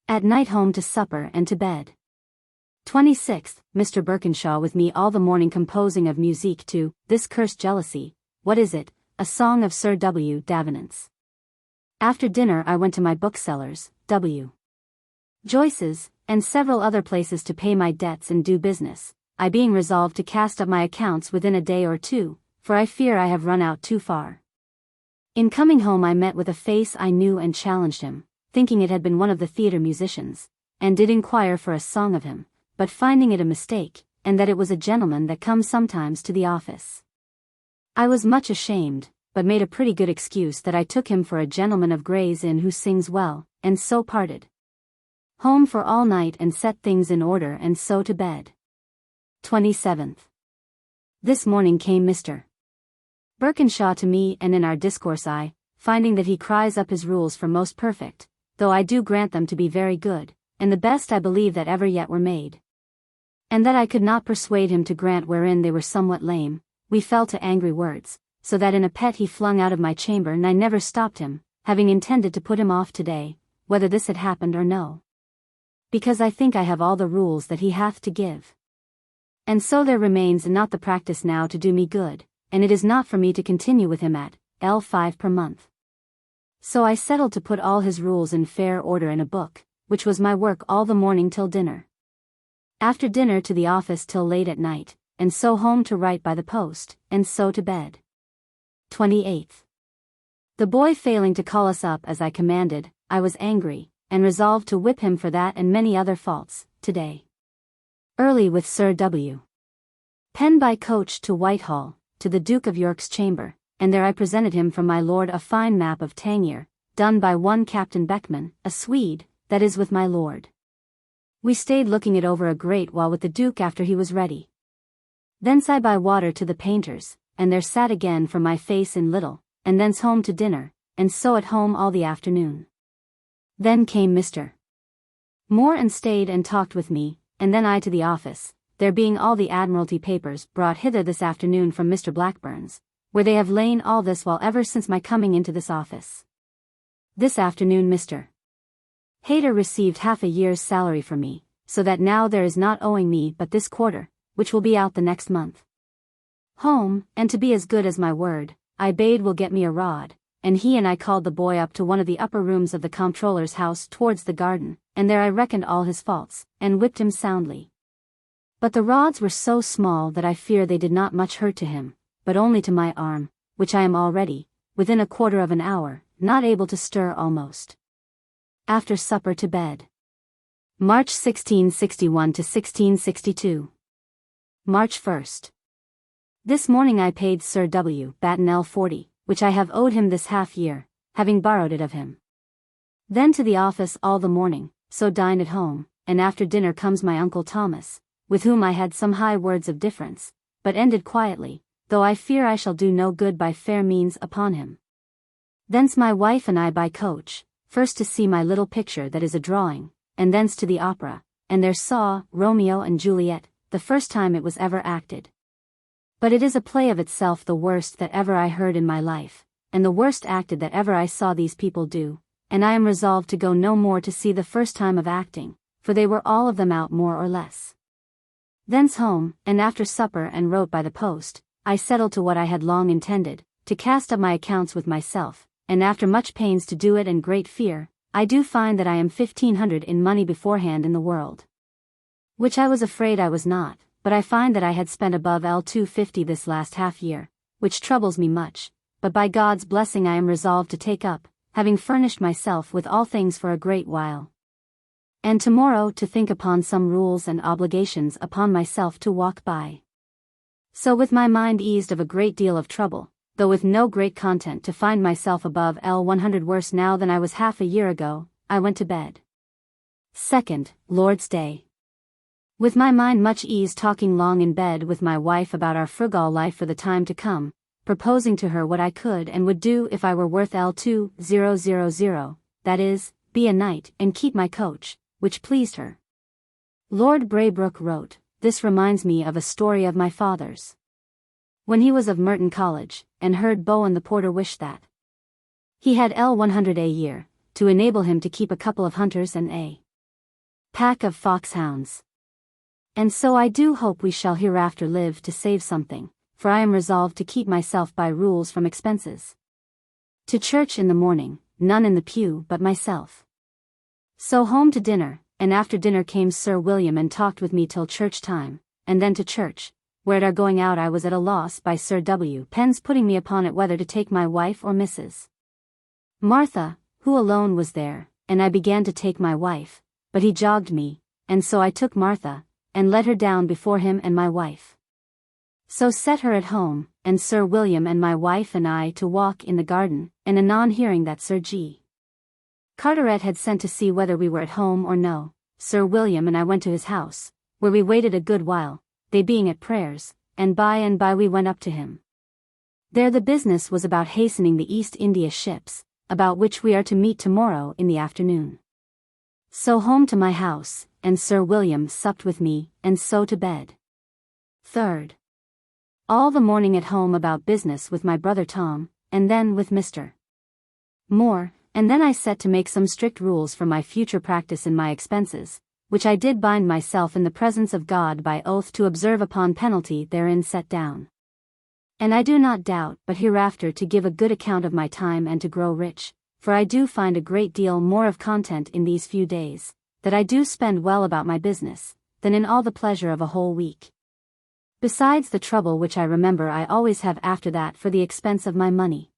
Speaker 1: At night home to supper and to bed. 26th, Mr. Birkinshaw with me all the morning composing of musique to This Cursed Jealousy, What Is It, a song of Sir W. Davenant's. After dinner I went to my bookseller's, W. Joyce's, and several other places to pay my debts and do business, I being resolved to cast up my accounts within a day or 2, for I fear I have run out too far. In coming home I met with a face I knew and challenged him, thinking it had been one of the theatre musicians, and did inquire for a song of him, but finding it a mistake, and that it was a gentleman that comes sometimes to the office. I was much ashamed, but made a pretty good excuse that I took him for a gentleman of Gray's Inn who sings well, and so parted. Home for all night and set things in order and so to bed. 27th. This morning came Mr. Birkinshaw to me, and in our discourse I, finding that he cries up his rules for most perfect, though I do grant them to be very good, and the best I believe that ever yet were made, and that I could not persuade him to grant wherein they were somewhat lame, we fell to angry words, so that in a pet he flung out of my chamber, and I never stopped him, having intended to put him off today, whether this had happened or no, because I think I have all the rules that he hath to give. And so there remains not the practice now to do me good, and it is not for me to continue with him at L5 per month. So I settled to put all his rules in fair order in a book, which was my work all the morning till dinner. After dinner to the office till late at night, and so home to write by the post, and so to bed. 28th. The boy failing to call us up as I commanded, I was angry, and resolved to whip him for that and many other faults, today. Early with Sir W. Penn by coach to Whitehall, to the Duke of York's chamber, and there I presented him from my lord a fine map of Tangier, done by one Captain Beckman, a Swede, that is with my lord. We stayed looking it over a great while with the Duke after he was ready. Thence I by water to the painter's, and there sat again for my face in little, and thence home to dinner, and so at home all the afternoon. Then came Mr. Moore and stayed and talked with me, and then I to the office, there being all the Admiralty papers brought hither this afternoon from Mr. Blackburn's, where they have lain all this while ever since my coming into this office. This afternoon Mr. Hayter received half a year's salary from me, so that now there is not owing me but this quarter, which will be out the next month. Home, and to be as good as my word, I bade will get me a rod, and he and I called the boy up to one of the upper rooms of the comptroller's house towards the garden, and there I reckoned all his faults, and whipped him soundly. But the rods were so small that I fear they did not much hurt to him, but only to my arm, which I am already, within a quarter of an hour, not able to stir almost. After supper to bed. March 1661 to 1662. March 1st. This morning I paid Sir W. Batten L40, which I have owed him this half year, having borrowed it of him. Then to the office all the morning, so dined at home, and after dinner comes my Uncle Thomas, with whom I had some high words of difference, but ended quietly, though I fear I shall do no good by fair means upon him. Thence my wife and I by coach, first to see my little picture that is a drawing, and thence to the opera, and there saw Romeo and Juliet, the first time it was ever acted. But it is a play of itself the worst that ever I heard in my life, and the worst acted that ever I saw these people do, and I am resolved to go no more to see the first time of acting, for they were all of them out more or less. Thence home, and after supper and wrote by the post, I settled to what I had long intended, to cast up my accounts with myself, and after much pains to do it and great fear, I do find that I am 1,500 in money beforehand in the world. Which I was afraid I was not, but I find that I had spent above L250 this last half year, which troubles me much, but by God's blessing I am resolved to take up, having furnished myself with all things for a great while. And tomorrow to think upon some rules and obligations upon myself to walk by. So with my mind eased of a great deal of trouble, though with no great content to find myself above L100 worse now than I was half a year ago, I went to bed. 2nd, Lord's Day. With my mind much eased talking long in bed with my wife about our frugal life for the time to come, proposing to her what I could and would do if I were worth L2000, that is, be a knight and keep my coach, which pleased her. Lord Braybrooke wrote, "This reminds me of a story of my father's. When he was of Merton College, and heard Bowen the porter wish that he had L100 a year, to enable him to keep a couple of hunters and a pack of foxhounds. And so I do hope we shall hereafter live to save something, for I am resolved to keep myself by rules from expenses. To church in the morning, none in the pew but myself. So home to dinner, and after dinner came Sir William and talked with me till church time, and then to church, where at our going out I was at a loss by Sir W. Penn's putting me upon it whether to take my wife or Mrs. Martha, who alone was there, and I began to take my wife, but he jogged me, and so I took Martha, and led her down before him and my wife. So set her at home, and Sir William and my wife and I to walk in the garden, and anon hearing that Sir G. Carteret had sent to see whether we were at home or no, Sir William and I went to his house, where we waited a good while, they being at prayers, and by we went up to him. There the business was about hastening the East India ships, about which we are to meet tomorrow in the afternoon. So home to my house, and Sir William supped with me, and so to bed. 3rd. All the morning at home about business with my brother Tom, and then with Mr. Moore, and then I set to make some strict rules for my future practice in my expenses, which I did bind myself in the presence of God by oath to observe upon penalty therein set down. And I do not doubt but hereafter to give a good account of my time and to grow rich, for I do find a great deal more of content in these few days, that I do spend well about my business, than in all the pleasure of a whole week. Besides the trouble which I remember I always have after that for the expense of my money.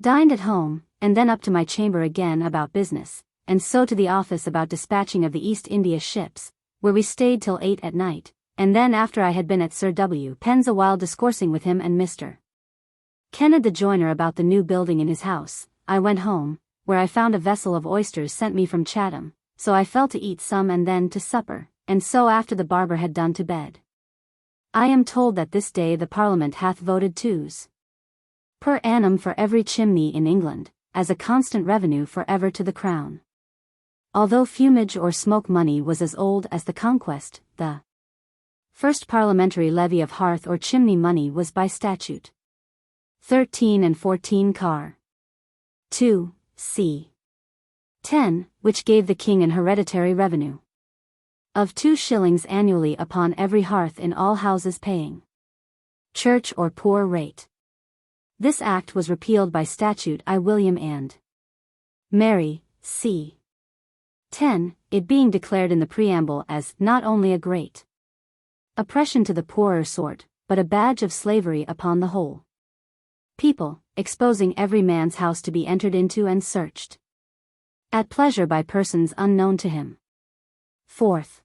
Speaker 1: Dined at home, and then up to my chamber again about business, and so to the office about dispatching of the East India ships, where we stayed till 8 at night, and then after I had been at Sir W. Penn's a while discoursing with him and Mr. Candid the joiner about the new building in his house, I went home, where I found a vessel of oysters sent me from Chatham, so I fell to eat some and then to supper, and so after the barber had done to bed. I am told that this day the Parliament hath voted 2s per annum for every chimney in England, as a constant revenue for ever to the Crown. Although fumage or smoke money was as old as the Conquest, the first parliamentary levy of hearth or chimney money was by statute. 13 and 14 Car. 2, c. 10, which gave the king an hereditary revenue of 2 shillings annually upon every hearth in all houses paying church or poor rate. This act was repealed by statute I William and Mary, c. 10, it being declared in the preamble as not only a great oppression to the poorer sort, but a badge of slavery upon the whole people, exposing every man's house to be entered into and searched at pleasure by persons unknown to him. 4th.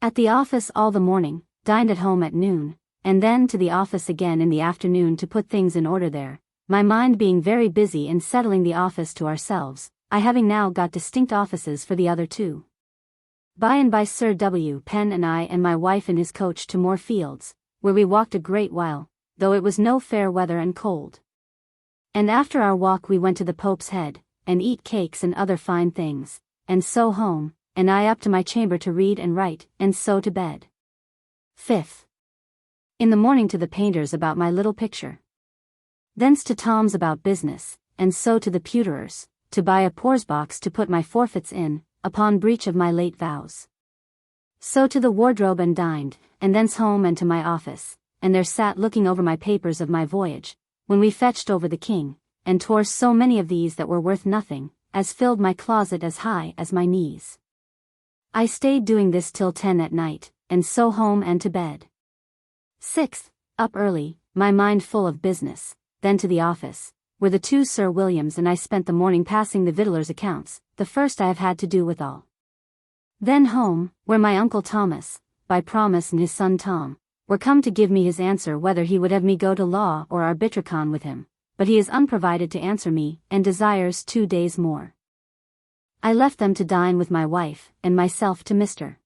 Speaker 1: At the office all the morning, dined at home at noon, and then to the office again in the afternoon to put things in order there, my mind being very busy in settling the office to ourselves, I having now got distinct offices for the other 2. By and by Sir W. Penn and I and my wife in his coach to Moorfields, where we walked a great while, though it was no fair weather and cold. And after our walk we went to the Pope's Head, and eat cakes and other fine things, and so home, and I up to my chamber to read and write, and so to bed. 5th. In the morning to the painter's about my little picture. Thence to Tom's about business, and so to the pewterer's, to buy a poor's box to put my forfeits in, upon breach of my late vows. So to the wardrobe and dined, and thence home and to my office, and there sat looking over my papers of my voyage, when we fetched over the king, and tore so many of these that were worth nothing, as filled my closet as high as my knees. I stayed doing this till 10 at night, and so home and to bed. 6th, up early, my mind full of business, then to the office, where the 2 Sir Williams and I spent the morning passing the victualler's accounts, the first I have had to do withal. Then home, where my uncle Thomas, by promise, and his son Tom, were come to give me his answer whether he would have me go to law or arbitricon with him, but he is unprovided to answer me, and desires 2 days more. I left them to dine with my wife, and myself to Mr.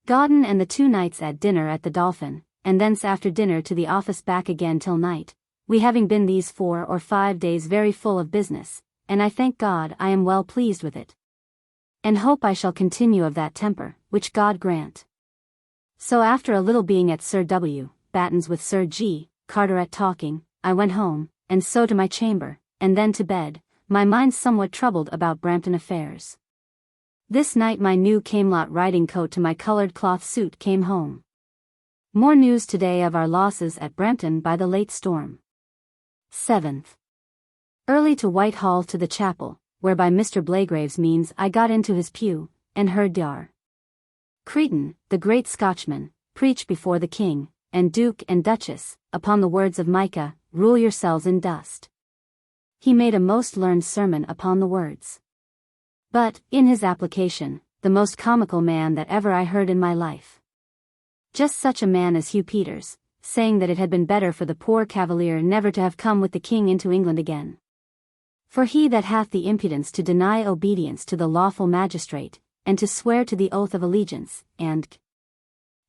Speaker 1: Gauden and the 2 nights at dinner at the Dolphin, and thence after dinner to the office back again till night, we having been these 4 or 5 days very full of business, and I thank God I am well pleased with it, and hope I shall continue of that temper, which God grant. So after a little being at Sir W. Batten's with Sir G. Carteret talking, I went home, and so to my chamber, and then to bed, my mind somewhat troubled about Brampton affairs. This night my new Camelot riding coat to my coloured cloth suit came home. More news today of our losses at Brampton by the late storm. 7th. Early to Whitehall to the chapel, where by Mr. Blagrave's means I got into his pew, and heard Dr. Cretan, the great Scotchman, preach before the king, and duke and duchess, upon the words of Micah, rule yourselves in dust. He made a most learned sermon upon the words. But, in his application, the most comical man that ever I heard in my life. Just such a man as Hugh Peters, saying that it had been better for the poor cavalier never to have come with the king into England again. For he that hath the impudence to deny obedience to the lawful magistrate, and to swear to the oath of allegiance, and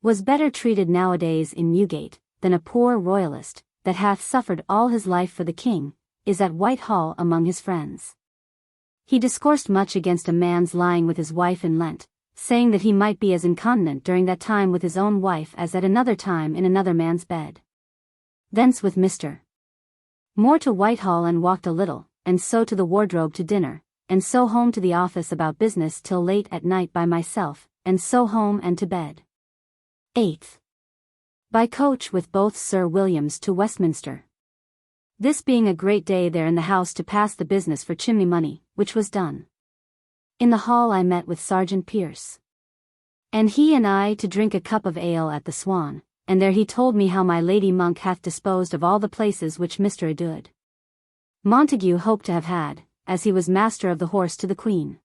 Speaker 1: was better treated nowadays in Newgate, than a poor royalist, that hath suffered all his life for the king, is at Whitehall among his friends. He discoursed much against a man's lying with his wife in Lent, saying that he might be as incontinent during that time with his own wife as at another time in another man's bed. Thence with Mr. Moore to Whitehall and walked a little, and so to the wardrobe to dinner, and so home to the office about business till late at night by myself, and so home and to bed. 8th. By coach with both Sir Williams to Westminster. This being a great day there in the house to pass the business for chimney money, which was done. In the hall I met with Sergeant Pierce. And he and I to drink a cup of ale at the Swan, and there he told me how my Lady Monk hath disposed of all the places which Mr. Adoud Montague hoped to have had, as he was master of the horse to the Queen.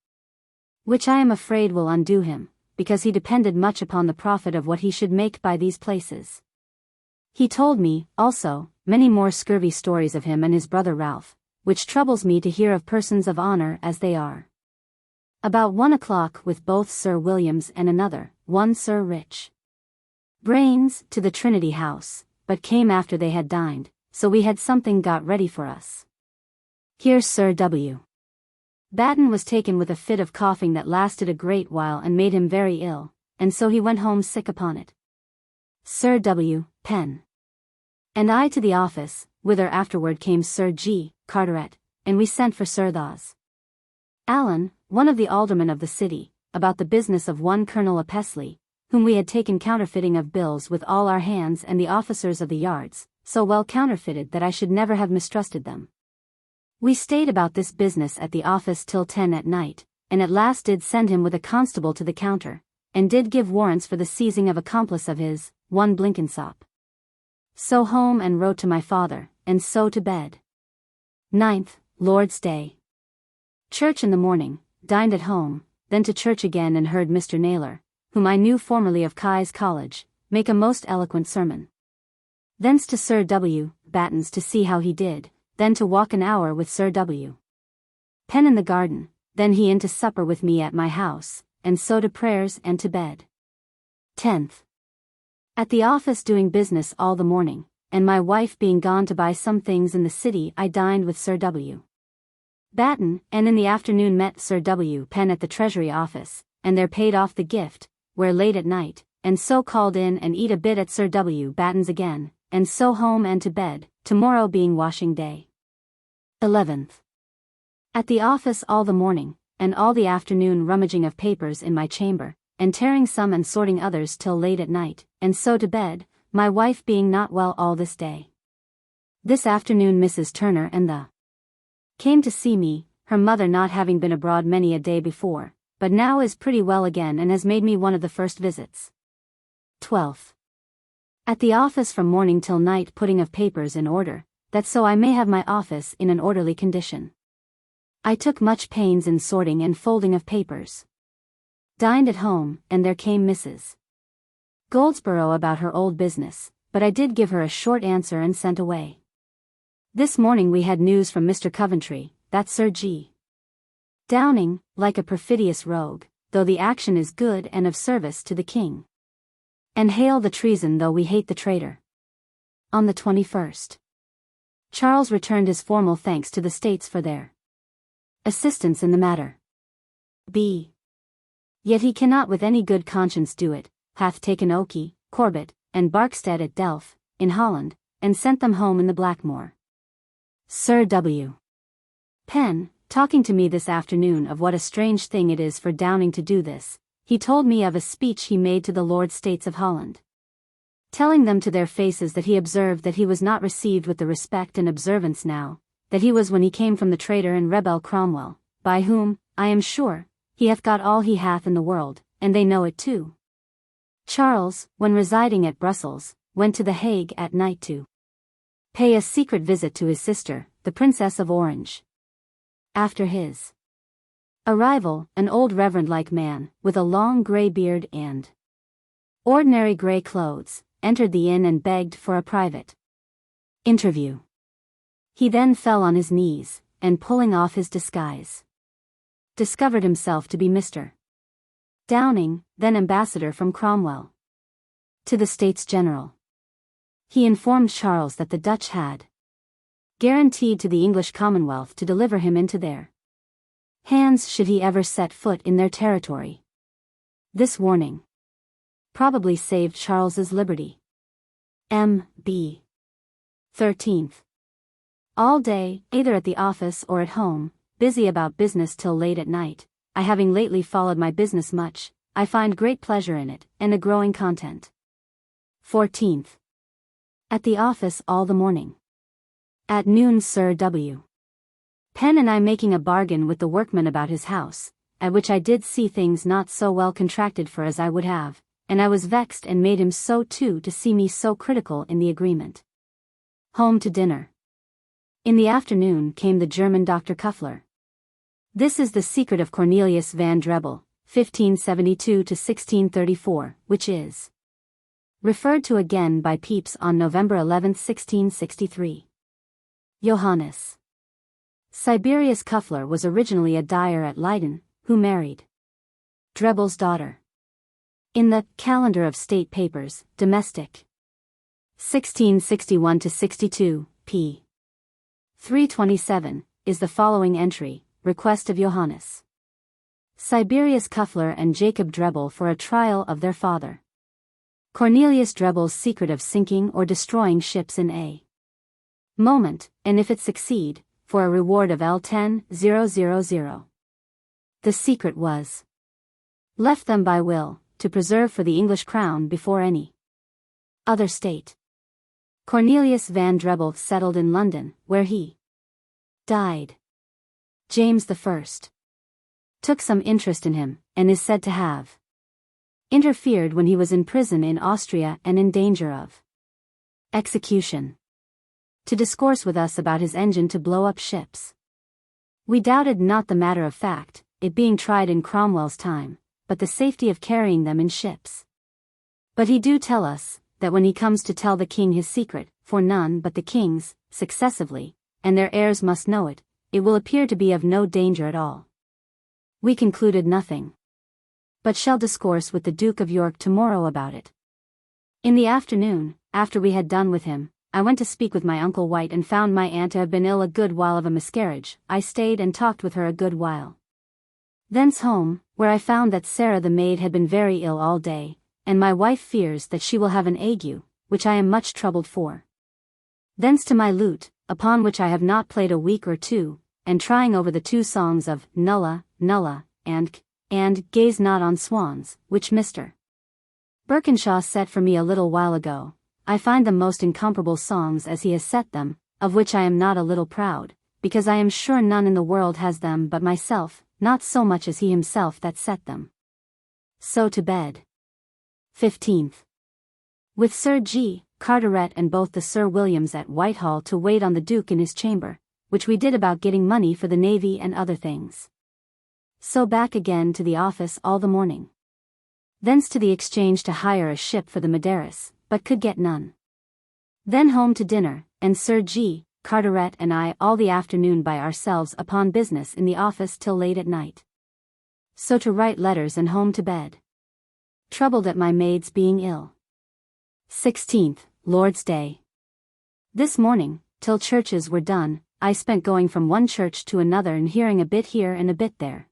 Speaker 1: Which I am afraid will undo him, because he depended much upon the profit of what he should make by these places. He told me, also, many more scurvy stories of him and his brother Ralph, which troubles me to hear of persons of honour as they are. About 1 o'clock with both Sir Williams and another, one Sir Rich Brains, to the Trinity House, but came after they had dined, so we had something got ready for us. Here Sir W. Batten was taken with a fit of coughing that lasted a great while and made him very ill, and so he went home sick upon it. Sir W. Penn and I to the office, whither afterward came Sir G. Carteret, and we sent for Sir Thos. Allen, one of the aldermen of the city, about the business of one Colonel Pepys, whom we had taken counterfeiting of bills with all our hands and the officers of the yards, so well counterfeited that I should never have mistrusted them. We stayed about this business at the office till 10 at night, and at last did send him with a constable to the counter, and did give warrants for the seizing of accomplice of his, one Blenkinsop. So home and wrote to my father, and so to bed. 9th, Lord's Day. Church in the morning, dined at home, then to church again and heard Mr. Naylor, whom I knew formerly of Kai's College, make a most eloquent sermon. Thence to Sir W. Batten's to see how he did, then to walk an hour with Sir W. Penn in the garden, then he in to supper with me at my house, and so to prayers and to bed. 10th. At the office doing business all the morning, and my wife being gone to buy some things in the city, I dined with Sir W. Batten, and in the afternoon met Sir W. Penn at the Treasury office, and there paid off the gift, where late at night, and so called in and eat a bit at Sir W. Batten's again, and so home and to bed, tomorrow being washing day. 11th. At the office all the morning, and all the afternoon rummaging of papers in my chamber, and tearing some and sorting others till late at night, and so to bed, my wife being not well all this day. This afternoon Mrs. Turner and the came to see me, her mother not having been abroad many a day before, but now is pretty well again and has made me one of the first visits. 12th. At the office from morning till night putting of papers in order, that so I may have my office in an orderly condition. I took much pains in sorting and folding of papers. Dined at home, and there came Mrs. Goldsborough about her old business, but I did give her a short answer and sent away. This morning we had news from Mr. Coventry, that Sir G. Downing, like a perfidious rogue, though the action is good and of service to the king. And hail the treason though we hate the traitor. On the 21st. Charles returned his formal thanks to the States for their assistance in the matter. B. Yet he cannot with any good conscience do it, hath taken Oakey, Corbett, and Barkstead at Delft, in Holland, and sent them home in the Blackmore. Sir W. Penn, talking to me this afternoon of what a strange thing it is for Downing to do this, he told me of a speech he made to the Lord States of Holland, telling them to their faces that he observed that he was not received with the respect and observance now, that he was when he came from the traitor and rebel Cromwell, by whom, I am sure, he hath got all he hath in the world, and they know it too. Charles, when residing at Brussels, went to the Hague at night to pay a secret visit to his sister, the Princess of Orange. After his arrival, an old reverend-like man, with a long grey beard and ordinary grey clothes, entered the inn and begged for a private interview. He then fell on his knees, and pulling off his disguise, discovered himself to be Mr. Downing, then ambassador from Cromwell to the States General. He informed Charles that the Dutch had guaranteed to the English Commonwealth to deliver him into their hands should he ever set foot in their territory. This warning probably saved Charles's liberty. M.B. 13th. All day, either at the office or at home, busy about business till late at night. I having lately followed my business much, I find great pleasure in it, and a growing content. 14th. At the office all the morning. At noon Sir W. Penn and I making a bargain with the workman about his house, at which I did see things not so well contracted for as I would have, and I was vexed and made him so too to see me so critical in the agreement. Home to dinner. In the afternoon came the German Dr. Kuffler. This is the secret of Cornelius van Drebbel, 1572 to 1634, which is referred to again by Pepys on November 11, 1663. Johannes Siberius Kuffler was originally a dyer at Leiden, who married Drebbel's daughter. In the Calendar of State Papers, Domestic, 1661 to 62, p. 327, is the following entry: request of Johannes Siberius Kuffler and Jacob Drebbel for a trial of their father Cornelius Drebbel's secret of sinking or destroying ships in a moment, and if it succeed, for a reward of L10,000. The secret was left them by will, to preserve for the English crown before any other state. Cornelius van Drebbel settled in London, where he died. James I took some interest in him, and is said to have interfered when he was in prison in Austria and in danger of execution, to discourse with us about his engine to blow up ships. We doubted not the matter of fact, it being tried in Cromwell's time, but the safety of carrying them in ships. But he do tell us, that when he comes to tell the king his secret, for none but the kings, successively, and their heirs must know it, it will appear to be of no danger at all. We concluded nothing, but shall discourse with the Duke of York tomorrow about it. In the afternoon, after we had done with him, I went to speak with my Uncle White and found my aunt to have been ill a good while of a miscarriage. I stayed and talked with her a good while. Thence home, where I found that Sarah the maid had been very ill all day, and my wife fears that she will have an ague, which I am much troubled for. Thence to my lute, upon which I have not played a week or two, and trying over the two songs of Nulla, Nulla, and Gaze Not on Swans, which Mr. Birkinshaw set for me a little while ago. I find them most incomparable songs as he has set them, of which I am not a little proud, because I am sure none in the world has them but myself, not so much as he himself that set them. So to bed. 15th. With Sir G. Carteret and both the Sir Williams at Whitehall to wait on the Duke in his chamber, which we did about getting money for the navy and other things. So back again to the office all the morning. Thence to the Exchange to hire a ship for the Madeiras, but could get none. Then home to dinner, and Sir G. Carteret and I all the afternoon by ourselves upon business in the office till late at night. So to write letters and home to bed. Troubled at my maid's being ill. 16th, Lord's Day. This morning, till churches were done, I spent going from one church to another and hearing a bit here and a bit there.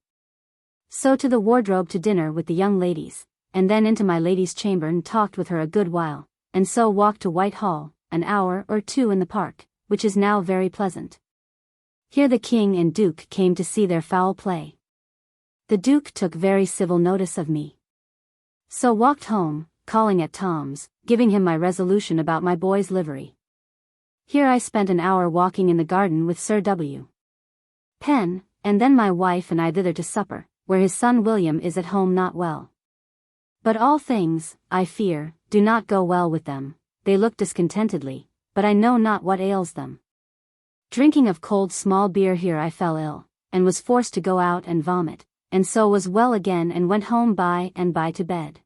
Speaker 1: So to the wardrobe to dinner with the young ladies, and then into my lady's chamber and talked with her a good while, and so walked to Whitehall, an hour or two in the park, which is now very pleasant. Here the King and Duke came to see their foul play. The Duke took very civil notice of me. So walked home, calling at Tom's, giving him my resolution about my boy's livery. Here I spent an hour walking in the garden with Sir W. Penn, and then my wife and I thither to supper, where his son William is at home not well. But all things, I fear, do not go well with them. They look discontentedly, but I know not what ails them. Drinking of cold small beer here I fell ill, and was forced to go out and vomit, and so was well again and went home by and by to bed.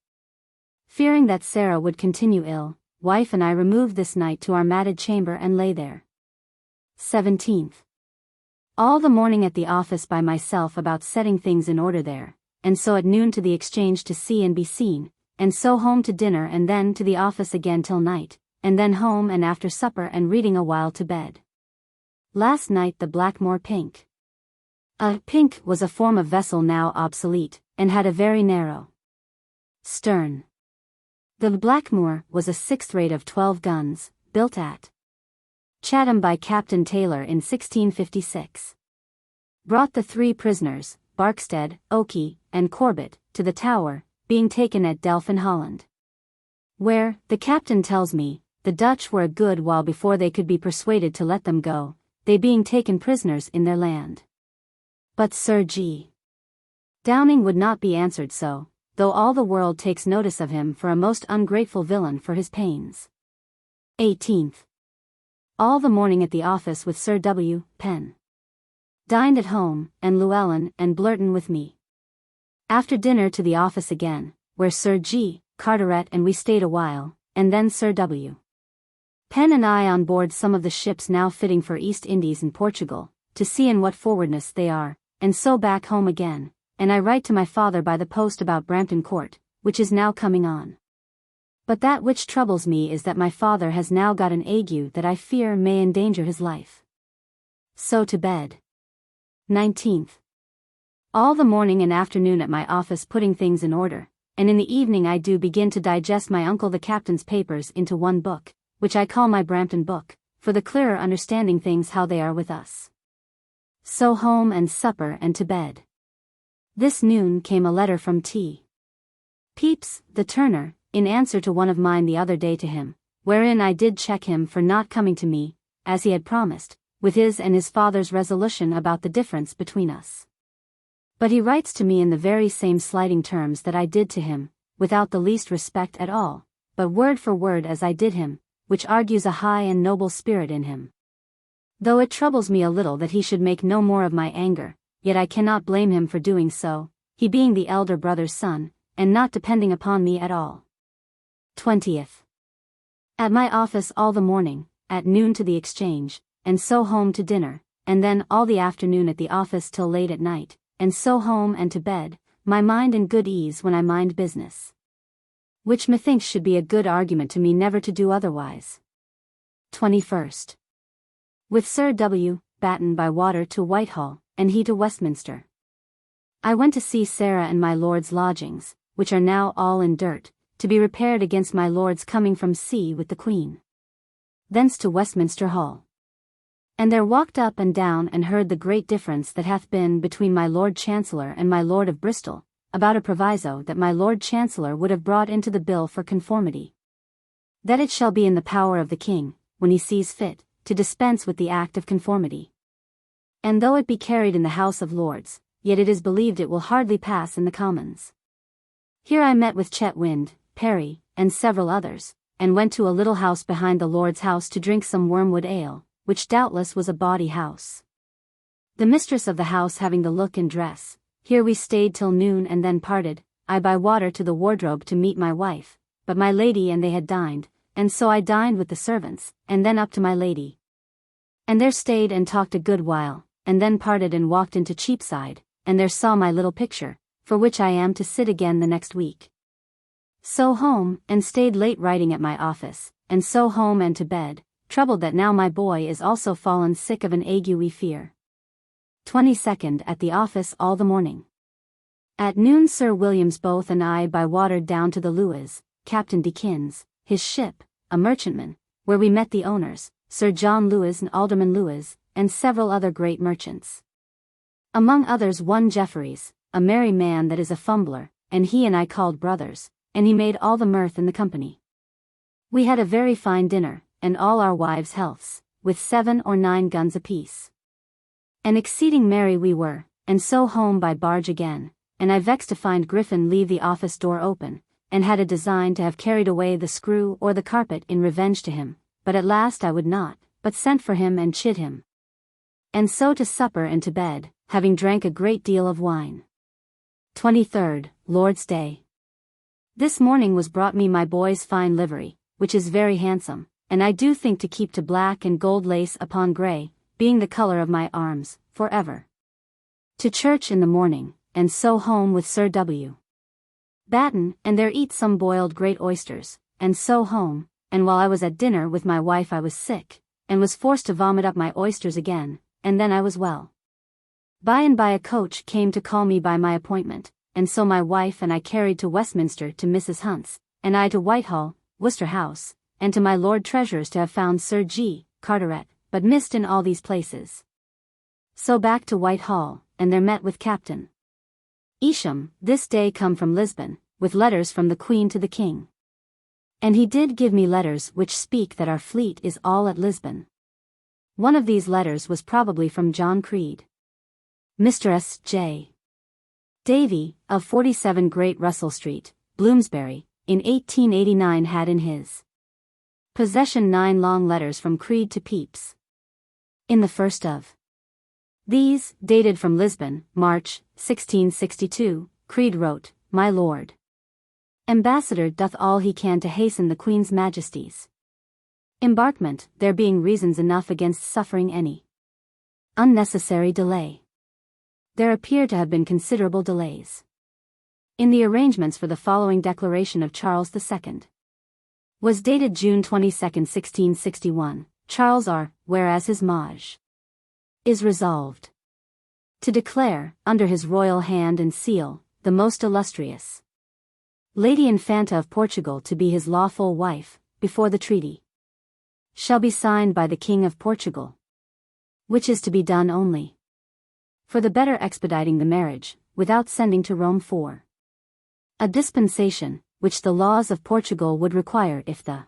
Speaker 1: Fearing that Sarah would continue ill, wife and I removed this night to our matted chamber and lay there. 17th. All the morning at the office by myself about setting things in order there, and so at noon to the Exchange to see and be seen, and so home to dinner and then to the office again till night, and then home and after supper and reading a while to bed. Last night the Blackmore Pink. A pink was a form of vessel now obsolete, and had a very narrow stern. The Blackmore was a sixth rate of 12 guns, built at Chatham by Captain Taylor in 1656. Brought the 3 prisoners, Barkstead, Oakey, and Corbett, to the Tower, being taken at Delft in Holland. Where, the captain tells me, the Dutch were a good while before they could be persuaded to let them go, they being taken prisoners in their land. But Sir G. Downing would not be answered so, though all the world takes notice of him for a most ungrateful villain for his pains. 18th. All the morning at the office with Sir W. Penn. Dined at home, and Llewellyn and Blurton with me. After dinner to the office again, where Sir G. Carteret and we stayed a while, and then Sir W. Penn and I on board some of the ships now fitting for East Indies and Portugal, to see in what forwardness they are, and so back home again, and I write to my father by the post about Brampton Court, which is now coming on. But that which troubles me is that my father has now got an ague that I fear may endanger his life. So to bed. 19th. All the morning and afternoon at my office putting things in order, and in the evening I do begin to digest my uncle the captain's papers into one book, which I call my Brampton book, for the clearer understanding things how they are with us. So home and supper and to bed. This noon came a letter from T. Pepys, the turner, in answer to one of mine the other day to him, wherein I did check him for not coming to me, as he had promised, with his and his father's resolution about the difference between us. But he writes to me in the very same slighting terms that I did to him, without the least respect at all, but word for word as I did him, which argues a high and noble spirit in him. Though it troubles me a little that he should make no more of my anger, yet I cannot blame him for doing so, he being the elder brother's son, and not depending upon me at all. 20th. At my office all the morning, at noon to the Exchange, and so home to dinner, and then all the afternoon at the office till late at night, and so home and to bed, my mind in good ease when I mind business. Which methinks should be a good argument to me never to do otherwise. 21st. With Sir W. Batten by water to Whitehall, and he to Westminster. I went to see Sarah and my lord's lodgings, which are now all in dirt, to be repaired against my lord's coming from sea with the Queen. Thence to Westminster Hall. And there walked up and down and heard the great difference that hath been between my Lord Chancellor and my Lord of Bristol, about a proviso that my Lord Chancellor would have brought into the bill for conformity. That it shall be in the power of the King, when he sees fit, to dispense with the Act of Conformity. And though it be carried in the House of Lords, yet it is believed it will hardly pass in the Commons. Here I met with Chetwynd, Parry, and several others, and went to a little house behind the Lord's house to drink some wormwood ale, which doubtless was a bawdy house. The mistress of the house having the look and dress, here we stayed till noon and then parted, I by water to the wardrobe to meet my wife, but my lady and they had dined, and so I dined with the servants, and then up to my lady. And there stayed and talked a good while, and then parted and walked into Cheapside, and there saw my little picture, for which I am to sit again the next week. So home, and stayed late writing at my office, and so home and to bed, troubled that now my boy is also fallen sick of an ague we fear. 22nd at the office all the morning. At noon Sir Williams both and I by water down to the Lewes, Captain Dekins, his ship, a merchantman, where we met the owners, Sir John Lewes and Alderman Lewes, and several other great merchants. Among others one Jefferies, a merry man that is a fumbler, and he and I called brothers, and he made all the mirth in the company. We had a very fine dinner, and all our wives' healths, with 7 or 9 guns apiece. And exceeding merry we were, and so home by barge again, and I vexed to find Griffin leave the office door open, and had a design to have carried away the screw or the carpet in revenge to him, but at last I would not, but sent for him and chid him. And so to supper and to bed, having drank a great deal of wine. 23rd, Lord's Day. This morning was brought me my boy's fine livery, which is very handsome, and I do think to keep to black and gold lace upon grey, being the colour of my arms, for ever. To church in the morning, and so home with Sir W. Batten, and there eat some boiled great oysters, and so home, and while I was at dinner with my wife I was sick, and was forced to vomit up my oysters again, and then I was well. By and by a coach came to call me by my appointment, and so my wife and I carried to Westminster to Mrs. Hunt's, and I to Whitehall, Worcester House, and to my Lord Treasurer's to have found Sir G. Carteret, but missed in all these places. So back to Whitehall, and there met with Captain Isham, this day come from Lisbon, with letters from the Queen to the King. And he did give me letters which speak that our fleet is all at Lisbon. One of these letters was probably from John Creed. Mr. S. J. Davy, of 47 Great Russell Street, Bloomsbury, in 1889 had in his possession 9 long letters from Creed to Pepys. In the first of these, dated from Lisbon, March, 1662, Creed wrote, My Lord Ambassador doth all he can to hasten the Queen's Majesty's embarkment, there being reasons enough against suffering any unnecessary delay. There appear to have been considerable delays in the arrangements for the following declaration of Charles II. Was dated June 22, 1661, Charles R., whereas his Maj. is resolved to declare, under his royal hand and seal, the most illustrious Lady Infanta of Portugal to be his lawful wife, before the treaty shall be signed by the King of Portugal, which is to be done only for the better expediting the marriage, without sending to Rome for a dispensation, which the laws of Portugal would require if the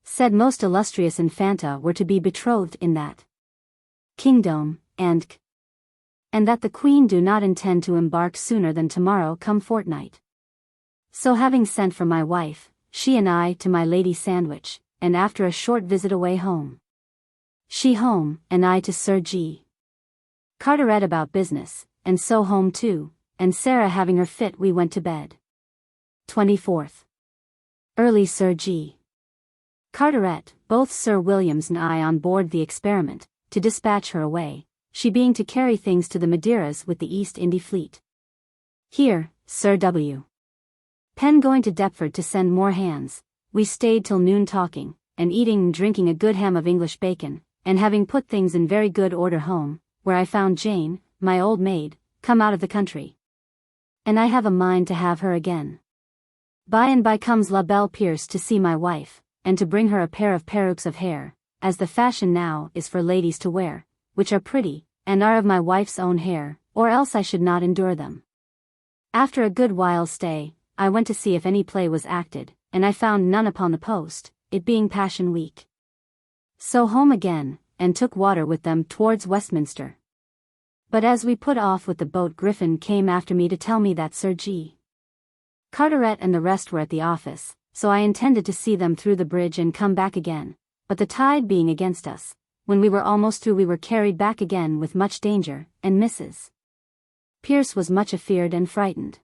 Speaker 1: said most illustrious Infanta were to be betrothed in that kingdom, and that the Queen do not intend to embark sooner than tomorrow come fortnight. So having sent for my wife, she and I to my Lady Sandwich, and after a short visit away home. She home, and I to Sir G. Carteret about business, and so home too, and Sarah having her fit we went to bed. 24th. Early Sir G. Carteret, both Sir Williams and I on board the Experiment, to dispatch her away, she being to carry things to the Madeiras with the East India fleet. Here, Sir W. Penn going to Deptford to send more hands, we stayed till noon talking, and eating and drinking a good ham of English bacon, and having put things in very good order home, where I found Jane, my old maid, come out of the country. And I have a mind to have her again. By and by comes La Belle Pierce to see my wife, and to bring her a pair of perukes of hair, as the fashion now is for ladies to wear, which are pretty, and are of my wife's own hair, or else I should not endure them. After a good while's stay, I went to see if any play was acted, and I found none upon the post, it being Passion Week. So home again, and took water with them towards Westminster. But as we put off with the boat, Griffin came after me to tell me that Sir G. Carteret and the rest were at the office, so I intended to see them through the bridge and come back again, but the tide being against us, when we were almost through we were carried back again with much danger, and Mrs. Pierce was much afeared and frightened.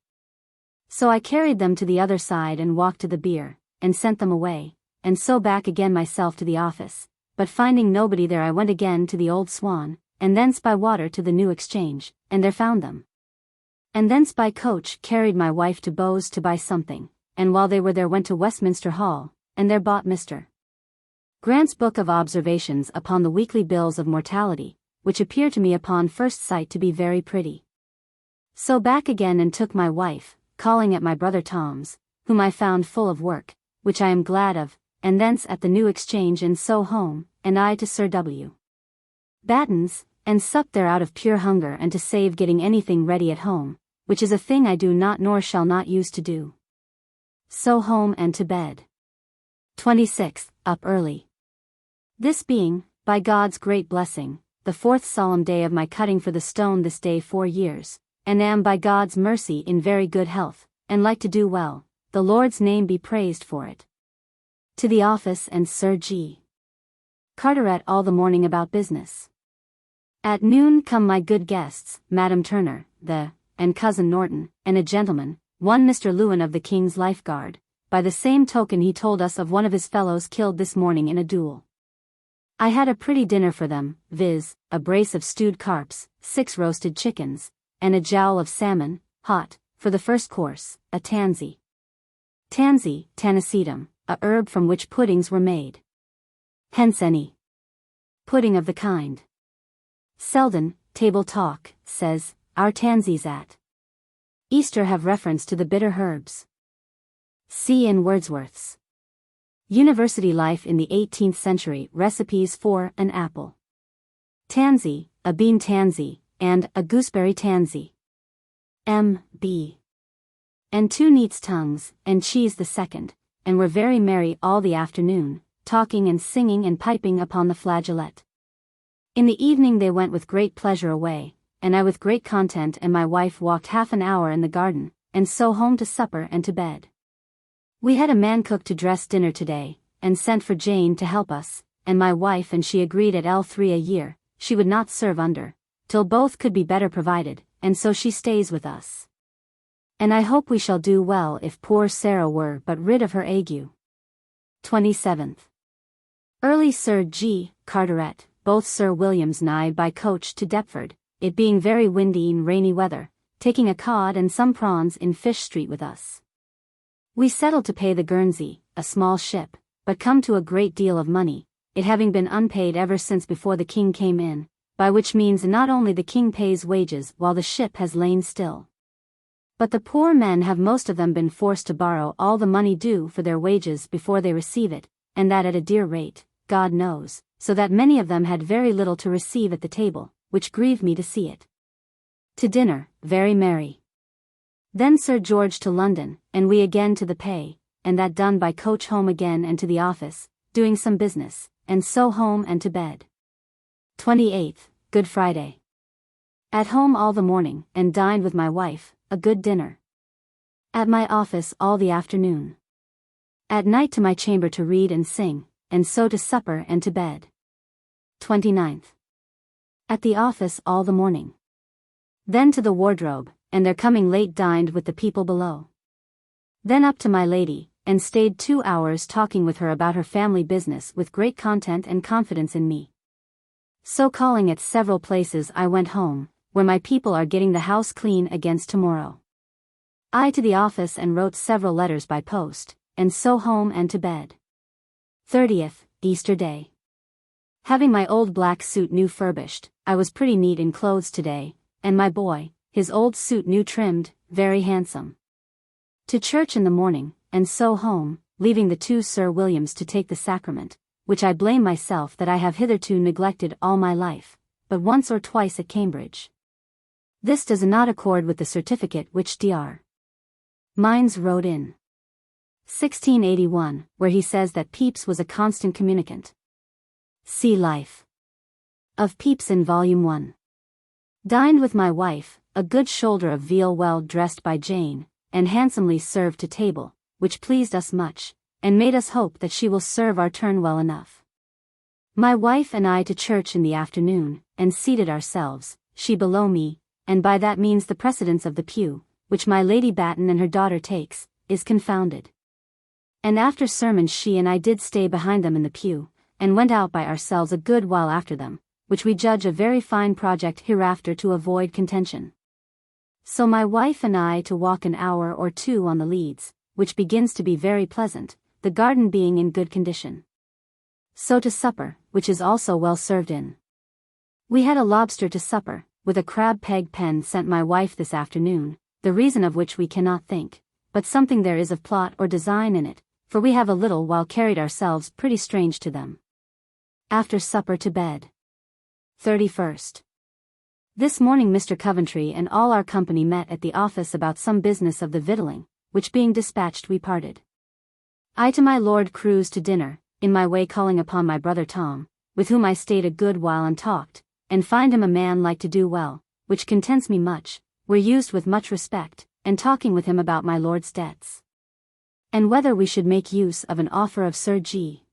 Speaker 1: So I carried them to the other side and walked to the bier, and sent them away, and so back again myself to the office, but finding nobody there I went again to the Old Swan, and thence by water to the New Exchange, and there found them. And thence by coach carried my wife to Bowes to buy something, and while they were there went to Westminster Hall, and there bought Mr. Grant's Book of Observations upon the Weekly Bills of Mortality, which appear to me upon first sight to be very pretty. So back again and took my wife, calling at my brother Tom's, whom I found full of work, which I am glad of, and thence at the New Exchange and so home, and I to Sir W. Batten's, and supped there out of pure hunger and to save getting anything ready at home, which is a thing I do not nor shall not use to do. So home and to bed. 26th, up early. This being, by God's great blessing, the 4th solemn day of my cutting for the stone this day 4 years, and am by God's mercy in very good health, and like to do well, the Lord's name be praised for it. To the office and Sir G. Carteret all the morning about business. At noon come my good guests, Madam Turner, and Cousin Norton, and a gentleman, one Mr. Lewin of the King's Life Guard. By the same token he told us of one of his fellows killed this morning in a duel. I had a pretty dinner for them, viz., a brace of stewed carps, 6 roasted chickens, and a jowl of salmon, hot, for the first course, a tansy. Tansy, tanacetum, a herb from which puddings were made. Hence any pudding of the kind. Selden, Table Talk, says, our tansies at Easter have reference to the bitter herbs. See in Wordsworth's University Life in the 18th Century Recipes for an Apple Tansy, a Bean Tansy, and a Gooseberry Tansy. M.B. And 2 neats' tongues, and cheese the second, and were very merry all the afternoon, talking and singing and piping upon the flageolet. In the evening they went with great pleasure away, and I with great content, and my wife walked half an hour in the garden, and so home to supper and to bed. We had a man cook to dress dinner today, and sent for Jane to help us, and my wife and she agreed at L3 a year, she would not serve under, till both could be better provided, and so she stays with us. And I hope we shall do well if poor Sarah were but rid of her ague. 27th. Early Sir G. Carteret, both Sir Williams nigh by coach to Deptford, it being very windy and rainy weather, taking a cod and some prawns in Fish Street with us. We settled to pay the Guernsey, a small ship, but come to a great deal of money, it having been unpaid ever since before the king came in, by which means not only the king pays wages while the ship has lain still, but the poor men have most of them been forced to borrow all the money due for their wages before they receive it, and that at a dear rate, God knows, so that many of them had very little to receive at the table, which grieved me to see it. To dinner, very merry. Then Sir George to London, and we again to the pay, and that done by coach home again and to the office, doing some business, and so home and to bed. 28th, Good Friday. At home all the morning, and dined with my wife, a good dinner. At my office all the afternoon. At night to my chamber to read and sing, and so to supper and to bed. 29th. At the office all the morning. Then to the wardrobe, and their coming late dined with the people below. Then up to my lady, and stayed 2 hours talking with her about her family business with great content and confidence in me. So calling at several places I went home, where my people are getting the house clean against tomorrow. I to the office and wrote several letters by post, and so home and to bed. 30th, Easter Day. Having my old black suit new furbished, I was pretty neat in clothes today, and my boy, his old suit new trimmed, very handsome. To church in the morning, and so home, leaving the 2 Sir Williams to take the sacrament, which I blame myself that I have hitherto neglected all my life, but once or twice at Cambridge. This does not accord with the certificate which Dr. Mines wrote in 1681, where he says that Pepys was a constant communicant. See Life of Pepys in Volume 1. Dined with my wife, a good shoulder of veal well dressed by Jane, and handsomely served to table, which pleased us much, and made us hope that she will serve our turn well enough. My wife and I to church in the afternoon, and seated ourselves, she below me, and by that means the precedence of the pew, which my Lady Batten and her daughter takes, is confounded. And after sermon she and I did stay behind them in the pew, and went out by ourselves a good while after them, which we judge a very fine project hereafter to avoid contention. So my wife and I to walk an hour or 2 on the leads, which begins to be very pleasant, the garden being in good condition. So to supper, which is also well served in. We had a lobster to supper, with a crab peg pen sent my wife this afternoon, the reason of which we cannot think, but something there is of plot or design in it, for we have a little while carried ourselves pretty strange to them. After supper to bed. 31st. This morning Mr. Coventry and all our company met at the office about some business of the victualling, which being dispatched we parted. I to my Lord Crew's to dinner, in my way calling upon my brother Tom, with whom I stayed a good while and talked, and find him a man like to do well, which contents me much, we're used with much respect, and talking with him about my Lord's debts. And whether we should make use of an offer of Sir G.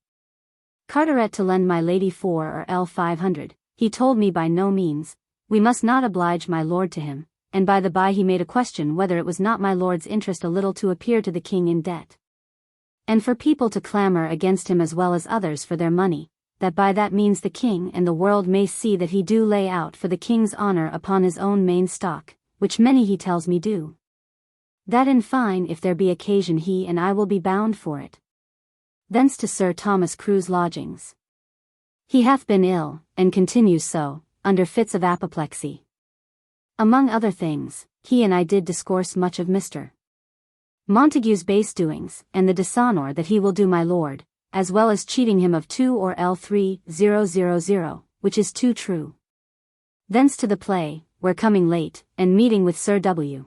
Speaker 1: Carteret to lend my lady 4 or L 500, he told me by no means, we must not oblige my lord to him, and by the by he made a question whether it was not my lord's interest a little to appear to the king in debt, and for people to clamour against him as well as others for their money, that by that means the king and the world may see that he do lay out for the king's honour upon his own main stock, which many he tells me do. That in fine if there be occasion he and I will be bound for it. Thence to Sir Thomas Crewe's lodgings. He hath been ill, and continues so, under fits of apoplexy. Among other things, he and I did discourse much of Mr. Montague's base doings, and the dishonour that he will do my lord, as well as cheating him of 2 or L 3000, which is too true. Thence to the play, where coming late, and meeting with Sir W.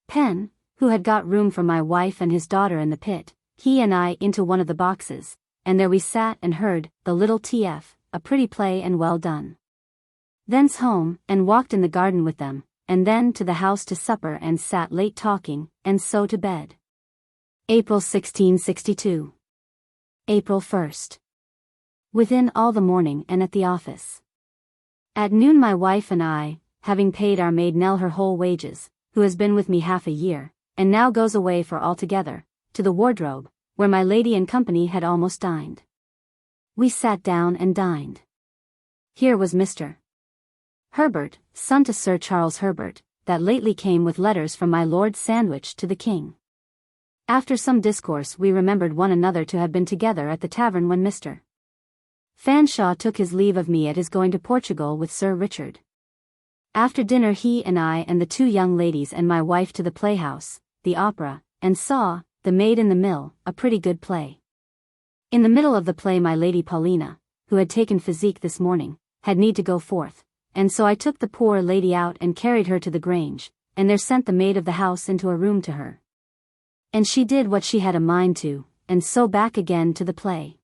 Speaker 1: Penn, who had got room for my wife and his daughter in the pit, he and I into one of the boxes, and there we sat and heard the little TF, a pretty play and well done. Thence home, and walked in the garden with them, and then to the house to supper and sat late talking, and so to bed. April 1662. April 1st. Within all the morning and at the office. At noon my wife and I, having paid our maid Nell her whole wages, who has been with me half a year, and now goes away for altogether, to the wardrobe, where my lady and company had almost dined. We sat down and dined. Here was Mr. Herbert, son to Sir Charles Herbert, that lately came with letters from my Lord Sandwich to the King. After some discourse we remembered one another to have been together at the tavern when Mr. Fanshawe took his leave of me at his going to Portugal with Sir Richard. After dinner he and I and the two young ladies and my wife to the playhouse, the opera, and saw The Maid in the Mill, a pretty good play. In the middle of the play my Lady Paulina, who had taken physique this morning, had need to go forth, and so I took the poor lady out and carried her to the Grange, and there sent the maid of the house into a room to her. And she did what she had a mind to, and so back again to the play.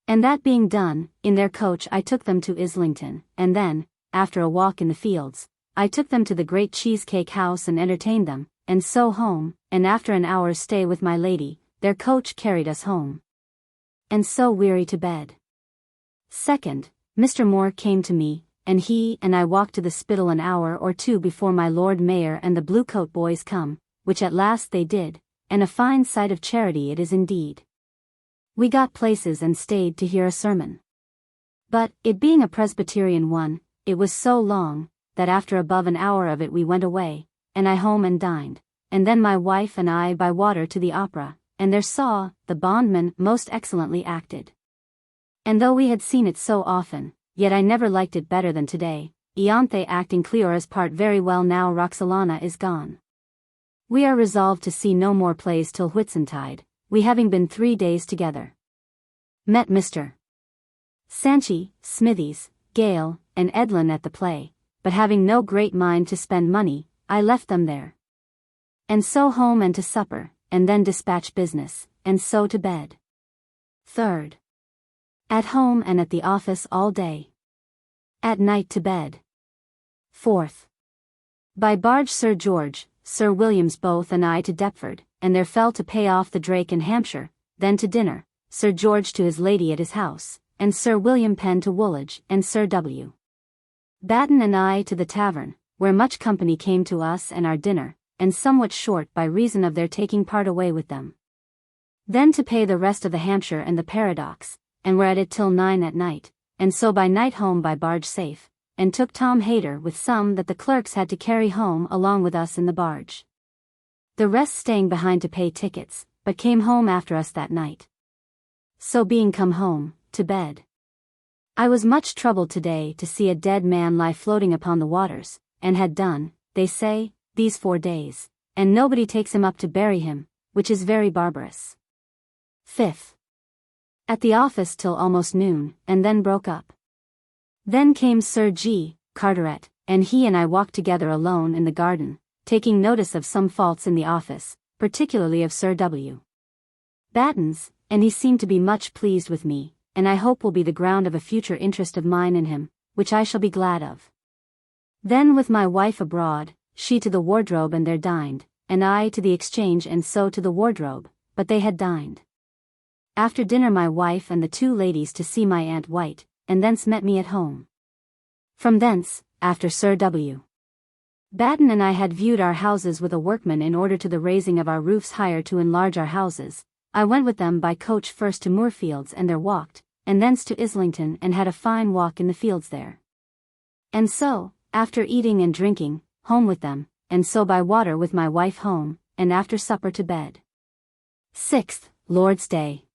Speaker 1: And that being done, in their coach I took them to Islington, and then, after a walk in the fields, I took them to the great cheesecake house and entertained them, and so home, and after an hour's stay with my lady, their coach carried us home. And so weary to bed. 2nd, Mr. Moore came to me, and he and I walked to the Spittal an hour or two before my Lord Mayor and the Bluecoat boys come, which at last they did, and a fine sight of charity it is indeed. We got places and stayed to hear a sermon. But, it being a Presbyterian one, it was so long, that after above an hour of it we went away, and I home and dined, and then my wife and I by water to the opera, and there saw The Bondman most excellently acted. And though we had seen it so often, yet I never liked it better than today, Ianthe acting Cleora's part very well now Roxalana is gone. We are resolved to see no more plays till Whitsuntide, we having been 3 days together. Met Mr. Sanchy, Smithies, Gale, and Edlin at the play, but having no great mind to spend money, I left them there. And so home and to supper, and then dispatch business, and so to bed. 3rd. At home and at the office all day. At night to bed. 4th. By barge Sir George, Sir Williams both and I to Deptford, and there fell to pay off the Drake in Hampshire, then to dinner, Sir George to his lady at his house, and Sir William Penn to Woolwich, and Sir W. Batten and I to the tavern, where much company came to us and our dinner, and somewhat short by reason of their taking part away with them. Then to pay the rest of the Hampshire and the Paradox, and were at it till 9 at night, and so by night home by barge safe, and took Tom Hayter with some that the clerks had to carry home along with us in the barge. The rest staying behind to pay tickets, but came home after us that night. So being come home, to bed. I was much troubled today to see a dead man lie floating upon the waters, and had done, they say, these 4 days, and nobody takes him up to bury him, which is very barbarous. 5th. At the office till almost noon, and then broke up. Then came Sir G. Carteret, and he and I walked together alone in the garden, taking notice of some faults in the office, particularly of Sir W. Batten's, and he seemed to be much pleased with me, and I hope will be the ground of a future interest of mine in him, which I shall be glad of. Then with my wife abroad, she to the wardrobe and there dined, and I to the Exchange and so to the wardrobe, but they had dined. After dinner my wife and the 2 ladies to see my Aunt White, and thence met me at home. From thence, after Sir W. Batten and I had viewed our houses with a workman in order to the raising of our roofs higher to enlarge our houses, I went with them by coach first to Moorfields and there walked, and thence to Islington and had a fine walk in the fields there. And so, after eating and drinking, home with them, and so by water with my wife home, and after supper to bed. 6th, Lord's Day.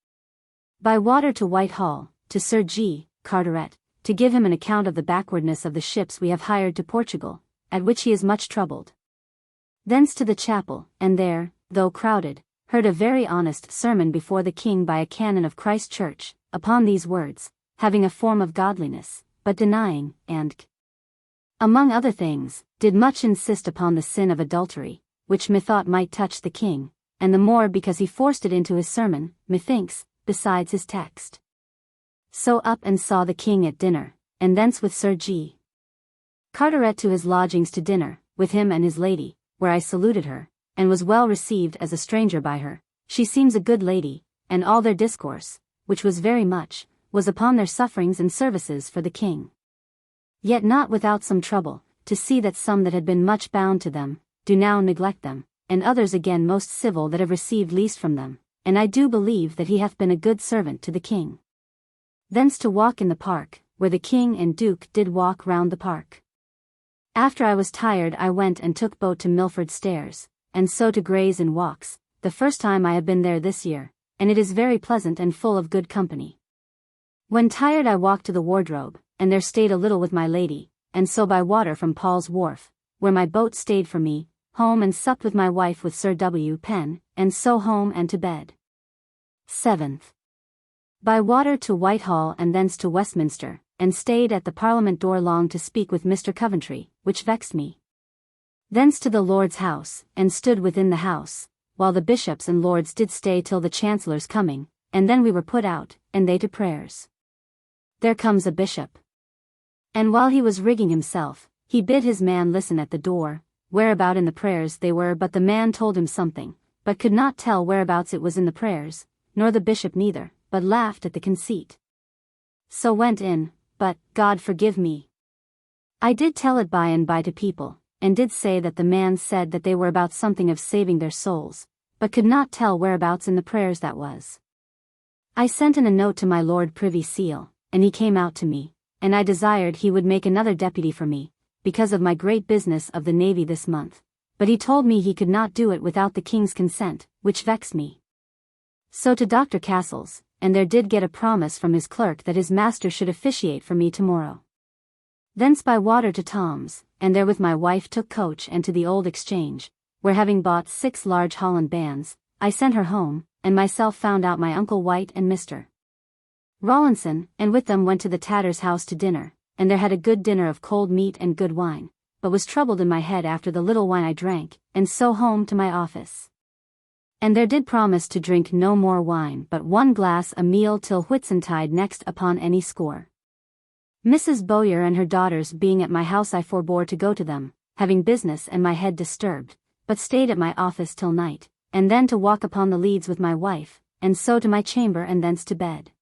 Speaker 1: By water to Whitehall, to Sir G. Carteret, to give him an account of the backwardness of the ships we have hired to Portugal, at which he is much troubled. Thence to the chapel, and there, though crowded, heard a very honest sermon before the King by a canon of Christ Church, upon these words, having a form of godliness, but denying, and, among other things, did much insist upon the sin of adultery, which methought might touch the King, and the more because he forced it into his sermon, methinks, besides his text. So up and saw the king at dinner, and thence with Sir G. Carteret to his lodgings to dinner, with him and his lady, where I saluted her, and was well received as a stranger by her. She seems a good lady, and all their discourse, which was very much, was upon their sufferings and services for the king. Yet not without some trouble, to see that some that had been much bound to them, do now neglect them, and others again most civil that have received least from them, and I do believe that he hath been a good servant to the king. Thence to walk in the park, where the king and duke did walk round the park. After I was tired I went and took boat to Milford Stairs, and so to Gray's Inn Walks, the first time I have been there this year, and it is very pleasant and full of good company. When tired I walked to the Wardrobe, and there stayed a little with my lady, and so by water from Paul's Wharf, where my boat stayed for me, home and supped with my wife with Sir W. Penn, and so home and to bed. 7th. By water to Whitehall and thence to Westminster, and stayed at the Parliament door long to speak with Mr. Coventry, which vexed me. Thence to the Lord's house, and stood within the house, while the bishops and lords did stay till the chancellor's coming, and then we were put out, and they to prayers. There comes a bishop. And while he was rigging himself, he bid his man listen at the door, whereabout in the prayers they were, but the man told him something, but could not tell whereabouts it was in the prayers, nor the bishop neither, but laughed at the conceit. So went in, but, God forgive me, I did tell it by and by to people, and did say that the man said that they were about something of saving their souls, but could not tell whereabouts in the prayers that was. I sent in a note to my Lord Privy Seal, and he came out to me, and I desired he would make another deputy for me, because of my great business of the navy this month, but he told me he could not do it without the king's consent, which vexed me. So to Dr. Castle's, and there did get a promise from his clerk that his master should officiate for me tomorrow. Thence by water to Tom's, and there with my wife took coach and to the Old Exchange, where having bought 6 large Holland bands, I sent her home, and myself found out my uncle White and Mr. Rawlinson, and with them went to the Tatter's house to dinner, and there had a good dinner of cold meat and good wine, but was troubled in my head after the little wine I drank, and so home to my office. And there did promise to drink no more wine but 1 glass a meal till Whitsuntide next upon any score. Mrs. Bowyer and her daughters being at my house I forbore to go to them, having business and my head disturbed, but stayed at my office till night, and then to walk upon the leads with my wife, and so to my chamber and thence to bed.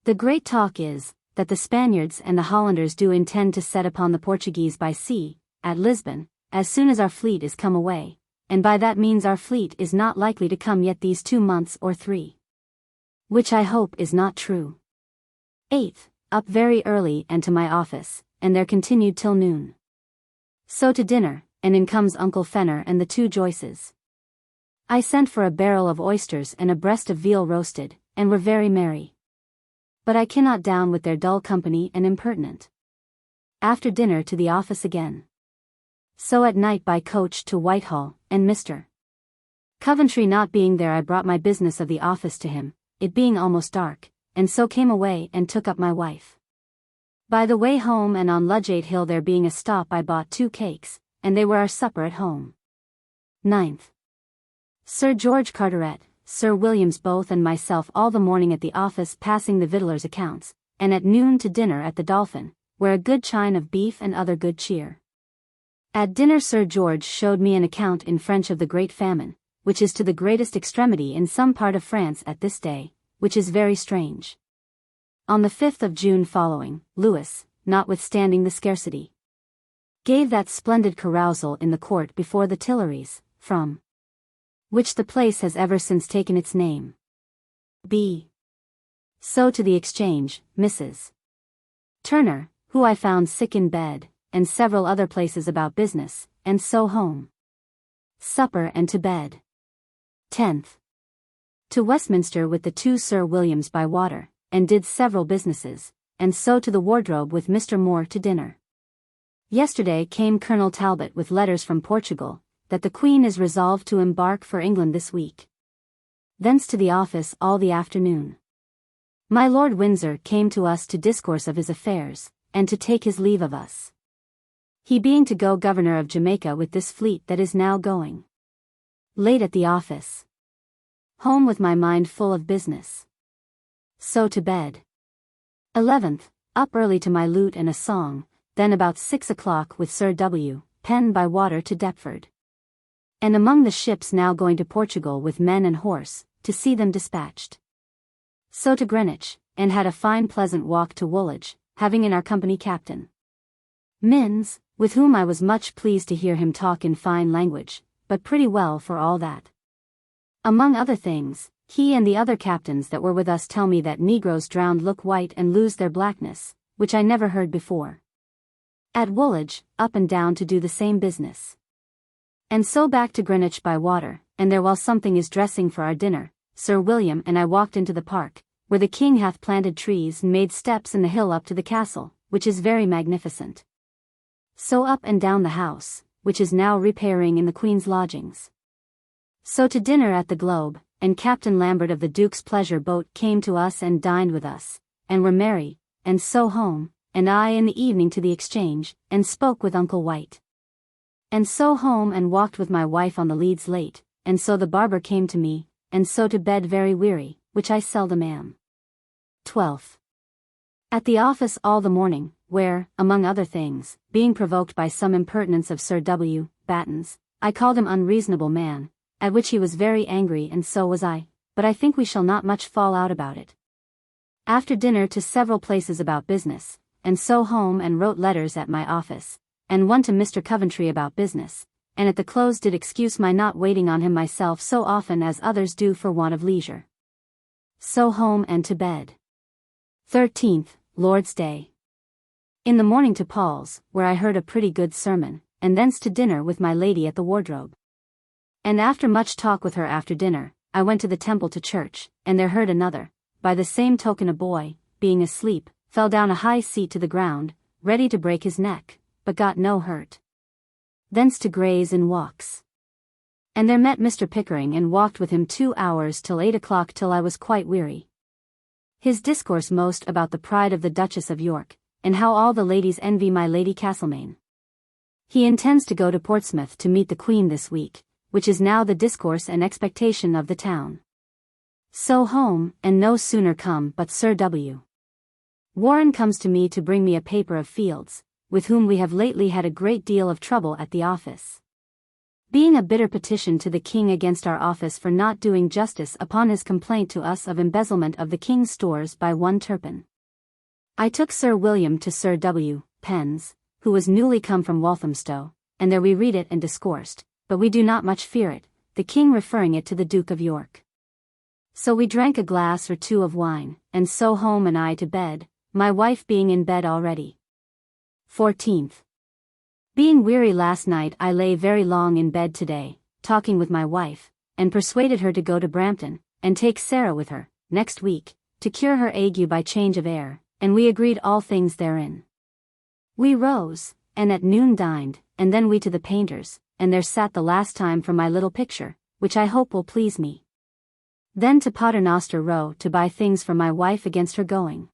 Speaker 1: The great talk is, that the Spaniards and the Hollanders do intend to set upon the Portuguese by sea, at Lisbon, as soon as our fleet is come away, and by that means our fleet is not likely to come yet these 2 months or 3. Which I hope is not true. 8th, up very early and to my office, and there continued till noon. So to dinner, and in comes Uncle Fenner and the 2 Joyces. I sent for a barrel of oysters and a breast of veal roasted, and were very merry. But I cannot down with their dull company and impertinent. After dinner to the office again. So at night by coach to Whitehall, and Mr. Coventry not being there I brought my business of the office to him, it being almost dark, and so came away and took up my wife. By the way home and on Ludgate Hill there being a stop I bought 2 cakes, and they were our supper at home. 9th. Sir George Carteret, Sir Williams both and myself all the morning at the office passing the victuallers' accounts, and at noon to dinner at the Dolphin, where a good chine of beef and other good cheer. At dinner Sir George showed me an account in French of the great famine, which is to the greatest extremity in some part of France at this day, which is very strange. On the 5th of June following, Louis, notwithstanding the scarcity, gave that splendid carousal in the court before the Tuileries, from which the place has ever since taken its name. B. So to the Exchange, Mrs. Turner, who I found sick in bed, and several other places about business, and so home. Supper and to bed. 10th. To Westminster with the 2 Sir Williams by water, and did several businesses, and so to the Wardrobe with Mr. Moore to dinner. Yesterday came Colonel Talbot with letters from Portugal, that the Queen is resolved to embark for England this week. Thence to the office all the afternoon. My Lord Windsor came to us to discourse of his affairs, and to take his leave of us. He being to go governor of Jamaica with this fleet that is now going. Late at the office. Home with my mind full of business. So to bed. 11th, up early to my lute and a song, then about 6 o'clock with Sir W. Penn by water to Deptford. And among the ships now going to Portugal with men and horse, to see them dispatched. So to Greenwich, and had a fine pleasant walk to Woolwich, having in our company Captain Minns, with whom I was much pleased to hear him talk in fine language, but pretty well for all that. Among other things, he and the other captains that were with us tell me that Negroes drowned look white and lose their blackness, which I never heard before. At Woolwich, up and down to do the same business. And so back to Greenwich by water, and there while something is dressing for our dinner, Sir William and I walked into the park, where the king hath planted trees and made steps in the hill up to the castle, which is very magnificent. So up and down the house, which is now repairing in the Queen's lodgings. So to dinner at the Globe, and Captain Lambert of the Duke's pleasure boat came to us and dined with us, and were merry, and so home, and I in the evening to the Exchange, and spoke with Uncle White. And so home and walked with my wife on the leads late, and so the barber came to me, and so to bed very weary, which I seldom am. 12th. At the office all the morning, where, among other things, being provoked by some impertinence of Sir W. Batten's, I called him unreasonable man, at which he was very angry and so was I, but I think we shall not much fall out about it. After dinner to several places about business, and so home and wrote letters at my office, and one to Mr. Coventry about business, and at the close did excuse my not waiting on him myself so often as others do for want of leisure. So home and to bed. 13th, Lord's Day. In the morning to Paul's, where I heard a pretty good sermon, and thence to dinner with my lady at the Wardrobe. And after much talk with her after dinner, I went to the Temple to church, and there heard another, by the same token a boy, being asleep, fell down a high seat to the ground, ready to break his neck, but got no hurt. Thence to Gray's in walks. And there met Mr. Pickering and walked with him 2 hours till 8 o'clock till I was quite weary. His discourse most about the pride of the Duchess of York, and how all the ladies envy my Lady Castlemaine. He intends to go to Portsmouth to meet the Queen this week, which is now the discourse and expectation of the town. So home, and no sooner come but Sir W. Warren comes to me to bring me a paper of Field's, with whom we have lately had a great deal of trouble at the office. Being a bitter petition to the King against our office for not doing justice upon his complaint to us of embezzlement of the King's stores by one Turpin. I took Sir William to Sir W. Penn's, who was newly come from Walthamstow, and there we read it and discoursed, but we do not much fear it, the King referring it to the Duke of York. So we drank a glass or two of wine, and so home and I to bed, my wife being in bed already. 14th. Being weary last night I lay very long in bed today, talking with my wife, and persuaded her to go to Brampton, and take Sarah with her, next week, to cure her ague by change of air, and we agreed all things therein. We rose, and at noon dined, and then we to the painter's, and there sat the last time for my little picture, which I hope will please me. Then to Paternoster Row to buy things for my wife against her going.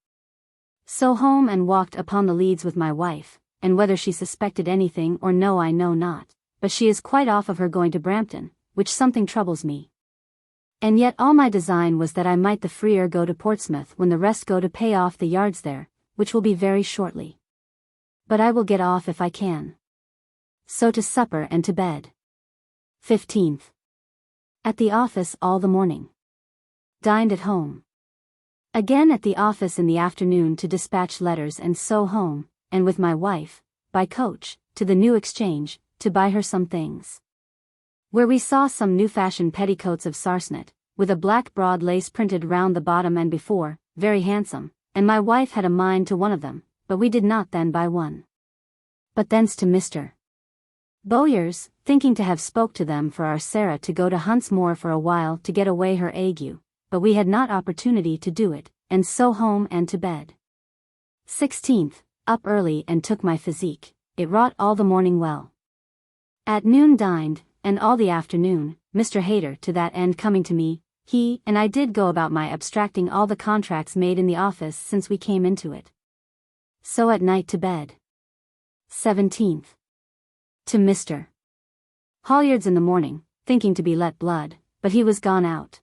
Speaker 1: So home and walked upon the leads with my wife, and whether she suspected anything or no I know not, but she is quite off of her going to Brampton, which something troubles me. And yet all my design was that I might the freer go to Portsmouth when the rest go to pay off the yards there, which will be very shortly. But I will get off if I can. So to supper and to bed. 15th. At the office all the morning. Dined at home. Again at the office in the afternoon to dispatch letters and so home, and with my wife, by coach, to the New Exchange, to buy her some things. Where we saw some new-fashioned petticoats of sarcenet, with a black broad lace printed round the bottom and before, very handsome, and my wife had a mind to one of them, but we did not then buy one. But thence to Mr. Bowyer's, thinking to have spoke to them for our Sarah to go to Huntsmore for a while to get away her ague, but we had not opportunity to do it, and so home and to bed. 16th, up early and took my physique, it wrought all the morning well. At noon dined, and all the afternoon, Mr. Hayter to that end coming to me, he and I did go about my abstracting all the contracts made in the office since we came into it. So at night to bed. 17th. To Mr. Holliard's in the morning, thinking to be let blood, but he was gone out.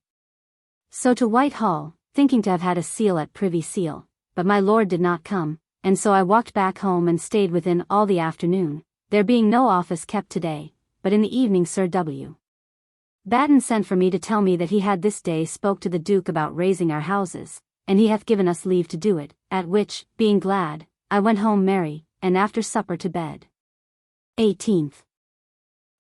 Speaker 1: So to Whitehall, thinking to have had a seal at Privy Seal, but my lord did not come, and so I walked back home and stayed within all the afternoon, there being no office kept today, but in the evening Sir W. Batten sent for me to tell me that he had this day spoke to the Duke about raising our houses, and he hath given us leave to do it, at which, being glad, I went home merry, and after supper to bed. 18th.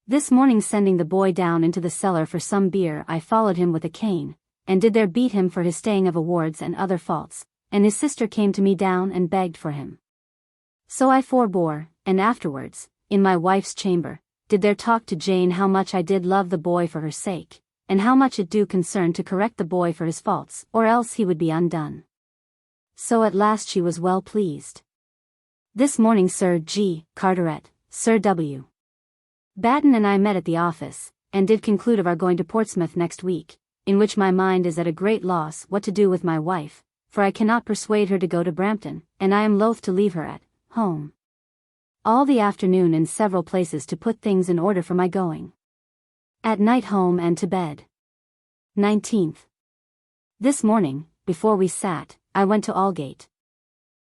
Speaker 1: This morning sending the boy down into the cellar for some beer I followed him with a cane, and did there beat him for his staying of awards and other faults, and his sister came to me down and begged for him. So I forbore, and afterwards, in my wife's chamber, did there talk to Jane how much I did love the boy for her sake, and how much it do concern to correct the boy for his faults, or else he would be undone. So at last she was well pleased. This morning Sir G. Carteret, Sir W. Batten and I met at the office, and did conclude of our going to Portsmouth next week, in which my mind is at a great loss what to do with my wife, for I cannot persuade her to go to Brampton, and I am loath to leave her at home all the afternoon in several places to put things in order for my going. At night home and to bed. 19th. This morning, before we sat, I went to Aldgate.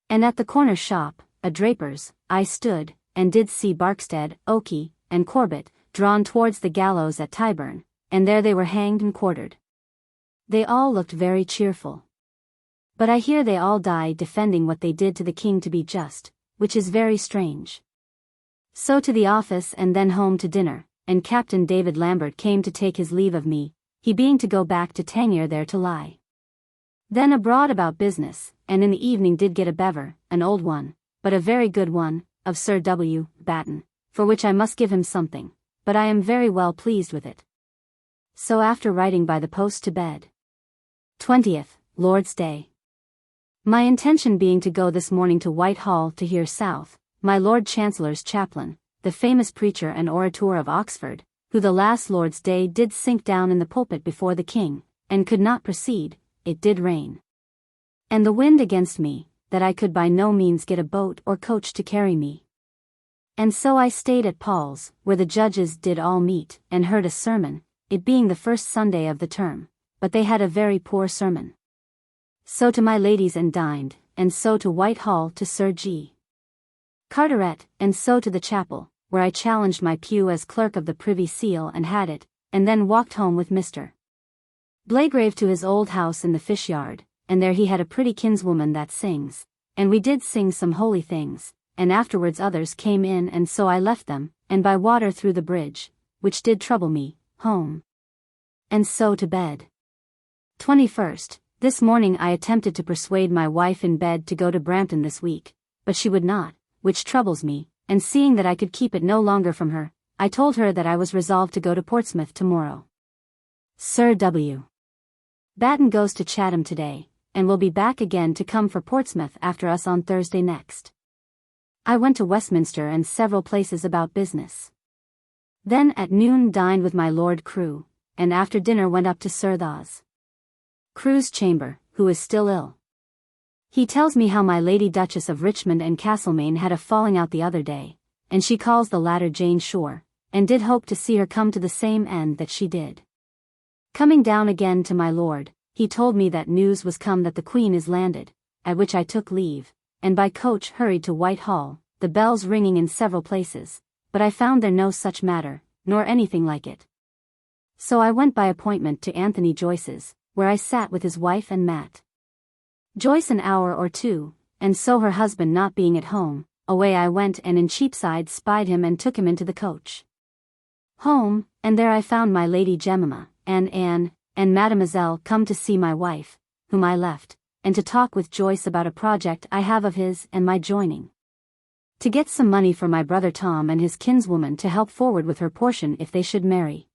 Speaker 1: And at the corner shop, a draper's, I stood, and did see Barkstead, Oakey, and Corbett, drawn towards the gallows at Tyburn, and there they were hanged and quartered. They all looked very cheerful. But I hear they all died defending what they did to the king to be just, which is very strange. So to the office and then home to dinner, and Captain David Lambert came to take his leave of me, he being to go back to Tangier there to lie. Then abroad about business, and in the evening did get a bever, an old one, but a very good one, of Sir W. Batten, for which I must give him something, but I am very well pleased with it. So after writing by the post to bed. 20th, Lord's Day. My intention being to go this morning to Whitehall to hear South, my Lord Chancellor's chaplain, the famous preacher and orator of Oxford, who the last Lord's Day did sink down in the pulpit before the king, and could not proceed, it did rain. And the wind against me, that I could by no means get a boat or coach to carry me. And so I stayed at Paul's, where the judges did all meet, and heard a sermon, it being the first Sunday of the term, but they had a very poor sermon. So to my ladies and dined, and so to Whitehall to Sir G. Carteret, and so to the chapel, where I challenged my pew as clerk of the Privy Seal and had it, and then walked home with Mr. Blagrave to his old house in the fish yard, and there he had a pretty kinswoman that sings, and we did sing some holy things, and afterwards others came in and so I left them, and by water through the bridge, which did trouble me, home. And so to bed. 21st. This morning I attempted to persuade my wife in bed to go to Brampton this week, but she would not, which troubles me, and seeing that I could keep it no longer from her, I told her that I was resolved to go to Portsmouth tomorrow. Sir W. Batten goes to Chatham today, and will be back again to come for Portsmouth after us on Thursday next. I went to Westminster and several places about business. Then at noon dined with my Lord Crewe, and after dinner went up to Sir Thos. Crewe's chamber, who is still ill. He tells me how my Lady Duchess of Richmond and Castlemaine had a falling out the other day, and she calls the latter Jane Shore, and did hope to see her come to the same end that she did. Coming down again to my lord, he told me that news was come that the Queen is landed, at which I took leave, and by coach hurried to Whitehall, the bells ringing in several places, but I found there no such matter, nor anything like it. So I went by appointment to Anthony Joyce's, where I sat with his wife and Matt Joyce an hour or two, and so her husband not being at home, away I went and in Cheapside spied him and took him into the coach home, and there I found my Lady Jemima, and Anne, and Mademoiselle come to see my wife, whom I left, and to talk with Joyce about a project I have of his and my joining. To get some money for my brother Tom and his kinswoman to help forward with her portion if they should marry.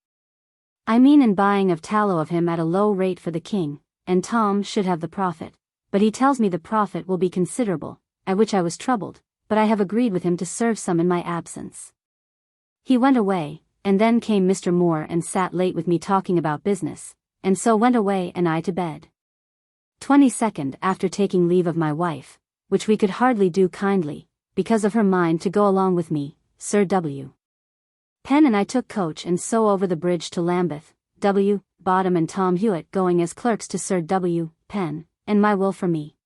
Speaker 1: I mean in buying of tallow of him at a low rate for the king, and Tom should have the profit, but he tells me the profit will be considerable, at which I was troubled, but I have agreed with him to serve some in my absence. He went away, and then came Mr. Moore and sat late with me talking about business, and so went away and I to bed. 22nd. After taking leave of my wife, which we could hardly do kindly, because of her mind to go along with me, Sir W. Penn and I took coach and so over the bridge to Lambeth, W. Bottom and Tom Hewitt going as clerks to Sir W. Penn, and my will for me.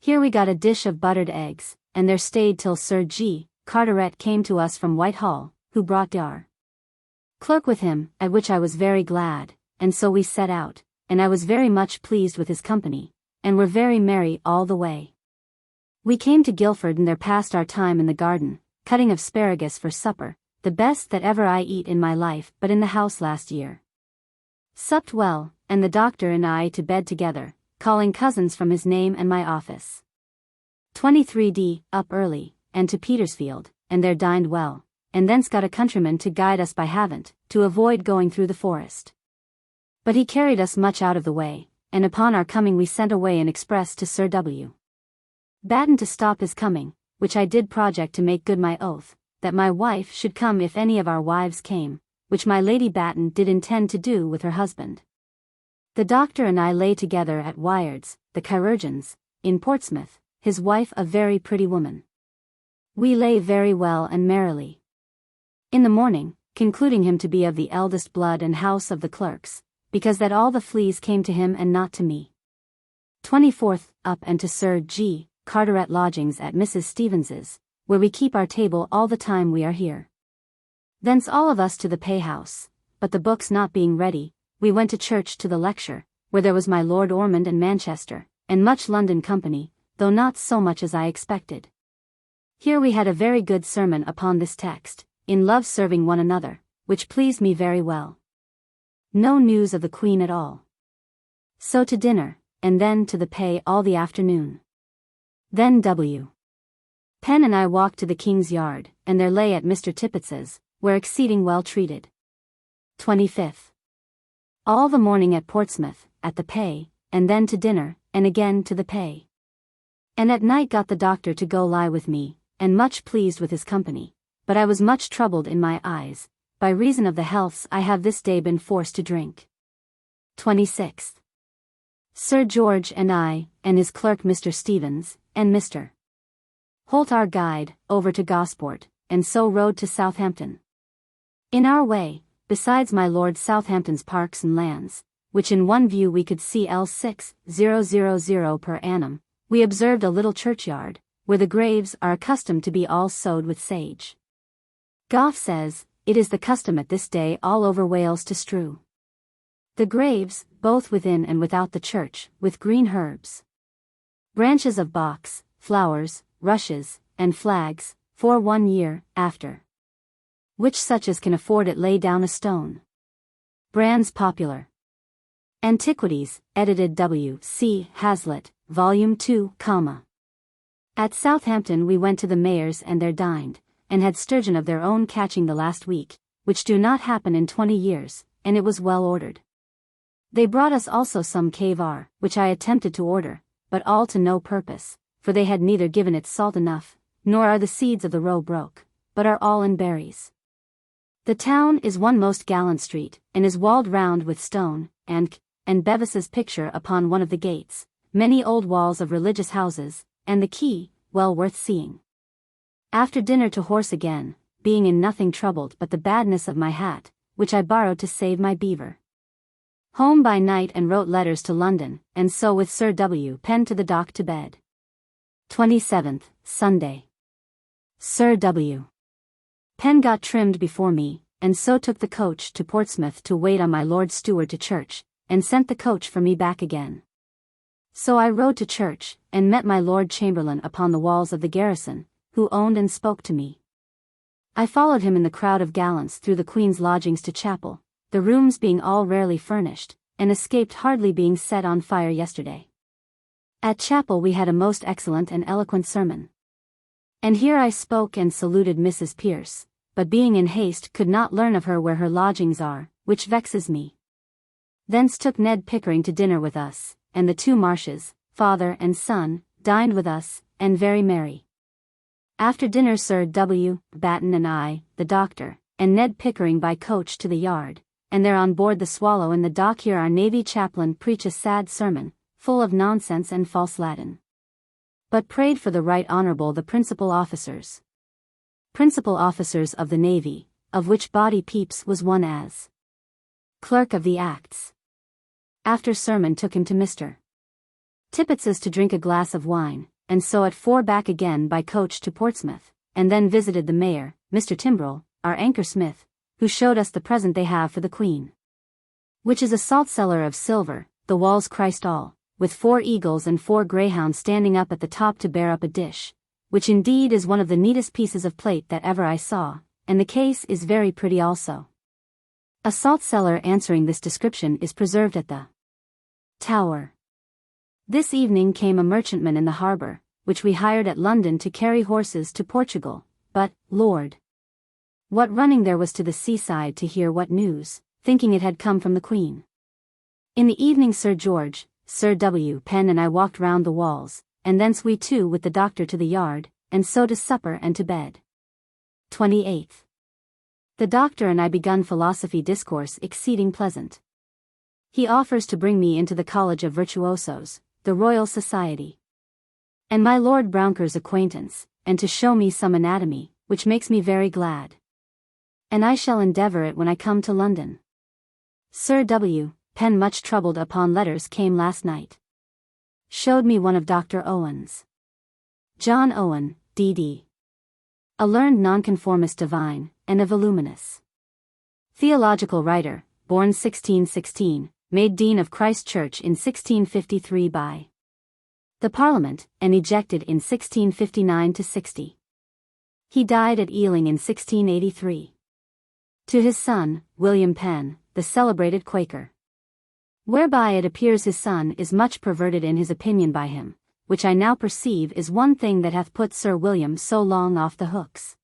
Speaker 1: Here we got a dish of buttered eggs, and there stayed till Sir G. Carteret came to us from Whitehall, who brought Dar. Clerk with him, at which I was very glad, and so we set out, and I was very much pleased with his company, and were very merry all the way. We came to Guildford and there passed our time in the garden, cutting of asparagus for supper, the best that ever I eat in my life but in the house last year. Supped well, and the doctor and I to bed together, calling cousins from his name and my office. 23d, up early, and to Petersfield, and there dined well, and thence got a countryman to guide us by Havant, to avoid going through the forest. But he carried us much out of the way, and upon our coming we sent away an express to Sir W. Batten to stop his coming, which I did project to make good my oath, that my wife should come if any of our wives came, which my Lady Batten did intend to do with her husband. The doctor and I lay together at Wyard's, the chirurgeon's, in Portsmouth, his wife a very pretty woman. We lay very well and merrily. In the morning, concluding him to be of the eldest blood and house of the clerks, because that all the fleas came to him and not to me. 24th, up and to Sir G. Carteret lodgings at Mrs. Stevens's, where we keep our table all the time we are here. Thence all of us to the pay house, but the books not being ready, we went to church to the lecture, where there was my Lord Ormond and Manchester, and much London company, though not so much as I expected. Here we had a very good sermon upon this text, in love serving one another, which pleased me very well. No news of the Queen at all. So to dinner, and then to the pay all the afternoon. Then W. Penn and I walked to the King's Yard, and there lay at Mr. Tippett's, where exceeding well treated. 25th. All the morning at Portsmouth, at the pay, and then to dinner, and again to the pay. And at night got the doctor to go lie with me, and much pleased with his company, but I was much troubled in my eyes, by reason of the healths I have this day been forced to drink. 26th. Sir George and I, and his clerk Mr. Stevens, and Mr. Holt our guide, over to Gosport, and so rode to Southampton. In our way, besides my Lord Southampton's parks and lands, which in one view we could see L6,000 per annum, we observed a little churchyard, where the graves are accustomed to be all sowed with sage. Gough says, it is the custom at this day all over Wales to strew the graves, both within and without the church, with green herbs, branches of box, flowers, rushes, and flags, for 1 year after which such as can afford it lay down a stone. Brand's Popular Antiquities, edited W. C. Hazlitt, Volume 2, At Southampton we went to the mayor's and there dined, and had sturgeon of their own catching the last week, which do not happen in 20 years, and it was well ordered. They brought us also some caviar, which I attempted to order, but all to no purpose, for they had neither given it salt enough, nor are the seeds of the roe broke, but are all in berries. The town is one most gallant street, and is walled round with stone, and Bevis's picture upon one of the gates, many old walls of religious houses, and the quay, well worth seeing. After dinner to horse again, being in nothing troubled but the badness of my hat, which I borrowed to save my beaver. Home by night and wrote letters to London, and so with Sir W. Penn to the dock to bed. 27th, Sunday. Sir W. Penn got trimmed before me, and so took the coach to Portsmouth to wait on my Lord Steward to church, and sent the coach for me back again. So I rode to church, and met my Lord Chamberlain upon the walls of the garrison, who owned and spoke to me. I followed him in the crowd of gallants through the Queen's lodgings to chapel, the rooms being all rarely furnished, and escaped hardly being set on fire yesterday. At chapel we had a most excellent and eloquent sermon. And here I spoke and saluted Mrs. Pierce, but being in haste could not learn of her where her lodgings are, which vexes me. Thence took Ned Pickering to dinner with us, and the two Marshes, father and son, dined with us, and very merry. After dinner Sir W. Batten and I, the doctor, and Ned Pickering by coach to the yard, and there on board the Swallow in the dock hear our Navy chaplain preach a sad sermon, full of nonsense and false Latin. But prayed for the Right Honourable the Principal Officers of the Navy, of which body Pepys was one as Clerk of the Acts. After sermon took him to Mr. Tippets's to drink a glass of wine, and so at 4 back again by coach to Portsmouth, and then visited the mayor, Mr. Timbrell, our anchor smith, who showed us the present they have for the Queen. Which is a salt cellar of silver, the walls Christ all, with 4 eagles and 4 greyhounds standing up at the top to bear up a dish, which indeed is one of the neatest pieces of plate that ever I saw, and the case is very pretty also. A salt cellar answering this description is preserved at the Tower. This evening came a merchantman in the harbour, which we hired at London to carry horses to Portugal, but, Lord! What running there was to the seaside to hear what news, thinking it had come from the Queen. In the evening Sir George, Sir W. Penn and I walked round the walls, and thence we too with the doctor to the yard, and so to supper and to bed. 28th. The doctor and I begun philosophy discourse exceeding pleasant. He offers to bring me into the College of Virtuosos, the Royal Society, and my Lord Brounker's acquaintance, and to show me some anatomy, which makes me very glad. And I shall endeavour it when I come to London. Sir W. Penn, much troubled upon letters, came last night. Showed me one of Dr. Owen's. John Owen, D.D. A learned nonconformist divine, and a voluminous theological writer, born 1616, made Dean of Christ Church in 1653 by the Parliament, and ejected in 1659–60. He died at Ealing in 1683. To his son, William Penn, the celebrated Quaker. Whereby it appears his son is much perverted in his opinion by him, which I now perceive is one thing that hath put Sir William so long off the hooks.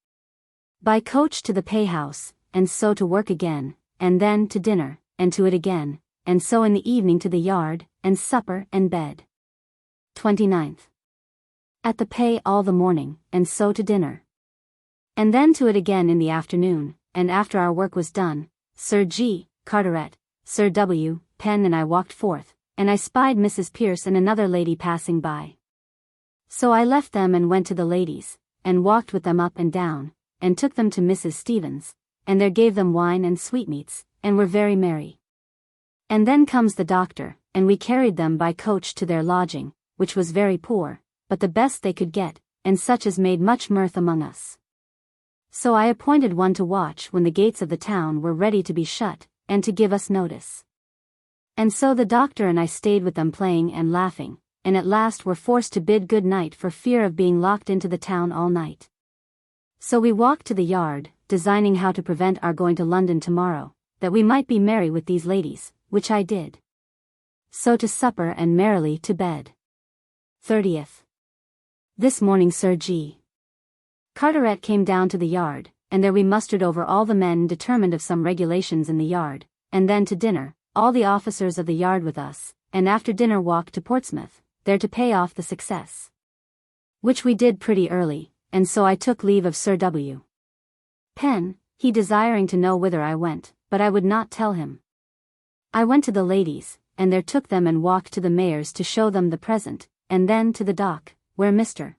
Speaker 1: By coach to the payhouse, and so to work again, and then to dinner, and to it again, and so in the evening to the yard, and supper and bed. 29th. At the pay all the morning, and so to dinner. And then to it again in the afternoon, and after our work was done, Sir G. Carteret, Sir W. Penn and I walked forth, and I spied Mrs. Pierce and another lady passing by. So I left them and went to the ladies, and walked with them up and down, and took them to Mrs. Stevens, and there gave them wine and sweetmeats, and were very merry. And then comes the doctor, and we carried them by coach to their lodging, which was very poor, but the best they could get, and such as made much mirth among us. So I appointed one to watch when the gates of the town were ready to be shut, and to give us notice. And so the doctor and I stayed with them playing and laughing, and at last were forced to bid good night for fear of being locked into the town all night. So we walked to the yard, designing how to prevent our going to London tomorrow, that we might be merry with these ladies, which I did. So to supper and merrily to bed. 30th. This morning Sir G. Carteret came down to the yard, and there we mustered over all the men determined of some regulations in the yard, and then to dinner, all the officers of the yard with us, and after dinner walked to Portsmouth, there to pay off the success. Which we did pretty early, and so I took leave of Sir W. Penn, he desiring to know whither I went, but I would not tell him. I went to the ladies, and there took them and walked to the mayor's to show them the present, and then to the dock, where Mr.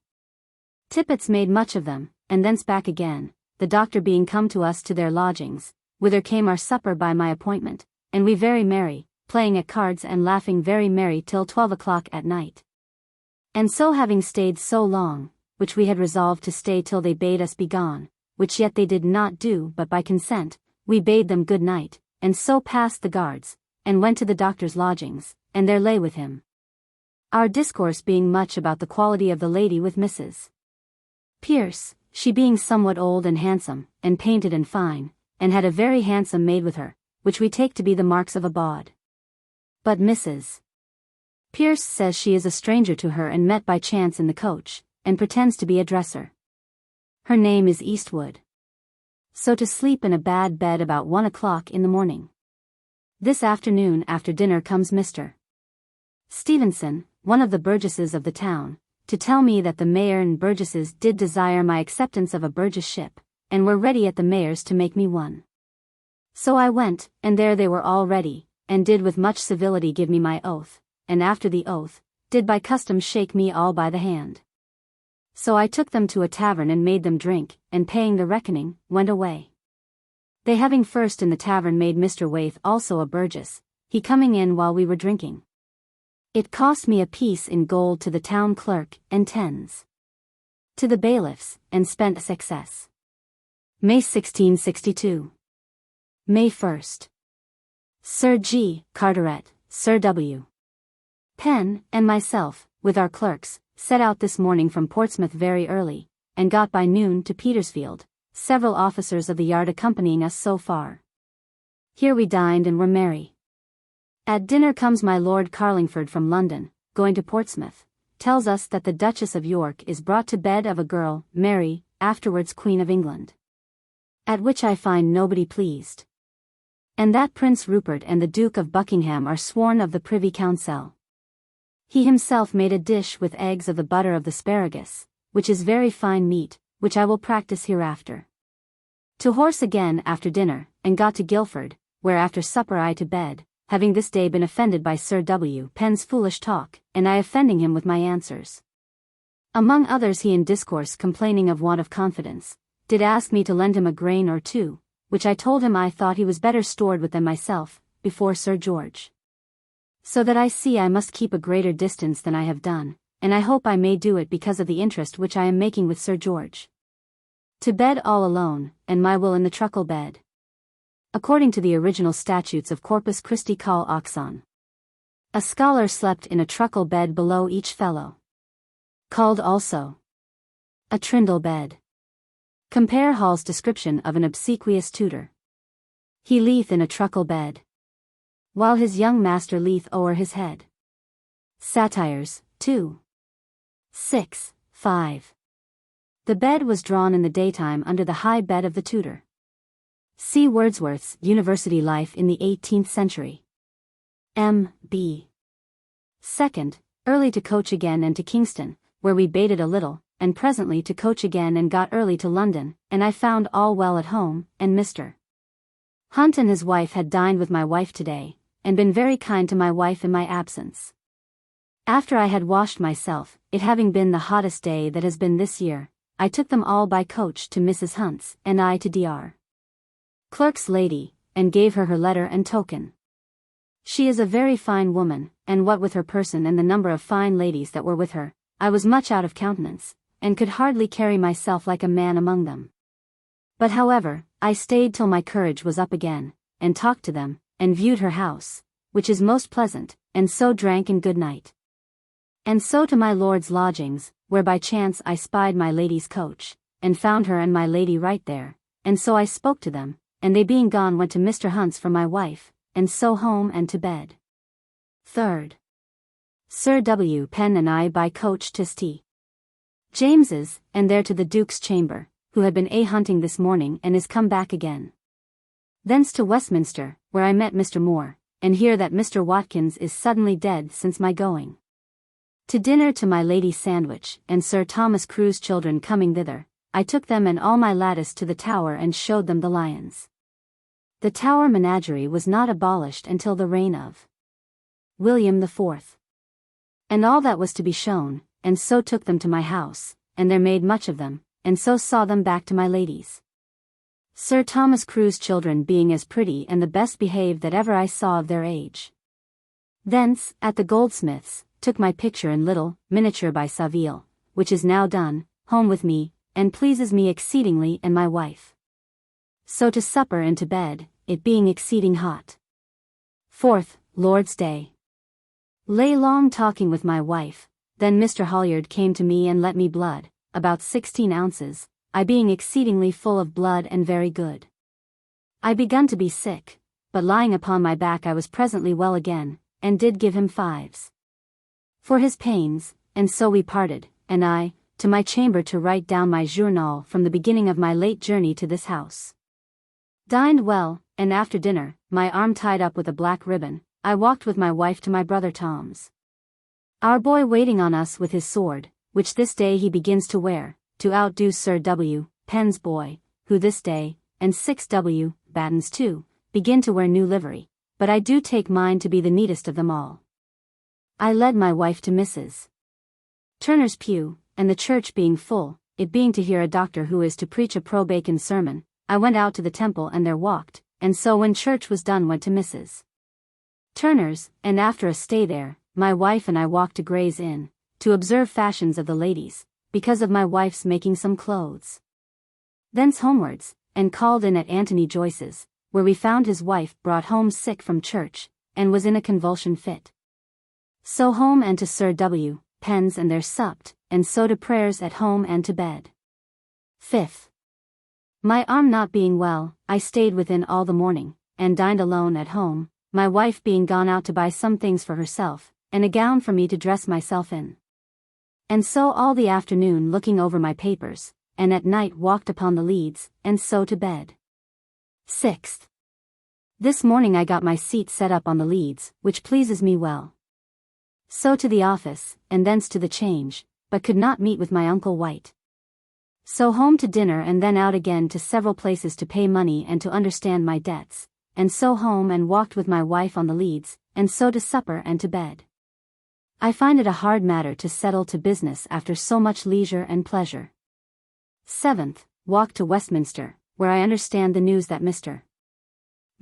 Speaker 1: Tippets made much of them, and thence back again, the doctor being come to us to their lodgings, whither came our supper by my appointment, and we very merry, playing at cards and laughing very merry till 12 o'clock at night. And so having stayed so long, which we had resolved to stay till they bade us be gone, which yet they did not do but by consent, we bade them good night, and so passed the guards, and went to the doctor's lodgings, and there lay with him. Our discourse being much about the quality of the lady with Mrs. Pierce, she being somewhat old and handsome, and painted and fine, and had a very handsome maid with her, which we take to be the marks of a bawd. But Mrs. Pierce says she is a stranger to her and met by chance in the coach, and pretends to be a dresser. Her name is Eastwood. So to sleep in a bad bed about 1 o'clock in the morning. This afternoon after dinner comes Mr. Stevenson, one of the burgesses of the town, to tell me that the mayor and burgesses did desire my acceptance of a burgess-ship, and were ready at the mayor's to make me one. So I went, and there they were all ready, and did with much civility give me my oath, and after the oath, did by custom shake me all by the hand. So I took them to a tavern and made them drink, and paying the reckoning, went away. They having first in the tavern made Mr. Waith also a burgess, he coming in while we were drinking. It cost me a piece in gold to the town clerk, and tens to the bailiffs, and spent success. May 1662. May 1st. Sir G. Carteret, Sir W. Penn, and myself, with our clerks, set out this morning from Portsmouth very early, and got by noon to Petersfield, several officers of the yard accompanying us so far. Here we dined and were merry. At dinner comes my Lord Carlingford from London, going to Portsmouth, tells us that the Duchess of York is brought to bed of a girl, Mary, afterwards Queen of England. At which I find nobody pleased. And that Prince Rupert and the Duke of Buckingham are sworn of the Privy Council. He himself made a dish with eggs of the butter of the asparagus, which is very fine meat, which I will practice hereafter. To horse again after dinner, and got to Guildford, where after supper I to bed, having this day been offended by Sir W. Penn's foolish talk, and I offending him with my answers. Among others he in discourse complaining of want of confidence, did ask me to lend him a grain or two, which I told him I thought he was better stored with than myself, before Sir George. So that I see I must keep a greater distance than I have done, and I hope I may do it because of the interest which I am making with Sir George. To bed all alone, and my will in the truckle bed. According to the original statutes of Corpus Christi Call Oxon. A scholar slept in a truckle bed below each fellow. Called also a trindle bed. Compare Hall's description of an obsequious tutor. He leeth in a truckle bed, while his young master leeth o'er his head. Satires, 2. 6, 5. The bed was drawn in the daytime under the high bed of the tutor. See Wordsworth's University Life in the 18th Century. M.B. 2nd, early to coach again and to Kingston, where we baited a little, and presently to coach again and got early to London, and I found all well at home, and Mr. Hunt and his wife had dined with my wife today, and been very kind to my wife in my absence. After I had washed myself, it having been the hottest day that has been this year, I took them all by coach to Mrs. Hunt's, and I to Dr. Clerk's lady, and gave her letter and token. She is a very fine woman, and what with her person and the number of fine ladies that were with her, I was much out of countenance, and could hardly carry myself like a man among them. But however, I stayed till my courage was up again, and talked to them, and viewed her house, which is most pleasant, and so drank in good night. And so to my lord's lodgings, where by chance I spied my lady's coach, and found her and my lady right there, and so I spoke to them, and they being gone went to Mr. Hunt's for my wife, and so home and to bed. 3rd. Sir W. Penn and I by coach to St. James's, and there to the Duke's chamber, who had been hunting this morning and is come back again. Thence to Westminster, where I met Mr. Moore, and hear that Mr. Watkins is suddenly dead since my going. To dinner to my Lady Sandwich, and Sir Thomas Crewe's children coming thither, I took them and all my lattice to the Tower and showed them the lions. The Tower menagerie was not abolished until the reign of William IV. And all that was to be shown, and so took them to my house, and there made much of them, and so saw them back to my lady's. Sir Thomas Crewe's children being as pretty and the best behaved that ever I saw of their age. Thence, at the goldsmith's, took my picture in little miniature by Saville, which is now done, home with me, and pleases me exceedingly and my wife. So to supper and to bed, it being exceeding hot. 4th, Lord's Day. Lay long talking with my wife, then Mr. Holliard came to me and let me blood, about 16 ounces, I being exceedingly full of blood and very good. I begun to be sick, but lying upon my back I was presently well again, and did give him 5s for his pains, and so we parted, and I, to my chamber to write down my journal from the beginning of my late journey to this house. Dined well, and after dinner, my arm tied up with a black ribbon, I walked with my wife to my brother Tom's. Our boy waiting on us with his sword, which this day he begins to wear, to outdo Sir W. Penn's boy, who this day, and 6W. Batten's too, begin to wear new livery, but I do take mine to be the neatest of them all. I led my wife to Mrs. Turner's pew, and the church being full, it being to hear a doctor who is to preach a pro-Bacon sermon, I went out to the temple and there walked, and so when church was done went to Mrs. Turner's, and after a stay there, my wife and I walked to Gray's Inn, to observe fashions of the ladies, because of my wife's making some clothes. Thence homewards, and called in at Anthony Joyce's, where we found his wife brought home sick from church, and was in a convulsion fit. So home and to Sir W. Penn's and there supped, and so to prayers at home and to bed. 5th. My arm not being well, I stayed within all the morning, and dined alone at home, my wife being gone out to buy some things for herself, and a gown for me to dress myself in. And so all the afternoon looking over my papers, and at night walked upon the leads, and so to bed. 6th. This morning I got my seat set up on the leads, which pleases me well. So to the office, and thence to the Change, but could not meet with my Uncle White. So home to dinner and then out again to several places to pay money and to understand my debts, and so home and walked with my wife on the leads, and so to supper and to bed. I find it a hard matter to settle to business after so much leisure and pleasure. 7th, walked to Westminster, where I understand the news that Mr.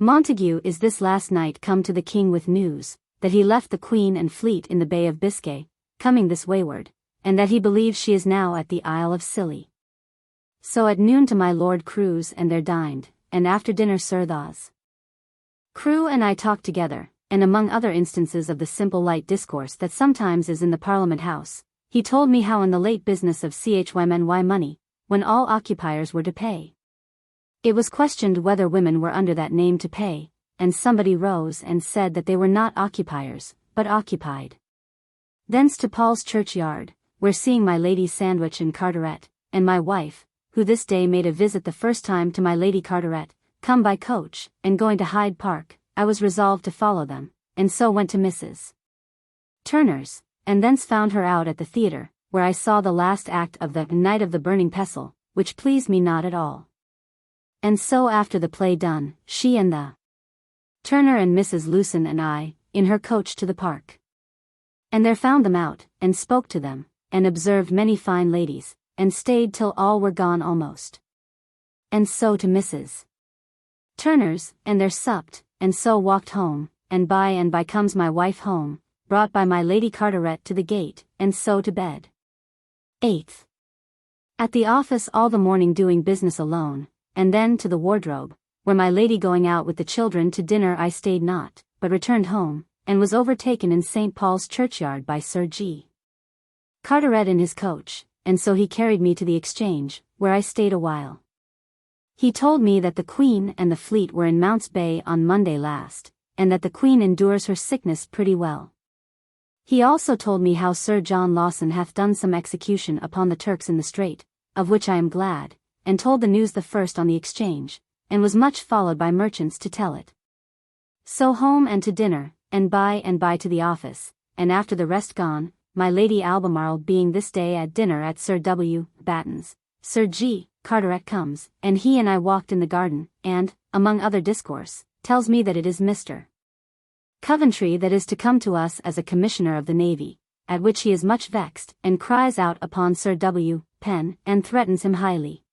Speaker 1: Montague is this last night come to the King with news, that he left the Queen and fleet in the Bay of Biscay, coming this wayward, and that he believes she is now at the Isle of Scilly. So at noon to my Lord Crewe's and there dined, and after dinner Sir Thos. Crewe and I talked together, and among other instances of the simple light discourse that sometimes is in the Parliament House, he told me how in the late business of CHYMNY money, when all occupiers were to pay, it was questioned whether women were under that name to pay, and somebody rose and said that they were not occupiers, but occupied. Thence to Paul's Churchyard, where seeing my Lady Sandwich and Carteret, and my wife, who this day made a visit the first time to my Lady Carteret, come by coach, and going to Hyde Park, I was resolved to follow them, and so went to Mrs. Turner's, and thence found her out at the theatre, where I saw the last act of the Knight of the Burning Pestle, which pleased me not at all. And so after the play done, she and the Turner and Mrs. Lewson and I, in her coach to the park. And there found them out, and spoke to them, and observed many fine ladies, and stayed till all were gone almost. And so to Mrs. Turner's, and there supped, and so walked home, and by comes my wife home, brought by my Lady Carteret to the gate, and so to bed. 8th. At the office all the morning doing business alone, and then to the wardrobe, where my lady going out with the children to dinner I stayed not, but returned home, and was overtaken in St. Paul's Churchyard by Sir G. Carteret in his coach, and so he carried me to the Exchange, where I stayed a while. He told me that the Queen and the fleet were in Mounts Bay on Monday last, and that the Queen endures her sickness pretty well. He also told me how Sir John Lawson hath done some execution upon the Turks in the Strait, of which I am glad, and told the news the first on the Exchange, and was much followed by merchants to tell it. So home and to dinner, and by to the office, and after the rest gone, my Lady Albemarle being this day at dinner at Sir W. Batten's, Sir G. Carteret comes, and he and I walked in the garden, and, among other discourse, tells me that it is Mr. Coventry that is to come to us as a Commissioner of the Navy, at which he is much vexed, and cries out upon Sir W. Penn, and threatens him highly.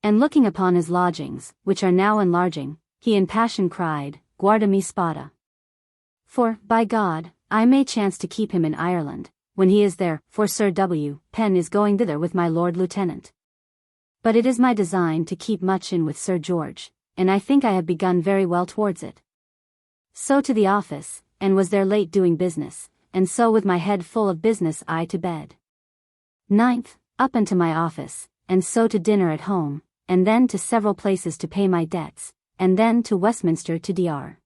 Speaker 1: And looking upon his lodgings, which are now enlarging, he in passion cried, Guarda mi spada. For, by God, I may chance to keep him in Ireland, when he is there, for Sir W. Penn is going thither with my Lord Lieutenant. But it is my design to keep much in with Sir George, and I think I have begun very well towards it. So to the office, and was there late doing business, and so with my head full of business I to bed. 9th, up into my office, and so to dinner at home, and then to several places to pay my debts, and then to Westminster to Dr.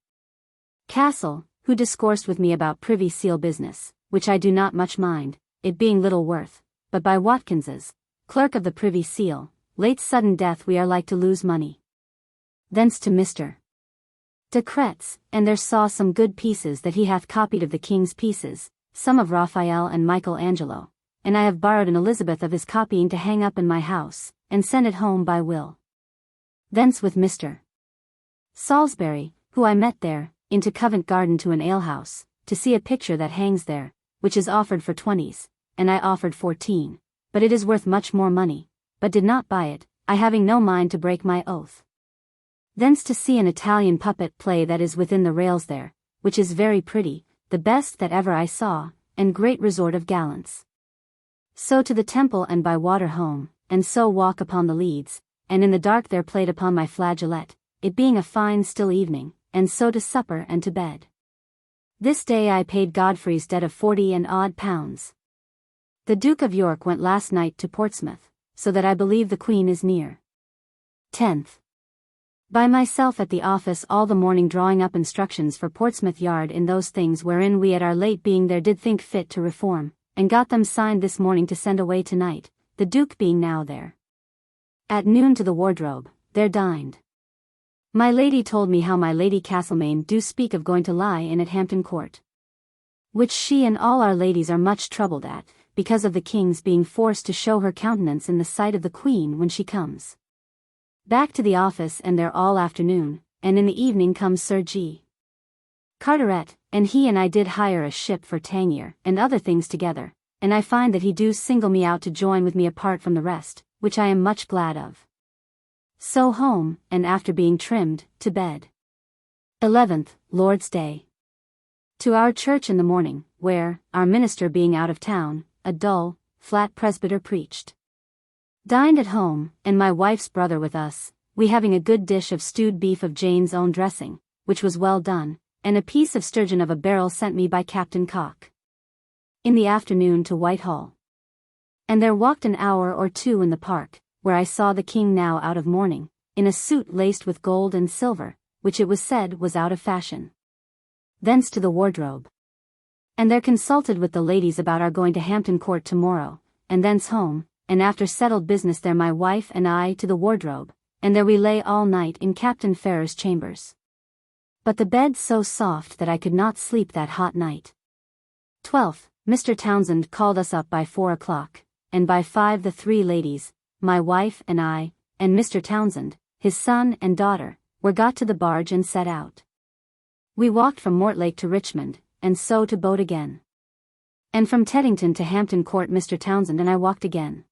Speaker 1: Castle, who discoursed with me about Privy Seal business, which I do not much mind, it being little worth, but by Watkins's, clerk of the Privy Seal, late sudden death we are like to lose money. Thence to Mr. de Cretz, and there saw some good pieces that he hath copied of the King's pieces, some of Raphael and Michael Angelo, and I have borrowed an Elizabeth of his copying to hang up in my house, and send it home by will. Thence with Mr. Salisbury, who I met there, into Covent Garden to an alehouse, to see a picture that hangs there, which is offered for 20s, and I offered 14, but it is worth much more money, but did not buy it, I having no mind to break my oath. Thence to see an Italian puppet play that is within the rails there, which is very pretty, the best that ever I saw, and great resort of gallants. So to the temple and by water home, and so walk upon the leads, and in the dark there played upon my flageolet, it being a fine still evening, and so to supper and to bed. This day I paid Godfrey's debt of 40 and odd pounds. The Duke of York went last night to Portsmouth, so that I believe the Queen is near. 10th. By myself at the office all the morning drawing up instructions for Portsmouth Yard in those things wherein we at our late being there did think fit to reform, and got them signed this morning to send away tonight, the Duke being now there. At noon to the wardrobe, there dined. My lady told me how my Lady Castlemaine do speak of going to lie in at Hampton Court. Which she and all our ladies are much troubled at, because of the King's being forced to show her countenance in the sight of the Queen when she comes. Back to the office and there all afternoon, and in the evening comes Sir G. Carteret, and he and I did hire a ship for Tangier and other things together, and I find that he do single me out to join with me apart from the rest, which I am much glad of. So home, and after being trimmed, to bed. 11th, Lord's Day. To our church in the morning, where, our minister being out of town, a dull, flat presbyter preached. Dined at home, and my wife's brother with us, we having a good dish of stewed beef of Jane's own dressing, which was well done, and a piece of sturgeon of a barrel sent me by Captain Cock. In the afternoon to Whitehall. And there walked an hour or two in the park, where I saw the King now out of mourning, in a suit laced with gold and silver, which it was said was out of fashion. Thence to the wardrobe. And there consulted with the ladies about our going to Hampton Court tomorrow, and thence home, and after settled business there my wife and I to the wardrobe, and there we lay all night in Captain Ferrers' chambers. But the bed so soft that I could not sleep that hot night. 12th, Mr. Townsend called us up by 4 o'clock, and by 5 the 3 ladies, my wife and I, and Mr. Townsend, his son and daughter, were got to the barge and set out. We walked from Mortlake to Richmond, and so to boat again. And from Teddington to Hampton Court Mr. Townsend and I walked again.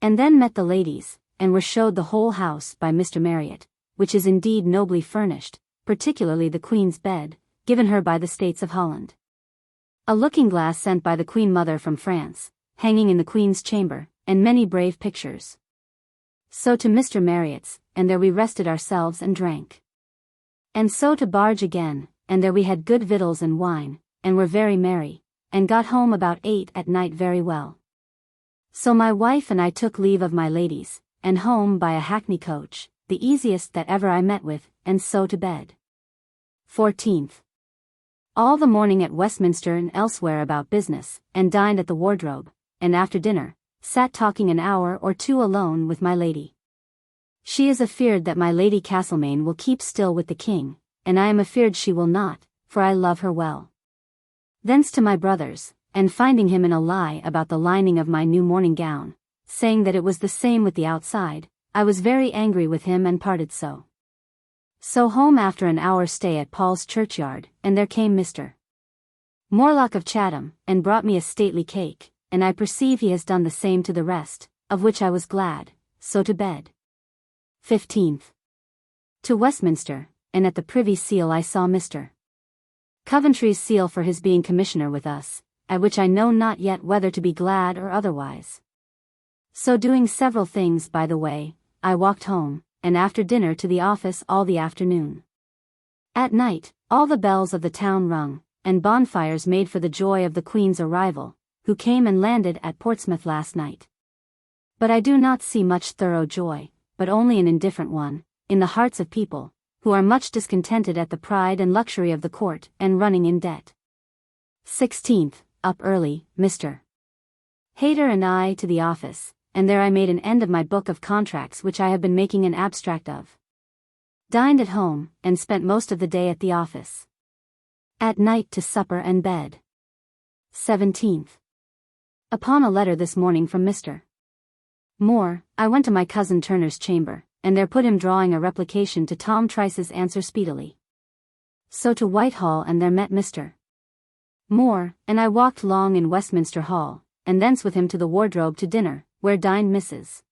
Speaker 1: And then met the ladies, and were showed the whole house by Mr. Marriott, which is indeed nobly furnished, particularly the Queen's bed, given her by the States of Holland. A looking-glass sent by the Queen Mother from France, hanging in the Queen's chamber, and many brave pictures. So to Mr. Marriott's, and there we rested ourselves and drank. And so to barge again, and there we had good victuals and wine, and were very merry, and got home about 8 at night very well. So my wife and I took leave of my ladies, and home by a hackney coach, the easiest that ever I met with, and so to bed. 14th. All the morning at Westminster and elsewhere about business, and dined at the wardrobe, and after dinner, sat talking an hour or two alone with my lady. She is afeard that my Lady Castlemaine will keep still with the King, and I am afeard she will not, for I love her well. Thence to my brother's, and finding him in a lie about the lining of my new morning gown, saying that it was the same with the outside, I was very angry with him and parted so. So home after an hour's stay at Paul's churchyard, and there came Mr. Morlock of Chatham, and brought me a stately cake, and I perceive he has done the same to the rest, of which I was glad, so to bed. 15th. To Westminster, and at the Privy Seal I saw Mr. Coventry's seal for his being commissioner with us, at which I know not yet whether to be glad or otherwise. So doing several things by the way, I walked home, and after dinner to the office all the afternoon. At night, all the bells of the town rung, and bonfires made for the joy of the Queen's arrival, who came and landed at Portsmouth last night. But I do not see much thorough joy, but only an indifferent one, in the hearts of people, who are much discontented at the pride and luxury of the court, and running in debt. 16th, up early, Mr. Hayter and I to the office, and there I made an end of my book of contracts which I have been making an abstract of. Dined at home, and spent most of the day at the office. At night to supper and bed. 17th. Upon a letter this morning from Mr. Moore, I went to my cousin Turner's chamber, and there put him drawing a replication to Tom Trice's answer speedily. So to Whitehall and there met Mr. Moore, and I walked long in Westminster Hall, and thence with him to the wardrobe to dinner, where dined Mrs.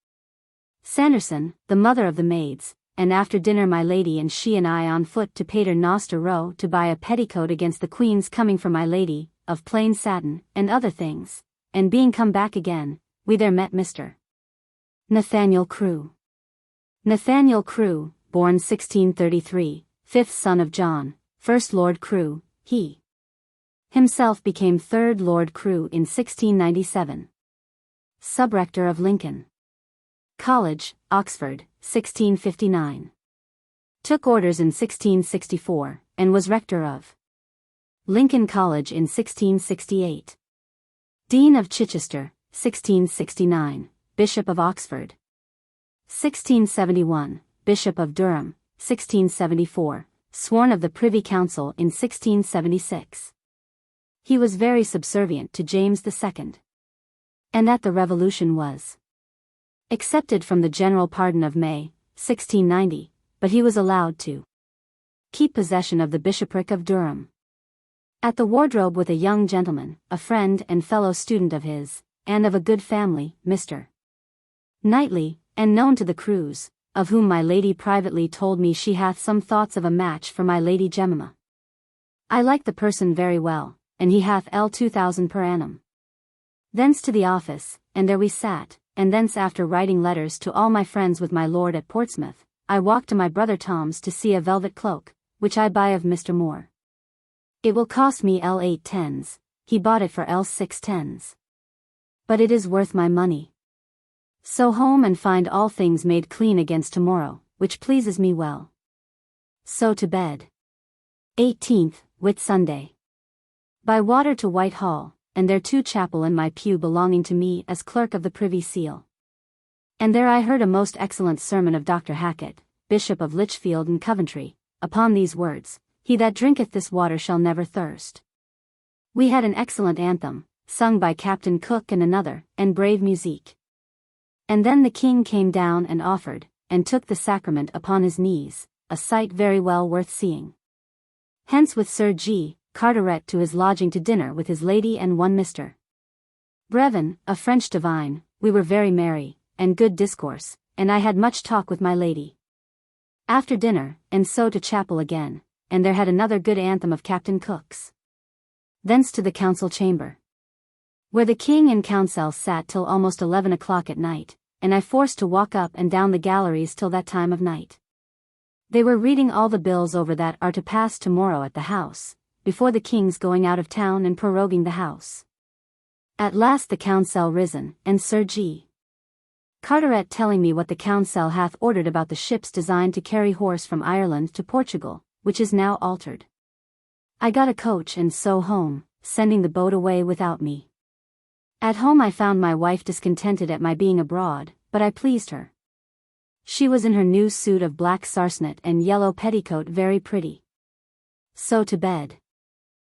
Speaker 1: Sanderson, the mother of the maids, and after dinner my lady and she and I on foot to Paternoster Row to buy a petticoat against the Queen's coming for my lady, of plain satin, and other things, and being come back again, we there met Mr. Nathaniel Crewe. Nathaniel Crewe, born 1633, fifth son of John, 1st Lord Crewe, he himself became 3rd Lord Crewe in 1697. Sub-rector of Lincoln College, Oxford, 1659. Took orders in 1664, and was rector of Lincoln College in 1668. Dean of Chichester, 1669, Bishop of Oxford. 1671, Bishop of Durham, 1674, sworn of the Privy Council in 1676. He was very subservient to James II. And at the Revolution was accepted from the general pardon of May, 1690, but he was allowed to keep possession of the bishopric of Durham. At the wardrobe with a young gentleman, a friend and fellow student of his, and of a good family, Mr. Knightley, and known to the Crews, of whom my lady privately told me she hath some thoughts of a match for my lady Jemima. I like the person very well, and he hath L2000 per annum. Thence to the office, and there we sat, and thence after writing letters to all my friends with my lord at Portsmouth, I walked to my brother Tom's to see a velvet cloak, which I buy of Mr. Moore. It will cost me L8 tens, he bought it for L6 tens. But it is worth my money. So home and find all things made clean against tomorrow, which pleases me well. So to bed. 18th, Whit Sunday. By water to Whitehall, and there to chapel in my pew belonging to me as clerk of the Privy Seal. And there I heard a most excellent sermon of Dr. Hacket, Bishop of Lichfield and Coventry, upon these words, He that drinketh this water shall never thirst. We had an excellent anthem, sung by Captain Cook and another, and brave musique. And then the King came down and offered, and took the sacrament upon his knees, a sight very well worth seeing. Hence with Sir G. Carteret to his lodging to dinner with his lady and one Mr. Brevin, a French divine, we were very merry, and good discourse, and I had much talk with my lady. After dinner, and so to chapel again, and there had another good anthem of Captain Cook's. Thence to the council chamber, where the king and council sat till almost 11 o'clock at night, and I forced to walk up and down the galleries till that time of night. They were reading all the bills over that are to pass tomorrow at the House, before the king's going out of town and proroguing the House. At last the council risen, and Sir G. Carteret telling me what the council hath ordered about the ships designed to carry horse from Ireland to Portugal, which is now altered. I got a coach and so home, sending the boat away without me. At home I found my wife discontented at my being abroad, but I pleased her. She was in her new suit of black sarcenet and yellow petticoat very pretty. So to bed.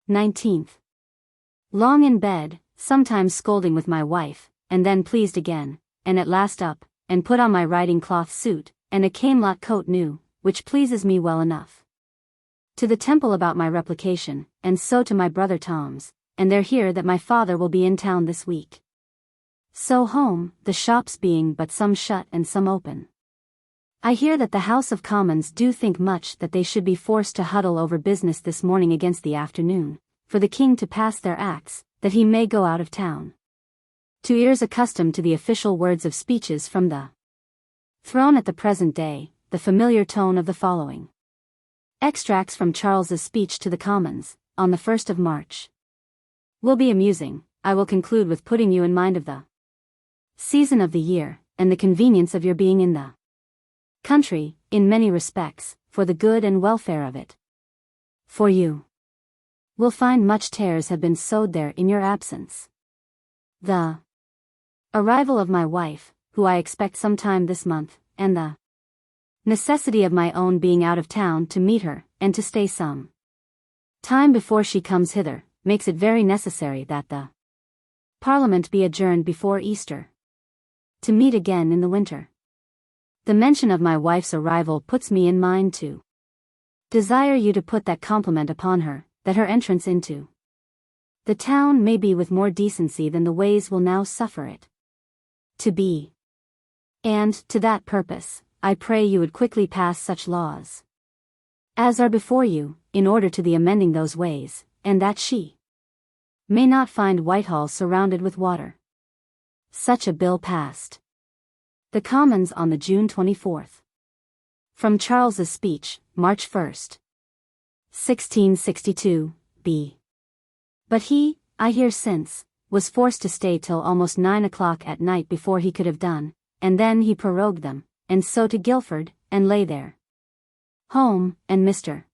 Speaker 1: 19th. Long in bed, sometimes scolding with my wife, and then pleased again, and at last up, and put on my riding cloth suit, and a camelot coat new, which pleases me well enough. To the Temple about my replication, and so to my brother Tom's, and there hear that my father will be in town this week. So home, the shops being but some shut and some open. I hear that the House of Commons do think much that they should be forced to huddle over business this morning against the afternoon, for the king to pass their acts, that he may go out of town. To ears accustomed to the official words of speeches from the throne at the present day, the familiar tone of the following extracts from Charles's speech to the Commons, on the 1st of March. Will be amusing. I will conclude with putting you in mind of the season of the year, and the convenience of your being in the country, in many respects, for the good and welfare of it. For you will find much tares have been sowed there in your absence. The arrival of my wife, who I expect some time this month, and the necessity of my own being out of town to meet her, and to stay some time before she comes hither, makes it very necessary that the Parliament be adjourned before Easter, to meet again in the winter. The mention of my wife's arrival puts me in mind to desire you to put that compliment upon her, that her entrance into the town may be with more decency than the ways will now suffer it to be. And, to that purpose, I pray you would quickly pass such laws as are before you, in order to the amending those ways, and that she may not find Whitehall surrounded with water. Such a bill passed. The Commons on the June 24th. From Charles's speech, March 1st. 1662, b. But he, I hear since, was forced to stay till almost 9 o'clock at night before he could have done, and then he prorogued them, and so to Guilford, and lay there. Home, and Mr.